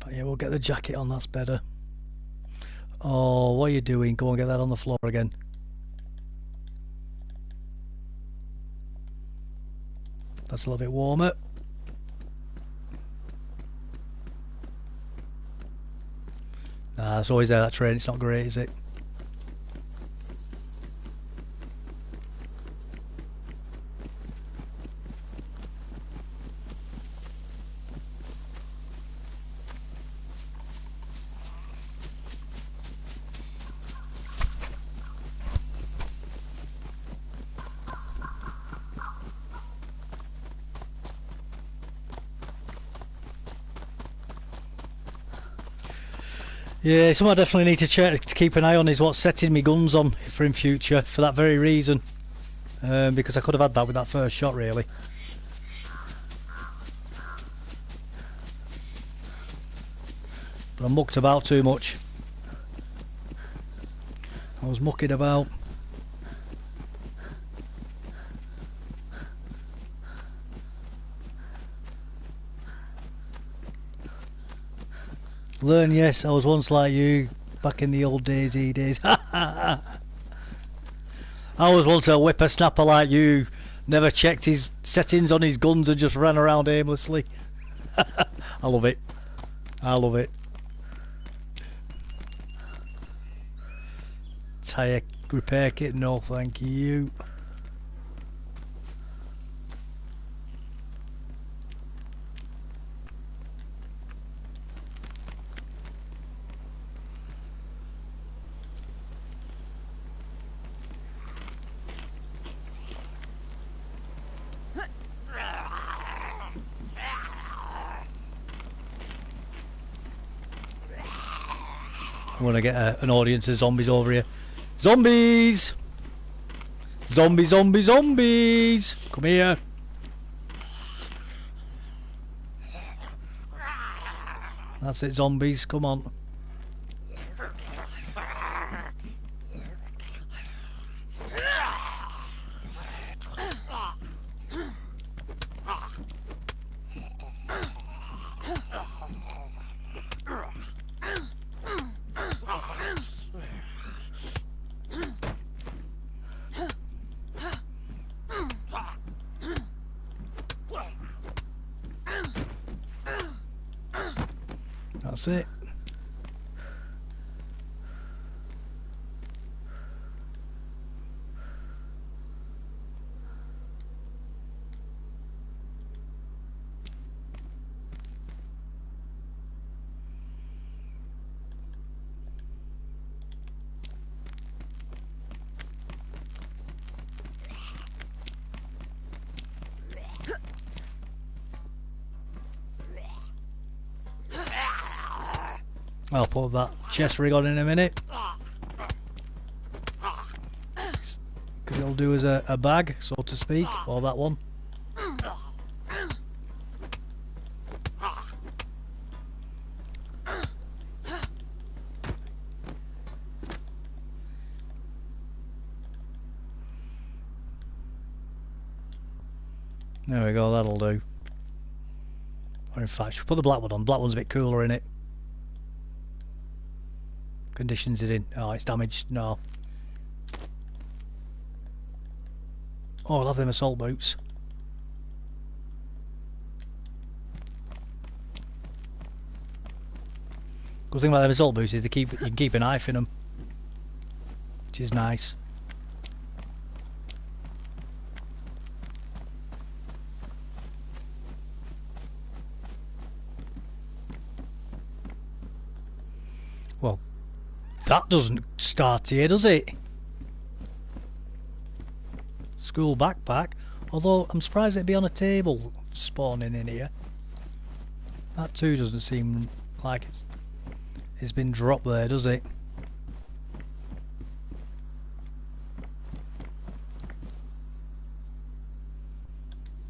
But yeah, we'll get the jacket on, that's better. Oh, what are you doing? Go and get that on the floor again. That's a little bit warmer. Nah, it's always there, that train. It's not great, is it? Yeah, something I definitely need to check to keep an eye on is what's setting me guns on for in future, for that very reason. Because I could have had that with that first shot, really. But I mucked about too much. I was mucking about. Learn, yes, I was once like you, back in the old DayZ days. I was once a whippersnapper like you, never checked his settings on his guns and just ran around aimlessly. I love it. I love it. Tyre repair kit, no thank you. I want to get an audience of zombies over here. Zombies! Zombies, zombies, zombies! Come here. That's it, zombies, come on. That's it. I'll put that chest rig on in a minute. Because it'll do as a bag, so to speak, or that one. There we go, that'll do. Or in fact, should put the black one on. Black one's a bit cooler in it. Conditions it in. Oh, it's damaged. No. Oh, I'll have them assault boots. Good thing about them assault boots is you can keep a knife in them, which is nice. Well, that doesn't start here, does it? School backpack. Although I'm surprised it'd be on a table spawning in here. That too doesn't seem like it's been dropped there, does it?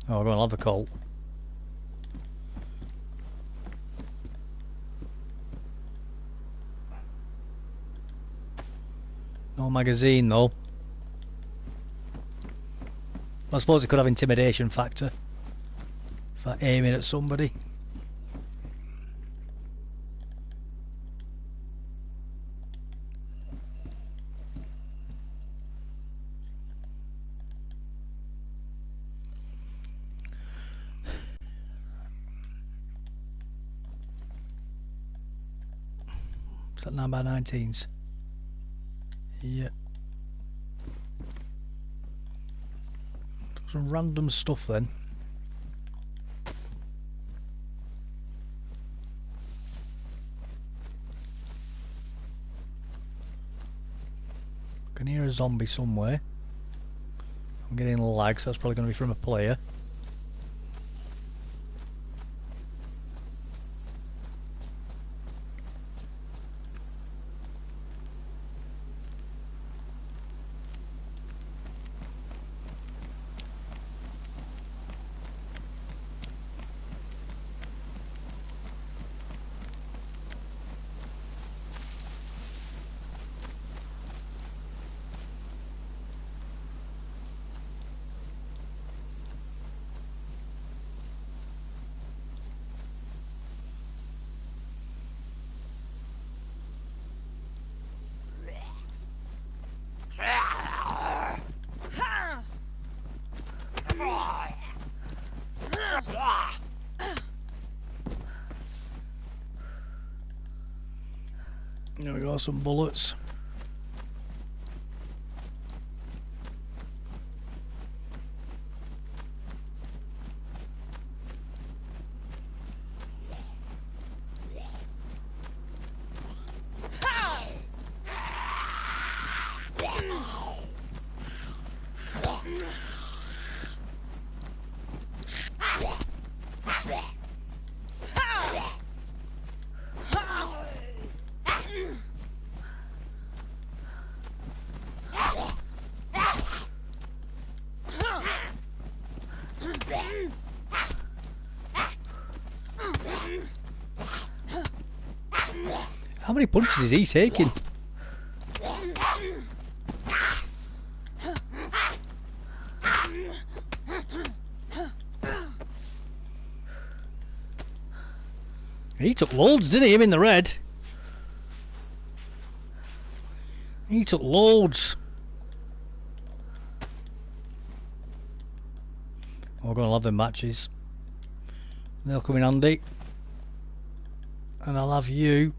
Oh, we're going to have the Colt. No magazine though. I suppose it could have intimidation factor if I aim it at somebody. Is that 9x19s? Yeah. Some random stuff then. I can hear a zombie somewhere. I'm getting lag, so that's probably going to be from a player. There we go, some bullets. How many punches is he taking? He took loads, didn't he? Him in the red. He took loads. We're going to love them matches. They'll come in handy. And I'll have you.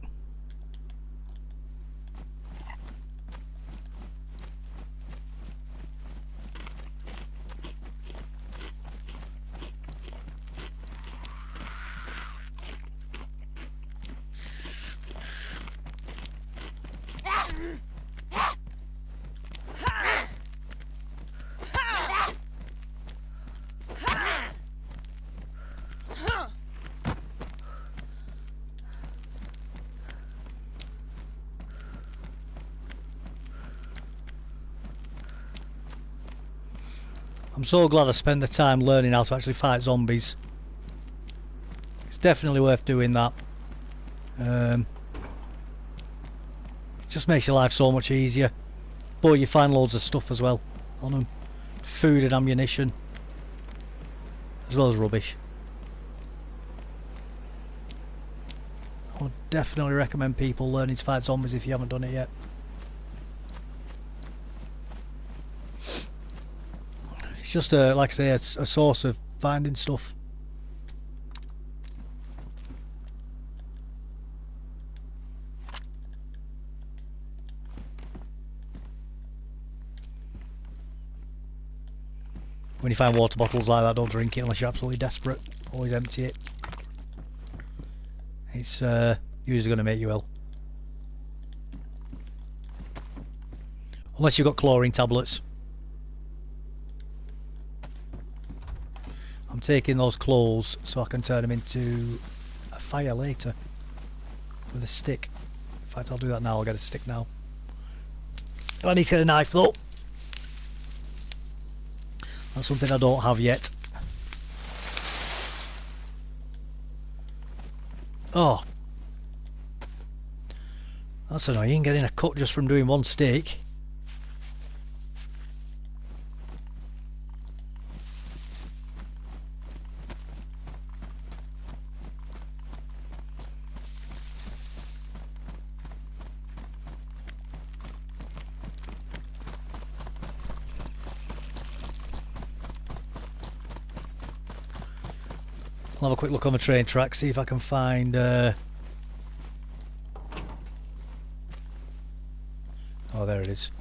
I'm so glad I spent the time learning how to actually fight zombies. It's definitely worth doing that. It just makes your life so much easier. But you find loads of stuff as well on them. Food and ammunition. As well as rubbish. I would definitely recommend people learning to fight zombies if you haven't done it yet. It's just like I say, it's a source of finding stuff. When you find water bottles like that, don't drink it unless you're absolutely desperate. Always empty it. It's usually going to make you ill. Unless you've got chlorine tablets. I'm taking those clothes so I can turn them into a fire later with a stick. In fact, I'll do that now. I'll get a stick now. I need to get a knife though. That's something I don't have yet. Oh, that's annoying, getting a cut just from doing one stick. I'll have a quick look on the train track, see if I can find oh, there it is.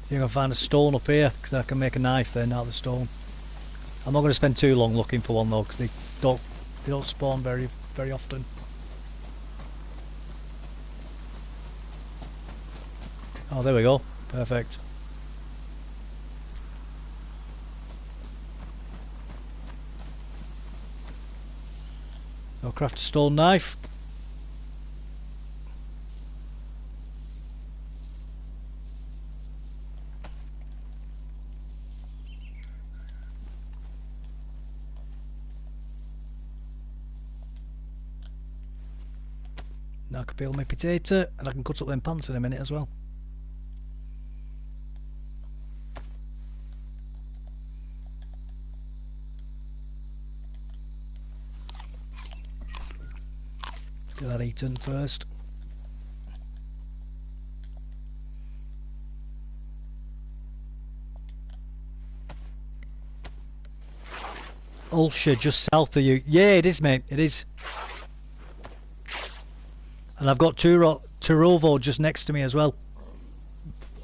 See if I can find a stone up here, because I can make a knife then out of the stone. I'm not going to spend too long looking for one though, because they don't spawn very often. Oh, there we go. Perfect. So I'll craft a stone knife. Now I can peel my potato and I can cut up them pants in a minute as well. Get that eaten first. Ulster, just south of you. Yeah, it is, mate. It is. And I've got Turovo just next to me as well.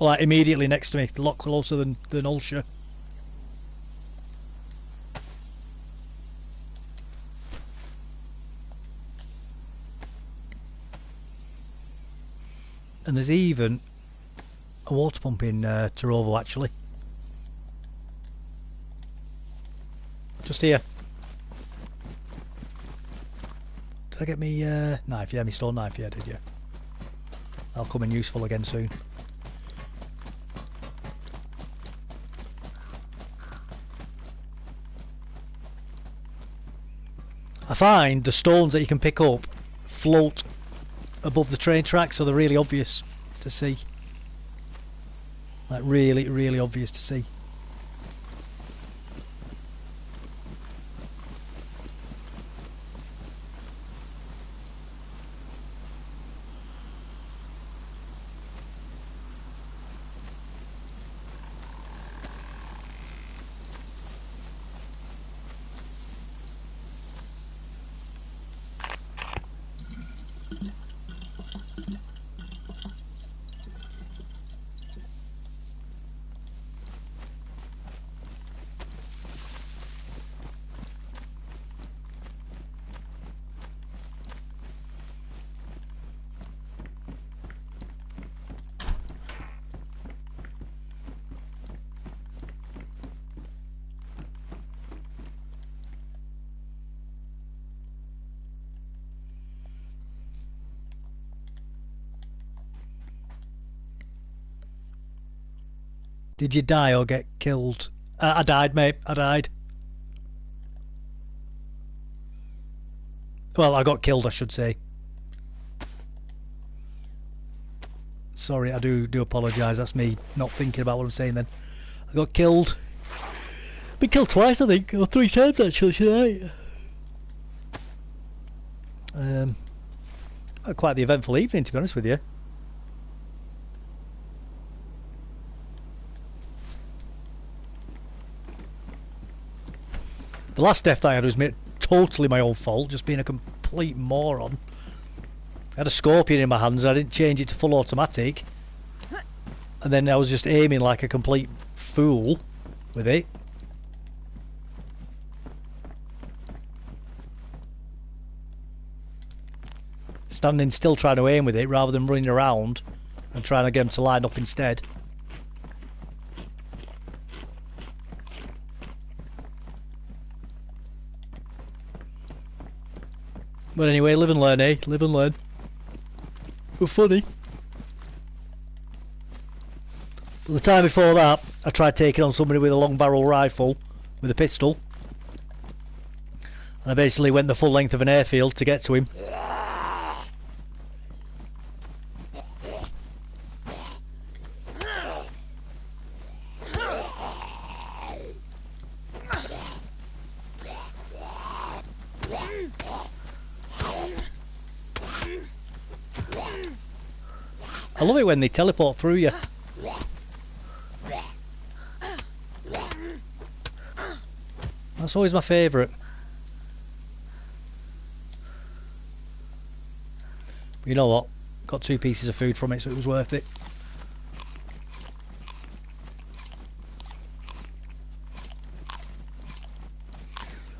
Like immediately next to me, a lot closer than Ulster. And there's even a water pump in Turovo actually. Just here. Did I get me knife? Yeah, me stone knife, yeah, did you? That'll come in useful again soon. I find the stones that you can pick up float above the train track, so they're really obvious to see. Like really, really obvious to see. Did you die or get killed? I died, mate. I died. Well, I got killed, I should say. Sorry, I do apologise. That's me not thinking about what I'm saying then. I got killed. Been killed twice, I think. Or 3 times, actually, tonight. Quite the eventful evening, to be honest with you. The last death that I had was totally my own fault, just being a complete moron. I had a scorpion in my hands and I didn't change it to full automatic. And then I was just aiming like a complete fool with it. Standing still trying to aim with it rather than running around and trying to get them to line up instead. But anyway, live and learn, eh? Live and learn. We're funny. But the time before that, I tried taking on somebody with a long barrel rifle with a pistol. And I basically went the full length of an airfield to get to him. I love it when they teleport through you. That's always my favourite. But you know what? Got 2 pieces of food from it, so it was worth it.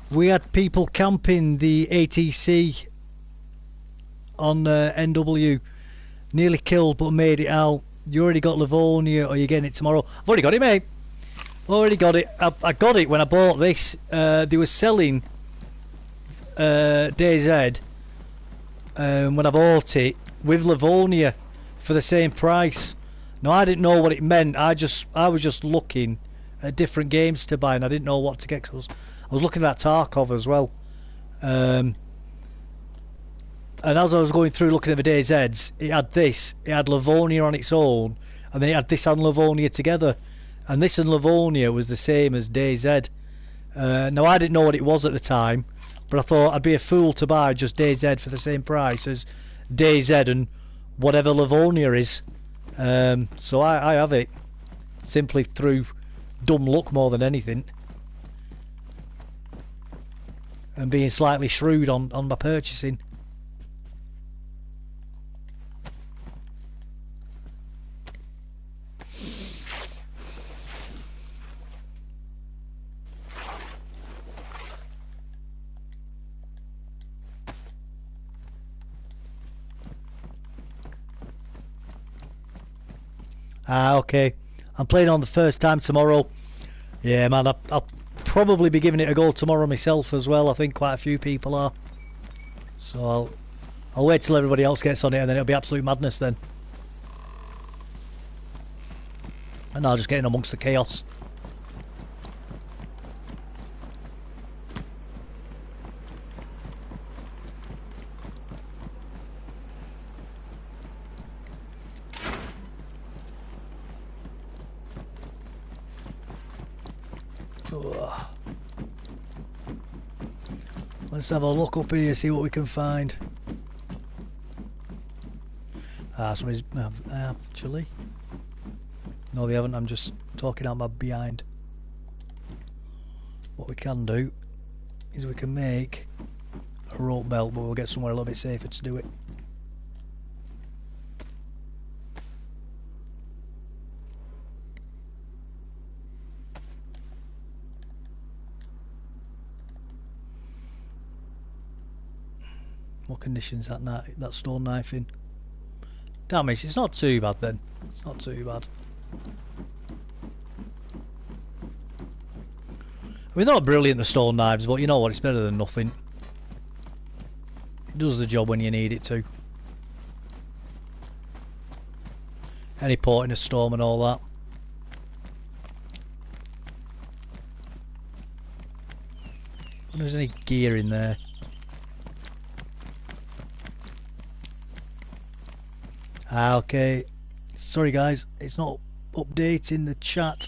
We had people camping the ATC on NW. Nearly killed but made it out. You already got Livonia or you're getting it tomorrow? I've already got it, mate. Already got it. I got it when I bought this. They were selling DayZ when I bought it with Livonia for the same price. Now I didn't know what it meant. I was just looking at different games to buy and I didn't know what to get. 'Cause I was looking at that Tarkov as well. And as I was going through looking at the DayZs, it had this, it had Livonia on its own, and then it had this and Livonia together. And this and Livonia was the same as DayZ. Now I didn't know what it was at the time, but I thought I'd be a fool to buy just DayZ for the same price as DayZ and whatever Livonia is. So I have it, simply through dumb luck more than anything. and being slightly shrewd on my purchasing. Ah, okay. I'm playing on the first time tomorrow. Yeah, man, I'll probably be giving it a go tomorrow myself as well. I think quite a few people are. So I'll wait till everybody else gets on it, and then it'll be absolute madness then. And I'll just get in amongst the chaos. Let's have a look up here, see what we can find. Ah, somebody's actually. No, they haven't. I'm just talking out my behind. What we can do is we can make a rope belt, but we'll get somewhere a little bit safer to do it. What conditions that stone knife in? Damage, it's not too bad then. It's not too bad. I mean, they're not brilliant, the stone knives, but you know what, it's better than nothing. It does the job when you need it to. Any port in a storm and all that. I wonder if there's any gear in there. Ah, okay. Sorry guys, it's not updating the chat.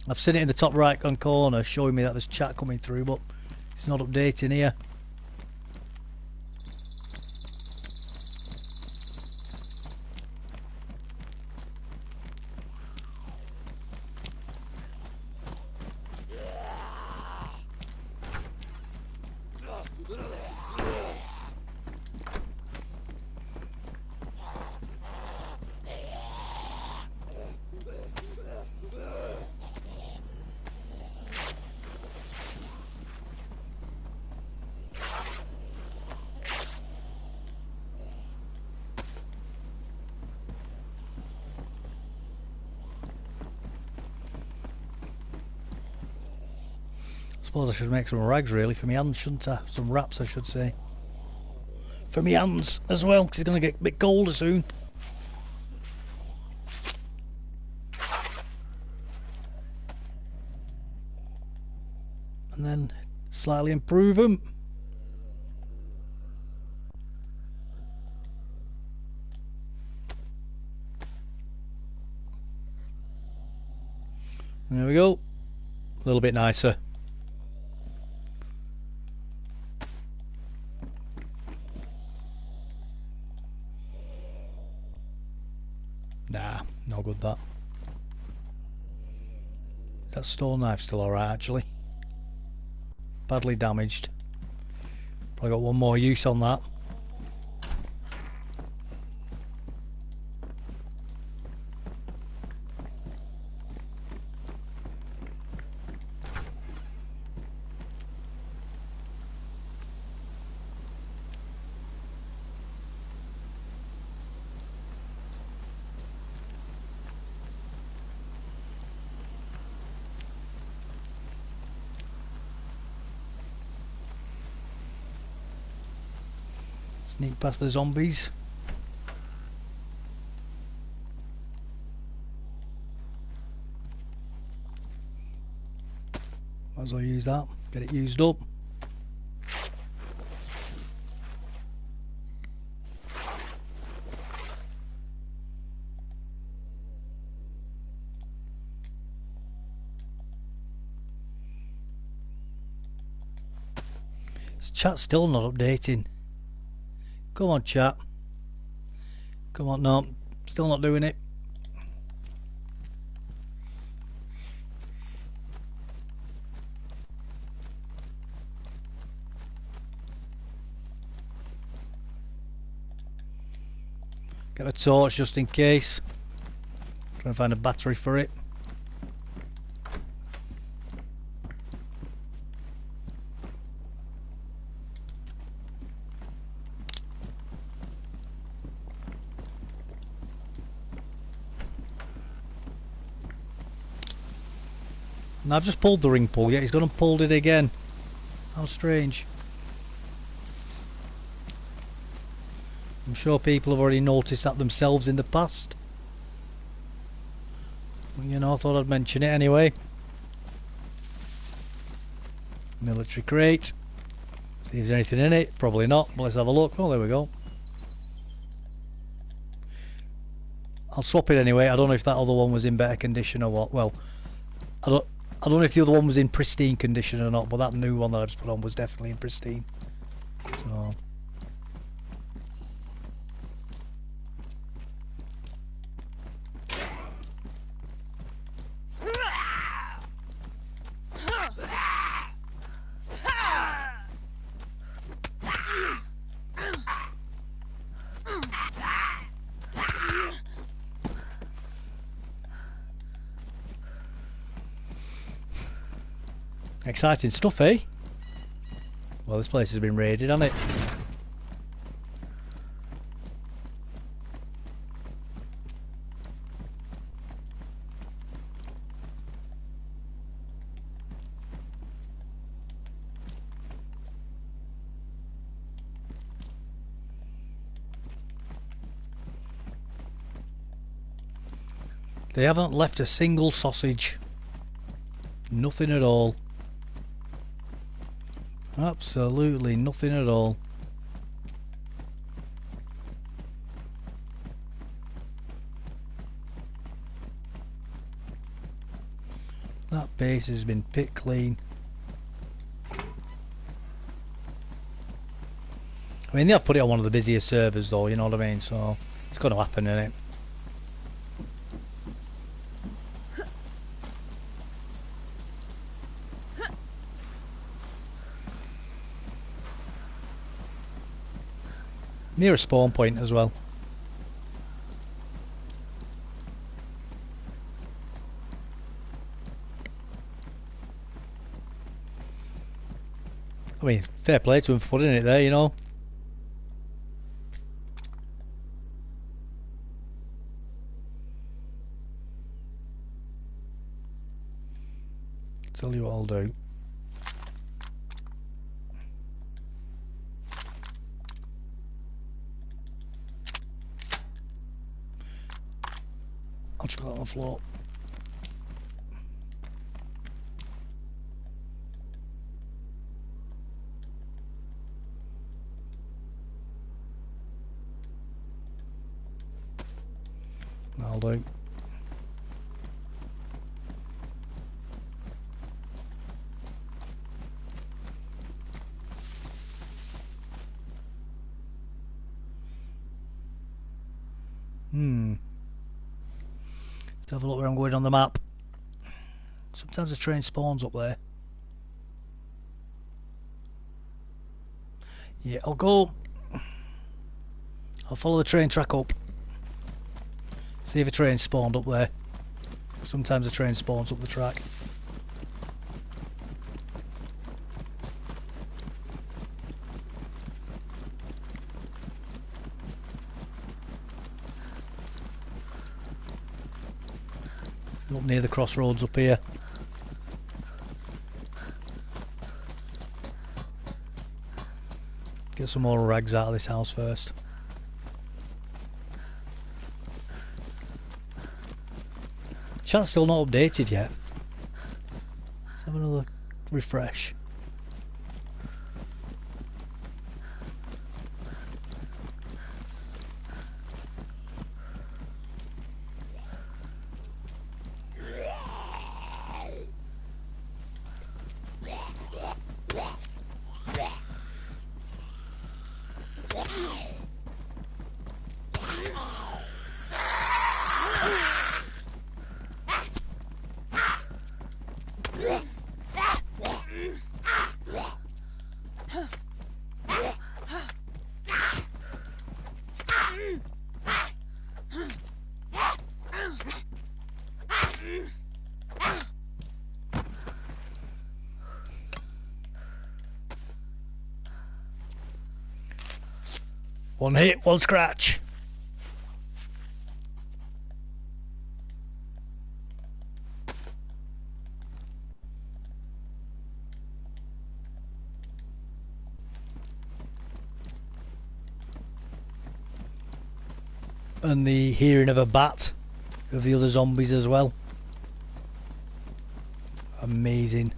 I've seen it in the top right hand corner showing me that there's chat coming through, but it's not updating here. I suppose I should make some rags really for my hands, shouldn't I? Some wraps I should say. For my hands as well, because it's going to get a bit colder soon. And then slightly improve them. There we go. A little bit nicer. Nah, no good that. That stone knife's still alright actually. Badly damaged. Probably got one more use on that. Sneak past the zombies. Might as well use that. Get it used up. This chat's still not updating. Come on, chat. Come on, no, still not doing it. Get a torch just in case. Try and find a battery for it. And I've just pulled the ring pull, yet he's gone and pulled it again. How strange. I'm sure people have already noticed that themselves in the past. You know, I thought I'd mention it anyway. Military crate. See if there's anything in it. Probably not, but let's have a look. Oh, there we go. I'll swap it anyway. I don't know if that other one was in better condition or what. Well, I don't know if the other one was in pristine condition or not, but that new one that I just put on was definitely in pristine. So... exciting stuff, eh? Well, this place has been raided, hasn't it? They haven't left a single sausage. Nothing at all. Absolutely nothing at all. That base has been picked clean. I mean, they've put it on one of the busiest servers though, you know what I mean, so it's going to happen, innit? Near a spawn point as well. I mean, fair play to him for putting it there, you know. Tell you what I'll do. I'll just go on the floor. That'll do. Let's have a look where I'm going on the map. Sometimes the train spawns up there. Yeah, I'll go. I'll follow the train track up. See if a train spawned up there. Sometimes a train spawns up the track. Up near the crossroads up here. Get some more rags out of this house first. Chat's still not updated yet. Let's have another refresh. One hit, one scratch. And the hearing of a bat of the other zombies as well. Amazing.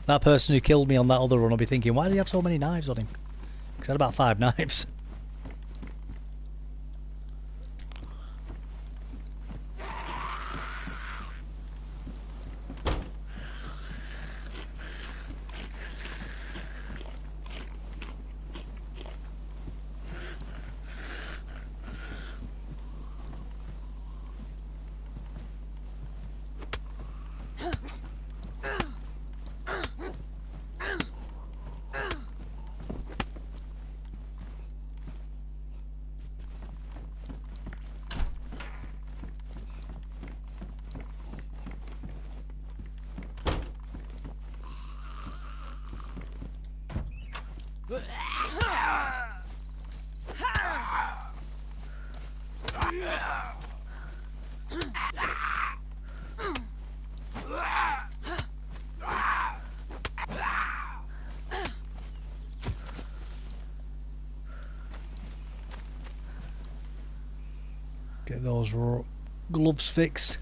That person who killed me on that other run will be thinking, why do you have so many knives on him? Because I had about 5 knives. Get those gloves fixed,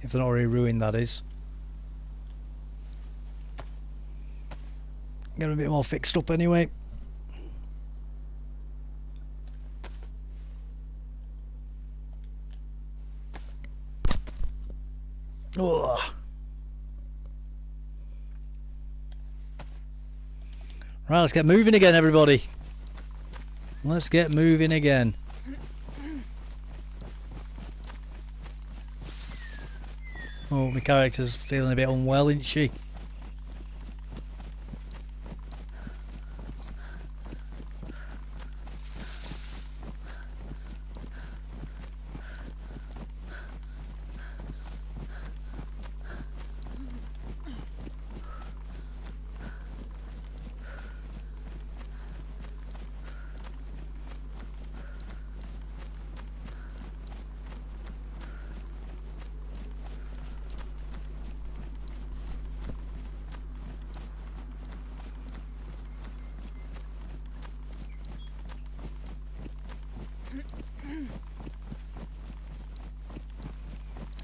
if they're not already ruined, that is. Get them a bit more fixed up anyway. Ugh. Right, let's get moving again, everybody. Let's get moving again. Oh, my character's feeling a bit unwell, isn't she?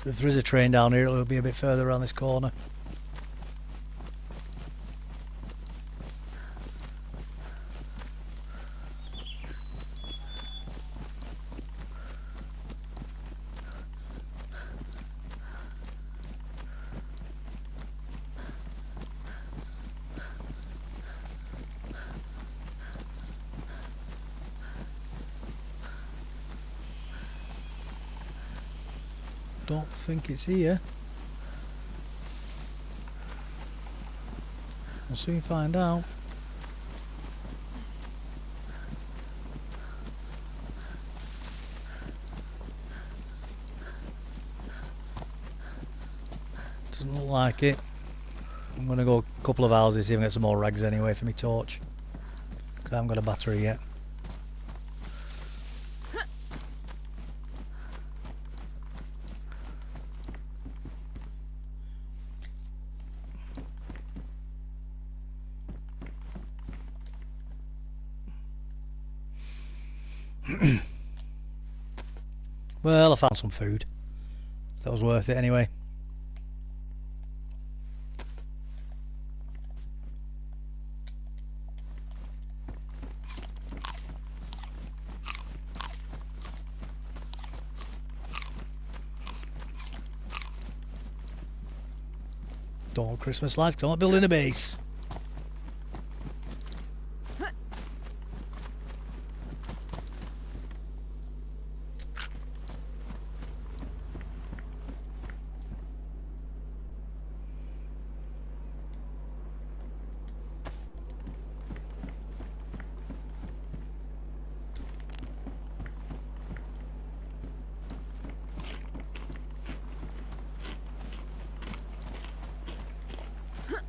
So if there is a train down here, it'll be a bit further around this corner. Don't think it's here. We'll soon find out. Doesn't look like it. I'm going to go a couple of houses, see if I can get some more rags anyway for my torch. Because I haven't got a battery yet. Well, I found some food. That was worth it anyway. Don't want Christmas lights because I'm not building a base.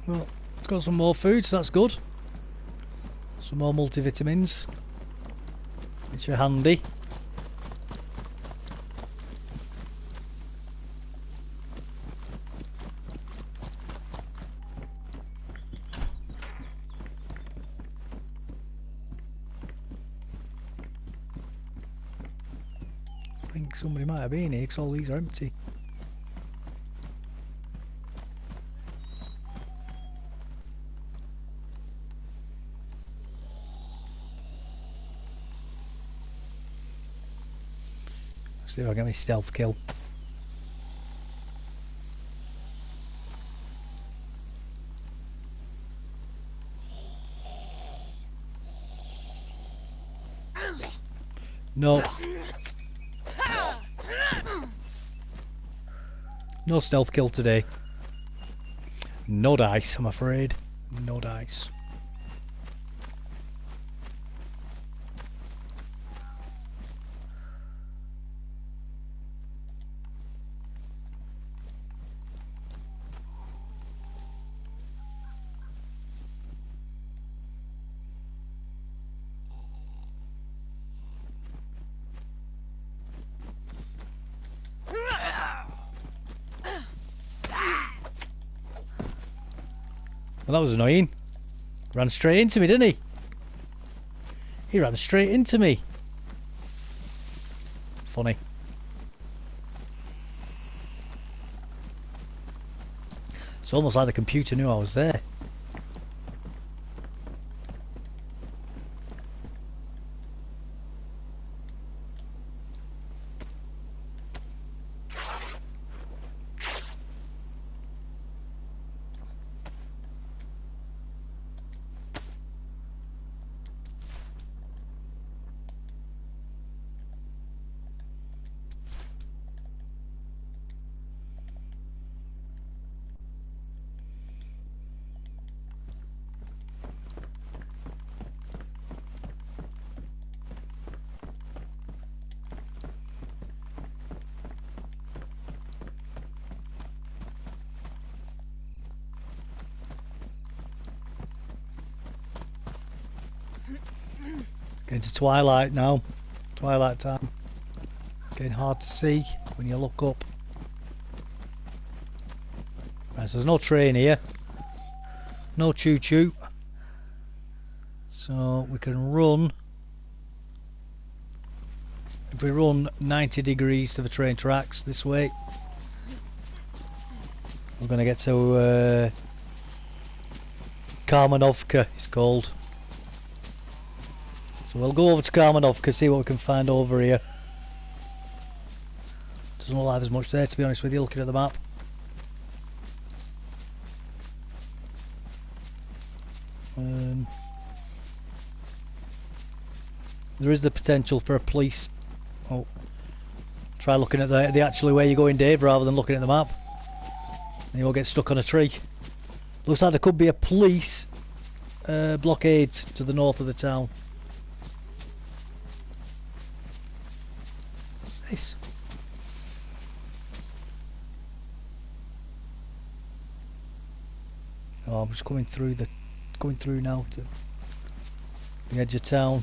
Well, it's got some more food, so that's good. Some more multivitamins, which are handy. I think somebody might have been here because all these are empty. See if I get my stealth kill. No. No stealth kill today. No dice, I'm afraid. No dice. Well, that was annoying. Ran straight into me, didn't he? He ran straight into me. Funny. It's almost like the computer knew I was there. Getting to twilight now. Twilight time. Getting hard to see when you look up. Right, so there's no train here. No choo-choo. So we can run. If we run 90 degrees to the train tracks this way, we're going to get to Karmanovka, it's called. So we'll go over to Karmanovka, see what we can find over here. Doesn't look like there's much there, to be honest with you, looking at the map. There is the potential for a police. Oh, try looking at the actually where you're going, Dave, rather than looking at the map. And you'll get stuck on a tree. Looks like there could be a police blockade to the north of the town. What's this? Oh, I'm just going through now to the edge of town.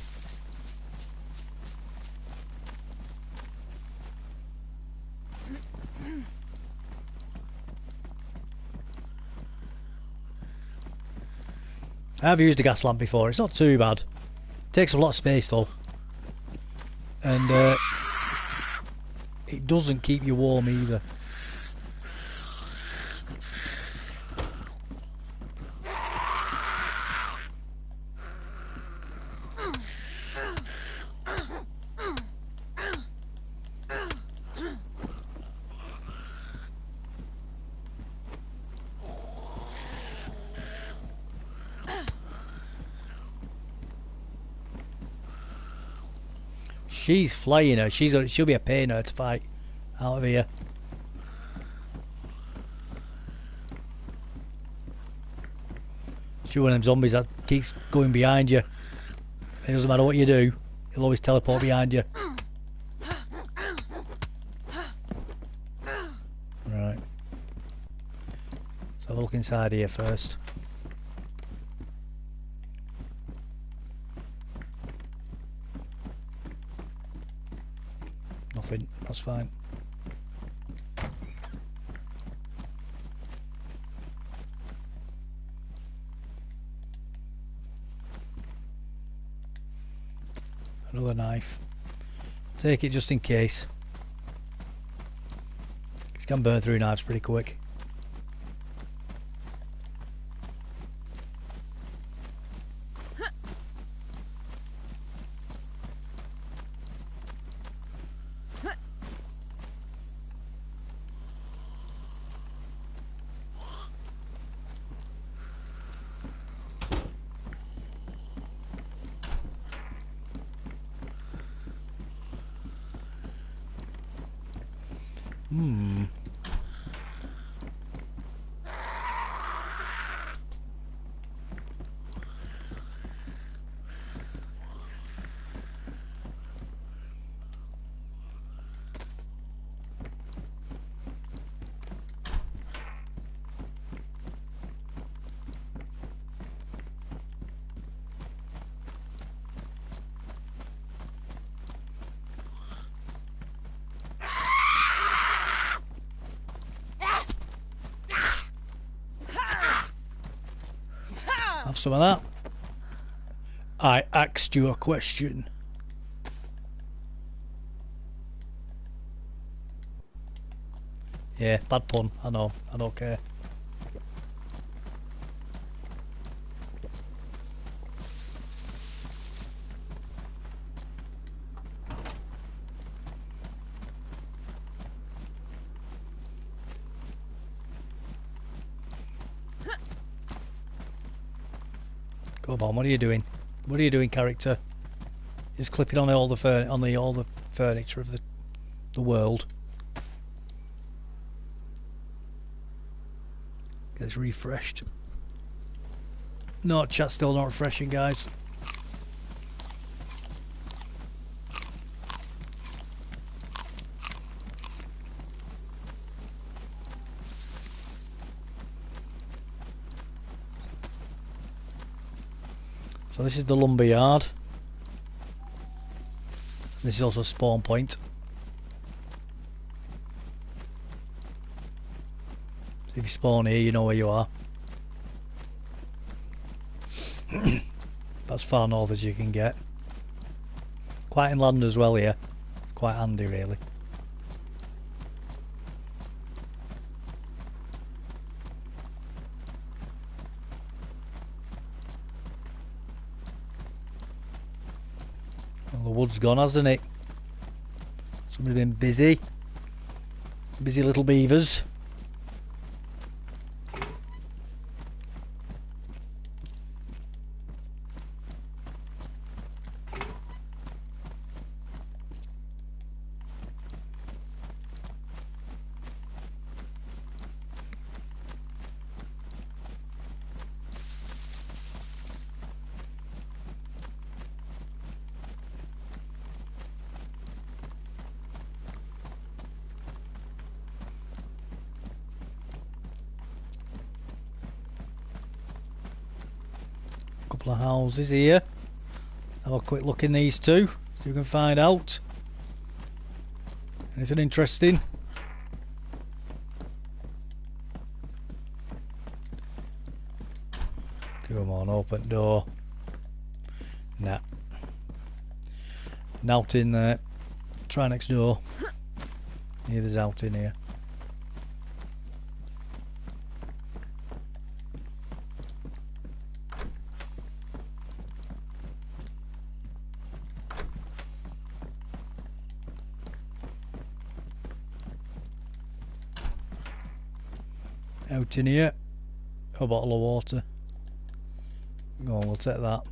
I've used a gas lamp before, it's not too bad. Takes a lot of space though. And it doesn't keep you warm either. She's flying her. She'll be a pain her to fight out of here. She's one of them zombies that keeps going behind you. It doesn't matter what you do, he'll always teleport behind you. Right. Let's have a look inside here first. nothing. That's fine. Another knife. Take it just in case. You can burn through knives pretty quick. Have some of that. I asked you a question. Yeah, bad pun. I know. I don't care. Come on, what are you doing? What are you doing, character? Just clipping on all the furniture of the world. Gets refreshed. No, chat's still not refreshing, guys. So this is the lumber yard. This is also a spawn point. So if you spawn here, you know where you are. That's far north as you can get. Quite inland as well here. It's quite handy, really. Well, the wood's gone, hasn't it? Somebody's been busy. Busy little beavers. Couple of houses here. Have a quick look in these two, so you can find out anything interesting. Come on, open door. Nah. Out in there. Try next door. Neither's out in here. Out in here. A bottle of water. Go on, we'll take that.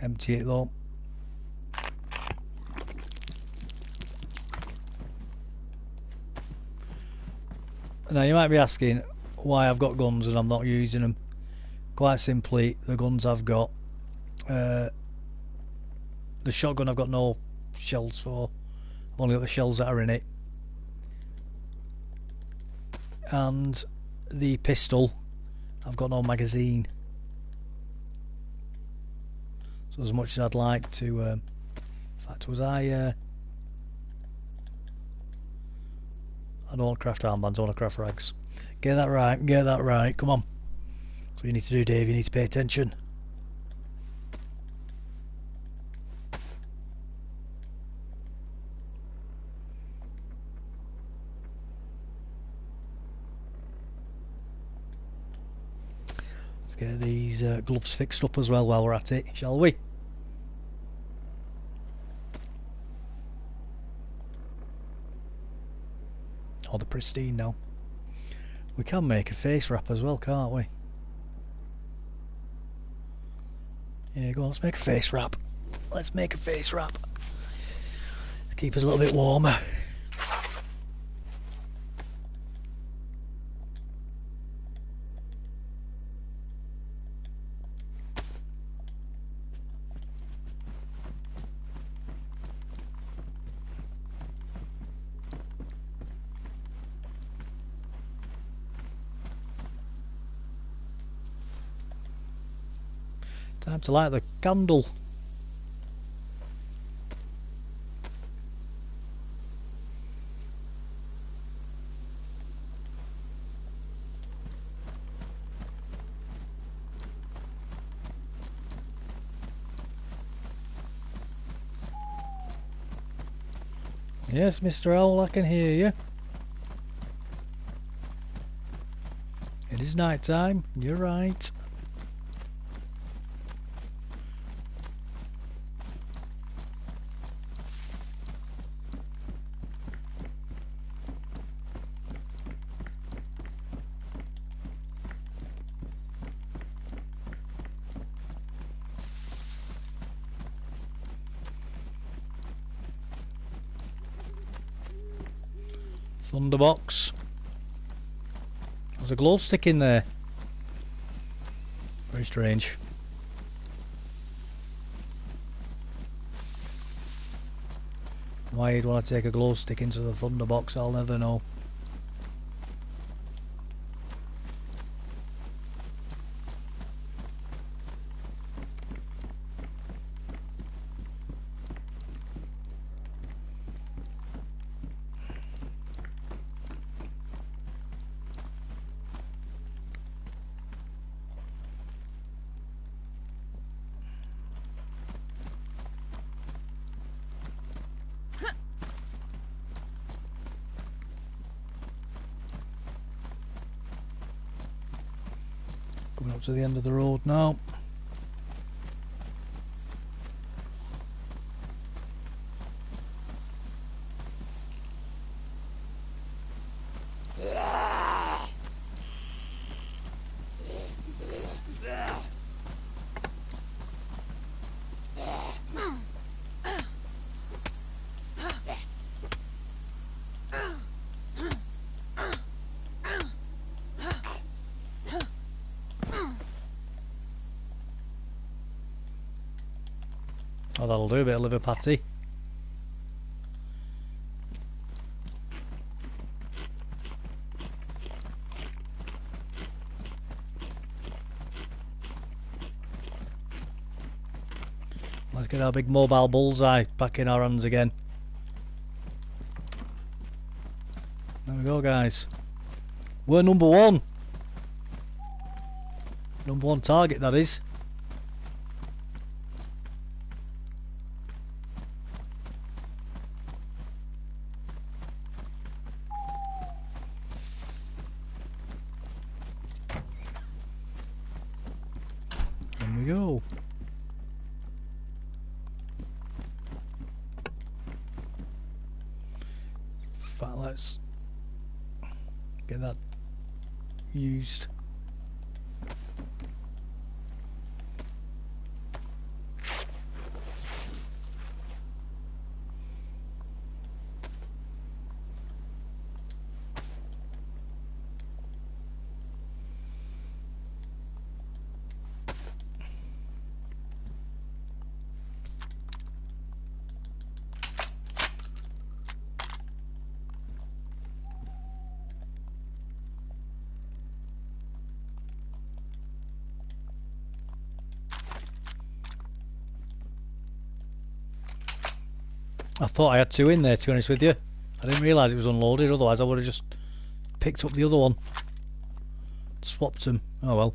Empty it though. Now you might be asking why I've got guns and I'm not using them. Quite simply, the guns I've got, the shotgun I've got no shells for. I've only got the shells that are in it. And the pistol, I've got no magazine. So as much as I'd like to, in fact, was I I don't want to craft armbands, I want to craft rags. Get that right, get that right, come on. That's what you need to do, Dave, you need to pay attention. Let's get these gloves fixed up as well while we're at it, shall we? Oh, they're pristine now. We can make a face wrap as well, can't we? Yeah, go on, let's make a face wrap. Let's make a face wrap. Keep us a little bit warmer. Time to light the candle. Yes, Mr. Owl, I can hear you. It is night time, you're right. Thunderbox. There's a glow stick in there. Very strange. Why you'd want to take a glow stick into the thunderbox, I'll never know. Coming up to the end of the road now. Oh, that'll do, a bit of liver patty. Let's get our big mobile bullseye back in our hands again. There we go, guys. We're number one. Number one target, that is. There we go. But let's get that used. I thought I had two in there, to be honest with you. I didn't realise it was unloaded, otherwise I would have just picked up the other one. Swapped them. Oh well.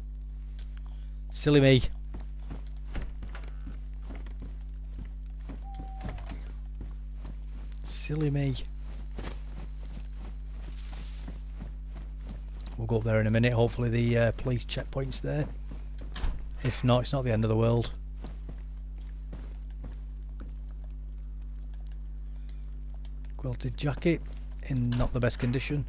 Silly me. Silly me. We'll go up there in a minute. Hopefully the police checkpoint's there. If not, it's not the end of the world. Quilted jacket in not the best condition.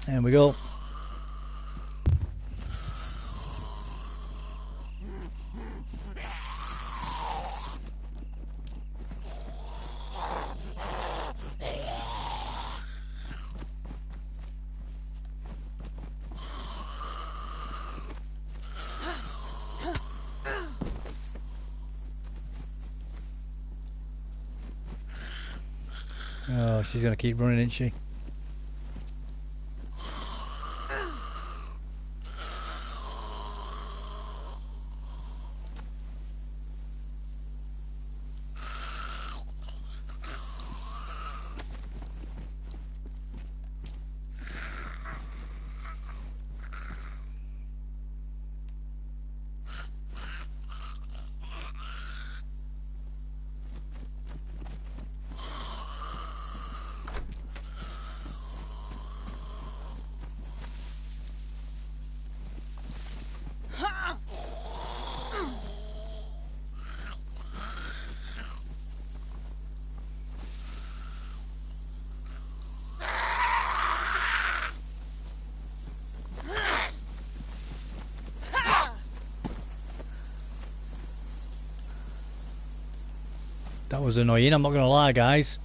There we go. Oh, she's going to keep running, isn't she? That was annoying, I'm not going to lie, guys.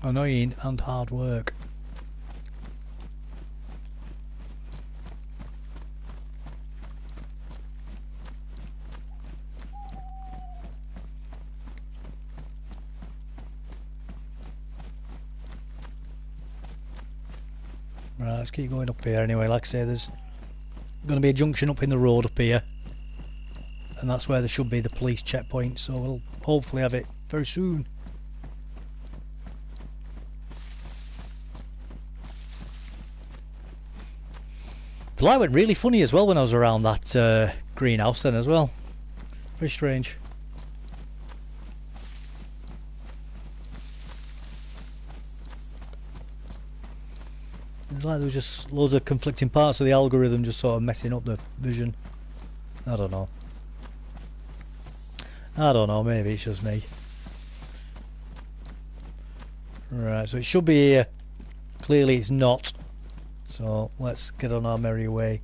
Annoying and hard work. Right, let's keep going up here anyway. Like I say, there's going to be a junction up in the road up here, and that's where there should be the police checkpoint, so we'll hopefully have it very soon. The light went really funny as well when I was around that greenhouse then as well. Very strange. It's like there was just loads of conflicting parts of the algorithm just sort of messing up the vision. I don't know. I don't know, maybe it's just me. Right, so it should be here. Clearly it's not. So let's get on our merry way.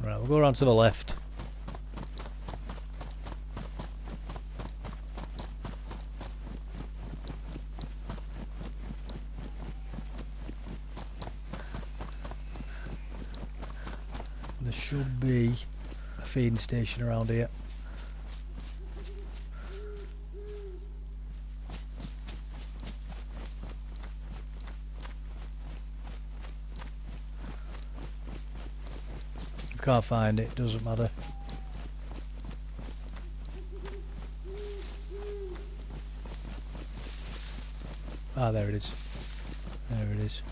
Right, we'll go around to the left. There should be a feeding station around here. can't find it, doesn't matter. Ah, there it is. There it is.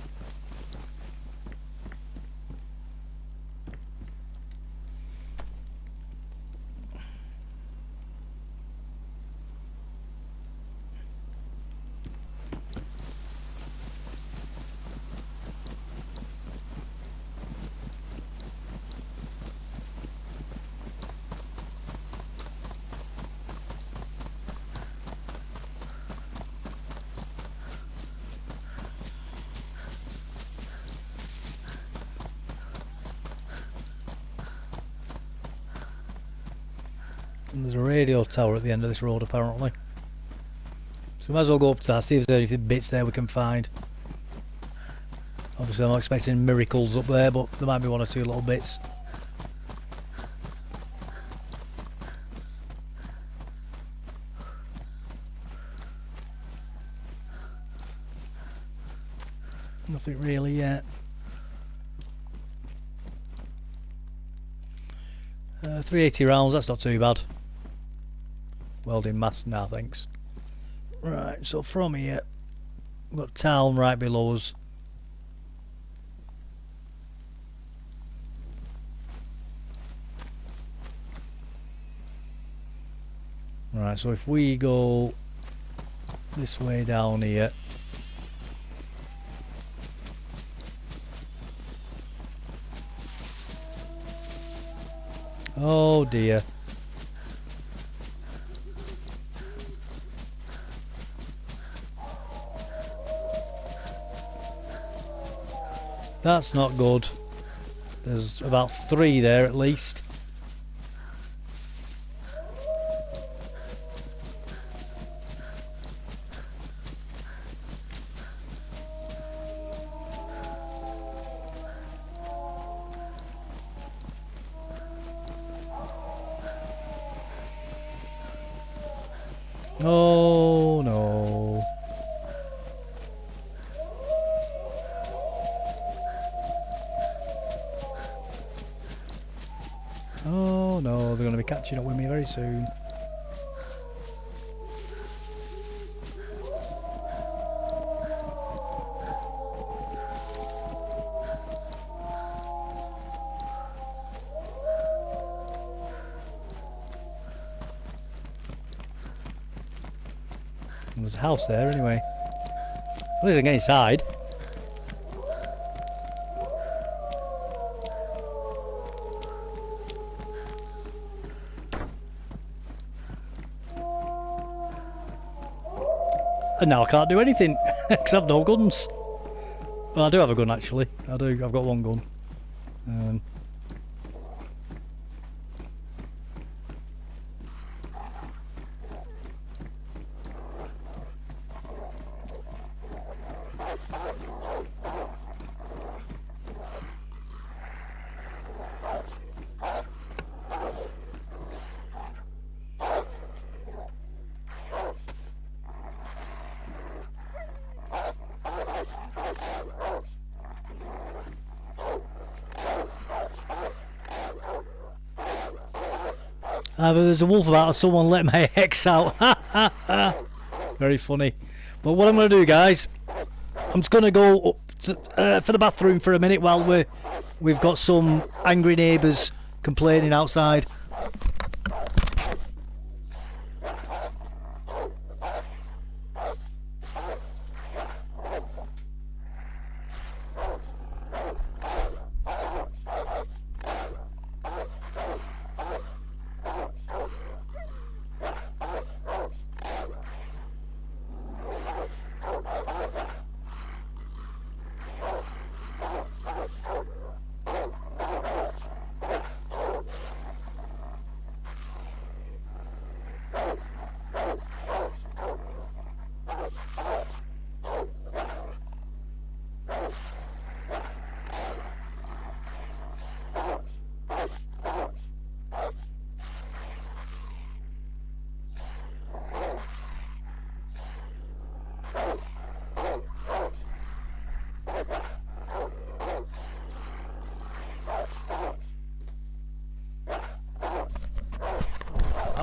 And there's a radio tower at the end of this road apparently. So we might as well go up to that, see if there's anything bits there we can find. Obviously I'm not expecting miracles up there, but there might be one or two little bits. Nothing really yet. 380 rounds, that's not too bad. Welding mask now, thanks. Right, so from here, we've got town right below us. Right, so if we go this way down here, oh dear. That's not good. There's about 3 there at least. Oh no. Oh no, they're going to be catching up with me very soon. There's a house there anyway. At least I can get inside. And now I can't do anything because I've no guns. Well, I do have a gun actually. I do. I've got one gun. But there's a wolf about, someone let my ex out. Very funny. But what I'm going to do, guys, I'm just going to go up to, for the bathroom for a minute while we've got some angry neighbours complaining outside.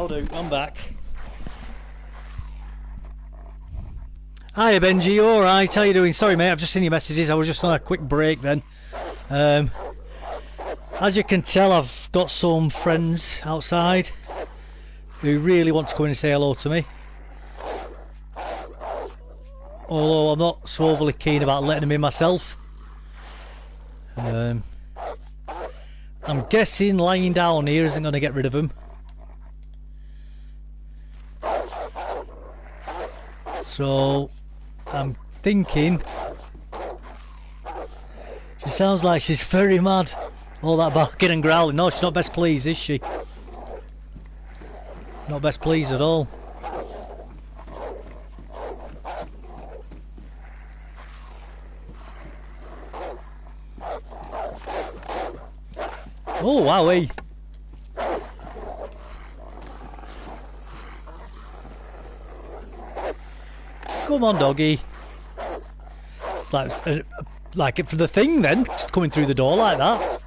I'll do. I'm back. Hiya Benji, you alright? How you doing? Sorry mate, I've just seen your messages. I was just on a quick break then. As you can tell, I've got some friends outside who really want to come in and say hello to me. Although I'm not so overly keen about letting them in myself. I'm guessing lying down here isn't going to get rid of them. So I'm thinking she sounds like she's very mad. All that barking and growling. No, she's not best pleased, is she? Not best pleased at all. Oh, wowee. Come on, doggy. It's like it for the thing then, just coming through the door like that.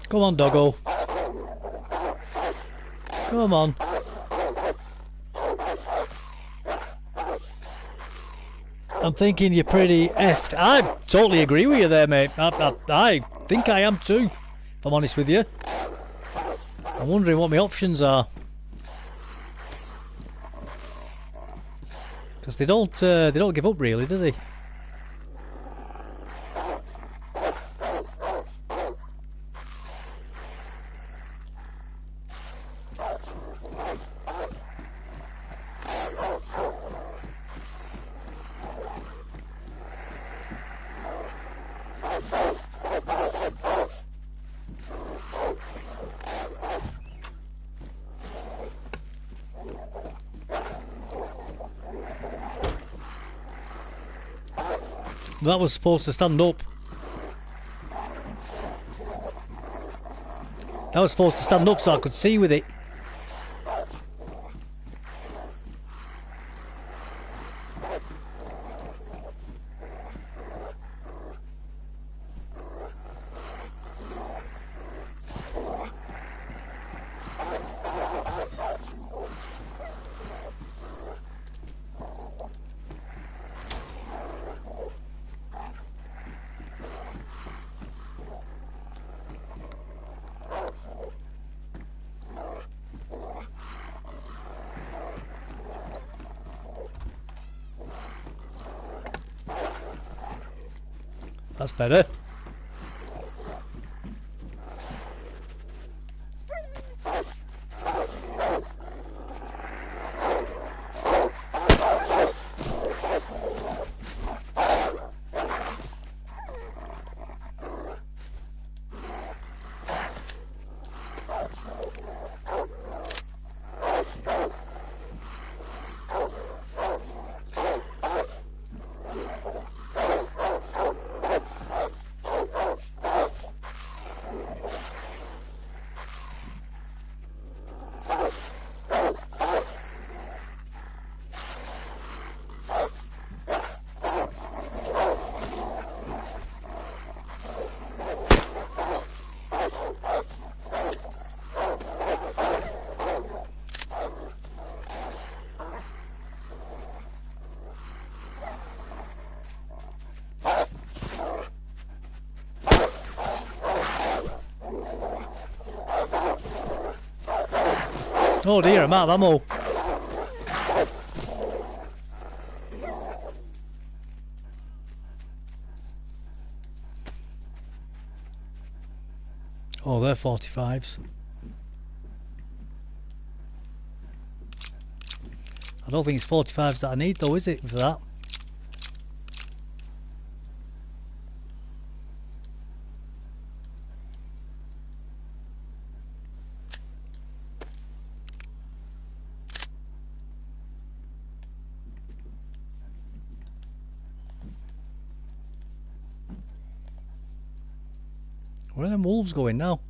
Come on, doggo. Come on. I'm thinking you're pretty effed. I totally agree with you there, mate. I think I am too, if I'm honest with you. I'm wondering what my options are. Because they don't give up really, do they? That was supposed to stand up. That was supposed to stand up so I could see with it. That's better. Oh dear, I'm out of ammo. Oh, they're 45s. I don't think it's 45s that I need though, is it, for that? Where are them wolves going now?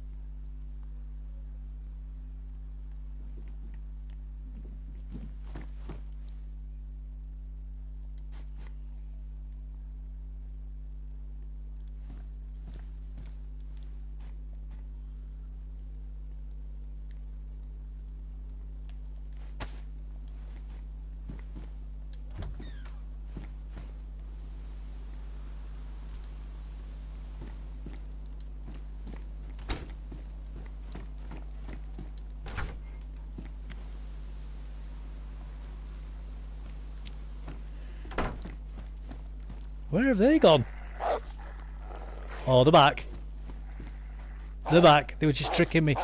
Where have they gone? Oh, they're back. They're back. They were just tricking me.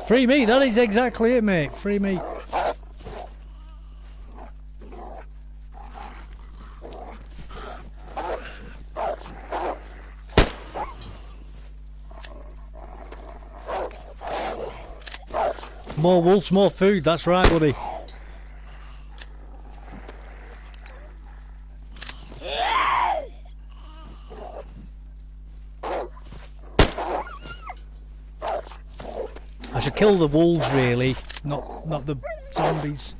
Free meat, that is exactly it, mate. Free meat. More wolves, more food. That's right, buddy. I should kill the wolves, really, not the zombies.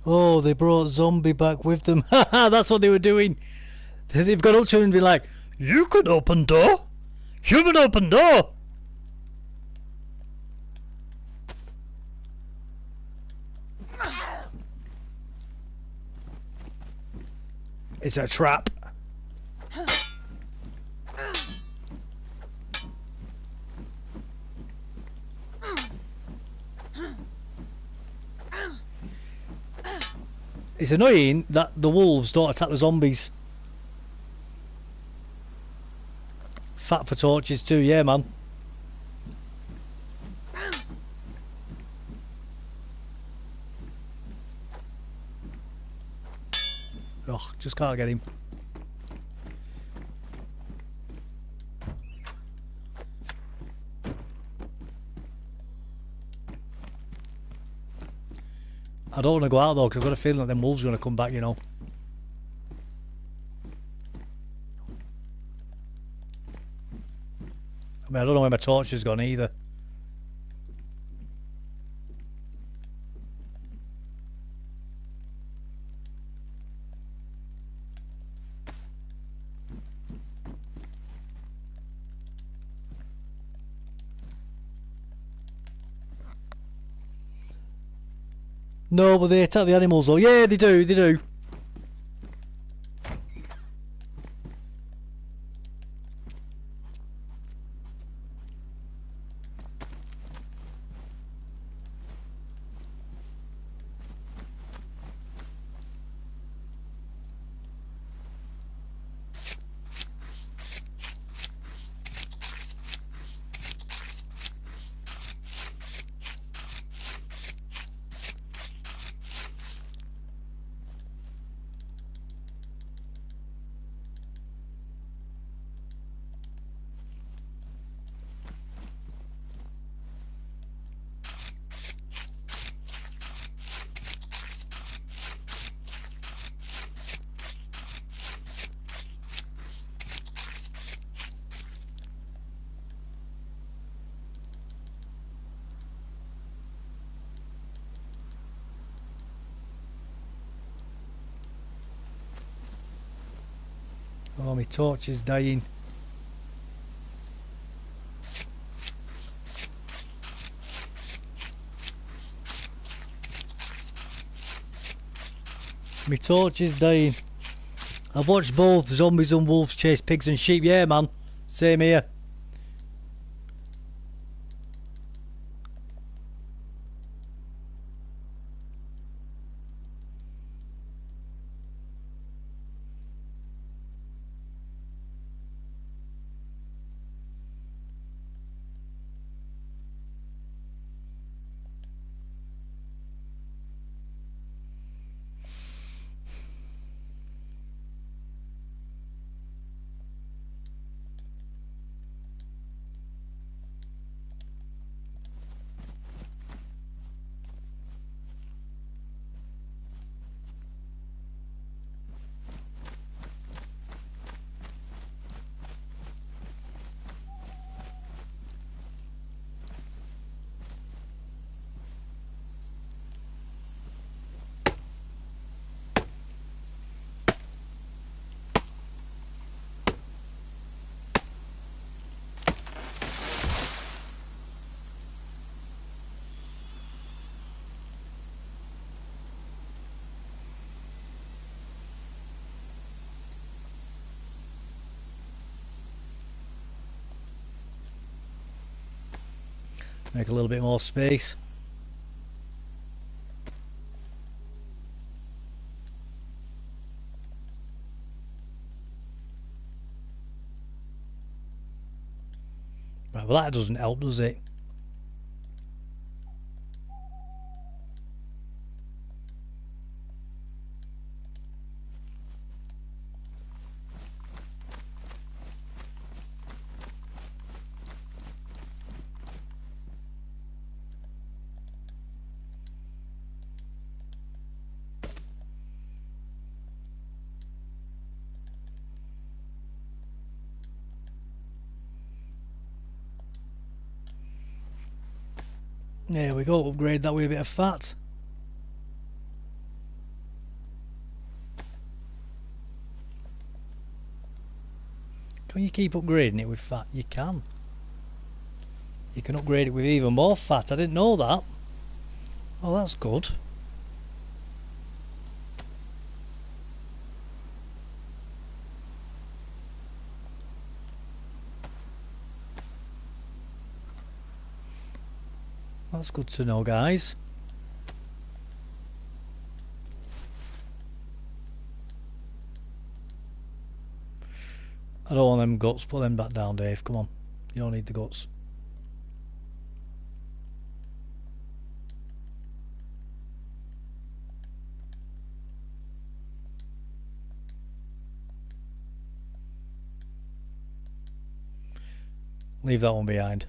Oh, they brought zombie back with them. Haha, that's what they were doing. They've gone up to him and been like, "You could open door. Human open door." It's a trap. It's annoying that the wolves don't attack the zombies. Fat for torches too, yeah, man. Oh, just can't get him. I don't want to go out though, because I've got a feeling that them wolves are going to come back, you know. I mean, I don't know where my torch has gone either. No, but they attack the animals though. Yeah, they do, they do. Oh, my torch is dying. My torch is dying. I've watched both zombies and wolves chase pigs and sheep. Yeah, man. Same here. Make a little bit more space. Right, well that doesn't help, does it? There we go, upgrade that with a bit of fat. Can you keep upgrading it with fat? You can. You can upgrade it with even more fat. I didn't know that. Oh, that's good. That's good to know, guys. I don't want them guts. Put them back down, Dave. Come on. You don't need the guts. Leave that one behind.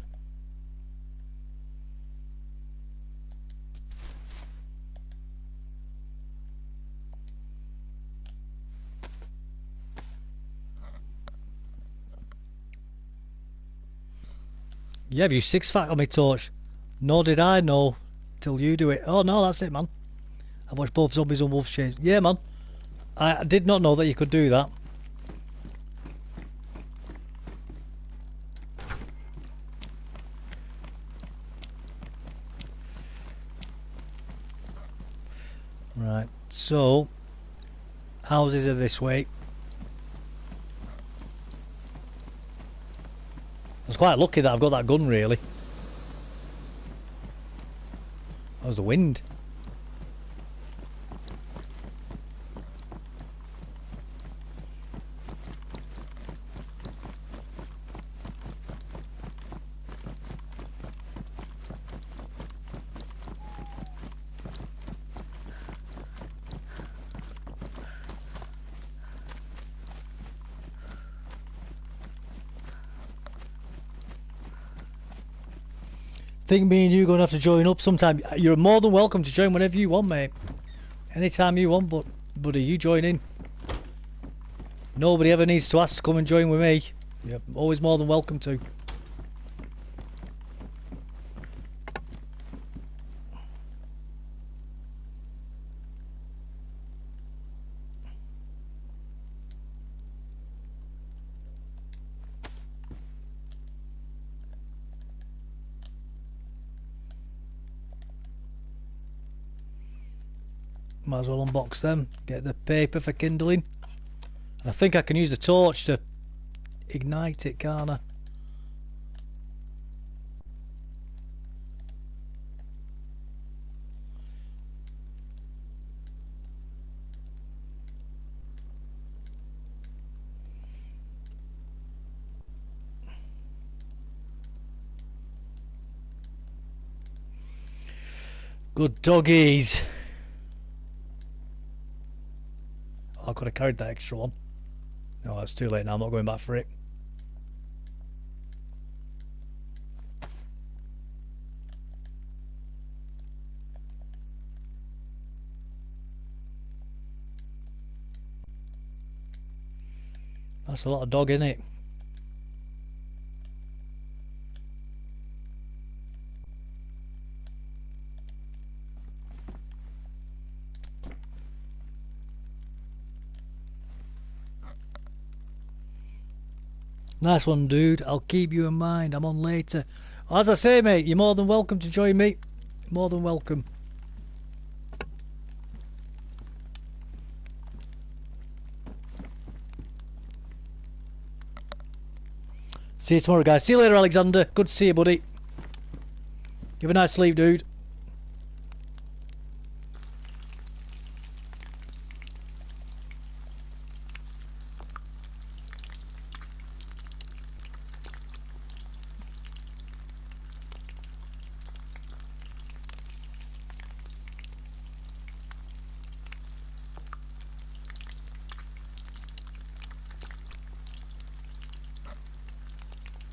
You have used 6 fat on my torch. Nor did I know till you do it. Oh no, that's it, man. I've watched both zombies and wolves change. Yeah, man. I did not know that you could do that. Right, so houses are this way. I was quite lucky that I've got that gun, really. That was the wind. Think me and you are going to have to join up sometime. You're more than welcome to join whenever you want, mate. Anytime you want, but buddy, you join in. Nobody ever needs to ask to come and join with me. You're always more than welcome to. Might as well unbox them, get the paper for kindling. And I think I can use the torch to ignite it, can't I? Good doggies. I could have carried that extra one. No, it's too late now. I'm not going back for it. That's a lot of dog, isn't it? Nice one, dude. I'll keep you in mind. I'm on later. As I say, mate, you're more than welcome to join me. More than welcome. See you tomorrow, guys. See you later, Alexander. Good to see you, buddy. You have a nice sleep, dude.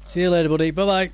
See you later, buddy. Bye-bye.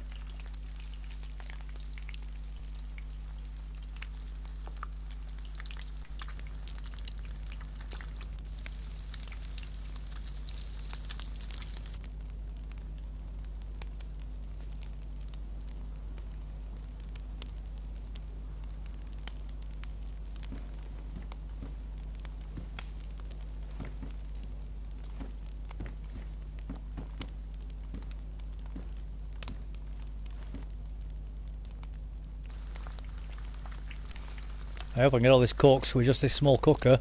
I hope I can get all this cooked with just this small cooker.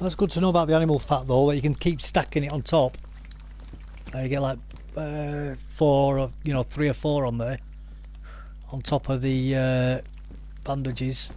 That's good to know about the animal fat though, that you can keep stacking it on top. You get like 4 or 3 or 4 on there, on top of the bandages.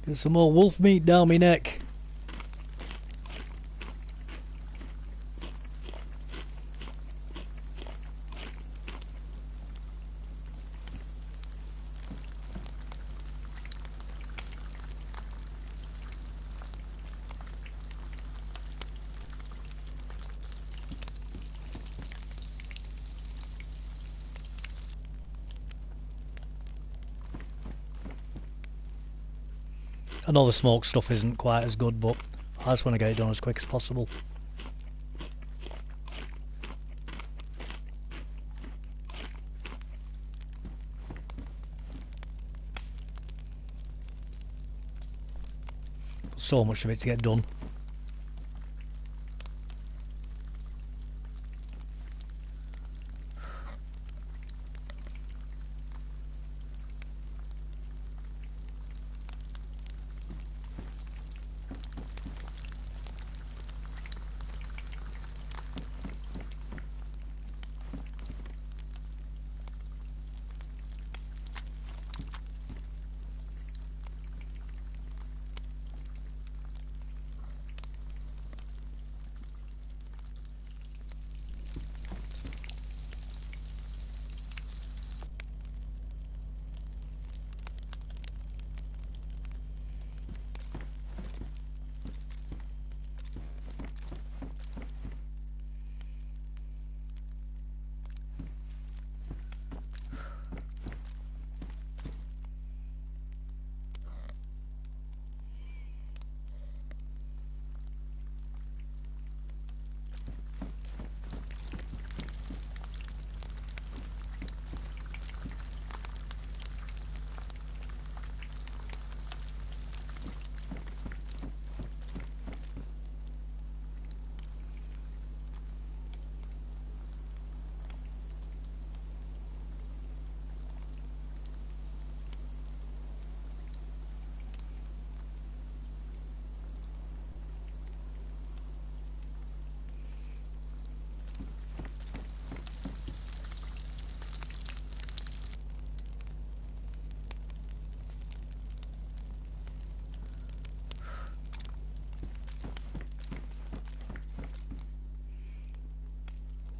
Get some more wolf meat down my neck. I know the smoked stuff isn't quite as good, but I just want to get it done as quick as possible. So much of it to get done.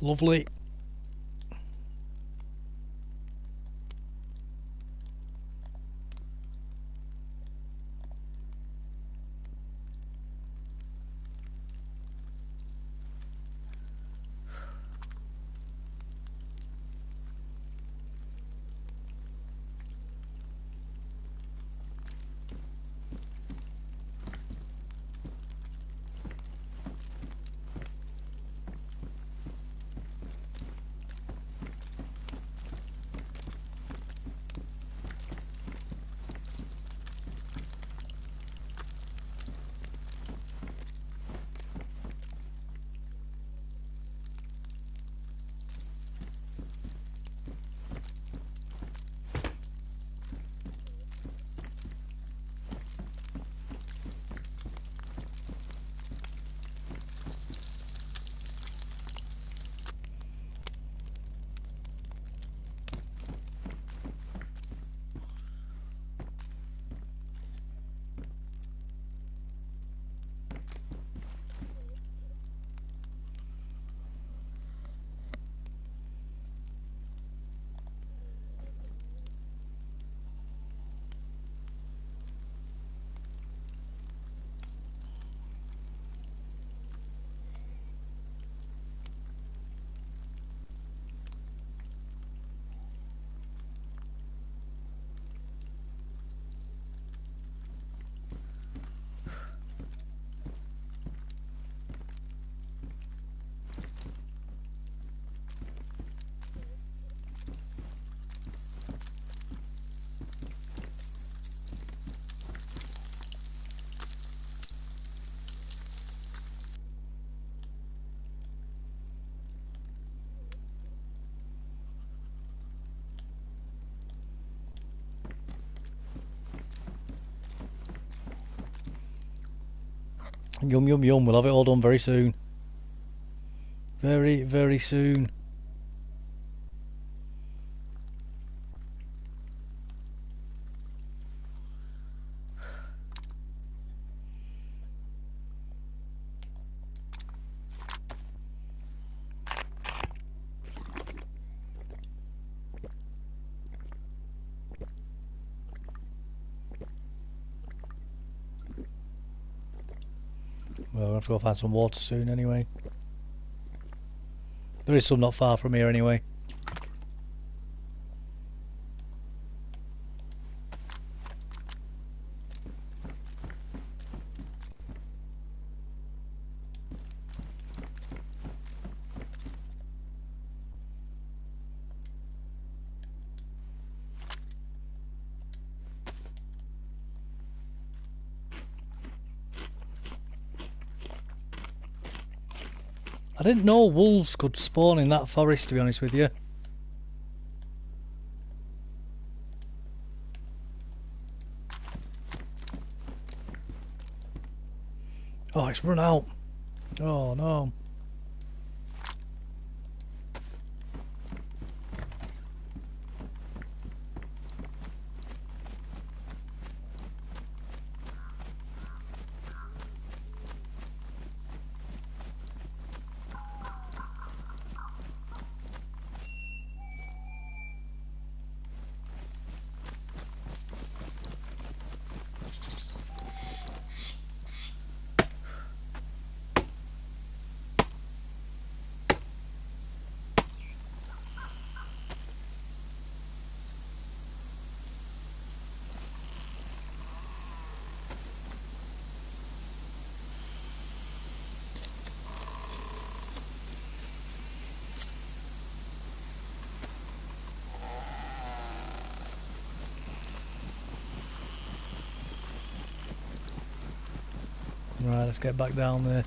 Lovely. Yum yum yum, we'll have it all done very soon. Very, very soon. Well, we'll have to go find some water soon anyway. There is some not far from here anyway. I didn't know wolves could spawn in that forest, to be honest with you. Oh, it's run out. Oh no. Right, let's get back down there.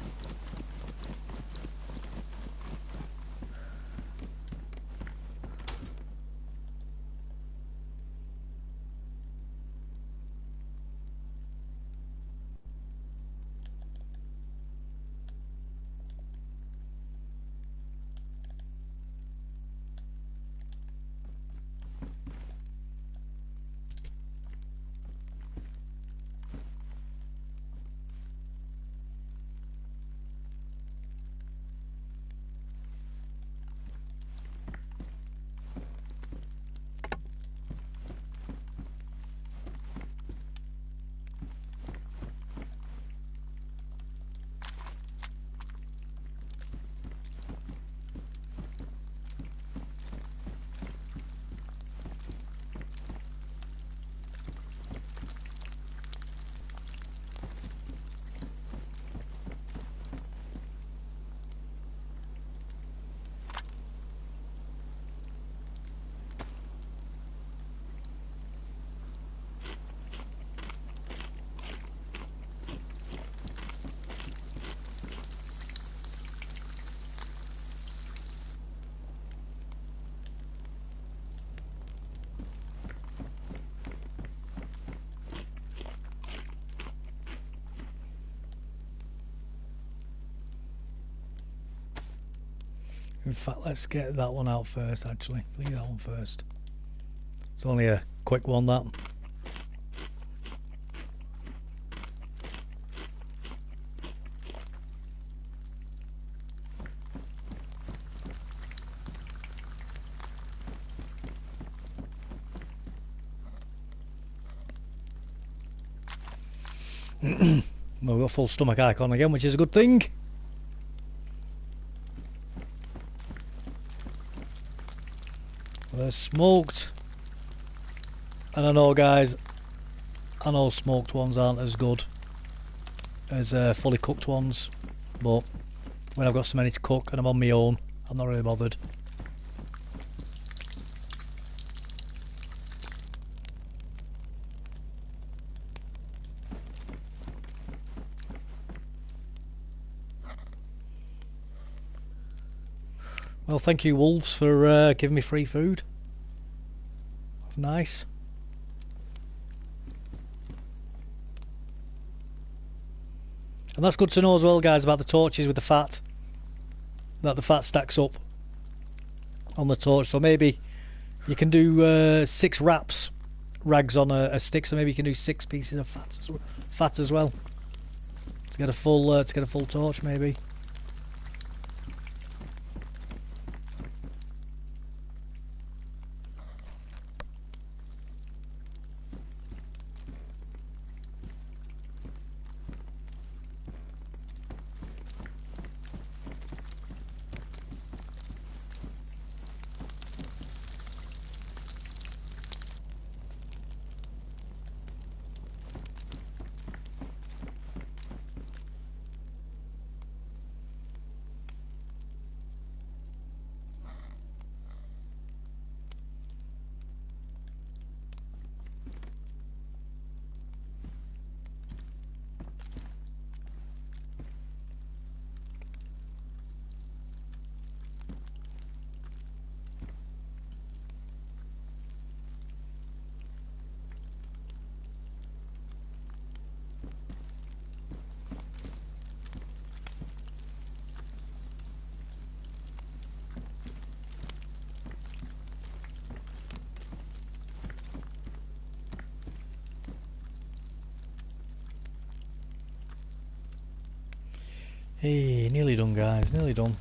In fact, let's get that one out first, actually. Leave that one first. It's only a quick one, that. Well, we've got full stomach icon again, which is a good thing. They're smoked. And I know, guys, I know smoked ones aren't as good as fully cooked ones, but when I've got so many to cook and I'm on my own, I'm not really bothered. Well, thank you, wolves, for giving me free food. That's nice. And that's good to know as well, guys, about the torches with the fat. That the fat stacks up on the torch. So maybe you can do 6 rags on a stick. So maybe you can do 6 pieces of fat as well to get a full torch, maybe. Hey, nearly done, guys, nearly done.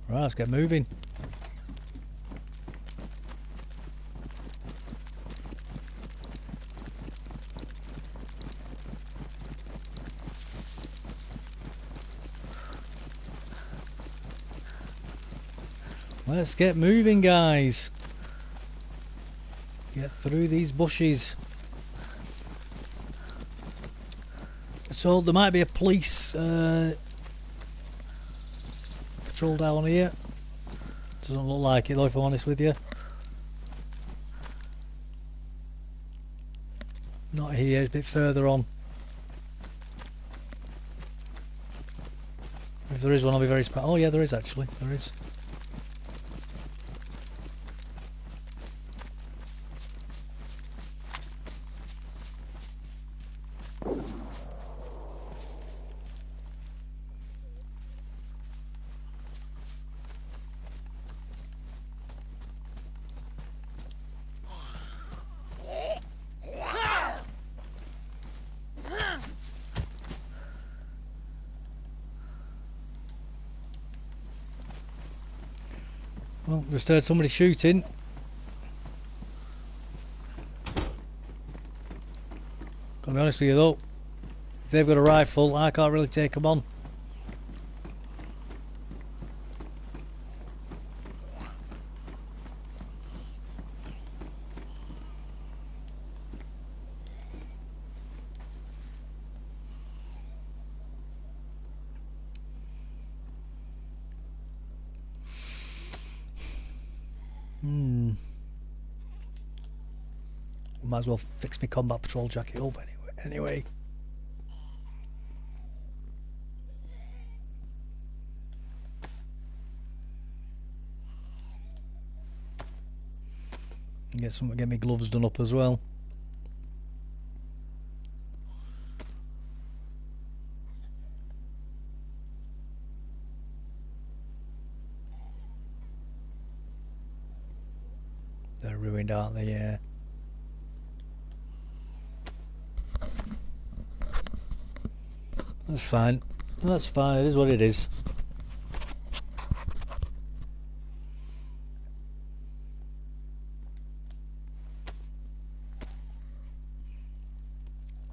Right, let's get moving. Let's get moving, guys. Get through these bushes. So there might be a police patrol down here. Doesn't look like it though, if I'm honest with you. Not here, it's a bit further on. If there is one, I'll be very surprised. Oh yeah, there is actually, there is. Well, just heard somebody shooting. Gotta be honest with you though, if they've got a rifle, I can't really take them on. Might as well fix my combat patrol jacket up anyway. Get my gloves done up as well. behind, aren't they? Yeah. That's fine. That's fine. It is what it is.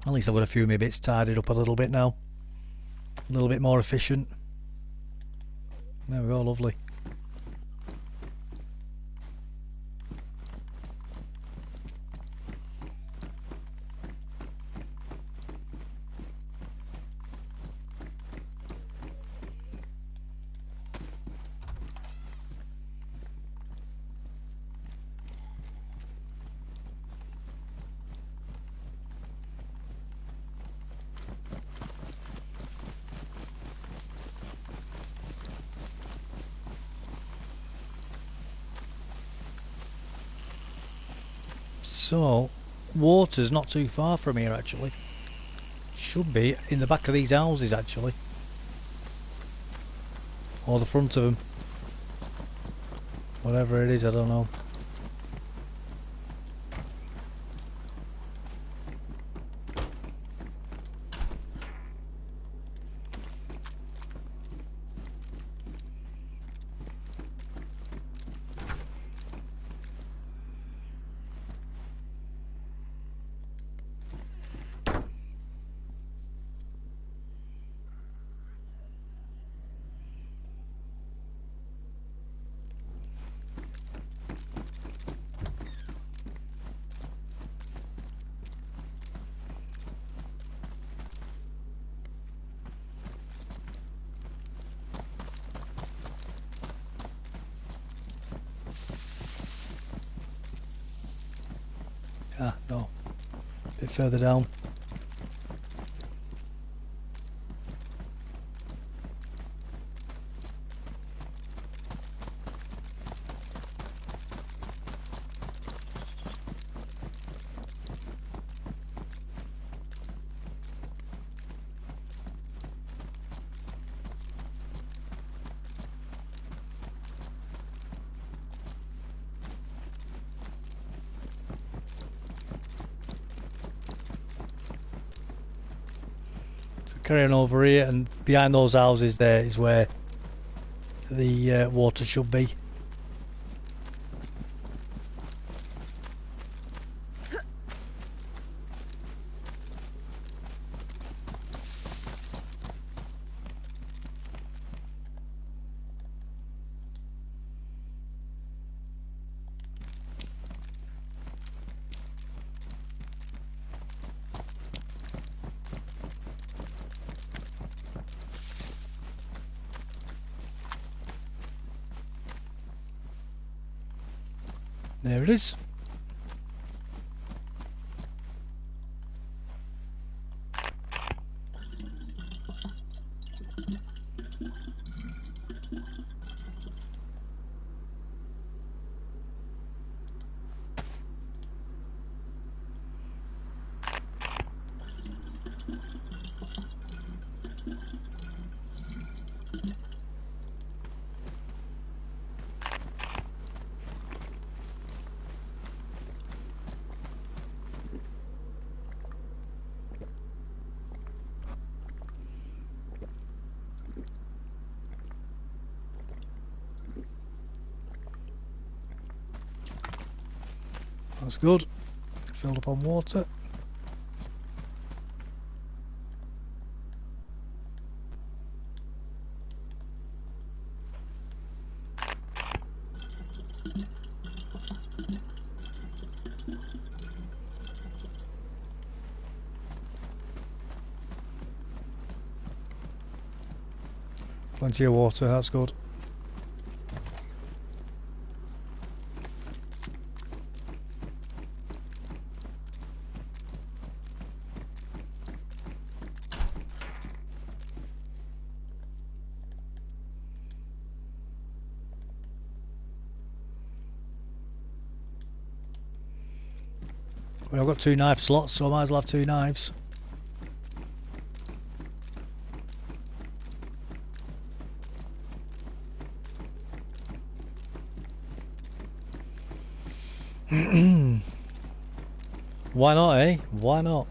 At least I've got a few of my bits tidied up a little bit now. A little bit more efficient. There we go, lovely. So, water's not too far from here actually. Should be in the back of these houses actually. Or the front of them. Whatever it is, I don't know. Ah, no. A bit further down. Carrying over here, and behind those houses there is where the water should be. There it is. That's good. Filled up on water. Plenty of water, that's good. Well, I've got 2 knife slots, so I might as well have 2 knives. Why not, eh? Why not?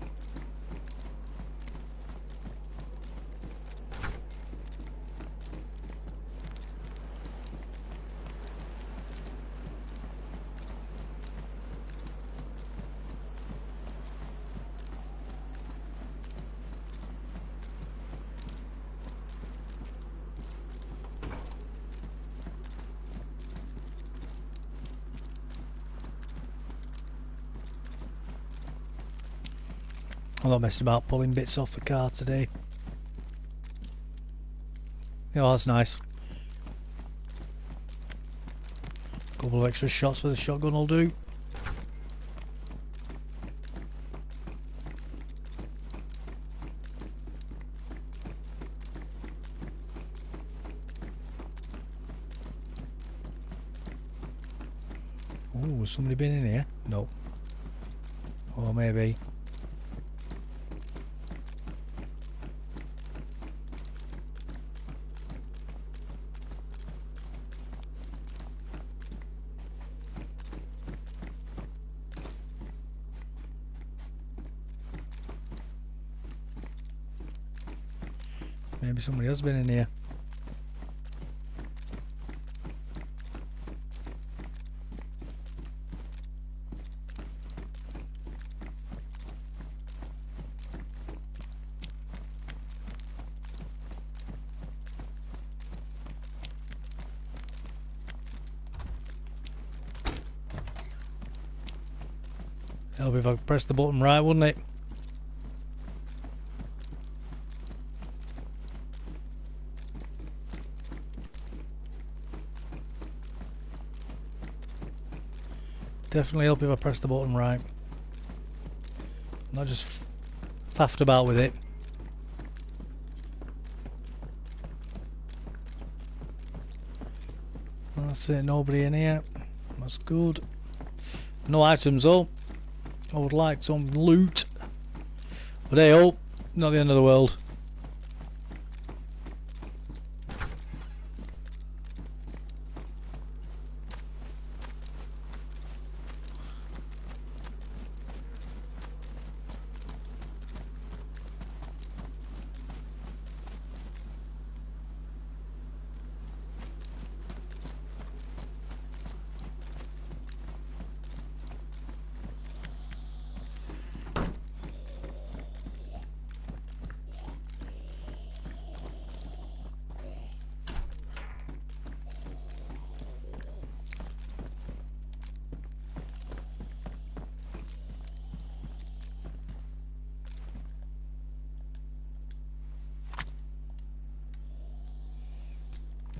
I'm not messing about pulling bits off the car today. Oh, that's nice. Couple of extra shots for the shotgun will do. Oh, has somebody been in here? No. Or maybe. Maybe somebody has been in here. Help if I press the button right, wouldn't it? Definitely help if I press the button right. Not just faffed about with it. That's it, nobody in here. That's good. No items though. I would like some loot. But hey, oh, not the end of the world.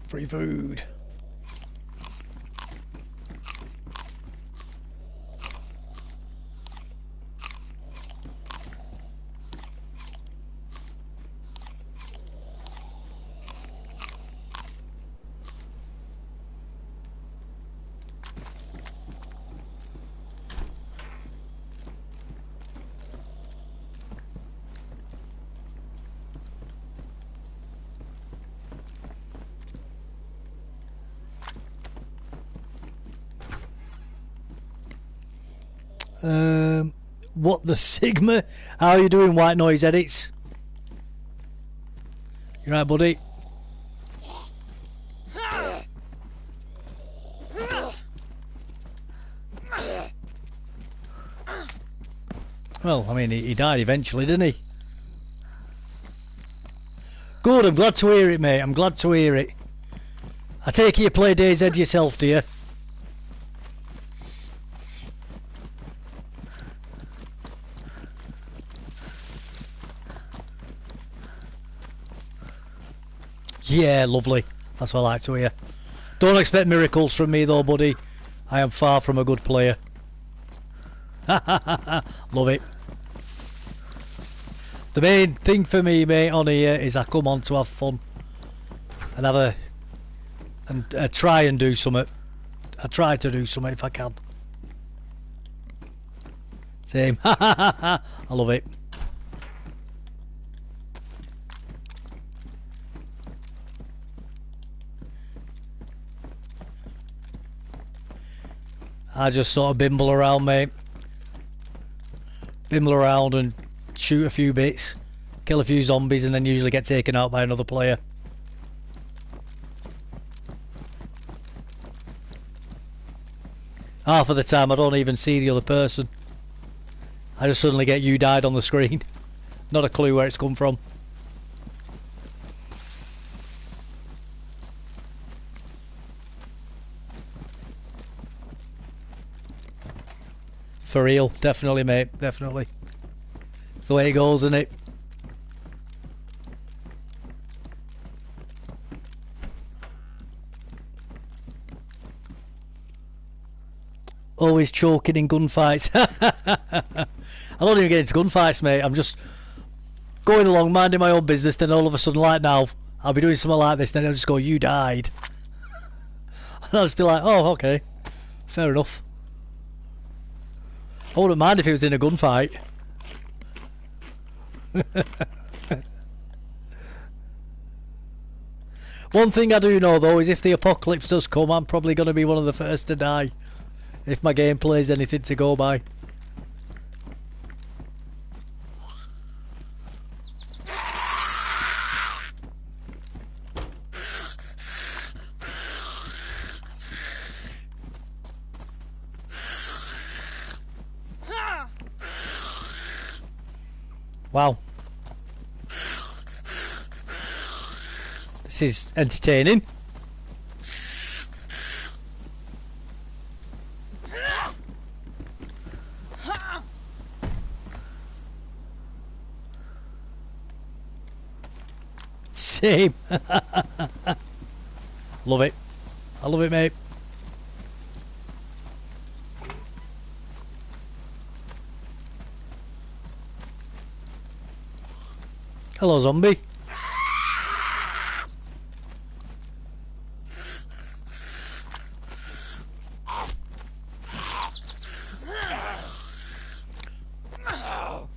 Free food. What the Sigma? How are you doing, White Noise Edits? You right, buddy? Well, I mean, he died eventually, didn't he? Good, I'm glad to hear it, mate. I'm glad to hear it. I take it you play DayZ yourself, do you? Yeah, lovely. That's what I like to hear. Don't expect miracles from me though, buddy. I am far from a good player. Love it. The main thing for me, mate, on here is I come on to have fun and have a try and do something. I try to do something if I can. Same. I love it. I just sort of bimble around, mate. Bimble around and shoot a few bits, kill a few zombies, and then usually get taken out by another player. Half of the time I don't even see the other person. I just suddenly get "you died" on the screen. Not a clue where it's come from. For real, definitely, mate, definitely. It's the way it goes, isn't it? Always choking in gunfights. I don't even get into gunfights, mate. I'm just going along, minding my own business, then all of a sudden, like now, I'll be doing something like this, then I'll just go, "you died." And I'll just be like, "oh, okay. Fair enough." I wouldn't mind if it was in a gunfight. One thing I do know though is if the apocalypse does come, I'm probably going to be one of the first to die. If my gameplay is anything to go by. Wow. This is entertaining. Same. Love it. I love it, mate. Hello, zombie.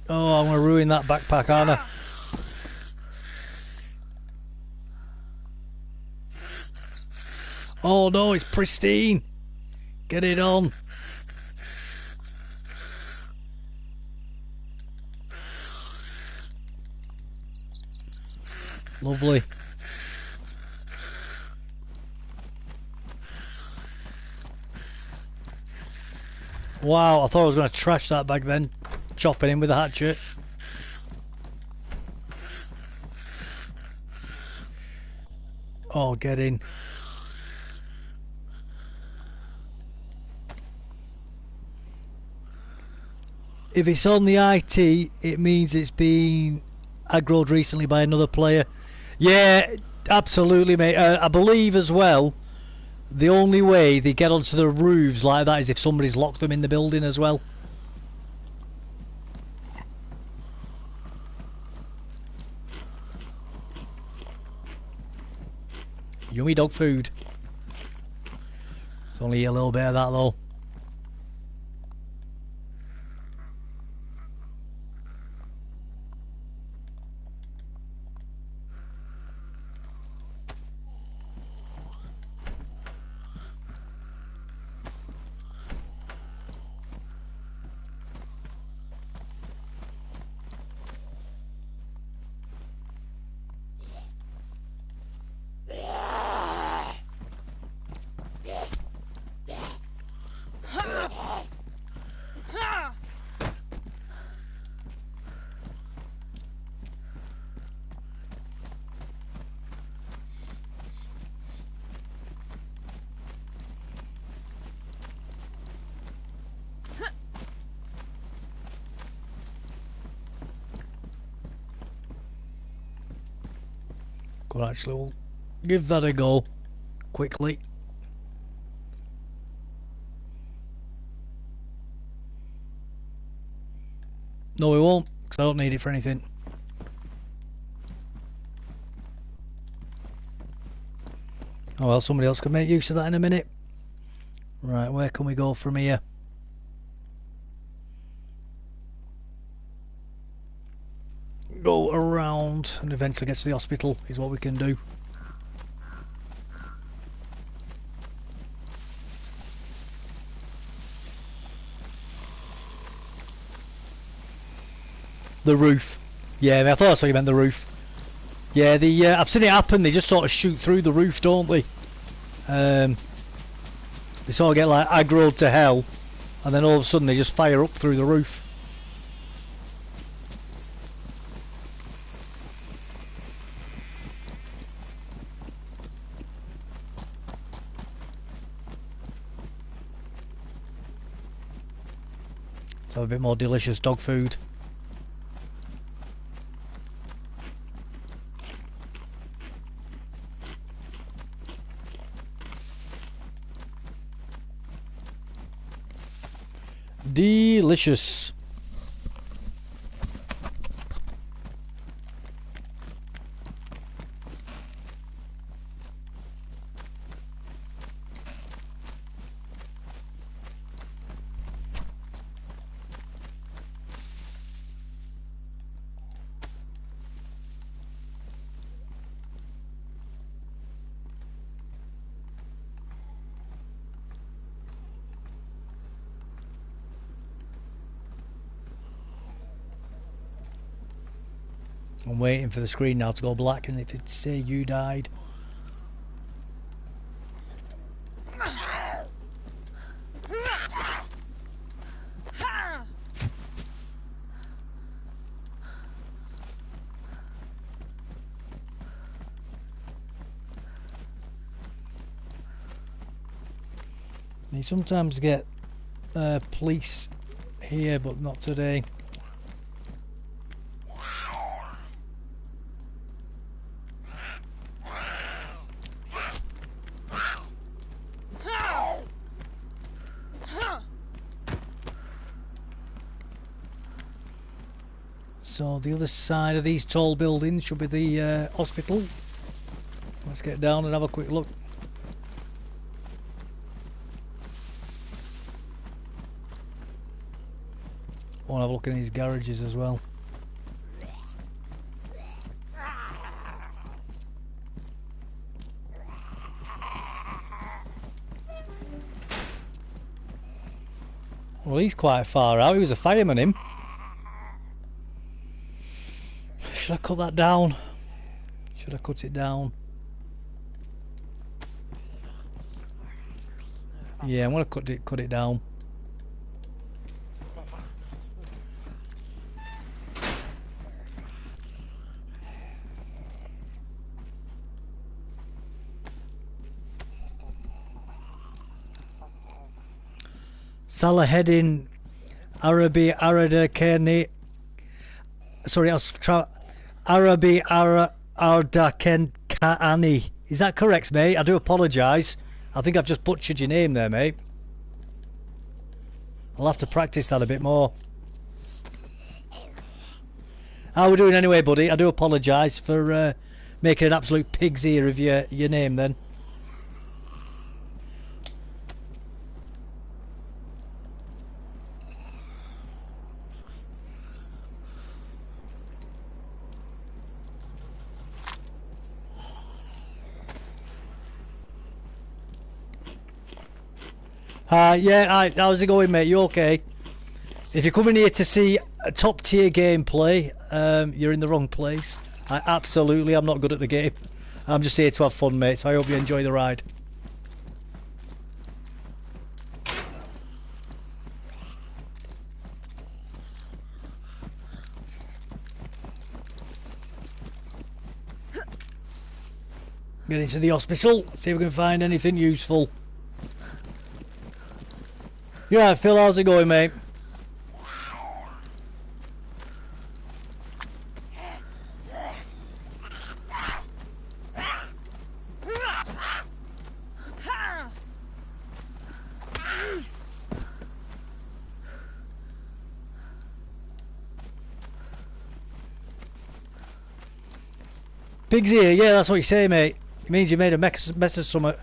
Oh, I'm going to ruin that backpack, aren't I? Oh no, it's pristine. Get it on. Lovely. Wow, I thought I was going to trash that back then. Chopping him with a hatchet. Oh, get in. If it's on the IT, it means it's been aggroed recently by another player. Yeah, absolutely, mate. I believe as well, the only way they get onto the roofs like that is if somebody's locked them in the building as well. Yummy dog food. It's only a little bit of that though. Could actually give that a go quickly. No, we won't, because I don't need it for anything. Oh well, somebody else can make use of that in a minute. Right, where can we go from here? Go around and eventually get to the hospital is what we can do. The roof. Yeah, I thought that's what you meant, the roof. Yeah, I've seen it happen. They just sort of shoot through the roof, don't they? They sort of get like aggroed to hell, and then all of a sudden they just fire up through the roof. Let's have a bit more delicious dog food. Delicious. I'm waiting for the screen now to go black, and if it say you died. You sometimes get police here, but not today. So the other side of these tall buildings should be the hospital. Let's get down and have a quick look. I want to have a look in these garages as well. Well, he's quite far out. He was a fireman, him. Should I cut that down? Should I cut it down? Yeah, I'm gonna cut it down. Salaheddin Arabi Arada Keni. Sorry, Arabi Ardaken Kaani. Is that correct, mate? I do apologise. I think I've just butchered your name there, mate. I'll have to practice that a bit more. How are we doing anyway, buddy? I do apologise for making an absolute pig's ear of your name then. Yeah, how's it going, mate? You okay? If you're coming here to see a top tier gameplay, you're in the wrong place. I'm not good at the game. I'm just here to have fun, mate, so I hope you enjoy the ride. Get into the hospital, see if we can find anything useful. You alright, Phil? How's it going, mate? Pig's ear, yeah, that's what you say, mate. It means you made a mess of something.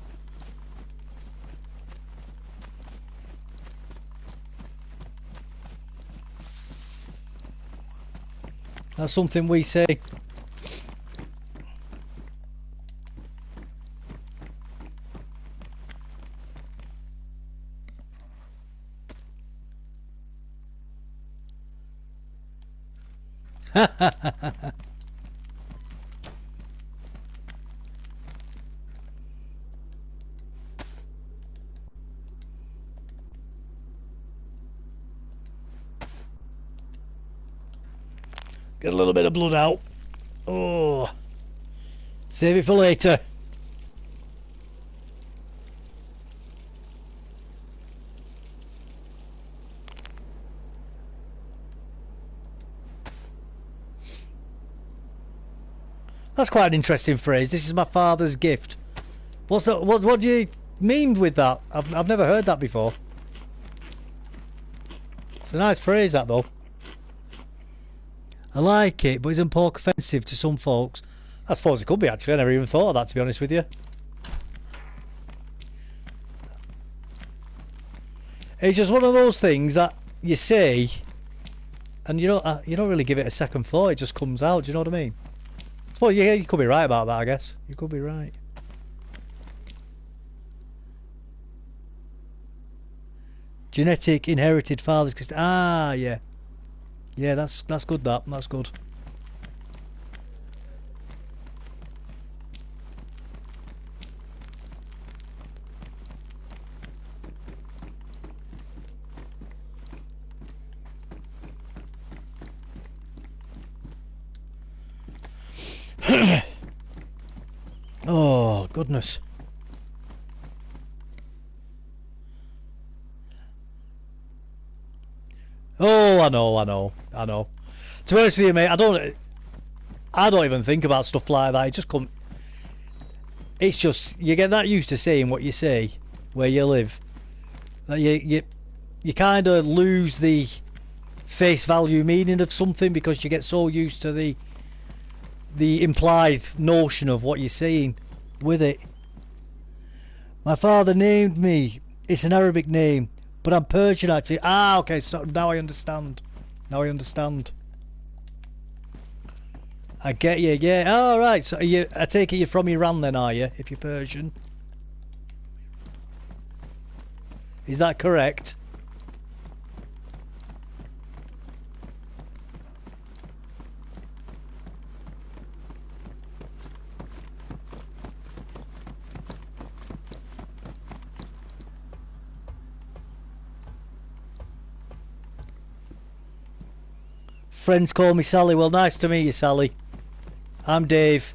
That's something we say. Get a little bit of blood out. Oh, save it for later. That's quite an interesting phrase. This is my father's gift. What's that? What do you mean with that? I've never heard that before. It's a nice phrase, that though. I like it, but isn't pork offensive to some folks? I suppose it could be, actually. I never even thought of that, to be honest with you. It's just one of those things that you say, and you don't really give it a second thought. It just comes out. Do you know what I mean? I suppose you could be right about that. I guess you could be right. Genetic inherited fathers. Ah, yeah. Yeah, that's good. That's good. Oh, goodness. Oh, I know. To be honest with you, mate, I don't even think about stuff like that. It just come. It's just you get that used to saying what you say where you live that you kind of lose the face value meaning of something because you get so used to the implied notion of what you're saying with it. My father named me. It's an Arabic name, but I'm Persian actually. Ah, okay. So now I understand. I get you. Yeah. All right. So I take it you're from Iran then, are you? If you're Persian, is that correct? Friends call me Sally. Well, nice to meet you, Sally. I'm Dave.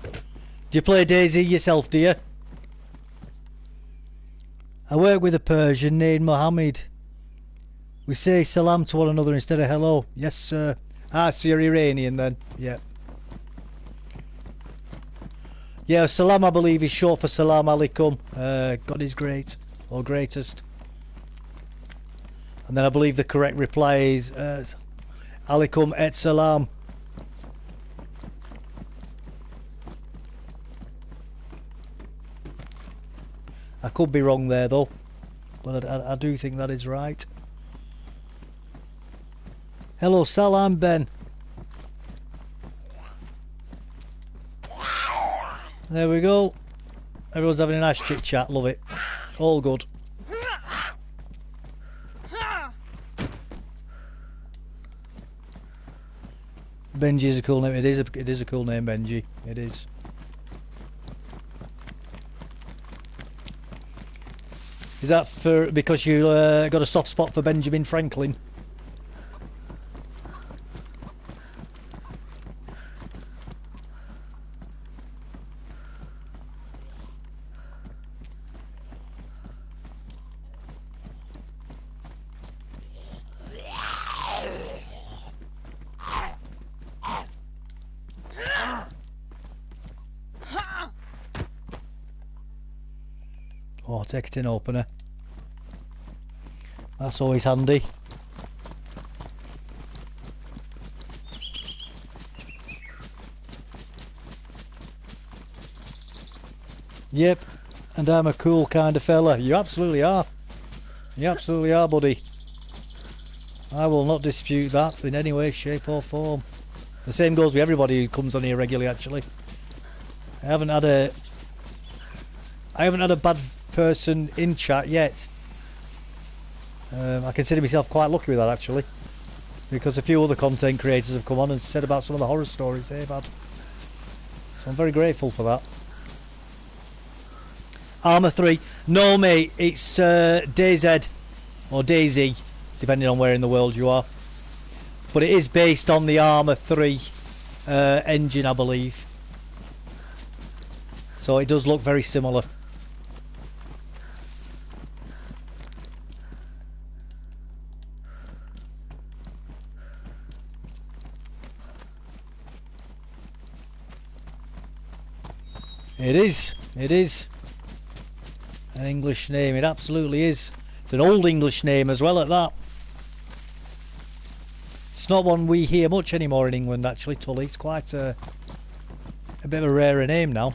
Do you play DayZ yourself, do you? I work with a Persian named Mohammed. We say salam to one another instead of hello. Yes, sir. Ah, so you're Iranian then. Yeah. Yeah, salam I believe is short for salam alaikum. God is great. Or greatest. And then I believe the correct reply is alaikum et salam. I could be wrong there though, but I do think that is right. Hello Sal, I'm Ben. There we go. Everyone's having a nice chit chat, love it. All good. Benji is a cool name. It is a cool name, Benji. It is. Is that for because you got a soft spot for Benjamin Franklin? Oh, take it in opener. That's always handy. Yep, and I'm a cool kind of fella. You absolutely are. You absolutely are, buddy. I will not dispute that in any way, shape or form. The same goes with everybody who comes on here regularly, actually. I haven't had a bad person in chat yet. I consider myself quite lucky with that actually, because a few other content creators have come on and said about some of the horror stories they've had. So I'm very grateful for that. Armour 3. No, mate, it's DayZ or DayZ, depending on where in the world you are. But it is based on the Armour 3 engine, I believe. So it does look very similar. It is. It is. An English name. It absolutely is. It's an old English name as well at that. It's not one we hear much anymore in England actually, Tully. It's quite a bit of a rarer name now.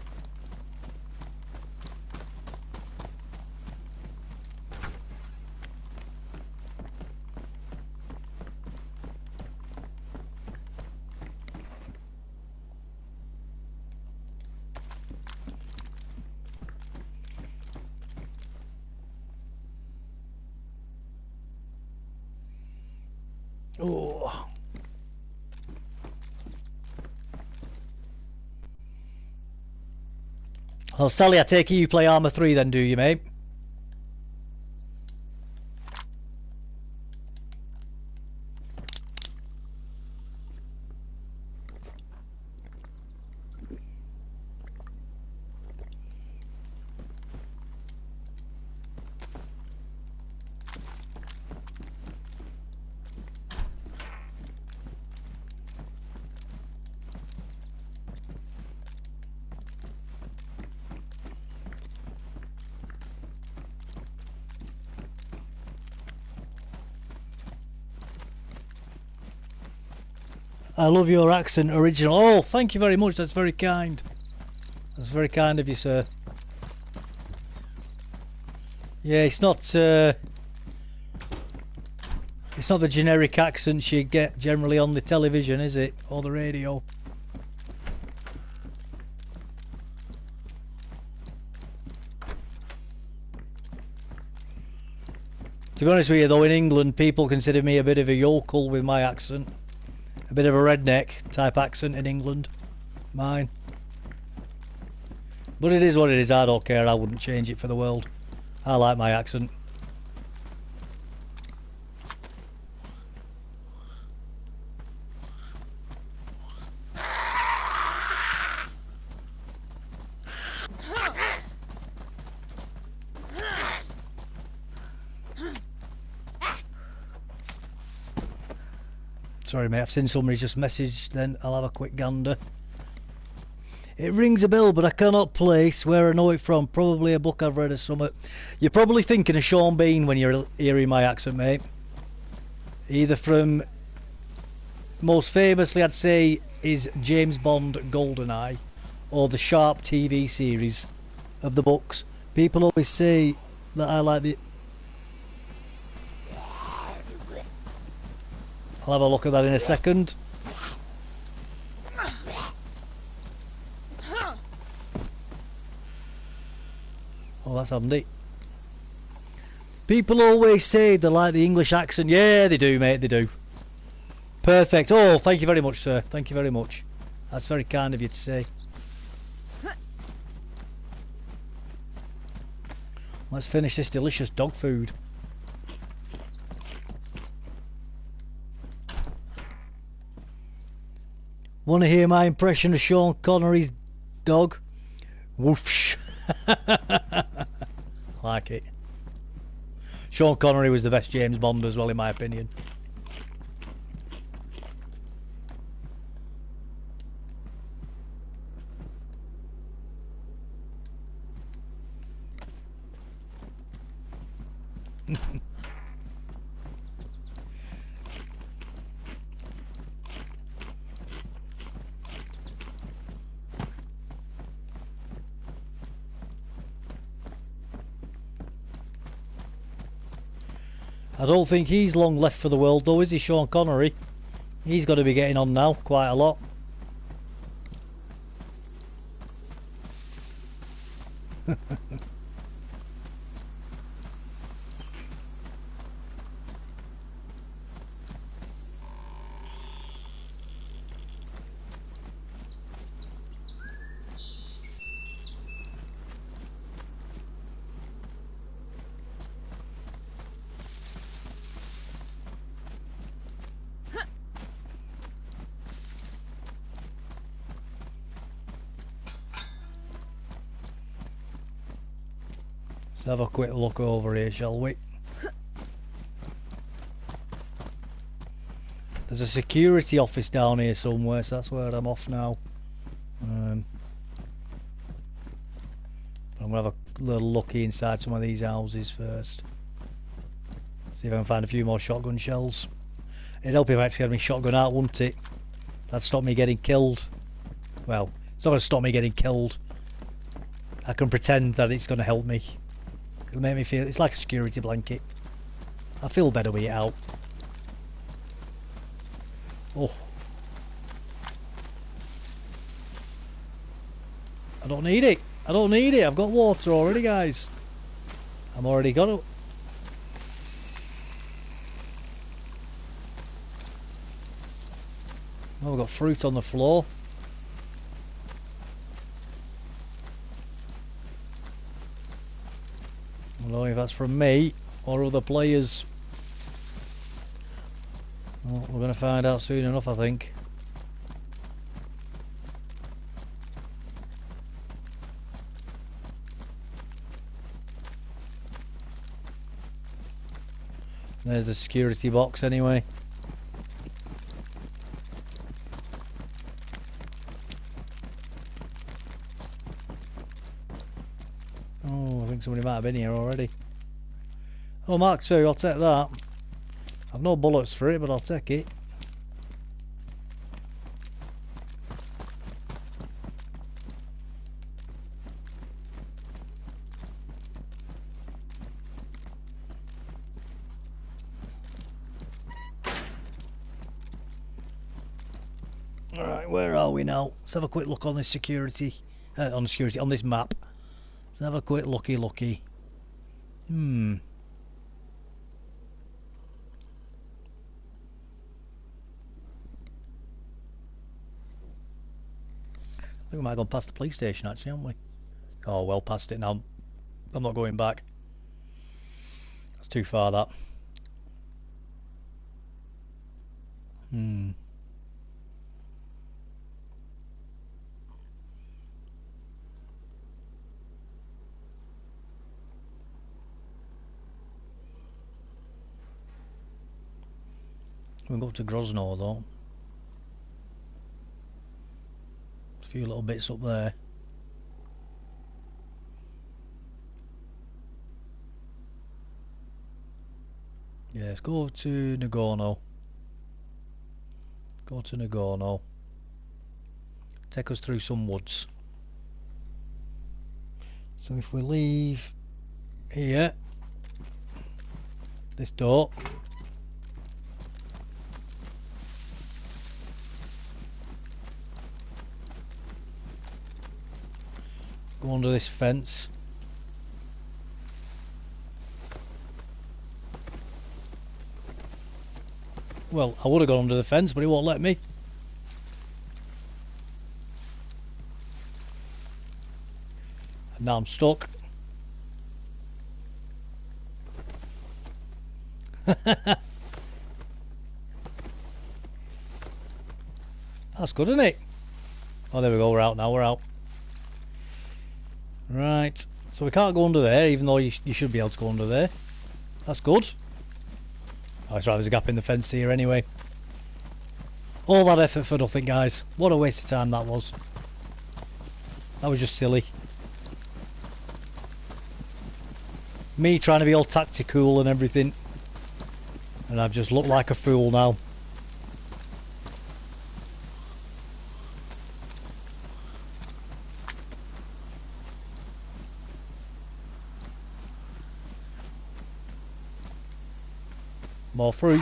Oh. Oh, Sally, I take it you play Armour 3 then, do you, mate? I love your accent, original. Oh, thank you very much. That's very kind. That's very kind of you, sir. Yeah, it's not the generic accents you get generally on the television, is it? Or the radio. To be honest with you though, in England people consider me a bit of a yokel with my accent. A bit of a redneck type accent in England. Mine. But it is what it is, I don't care, I wouldn't change it for the world. I like my accent. Sorry mate, I've seen somebody just messaged, then I'll have a quick gander. It rings a bell, but I cannot place where I know it from. Probably a book I've read or something. You're probably thinking of Sean Bean when you're hearing my accent, mate. Either from, most famously I'd say, is James Bond GoldenEye, or the Sharp TV series of the books. People always say that I like the... I'll have a look at that in a second. Oh, that's handy. People always say they like the English accent. Yeah, they do, mate, they do. Perfect. Oh, thank you very much, sir. Thank you very much. That's very kind of you to say. Let's finish this delicious dog food. Want to hear my impression of Sean Connery's dog? Woofsh. Like it. Sean Connery was the best James Bond as well, in my opinion. I don't think he's long left for the world though, is he, Sean Connery? He's got to be getting on now, quite a lot. Let's have a quick look over here, shall we? There's a security office down here somewhere, so that's where I'm off now. I'm going to have a little look inside some of these houses first. See if I can find a few more shotgun shells. It'd help if I actually had my shotgun out, wouldn't it? That'd stop me getting killed. Well, it's not going to stop me getting killed. I can pretend that it's going to help me. It'll make me feel... It's like a security blanket. I feel better with it out. Oh. I don't need it. I don't need it. I've got water already, guys. I'm already got it. Oh, we've got fruit on the floor. I don't know if that's from me or other players. Well, we're going to find out soon enough, I think. There's the security box anyway. Oh, I think somebody might have been here already. Oh, Mark II, I'll take that. I've no bullets for it, but I'll take it. Alright, where are we now? Let's have a quick look on this security. On this map. Let's have a quick looky. I think we might have gone past the police station actually, haven't we? Oh, well past it now. I'm not going back. That's too far, that. We'll go up to Grozno though. A few little bits up there. Yeah, let's go over to Nagorno. Go to Nagorno. Take us through some woods. So if we leave here, this door. Go under this fence. Well, I would have gone under the fence, but it won't let me. And now I'm stuck. That's good, isn't it? Oh, there we go, we're out now, we're out. Right, so we can't go under there, even though you should be able to go under there. That's good. Oh, it's right, there's a gap in the fence here anyway. All that effort for nothing, guys. What a waste of time that was. That was just silly. Me trying to be all tactical and everything. And I've just looked like a fool now. More fruit.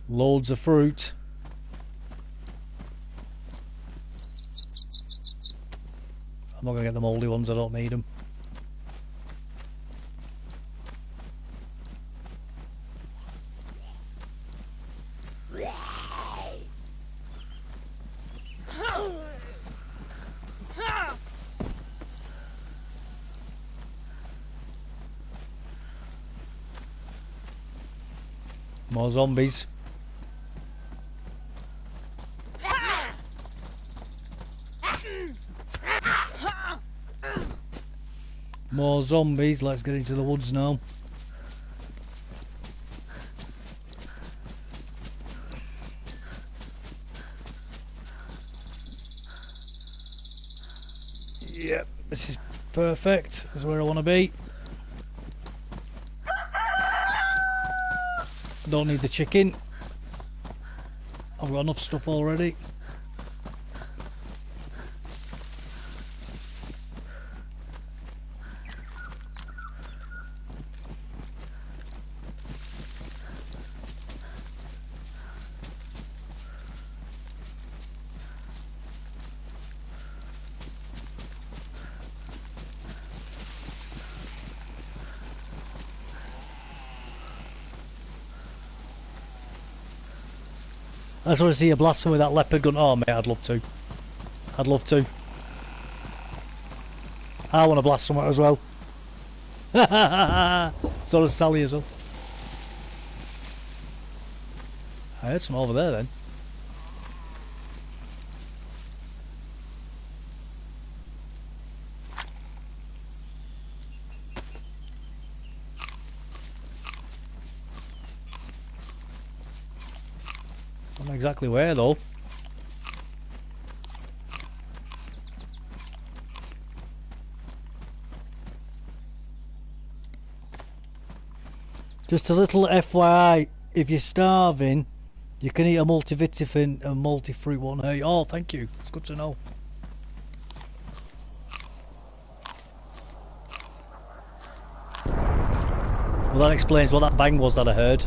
Loads of fruit. I'm not going to get the mouldy ones, I don't need them. More zombies. More zombies. Let's get into the woods now. Yep, this is perfect. This is where I want to be. Don't need the chicken. I've got enough stuff already. I just want to see you blast them with that leopard gun. Oh mate, I'd love to. I'd love to. I want to blast someone as well. So does Sally as well. I heard some over there then. I don't know exactly where though. Just a little FYI, if you're starving, you can eat a multivitamin and multi-fruit one. Hey, oh, thank you. It's good to know. Well, that explains what that bang was that I heard.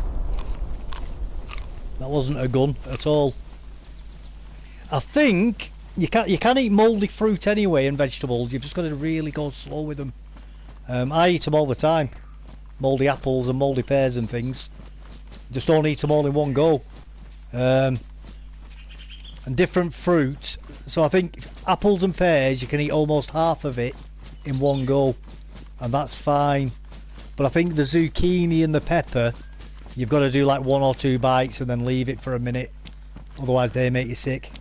That wasn't a gun at all. I think you can eat mouldy fruit anyway and vegetables. You've just got to really go slow with them. I eat them all the time. Mouldy apples and mouldy pears and things. Just don't eat them all in one go. And different fruits. So I think apples and pears, you can eat almost half of it in one go, and that's fine. But I think the zucchini and the pepper, you've got to do like 1 or 2 bites and then leave it for a minute, otherwise they make you sick.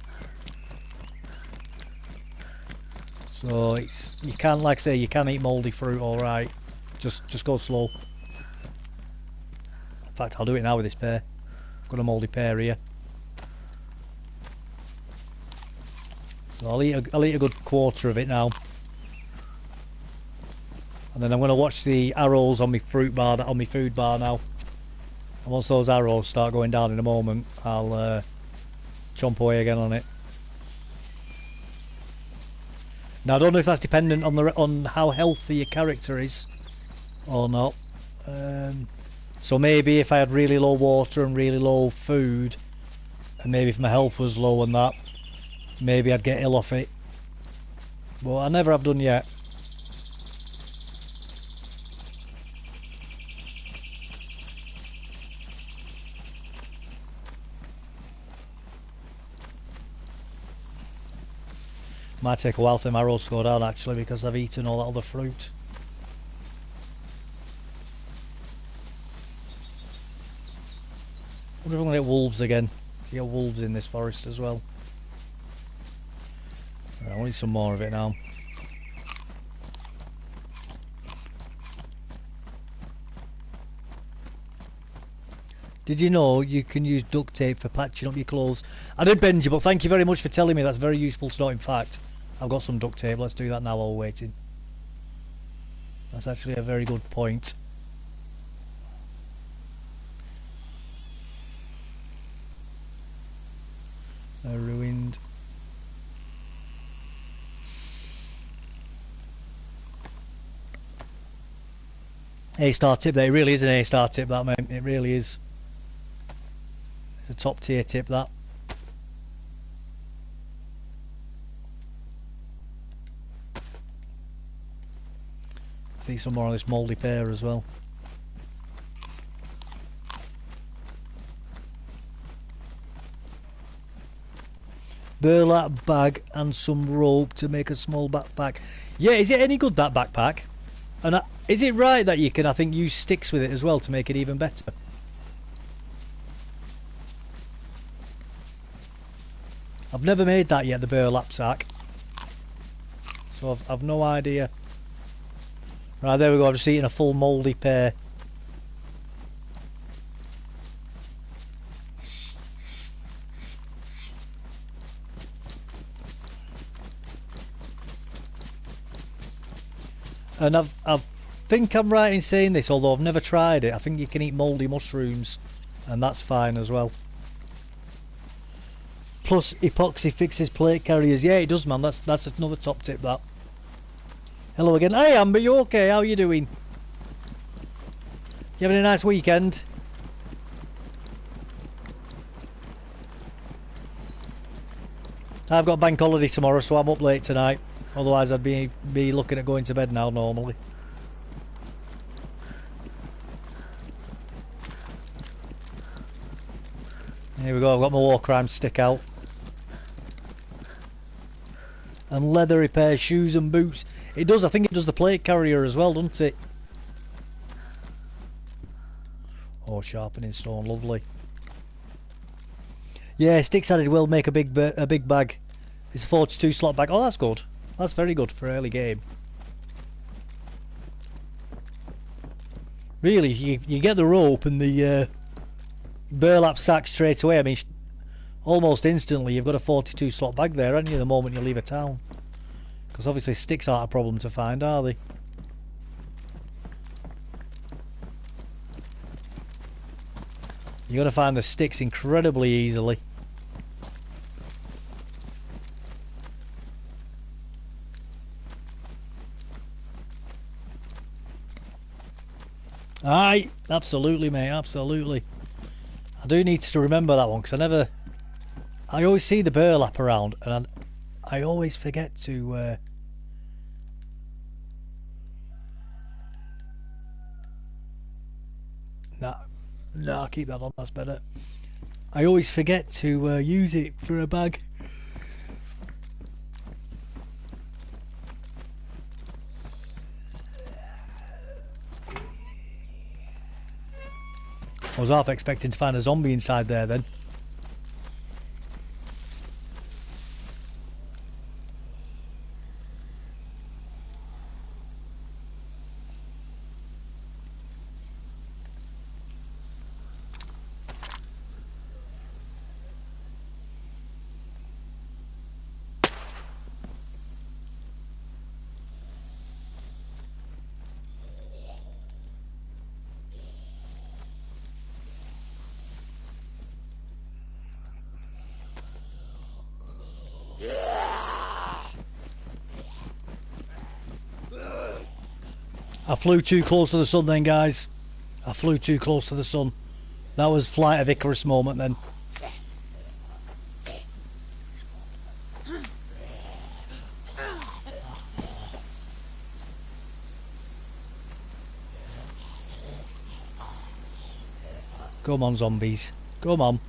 So it's, you can, like I say, you can eat mouldy fruit, all right. Just go slow. In fact, I'll do it now with this pear. I've got a mouldy pear here. So I'll eat a good quarter of it now. And then I'm going to watch the arrows on my fruit bar, on my food bar now. And once those arrows start going down in a moment, I'll chomp away again on it. Now I don't know if that's dependent on how healthy your character is or not. So maybe if I had really low water and really low food, and maybe if my health was low and that, maybe I'd get ill off it. But I never have done yet. Might take a while for my arrows to go down actually, because I've eaten all that other fruit. I wonder if I'm going to get wolves again. You get wolves in this forest as well. I want some more of it now. Did you know you can use duct tape for patching up your clothes? I did, Benji, but thank you very much for telling me. That's very useful to know. In fact, I've got some duct tape. Let's do that now while we're waiting. That's actually a very good point. Ruined. A-star tip there. It really is an A-star tip, that, mate. It really is. It's a top tier tip, that. See some more of this mouldy pear as well. Burlap bag and some rope to make a small backpack. Yeah, is it any good, that backpack? And is it right that you can, I think, use sticks with it as well to make it even better? I've never made that yet, the burlap sack. So I've no idea. Right, there we go. I'm just eating a full mouldy pear. And I think I'm right in saying this, although I've never tried it. I think you can eat mouldy mushrooms, and that's fine as well. Plus, epoxy fixes plate carriers. Yeah, it does, man. That's another top tip, that. Hello again. Hey, Amber, you okay? How you doing? You having a nice weekend? I've got bank holiday tomorrow, so I'm up late tonight. Otherwise, I'd be looking at going to bed now normally. Here we go. I've got my war crime stick out. And leather pair, shoes and boots. It does. I think it does the plate carrier as well, doesn't it? Oh, sharpening stone, lovely. Yeah, sticks added will make a big bag. It's a 42 slot bag. Oh, that's good. That's very good for early game. Really, you get the rope and the burlap sack straight away. I mean, almost instantly you've got a 42 slot bag there, haven't you, the moment you leave a town? Because obviously sticks aren't a problem to find, are they? You're going to find the sticks incredibly easily. Aye, absolutely, mate, absolutely. I do need to remember that one, because I always see the burlap around, and I always forget to... No, I'll keep that on, that's better. I always forget to use it for a bag. I was half expecting to find a zombie inside there then. I flew too close to the sun then, guys. I flew too close to the sun. That was Flight of Icarus moment then. Come on, zombies. Come on.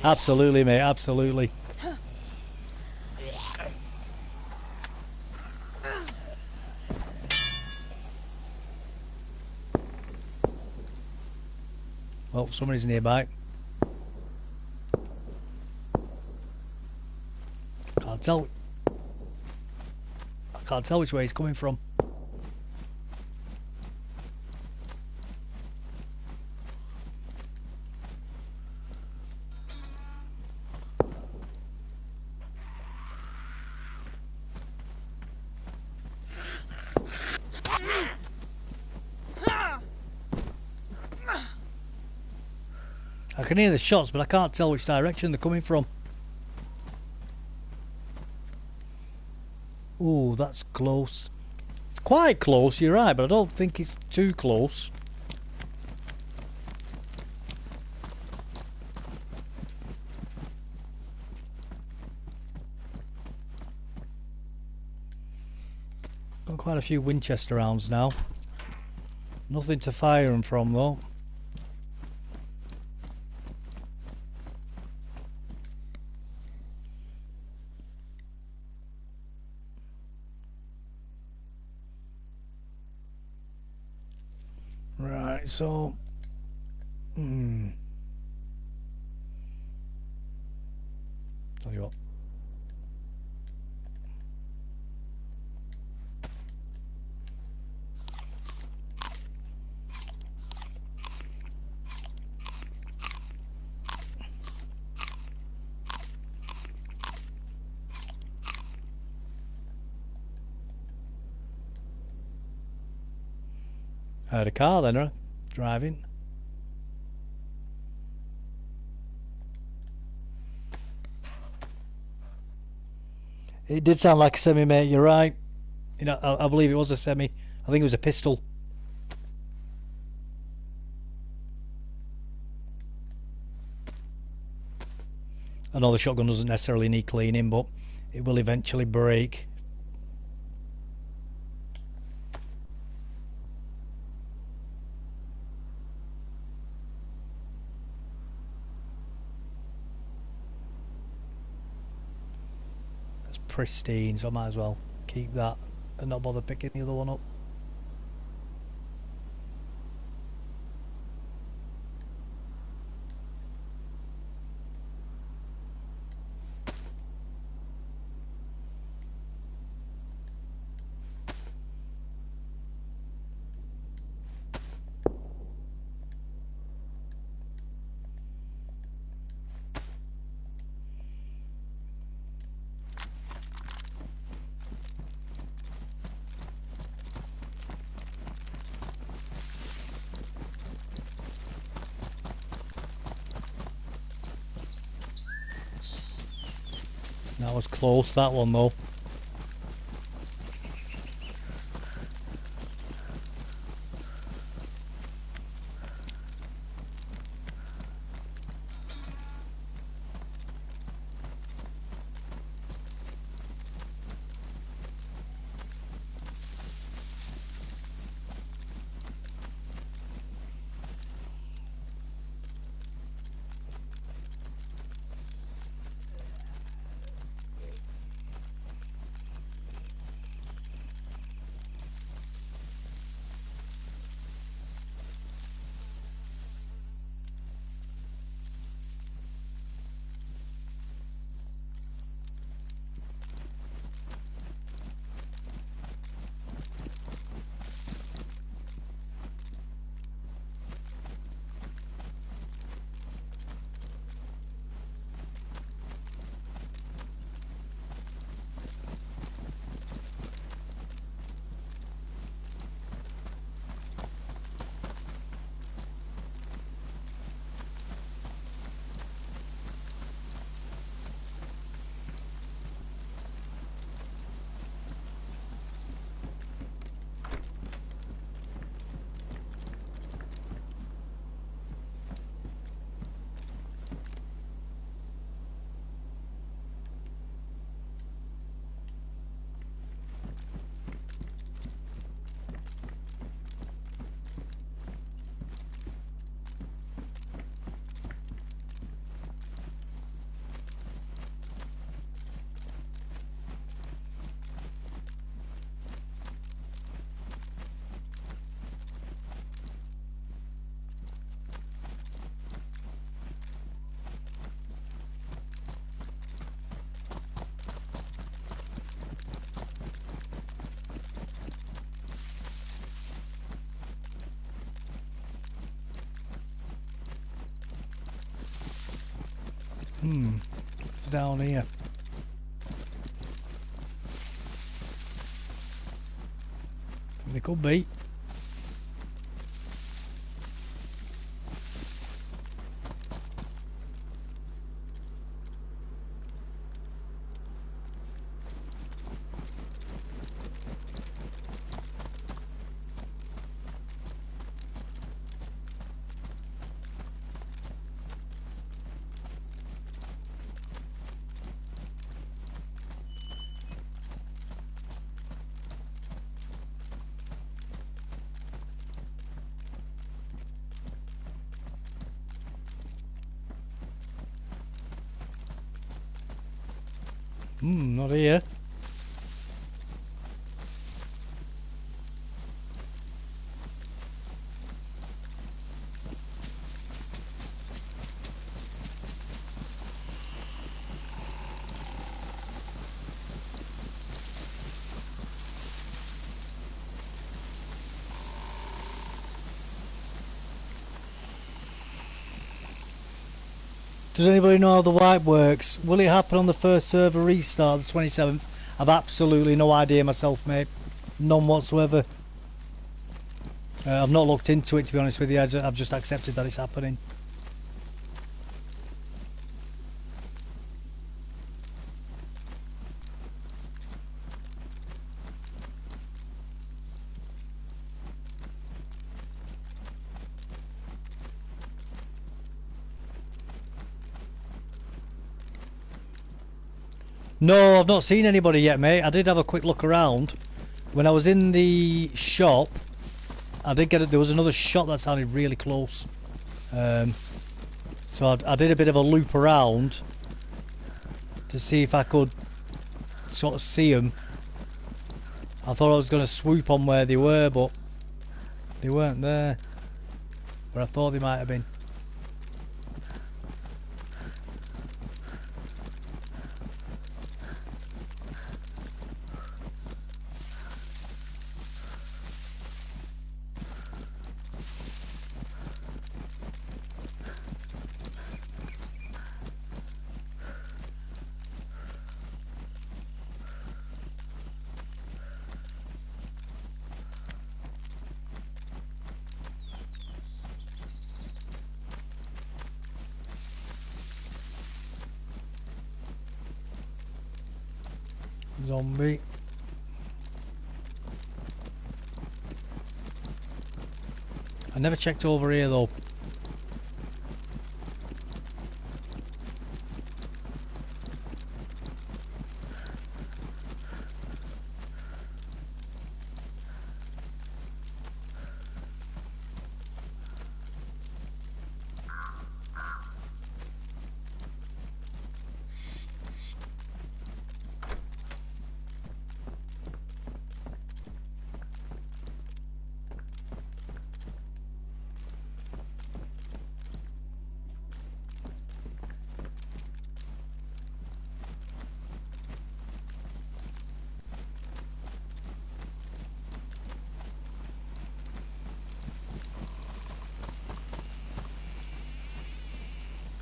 Absolutely, mate. Absolutely. Oh, somebody's nearby. Can't tell. I can't tell which way he's coming from. I can hear the shots, but I can't tell which direction they're coming from. Ooh, that's close. It's quite close, you're right, but I don't think it's too close. Got quite a few Winchester rounds now. Nothing to fire them from though. Right, so... Tell you what. I had a car then, huh? Driving. It did sound like a semi, mate. You're right. You know, I believe it was a semi. I think it was a pistol. I know the shotgun doesn't necessarily need cleaning, but it will eventually break. That's pristine, so I might as well keep that and not bother picking the other one up. That was close, that one though. It's down here. Think they could be. Not here. Does anybody know how the wipe works? Will it happen on the first server restart, the 27th? I've absolutely no idea myself, mate. None whatsoever. I've not looked into it, to be honest with you. I've just accepted that it's happening. No, I've not seen anybody yet, mate. I did have a quick look around. When I was in the shop, I did get it. There was another shot that sounded really close. So I did a bit of a loop around to see if I could sort of see them. I thought I was going to swoop on where they were, but they weren't there. Where I thought they might have been. Zombie. I never checked over here though.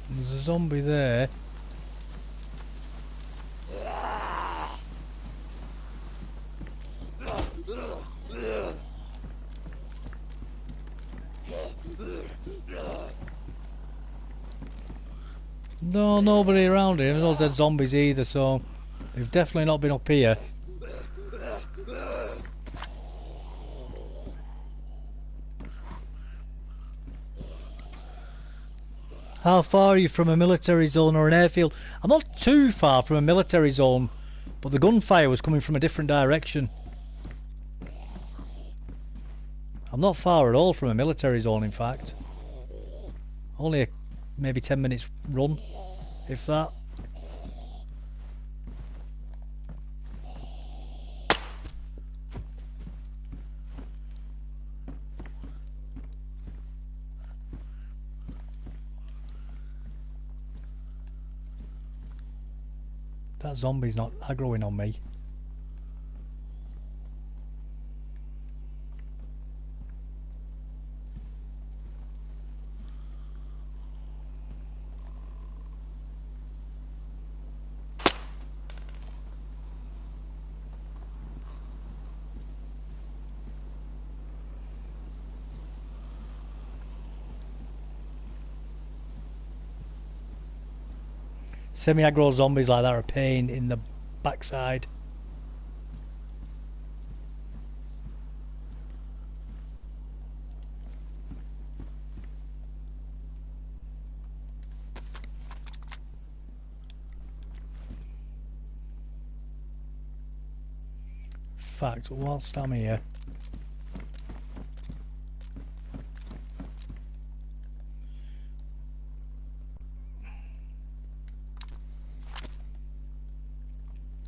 There's a zombie there. No, nobody around here. There's no dead zombies either, so they've definitely not been up here. How far are you from a military zone or an airfield? I'm not too far from a military zone, but the gunfire was coming from a different direction. I'm not far at all from a military zone, in fact. Only a, maybe 10 minutes run, if that. That zombie's not aggroing on me. Semi-aggro zombies like that are a pain in the backside. In fact, whilst I'm here,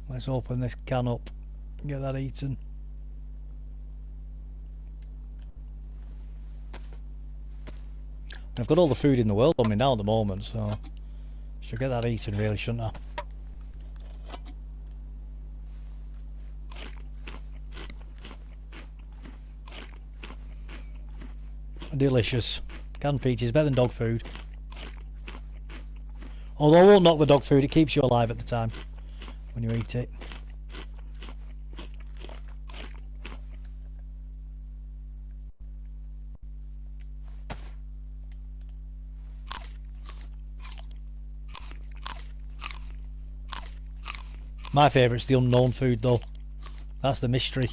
let's open this can up, get that eaten. I've got all the food in the world on me now at the moment, so should get that eaten really, shouldn't I? Delicious. Canned peaches, better than dog food. Although I won't knock the dog food, it keeps you alive at the time when you eat it. My favourite's the unknown food though. That's the mystery.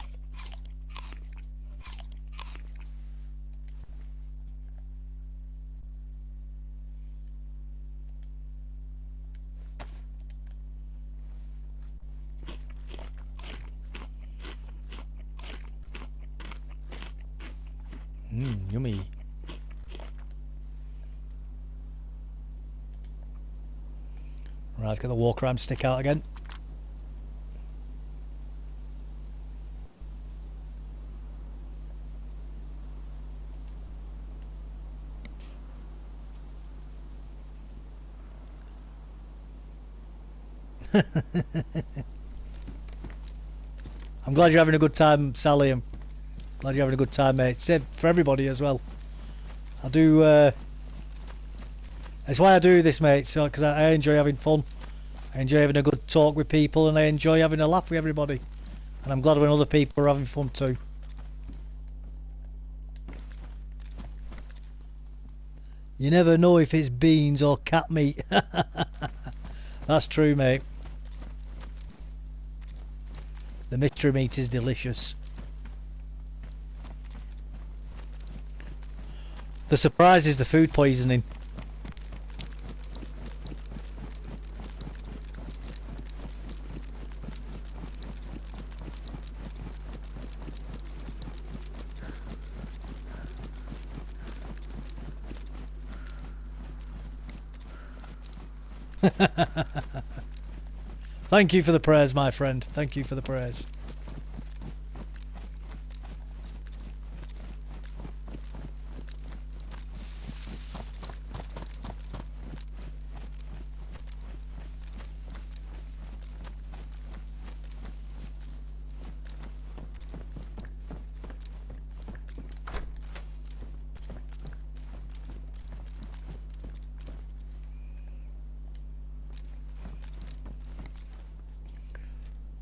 Yummy. Right, let's get the walk around stick out again. I'm glad you're having a good time, Sally. I'm glad you're having a good time, mate. It's for everybody as well. I do. That's why I do this, mate. So, because I enjoy having fun. I enjoy having a good talk with people, and I enjoy having a laugh with everybody. And I'm glad when other people are having fun too. You never know if it's beans or cat meat. That's true, mate. The mystery meat is delicious. The surprise is the food poisoning. Thank you for the prayers, my friend. Thank you for the prayers.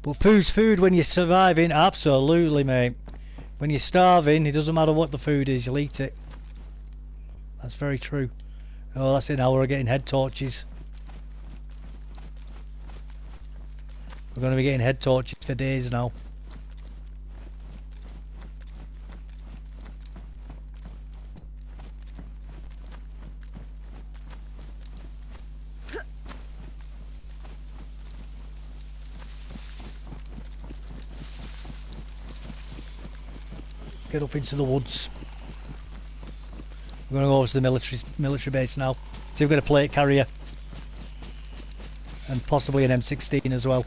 But food's food when you're surviving, absolutely, mate. When you're starving, it doesn't matter what the food is, you'll eat it. That's very true. Oh, that's it now, we're getting head torches. We're going to be getting head torches for days now. Get up into the woods. We're going to go over to the military base now. See if we've got a plate carrier. And possibly an M16 as well.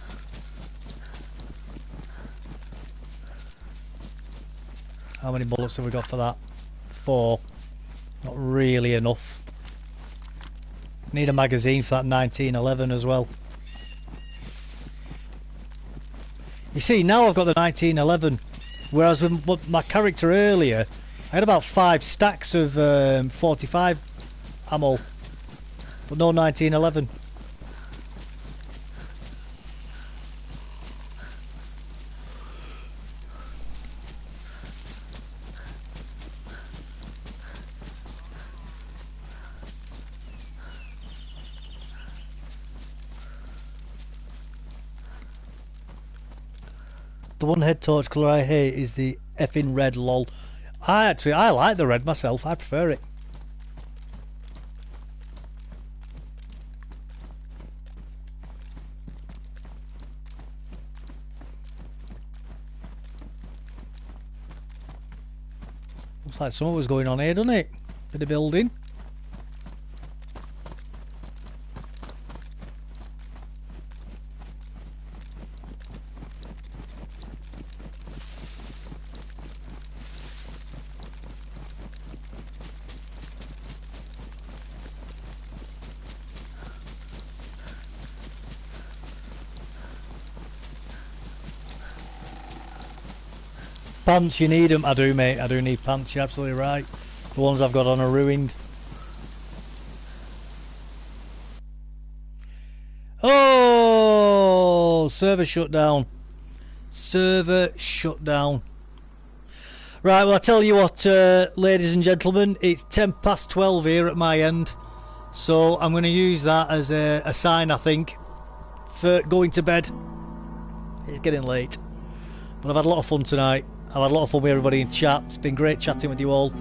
How many bullets have we got for that? 4. Not really enough. Need a magazine for that 1911 as well. You see, now I've got the 1911. Whereas with my character earlier, I had about 5 stacks of 45 ammo, but no 1911. The one head torch colour I hate is the effing red, lol. I like the red myself, I prefer it. Looks like something was going on here, doesn't it? For the building. Pants, you need them. I do, mate. I do need pants. You're absolutely right. The ones I've got on are ruined. Oh, server shut down. Server shut down. Right, well, I tell you what, ladies and gentlemen, it's 12 here at my end. So I'm going to use that as a sign, I think, for going to bed. It's getting late. But I've had a lot of fun tonight. I've had a lot of fun with everybody in chat. It's been great chatting with you all.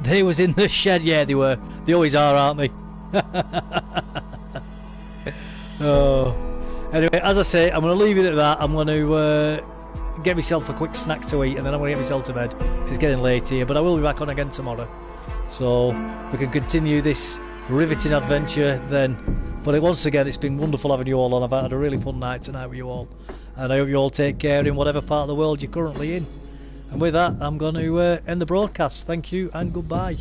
They was in the shed, yeah, they were. They always are, aren't they? Oh. Anyway, as I say, I'm going to leave it at that. I'm going to get myself a quick snack to eat, and then I'm going to get myself to bed. It's getting late here, but I will be back on again tomorrow. So we can continue this riveting adventure then. But once again, it's been wonderful having you all on. I've had a really fun night tonight with you all. And I hope you all take care in whatever part of the world you're currently in. And with that, I'm going to end the broadcast. Thank you and goodbye.